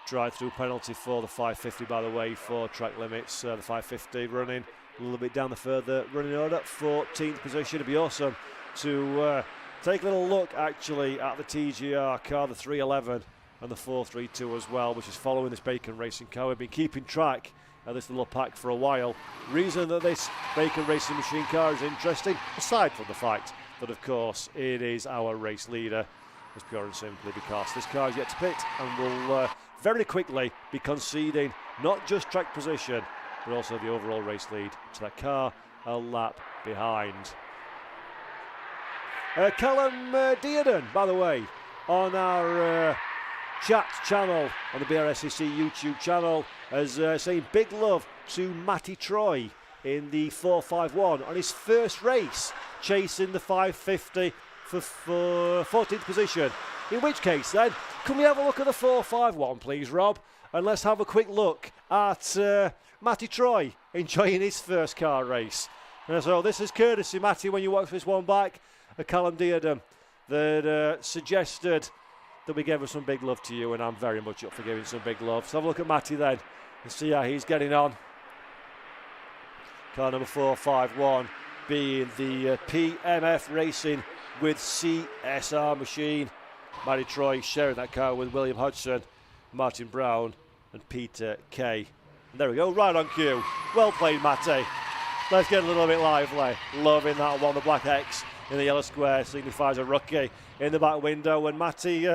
[SPEAKER 15] Drive-through penalty for the 550, by the way, for track limits. The 550 running a little bit down the further running order, 14th position. It'd be awesome to take a little look, actually, at the TGR car, the 311 and the 432 as well, which is following this Bacon Racing car. We've been keeping track of this little pack for a while. Reason that this Bacon Racing machine car is interesting, aside from the fact that, of course, it is our race leader, is pure and simply because this car is yet to pit and will very quickly be conceding not just track position, but also the overall race lead to that car a lap behind. Callum Dearden, by the way, on our chat channel, on the Brscc YouTube channel, as saying big love to Matty Troy in the 451 on his first race, chasing the 550 for 14th position. In which case then, can we have a look at the 451 please, Rob? And let's have a quick look at Matty Troy enjoying his first car race. So this is courtesy, Matty, when you watch this one back, Callum Dearden, that suggested that we gave us some big love to you, and I'm very much up for giving some big love. So have a look at Matty then and see how he's getting on. Car number 451 being the PMF Racing with CSR machine. Matty Troy sharing that car with William Hodgson, Martin Brown and Peter Kay. And there we go, right on cue. Well played, Matty. Let's get a little bit lively. Loving that one, the black X in the yellow square signifies a rookie in the back window. And Matty,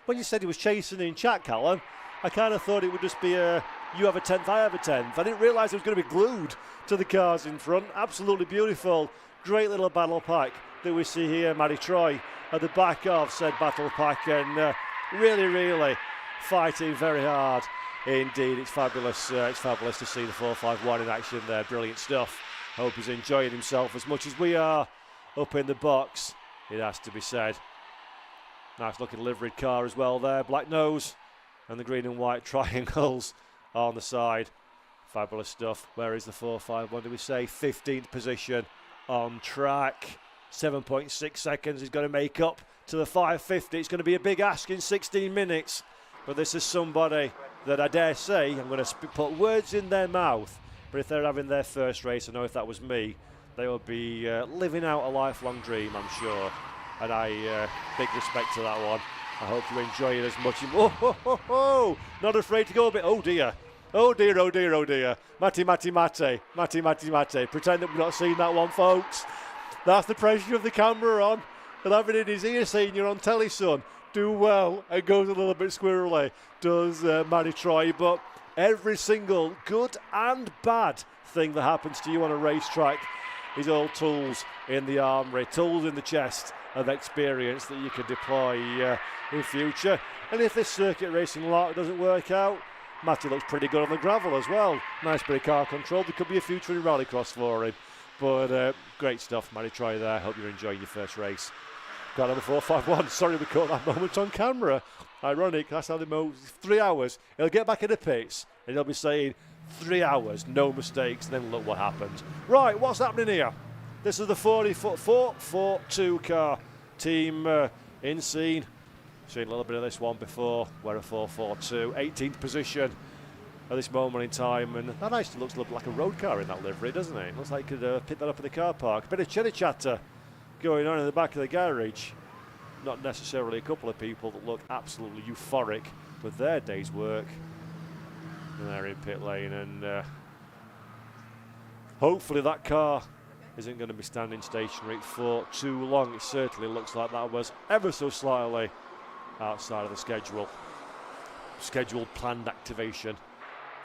[SPEAKER 15] when you said he was chasing in chat, Callum, I kind of thought it would just be you have a 10th, I have a 10th. I didn't realise it was going to be glued to the cars in front. Absolutely beautiful. Great little battle pack that we see here. Matty Troy at the back of said battle pack, and really fighting very hard indeed. It's fabulous to see the 451 in action there. Brilliant stuff. Hope he's enjoying himself as much as we are up in the box, it has to be said. Nice looking liveried car as well there, black nose and the green and white triangles on the side. Fabulous stuff. Where is the 451, do we say? 15th position on track. 7.6 seconds he's got to make up to the 550. It's going to be a big ask in 16 minutes. But this is somebody that I dare say, I'm going to put words in their mouth, but if they're having their first race, I know if that was me, they will be living out a lifelong dream, I'm sure. And big respect to that one. I hope you enjoy it as much. Not afraid to go a bit. Oh dear. Matty. Pretend that we've not seen that one, folks. That's the pressure of the camera on. And having in his ear saying you're on telly, son. Do well. It goes a little bit squirrely, does Matty Troy. But every single good and bad thing that happens to you on a racetrack is all tools in the armoury, tools in the chest of experience that you can deploy in future. And if this circuit racing lark doesn't work out, Matty looks pretty good on the gravel as well. Nice bit of car control. There could be a future in rallycross for him. But great stuff, Matty Troy there. Hope you're enjoying your first race. Car number 451. Sorry we caught that moment on camera. Ironic, that's how they move. 3 hours. He'll get back in the pits and he'll be saying 3 hours, no mistakes. And then look what happened. Right, what's happening here? This is the 442 car team in scene. Seen a little bit of this one before. We're a 442, 18th position at this moment in time, and that actually looks a little like a road car in that livery, doesn't it? Looks like you could pick that up in the car park. A bit of chitter chatter going on in the back of the garage. Not necessarily a couple of people that look absolutely euphoric with their day's work. And they're in pit lane, and Hopefully that car isn't going to be standing stationary for too long. It certainly looks like that was ever so slightly outside of the scheduled planned activation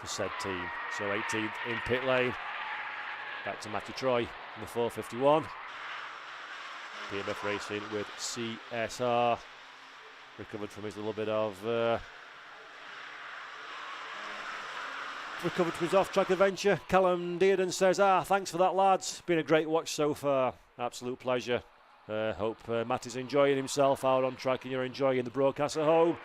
[SPEAKER 15] for said team. So 18th in pit lane. Back to Matty Troy in the 451. BMF Racing with CSR. Recovered from his little bit of recovered from his off-track adventure. Callum Dearden says, thanks for that, lads. Been a great watch so far. Absolute pleasure. Hope Matt is enjoying himself out on track and you're enjoying the broadcast at home.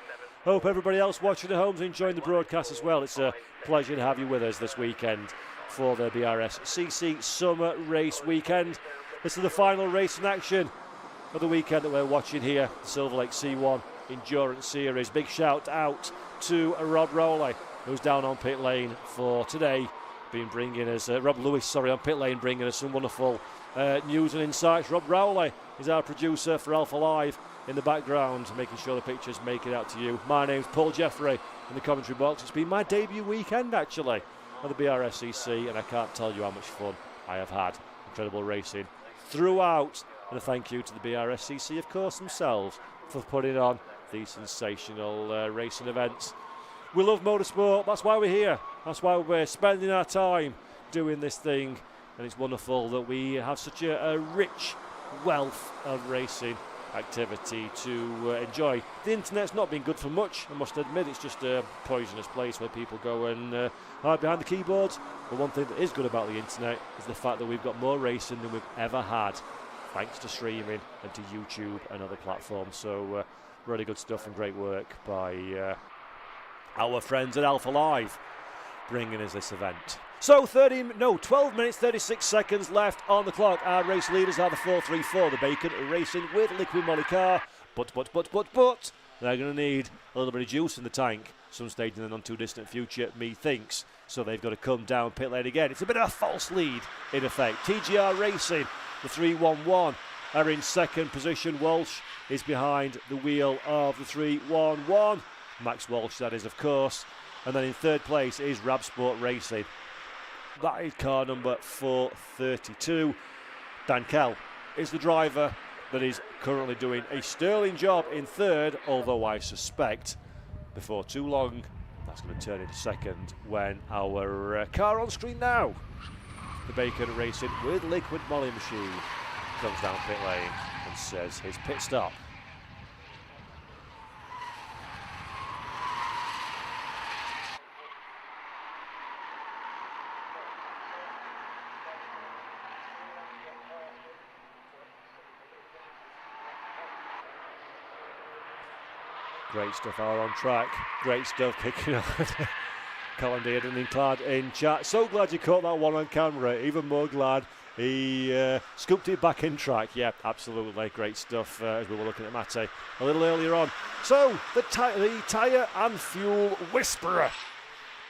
[SPEAKER 15] Hope everybody else watching at home is enjoying the broadcast as well. It's a pleasure to have you with us this weekend for the Brscc Summer Race Weekend. This is the final race in action of the weekend that we're watching here, the Silverlake C1 Endurance Series. Big shout out to Rob Rowley, who's down on pit lane for today, bringing us Rob Lewis, on pit lane, bringing us some wonderful news and insights. Rob Rowley is our producer for Alpha Live in the background, making sure the pictures make it out to you. My name's Paul Jeffrey in the commentary box. It's been my debut weekend actually of the Brscc, and I can't tell you how much fun I have had. Incredible racing throughout, and a thank you to the Brscc, of course, themselves for putting on these sensational racing events. We love motorsport, that's why we're here, that's why we're spending our time doing this thing, and it's wonderful that we have such a rich wealth of racing activity to enjoy. The internet's not been good for much, I must admit. It's just a poisonous place where people go and hide behind the keyboards. But one thing that is good about the internet is the fact that we've got more racing than we've ever had, thanks to streaming and to YouTube and other platforms. So really good stuff and great work by our friends at Alpha Live bringing us this event. So 12 minutes 36 seconds left on the clock. Our race leaders are the 434, the Bacon Racing with Liquid Molly car. But they're going to need a little bit of juice in the tank some stage in the not too distant future, methinks. So they've got to come down pit lane again. It's a bit of a false lead in effect. TGR Racing, the 311, are in second position. Walsh is behind the wheel of the 311. Max Walsh, that is, of course. And then in third place is Rabsport Racing. That is car number 432. Dan Kell is the driver that is currently doing a sterling job in third, although I suspect before too long that's going to turn into second when our car on screen now, the Bacon Racing with Liquid Molly machine, comes down pit lane and says his pit stop. Great stuff out on track. Great stuff kicking off. Colin Dearden and Clad in chat. So glad you caught that one on camera. Even more glad he scooped it back in track. Yeah, absolutely. Great stuff as we were looking at Matty a little earlier on. So the tyre and fuel whisperer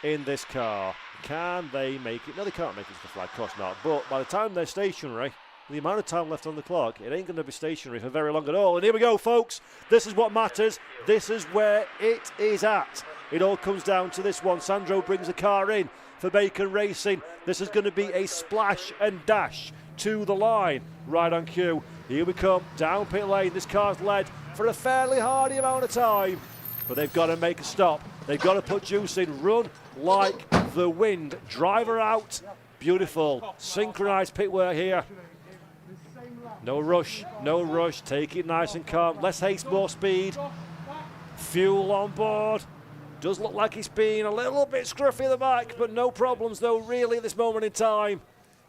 [SPEAKER 15] in this car. Can they make it? No, they can't make it to the flag. Of course not. But by the time they're stationary, the amount of time left on the clock, it ain't going to be stationary for very long at all. And here we go, folks. This is what matters. This is where it is at. It all comes down to this one. Sandro brings the car in for Bacon Racing. This is going to be a splash and dash to the line. Right on cue. Here we come, down pit lane. This car's led for a fairly hardy amount of time. But they've got to make a stop. They've got to put juice in. Run like the wind. Driver out. Beautiful. Synchronised pit work here. No rush, no rush. Take it nice and calm. Less haste, more speed. Fuel on board. Does look like it's been a little bit scruffy at the back, but no problems though really at this moment in time.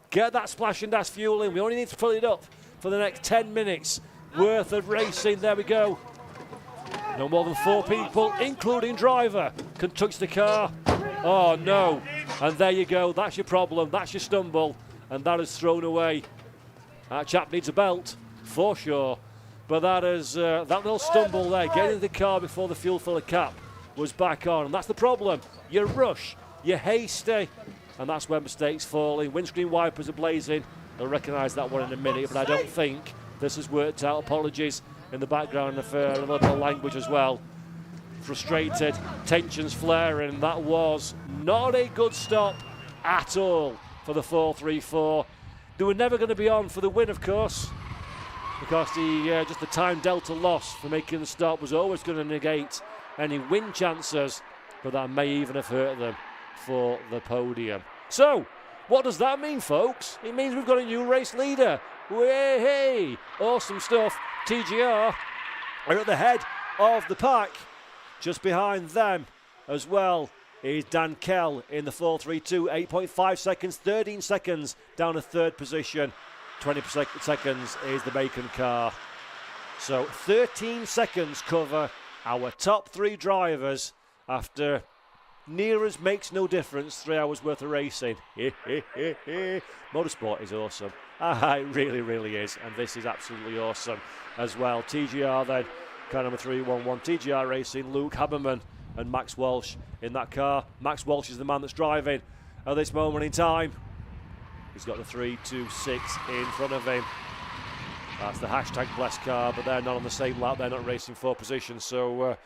[SPEAKER 15] Get that splash and dash fuel in. We only need to fill it up for the next 10 minutes worth of racing. There we go. No more than 4 people, including driver, can touch the car. Oh no. And there you go. That's your problem. That's your stumble. And that is thrown away. That chap needs a belt, for sure. But that is that little stumble there, getting into the car before the fuel filler cap was back on. And that's the problem. You rush, you're hasty, and that's where mistakes fall in. Windscreen wipers are blazing. They'll recognise that one in a minute, but I don't think this has worked out. Apologies in the background of a little bit of language as well. Frustrated, tensions flaring. That was not a good stop at all for the 4-3-4. They were never going to be on for the win, of course, because just the time delta loss for making the stop was always going to negate any win chances, but that may even have hurt them for the podium. So, what does that mean, folks? It means we've got a new race leader. Hey, awesome stuff. TGR are at the head of the pack. Just behind them as well is Dan Kell in the 4-3-2, 8.5 seconds, 13 seconds down to third position. 20 seconds is the Bacon car. So 13 seconds cover our top three drivers after near as makes no difference, 3 hours worth of racing. Motorsport is awesome. It really, really is. And this is absolutely awesome as well. TGR then, car number 311, TGR Racing, Luke Haberman and Max Walsh in that car. Max Walsh is the man that's driving at this moment in time. He's got the 3-2-6 in front of him. That's the hashtag blessed car, but they're not on the same lap. They're not racing for position. So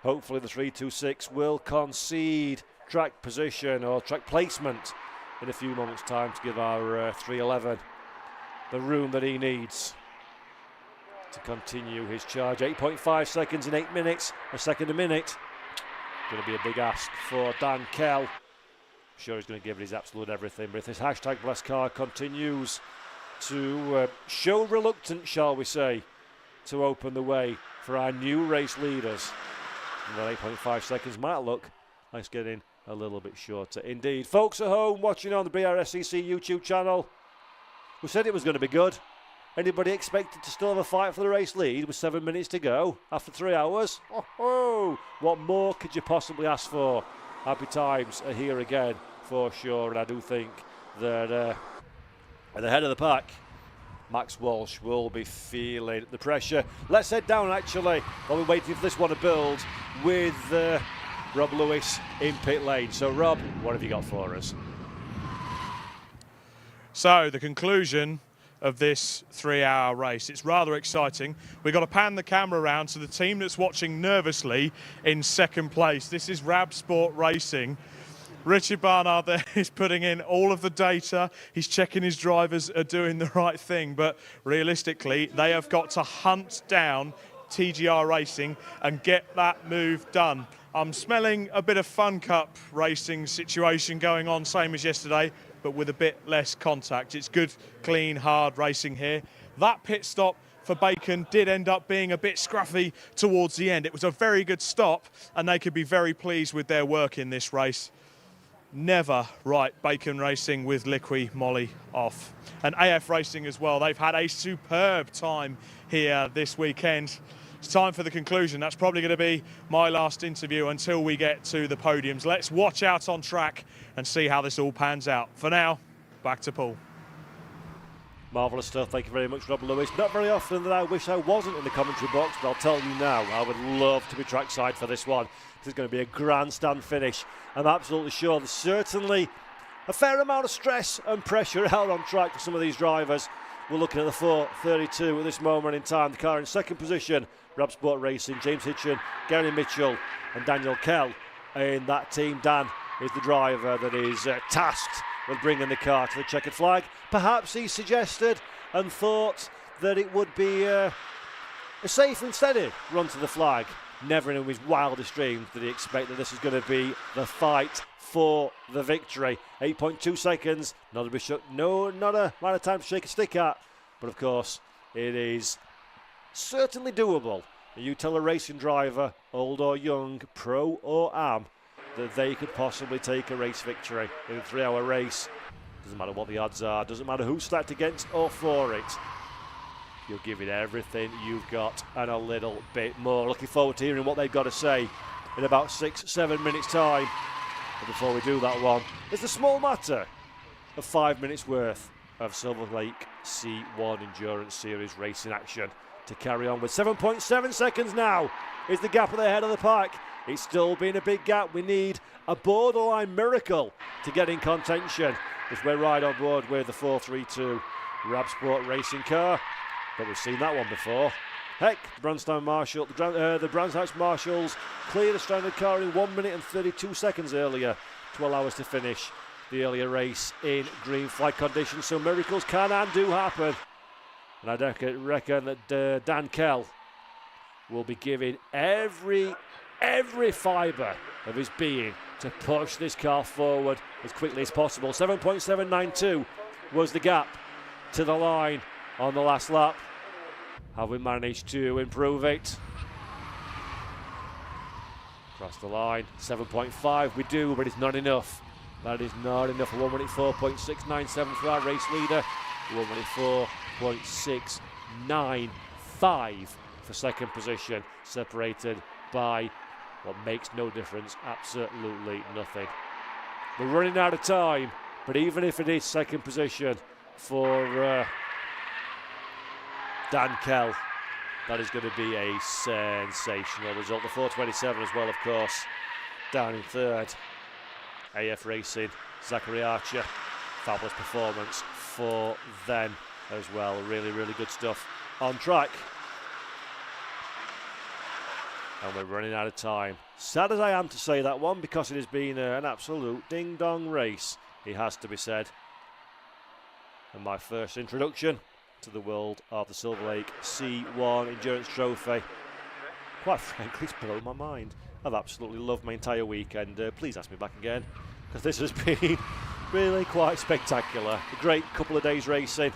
[SPEAKER 15] hopefully the 3-2-6 will concede track position or track placement in a few moments' time to give our 311 the room that he needs to continue his charge. 8.5 seconds in 8 minutes, a second a minute. Going to be a big ask for Dan Kell. I'm sure he's going to give it his absolute everything, but if this hashtag blessed car continues to show reluctance, shall we say, to open the way for our new race leaders, and that 8.5 seconds might look like it's getting a little bit shorter indeed. Folks at home watching on the Brscc YouTube channel, we said it was going to be good. Anybody expected to still have a fight for the race lead with 7 minutes to go after 3 hours? What more could you possibly ask for? Happy times are here again for sure, and I do think that at the head of the pack, Max Walsh will be feeling the pressure. Let's head down actually while we're waiting for this one to build with Rob Lewis in pit lane. So Rob, what have you got for us?
[SPEAKER 1] So the conclusion of this 3-hour race. It's rather exciting. We've got to pan the camera around to the team that's watching nervously in second place. This is Brscc Racing. Richard Barnard there is putting in all of the data. He's checking his drivers are doing the right thing, but realistically, they have got to hunt down TGR Racing and get that move done. I'm smelling a bit of Fun Cup racing situation going on, same as yesterday, but with a bit less contact. It's good, clean, hard racing here. That pit stop for Bacon did end up being a bit scruffy towards the end. It was a very good stop, and they could be very pleased with their work in this race. Never write Bacon Racing with Liqui Moly off. And AF Racing as well. They've had a superb time here this weekend. It's time for the conclusion. That's probably going to be my last interview until we get to the podiums. Let's watch out on track and see how this all pans out. For now, back to Paul.
[SPEAKER 15] Marvellous stuff. Thank you very much, Rob Lewis. Not very often that I wish I wasn't in the commentary box, but I'll tell you now, I would love to be trackside for this one. This is going to be a grandstand finish. I'm absolutely sure there's certainly a fair amount of stress and pressure out on track for some of these drivers. We're looking at the 4:32 at this moment in time. The car in second position, Brscc Racing, James Hitchen, Gary Mitchell and Daniel Kell in that team. Dan is the driver that is tasked with bringing the car to the checkered flag. Perhaps he suggested and thought that it would be a safe and steady run to the flag. Never in his wildest dreams did he expect that this is going to be the fight for the victory. 8.2 seconds, not a amount of time to shake a stick at, but of course it is certainly doable. You tell a racing driver, old or young, pro or am, that they could possibly take a race victory in a 3-hour race. Doesn't matter what the odds are, doesn't matter who's stacked against or for it. You'll give it everything you've got and a little bit more. Looking forward to hearing what they've got to say in about 6-7 minutes time. But before we do that one, it's the small matter of 5 minutes worth of Silverlake C1 Endurance Series racing action to carry on with. 7.7 seconds now is the gap at the head of the pack. It's still been a big gap. We need a borderline miracle to get in contention if we're right on board with the 432 Brscc racing car. But we've seen that one before. Heck, the Branstown Marshall, the Brands Hatch Marshals cleared a stranded car in 1 minute and 32 seconds earlier to allow us to finish the earlier race in green flag conditions, so miracles can and do happen. And I reckon that Dan Kell will be giving every fibre of his being to push this car forward as quickly as possible. 7.792 was the gap to the line on the last lap. Have we managed to improve it? Across the line, 7.5 we do, but it's not enough. That is not enough. 1 minute 4.697 for our race leader. 1 minute 4.695 for second position, separated by what makes no difference, absolutely nothing. We're running out of time, but even if it is second position for Dan Kell, that is going to be a sensational result. The 4.27 as well, of course, down in third. AF Racing, Zachary Archer, fabulous performance for them as well. Really, really good stuff on track. And we're running out of time. Sad as I am to say that one, because it has been an absolute ding-dong race, it has to be said. And my first introduction to the world of the Silverlake C1 Endurance Trophy, quite frankly, it's blown my mind. I've absolutely loved my entire weekend. Please ask me back again, because this has been really quite spectacular. A great couple of days racing.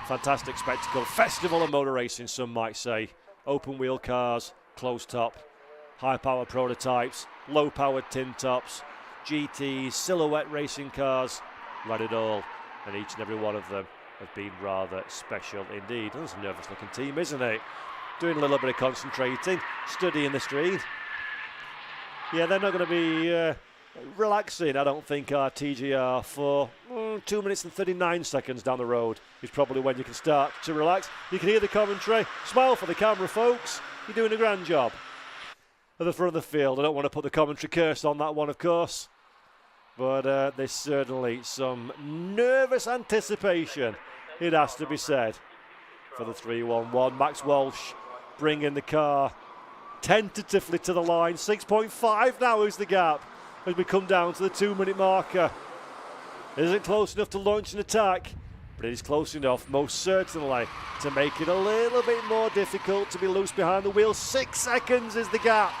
[SPEAKER 15] Fantastic spectacle. Festival of motor racing, some might say. Open wheel cars, closed top, high power prototypes, low powered tin tops, GTs, silhouette racing cars, right it all. And each and every one of them have been rather special indeed. That's a nervous looking team, isn't it? Doing a little bit of concentrating, studying the street. Yeah, they're not going to be relaxing, I don't think, our TGR for 2 minutes and 39 seconds down the road is probably when you can start to relax. You can hear the commentary. Smile for the camera, folks. You're doing a grand job. At the front of the field, I don't want to put the commentary curse on that one, of course, but there's certainly some nervous anticipation, it has to be said, for the 3-1-1. Max Walsh bringing the car tentatively to the line. 6.5 now is the gap as we come down to the 2 minute marker. It isn't close enough to launch an attack, but it is close enough, most certainly, to make it a little bit more difficult to be loose behind the wheel. 6 seconds is the gap.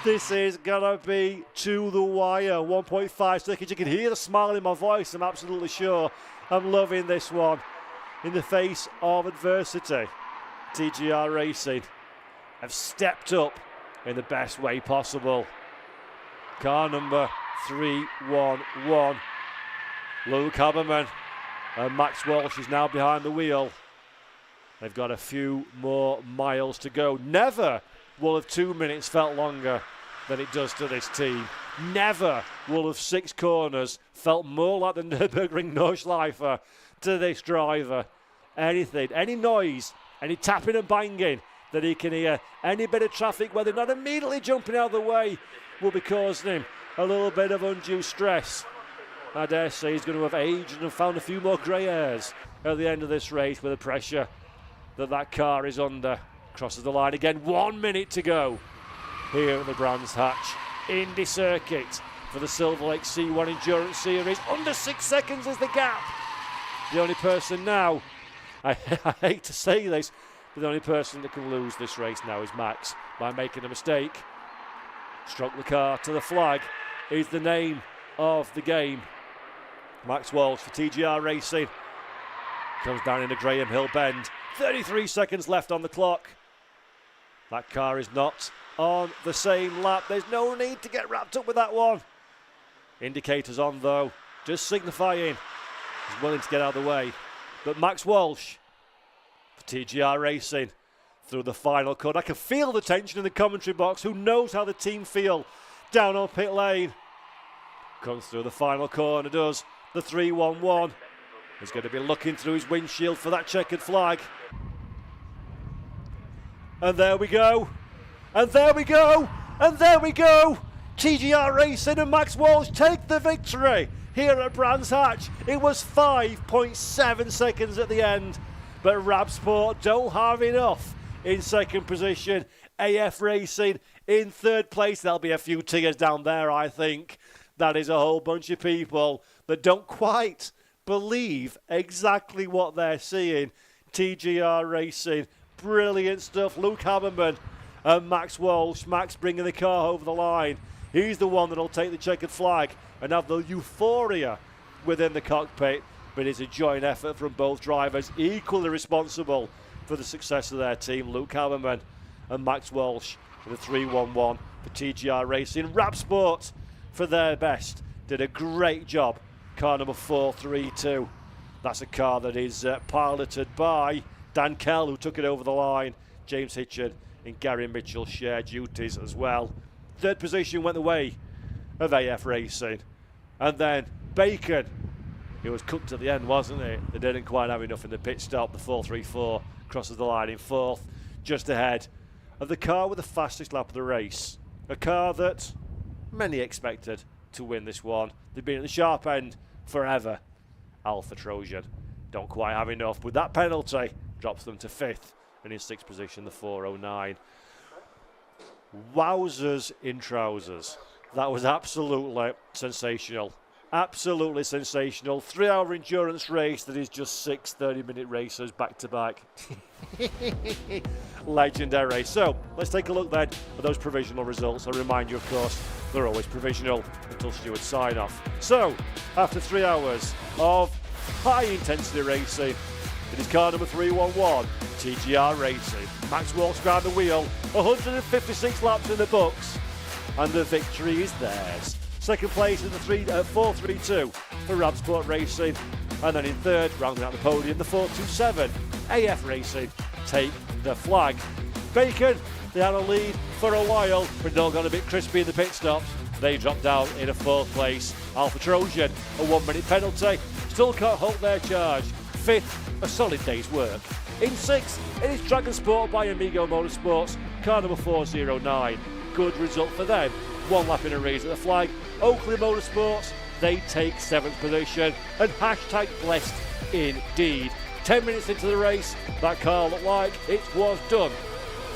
[SPEAKER 15] This is gonna be to the wire. 1.5 seconds. You can hear the smile in my voice, I'm absolutely sure. I'm loving this one. In the face of adversity, TGR Racing have stepped up in the best way possible. Car number 311, Luke Haberman and Max Walsh is now behind the wheel. They've got a few more miles to go. Never will have 2 minutes felt longer than it does to this team. Never will have 6 corners felt more like the Nürburgring Nordschleife to this driver. Anything, any noise, any tapping and banging that he can hear, any bit of traffic where they're not immediately jumping out of the way will be causing him a little bit of undue stress. I dare say he's going to have aged and found a few more grey hairs at the end of this race with the pressure that car is under. Crosses the line again, 1 minute to go here at the Brands Hatch Indy circuit for the Silverlake C1 Endurance Series. Under 6 seconds is the gap. The only person now, I hate to say this, but the only person that can lose this race now is Max by making a mistake. Struck the car to the flag is the name of the game. Max Walsh for TGR Racing comes down into Graham Hill Bend. 33 seconds left on the clock. That car is not on the same lap. There's no need to get wrapped up with that one. Indicators on though, just signifying he's willing to get out of the way. But Max Walsh for TGR Racing through the final cut. I can feel the tension in the commentary box. Who knows how the team feel down on pit lane. Comes through the final corner, does the 3-1-1. He's going to be looking through his windshield for that checkered flag. And there we go. And there we go. And there we go. TGR Racing and Max Walsh take the victory here at Brands Hatch. It was 5.7 seconds at the end. But Rabsport don't have enough in second position. AF Racing in third place. There'll be a few tears down there, I think. That is a whole bunch of people that don't quite believe exactly what they're seeing. TGR Racing, brilliant stuff. Luke Haberman and Max Walsh. Max bringing the car over the line. He's the one that'll take the checkered flag and have the euphoria within the cockpit. But it's a joint effort from both drivers, equally responsible for the success of their team. Luke Haberman and Max Walsh with a 3-1-1 for TGR Racing. Rap Sport, for their best, did a great job. Car number 432. That's a car that is piloted by Dan Kell, who took it over the line. James Hitchen and Gary Mitchell share duties as well. Third position went the way of AF Racing. And then Bacon, it was cooked at the end, wasn't it? They didn't quite have enough in the pit stop. The 434 crosses the line in fourth, just ahead of the car with the fastest lap of the race. A car that many expected to win this one. They've been at the sharp end forever. Alpha Trojan don't quite have enough. With that penalty, drops them to fifth, and in sixth position, the 409. Wowzers in trousers. That was absolutely sensational. Absolutely sensational. 3-hour endurance race that is just 6 30-minute races back to back. Legendary. So let's take a look then at those provisional results. I remind you, of course, they're always provisional until Stuart sign off. So after 3 hours of high intensity racing, it is car number 311, TGR Racing. Max Walsh behind the wheel, 156 laps in the books, and the victory is theirs. Second place in the 432 for Rap Sport Racing. And then in third, rounding out the podium, the 427 AF Racing take the flag. Bacon, they had a lead for a while, but it all got a bit crispy in the pit stops. They dropped down in a fourth place. Alpha Trojan, a 1 minute penalty, still can't hold their charge. Fifth, a solid day's work. In sixth, it is Dragon Sport by Amigo Motorsports, car number 409. Good result for them. 1 lap in arrears at the flag. Oakley Motorsports, they take 7th position, and hashtag blessed indeed. 10 minutes into the race, that car looked like it was done.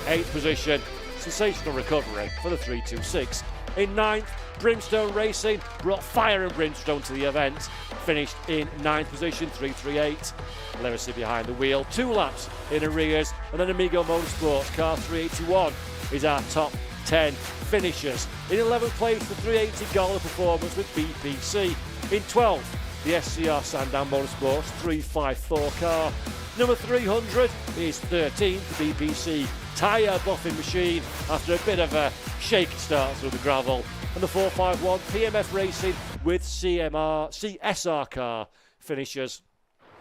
[SPEAKER 15] 8th position, sensational recovery for the 326. In 9th, Brimstone Racing brought fire and brimstone to the event. Finished in 9th position, 338. Legacy behind the wheel, 2 laps in arrears, and then Amigo Motorsports, car 381 is our top 10 finishers. In 11th place, the 380 Gala performance with BPC. In 12th, the SCR Sandown Motorsports 354 car. Number 300 is 13th, the BPC tyre buffing machine after a bit of a shaky start through the gravel. And the 451 PMF Racing with CSR car finishers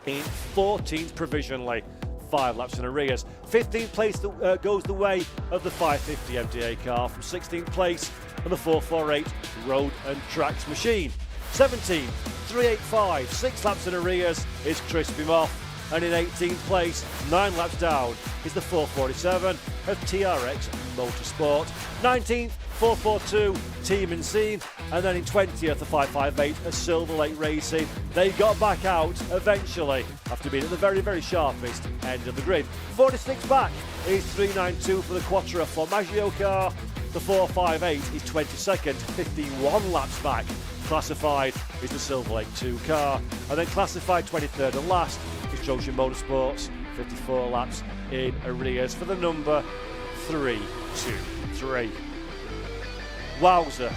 [SPEAKER 15] in 14th provisionally. 5 laps in arrears. 15th place goes the way of the 550 MDA car from 16th place, and the 448 Road and Tracks machine. 17th, 385, 6 laps in arrears is Crispy Moth, and in 18th place, 9 laps down, is the 447 of TRX Motorsport. 19th, 442 Team and Scene, and then in 20th, the 558 of Silverlake Racing. They got back out eventually after being at the very, very sharpest end of the grid. 46 back is 392 for the Quattro Formaggio car. The 458 is 22nd, 51 laps back. Classified is the Silverlake 2 car, and then classified 23rd and last is Trojan Motorsports, 54 laps in arrears for the number 323. Wowzer,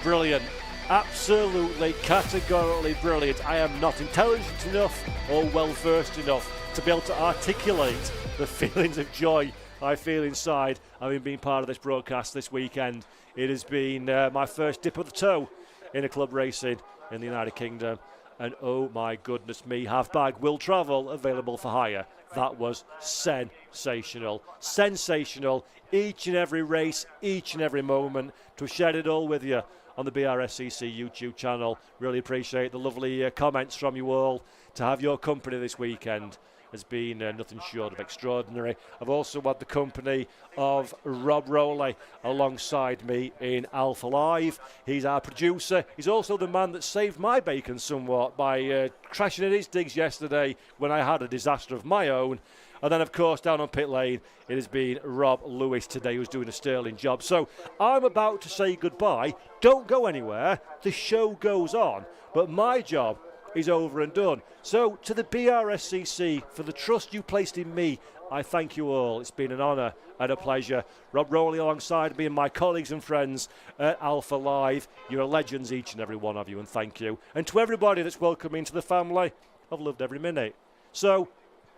[SPEAKER 15] brilliant, absolutely categorically brilliant. I am not intelligent enough or well versed enough to be able to articulate the feelings of joy I feel inside having been part of this broadcast this weekend. It has been my first dip of the toe in a club racing in the United Kingdom, and oh my goodness me, half-bag will travel, available for hire. That was sensational. Sensational. Each and every race, each and every moment. To have shared it all with you on the Brscc YouTube channel. Really appreciate the lovely comments from you all. To have your company this weekend has been nothing short of extraordinary. I've also had the company of Rob Rowley alongside me in Alpha Live. He's our producer. He's also the man that saved my bacon somewhat by crashing in his digs yesterday when I had a disaster of my own. And then, of course, down on pit lane, it has been Rob Lewis today who's doing a sterling job. So I'm about to say goodbye. Don't go anywhere. The show goes on. But my job is over and done. So to the Brscc, for the trust you placed in me, I thank you all. It's been an honour and a pleasure. Rob Rowley alongside me and my colleagues and friends at Alpha Live. You're legends, each and every one of you, and thank you. And to everybody that's welcome into the family, I've loved every minute. So,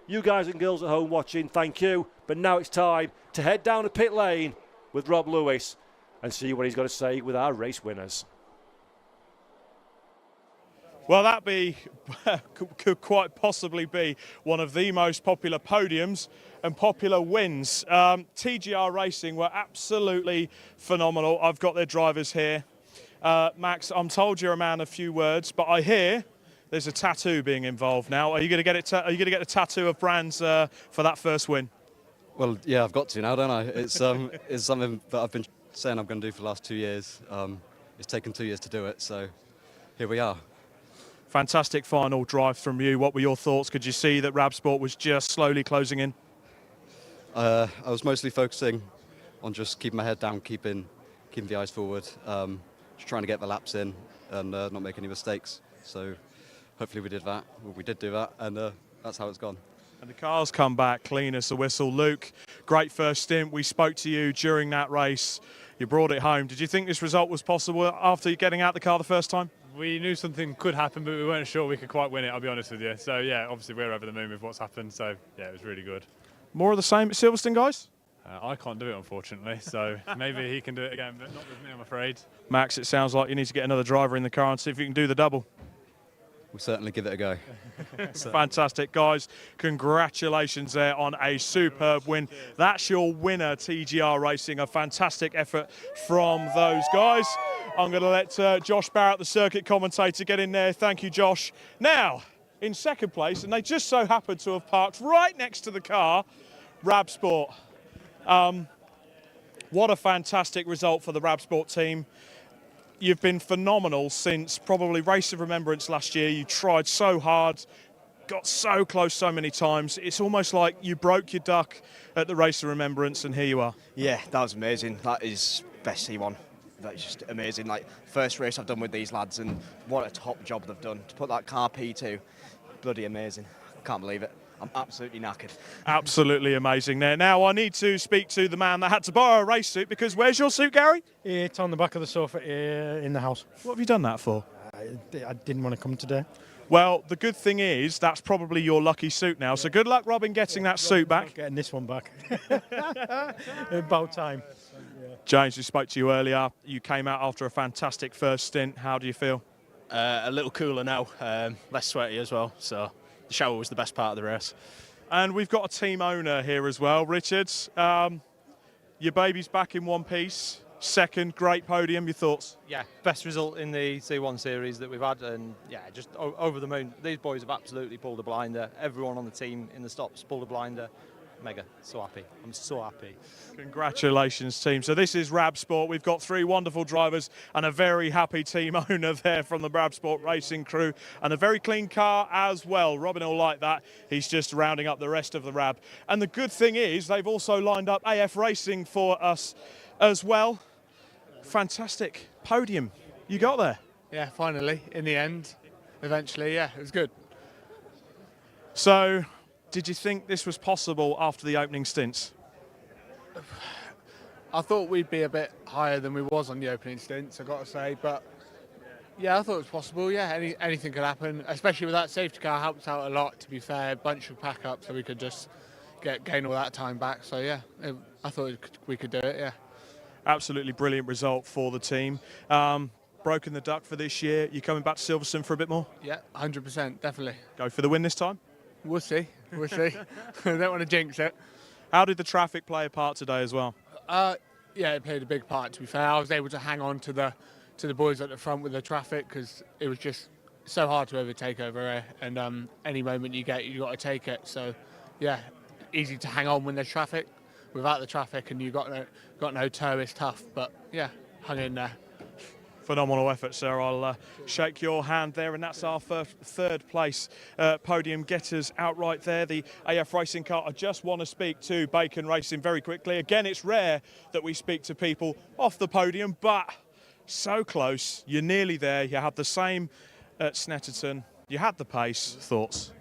[SPEAKER 15] you guys and girls at home watching, thank you. But now it's time to head down to pit lane with Rob Lewis and see what he's got to say with our race winners.
[SPEAKER 1] Well, could quite possibly be one of the most popular podiums and popular wins. TGR Racing were absolutely phenomenal. I've got their drivers here. Max, I'm told you're a man of few words, but I hear there's a tattoo being involved now. Are you going to get it? Are you going to get the tattoo of Brands for that first win?
[SPEAKER 17] Well, yeah, I've got to now, don't I? It's something that I've been saying I'm going to do for the last 2 years. It's taken 2 years to do it, so here we are.
[SPEAKER 1] Fantastic final drive from you. What were your thoughts? Could you see that Brscc was just slowly closing in?
[SPEAKER 17] I was mostly focusing on just keeping my head down, keeping the eyes forward, just trying to get the laps in and not make any mistakes. So hopefully we did that. Well, we did do that, and that's how it's gone.
[SPEAKER 1] And the cars come back clean as a whistle. Luke, great first stint. We spoke to you during that race. You brought it home. Did you think this result was possible after getting out the car the first time?
[SPEAKER 9] We knew something could happen, but we weren't sure we could quite win it, I'll be honest with you. So, yeah, obviously we're over the moon with what's happened. So, yeah, it was really good.
[SPEAKER 1] More of the same at Silverstone, guys?
[SPEAKER 9] I can't do it, unfortunately. So maybe he can do it again, but not with me, I'm afraid.
[SPEAKER 1] Max, it sounds like you need to get another driver in the car and see if you can do the double.
[SPEAKER 17] We'll certainly give it a go.
[SPEAKER 1] Fantastic, guys. Congratulations there on a superb win. That's your winner, TGR Racing. A fantastic effort from those guys. I'm going to let Josh Barrett, the circuit commentator, get in there. Thank you, Josh. Now, in second place, and they just so happen to have parked right next to the car, Brscc. What a fantastic result for the Brscc team. You've been phenomenal since probably Race of Remembrance last year. You tried so hard, got so close so many times. It's almost like you broke your duck at the Race of Remembrance, and here you are.
[SPEAKER 7] Yeah, that was amazing. That is best C1. That is just amazing. Like, first race I've done with these lads, and what a top job they've done. To put that car P2, bloody amazing. Can't believe it. I'm absolutely knackered.
[SPEAKER 1] Absolutely amazing there. Now I need to speak to the man that had to borrow a race suit, because where's your suit, Gary?
[SPEAKER 10] It's on the back of the sofa in the house.
[SPEAKER 1] What have you done that for?
[SPEAKER 10] I didn't want to come today.
[SPEAKER 1] Well, the good thing is that's probably your lucky suit now. So good luck, Robin, getting that suit back.
[SPEAKER 10] Getting this one back. About time.
[SPEAKER 1] James, we spoke to you earlier. You came out after a fantastic first stint. How do you feel?
[SPEAKER 7] A little cooler now, less sweaty as well. So the shower was the best part of the race.
[SPEAKER 1] And we've got a team owner here as well, Richards. Your baby's back in one piece. Second, great podium. Your thoughts?
[SPEAKER 18] Yeah, best result in the C1 series that we've had, and yeah, just over the moon. These boys have absolutely pulled a blinder. Everyone on the team in the stops pulled a blinder. Mega, so happy. I'm so happy.
[SPEAKER 1] Congratulations, team. So this is Brscc. We've got three wonderful drivers and a very happy team owner there from the Brscc racing crew, and a very clean car as well. Robin will like that. He's just rounding up the rest of the Rab. And the good thing is they've also lined up AF Racing for us as well. Fantastic podium. You got there?
[SPEAKER 23] Yeah, finally, in the end, eventually, yeah, it was good.
[SPEAKER 1] So, did you think this was possible after the opening stints?
[SPEAKER 23] I thought we'd be a bit higher than we was on the opening stints, I've got to say, but yeah, I thought it was possible, yeah, anything could happen, especially with that safety car helped out a lot, to be fair, a bunch of pack up so we could just gain all that time back, so yeah, I thought we could do it, yeah.
[SPEAKER 1] Absolutely brilliant result for the team. Broken the duck for this year. You coming back to Silverstone for a bit more?
[SPEAKER 23] Yeah, 100%, definitely.
[SPEAKER 1] Go for the win this time?
[SPEAKER 23] We'll see. I don't want to jinx it.
[SPEAKER 1] How did the traffic play a part today as well?
[SPEAKER 23] Yeah, it played a big part, to be fair. I was able to hang on to the boys at the front with the traffic, because it was just so hard to overtake over here, and any moment you got to take it. So yeah, easy to hang on when there's traffic. Without the traffic and you got no toe, it's tough, but yeah, hung in there.
[SPEAKER 1] Phenomenal effort, sir. I'll shake your hand there, and that's our third place podium getters outright there. The AF Racing car. I just want to speak to Bacon Racing very quickly. Again, it's rare that we speak to people off the podium, but so close. You're nearly there. You had the same at Snetterton. You had the pace. Thoughts?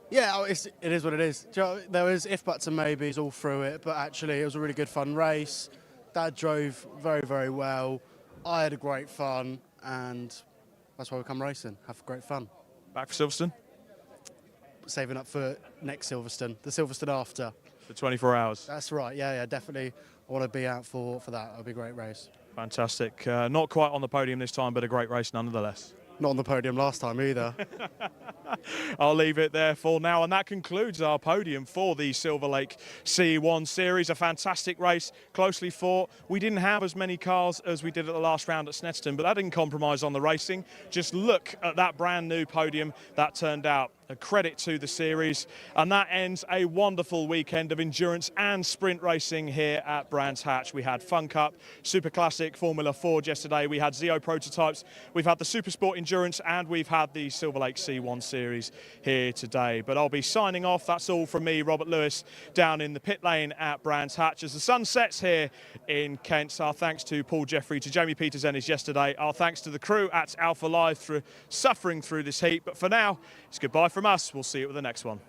[SPEAKER 22] Yeah, it is what it is. Do you know, there was if, buts and maybes all through it, but actually it was a really good fun race. Dad drove very, very well. I had a great fun, and that's why we come racing. Have great fun.
[SPEAKER 1] Back for Silverstone?
[SPEAKER 22] Saving up for next Silverstone, the Silverstone after.
[SPEAKER 1] For 24 hours?
[SPEAKER 22] That's right, yeah, definitely. I want to be out for that. It'll be a great race.
[SPEAKER 1] Fantastic. Not quite on the podium this time, but a great race nonetheless.
[SPEAKER 22] Not on the podium last time either.
[SPEAKER 1] I'll leave it there for now, and that concludes our podium for the Silverlake C1 Series. A fantastic race, closely fought. We didn't have as many cars as we did at the last round at Snetterton, but that didn't compromise on the racing. Just look at that brand new podium that turned out. A credit to the series, and that ends a wonderful weekend of endurance and sprint racing here at Brands Hatch. We had Fun Cup, Super Classic, Formula Ford yesterday. We had Zeo prototypes. We've had the SuperSport endurance, and we've had the Silverlake C1 Series here today. But I'll be signing off. That's all from me, Robert Lewis, down in the pit lane at Brands Hatch as the sun sets here in Kent. Our thanks to Paul Jeffrey, to Jamie Peters-Ennis yesterday. Our thanks to the crew at Alpha Live for suffering through this heat. But for now, it's goodbye from us. We'll see you at the next one.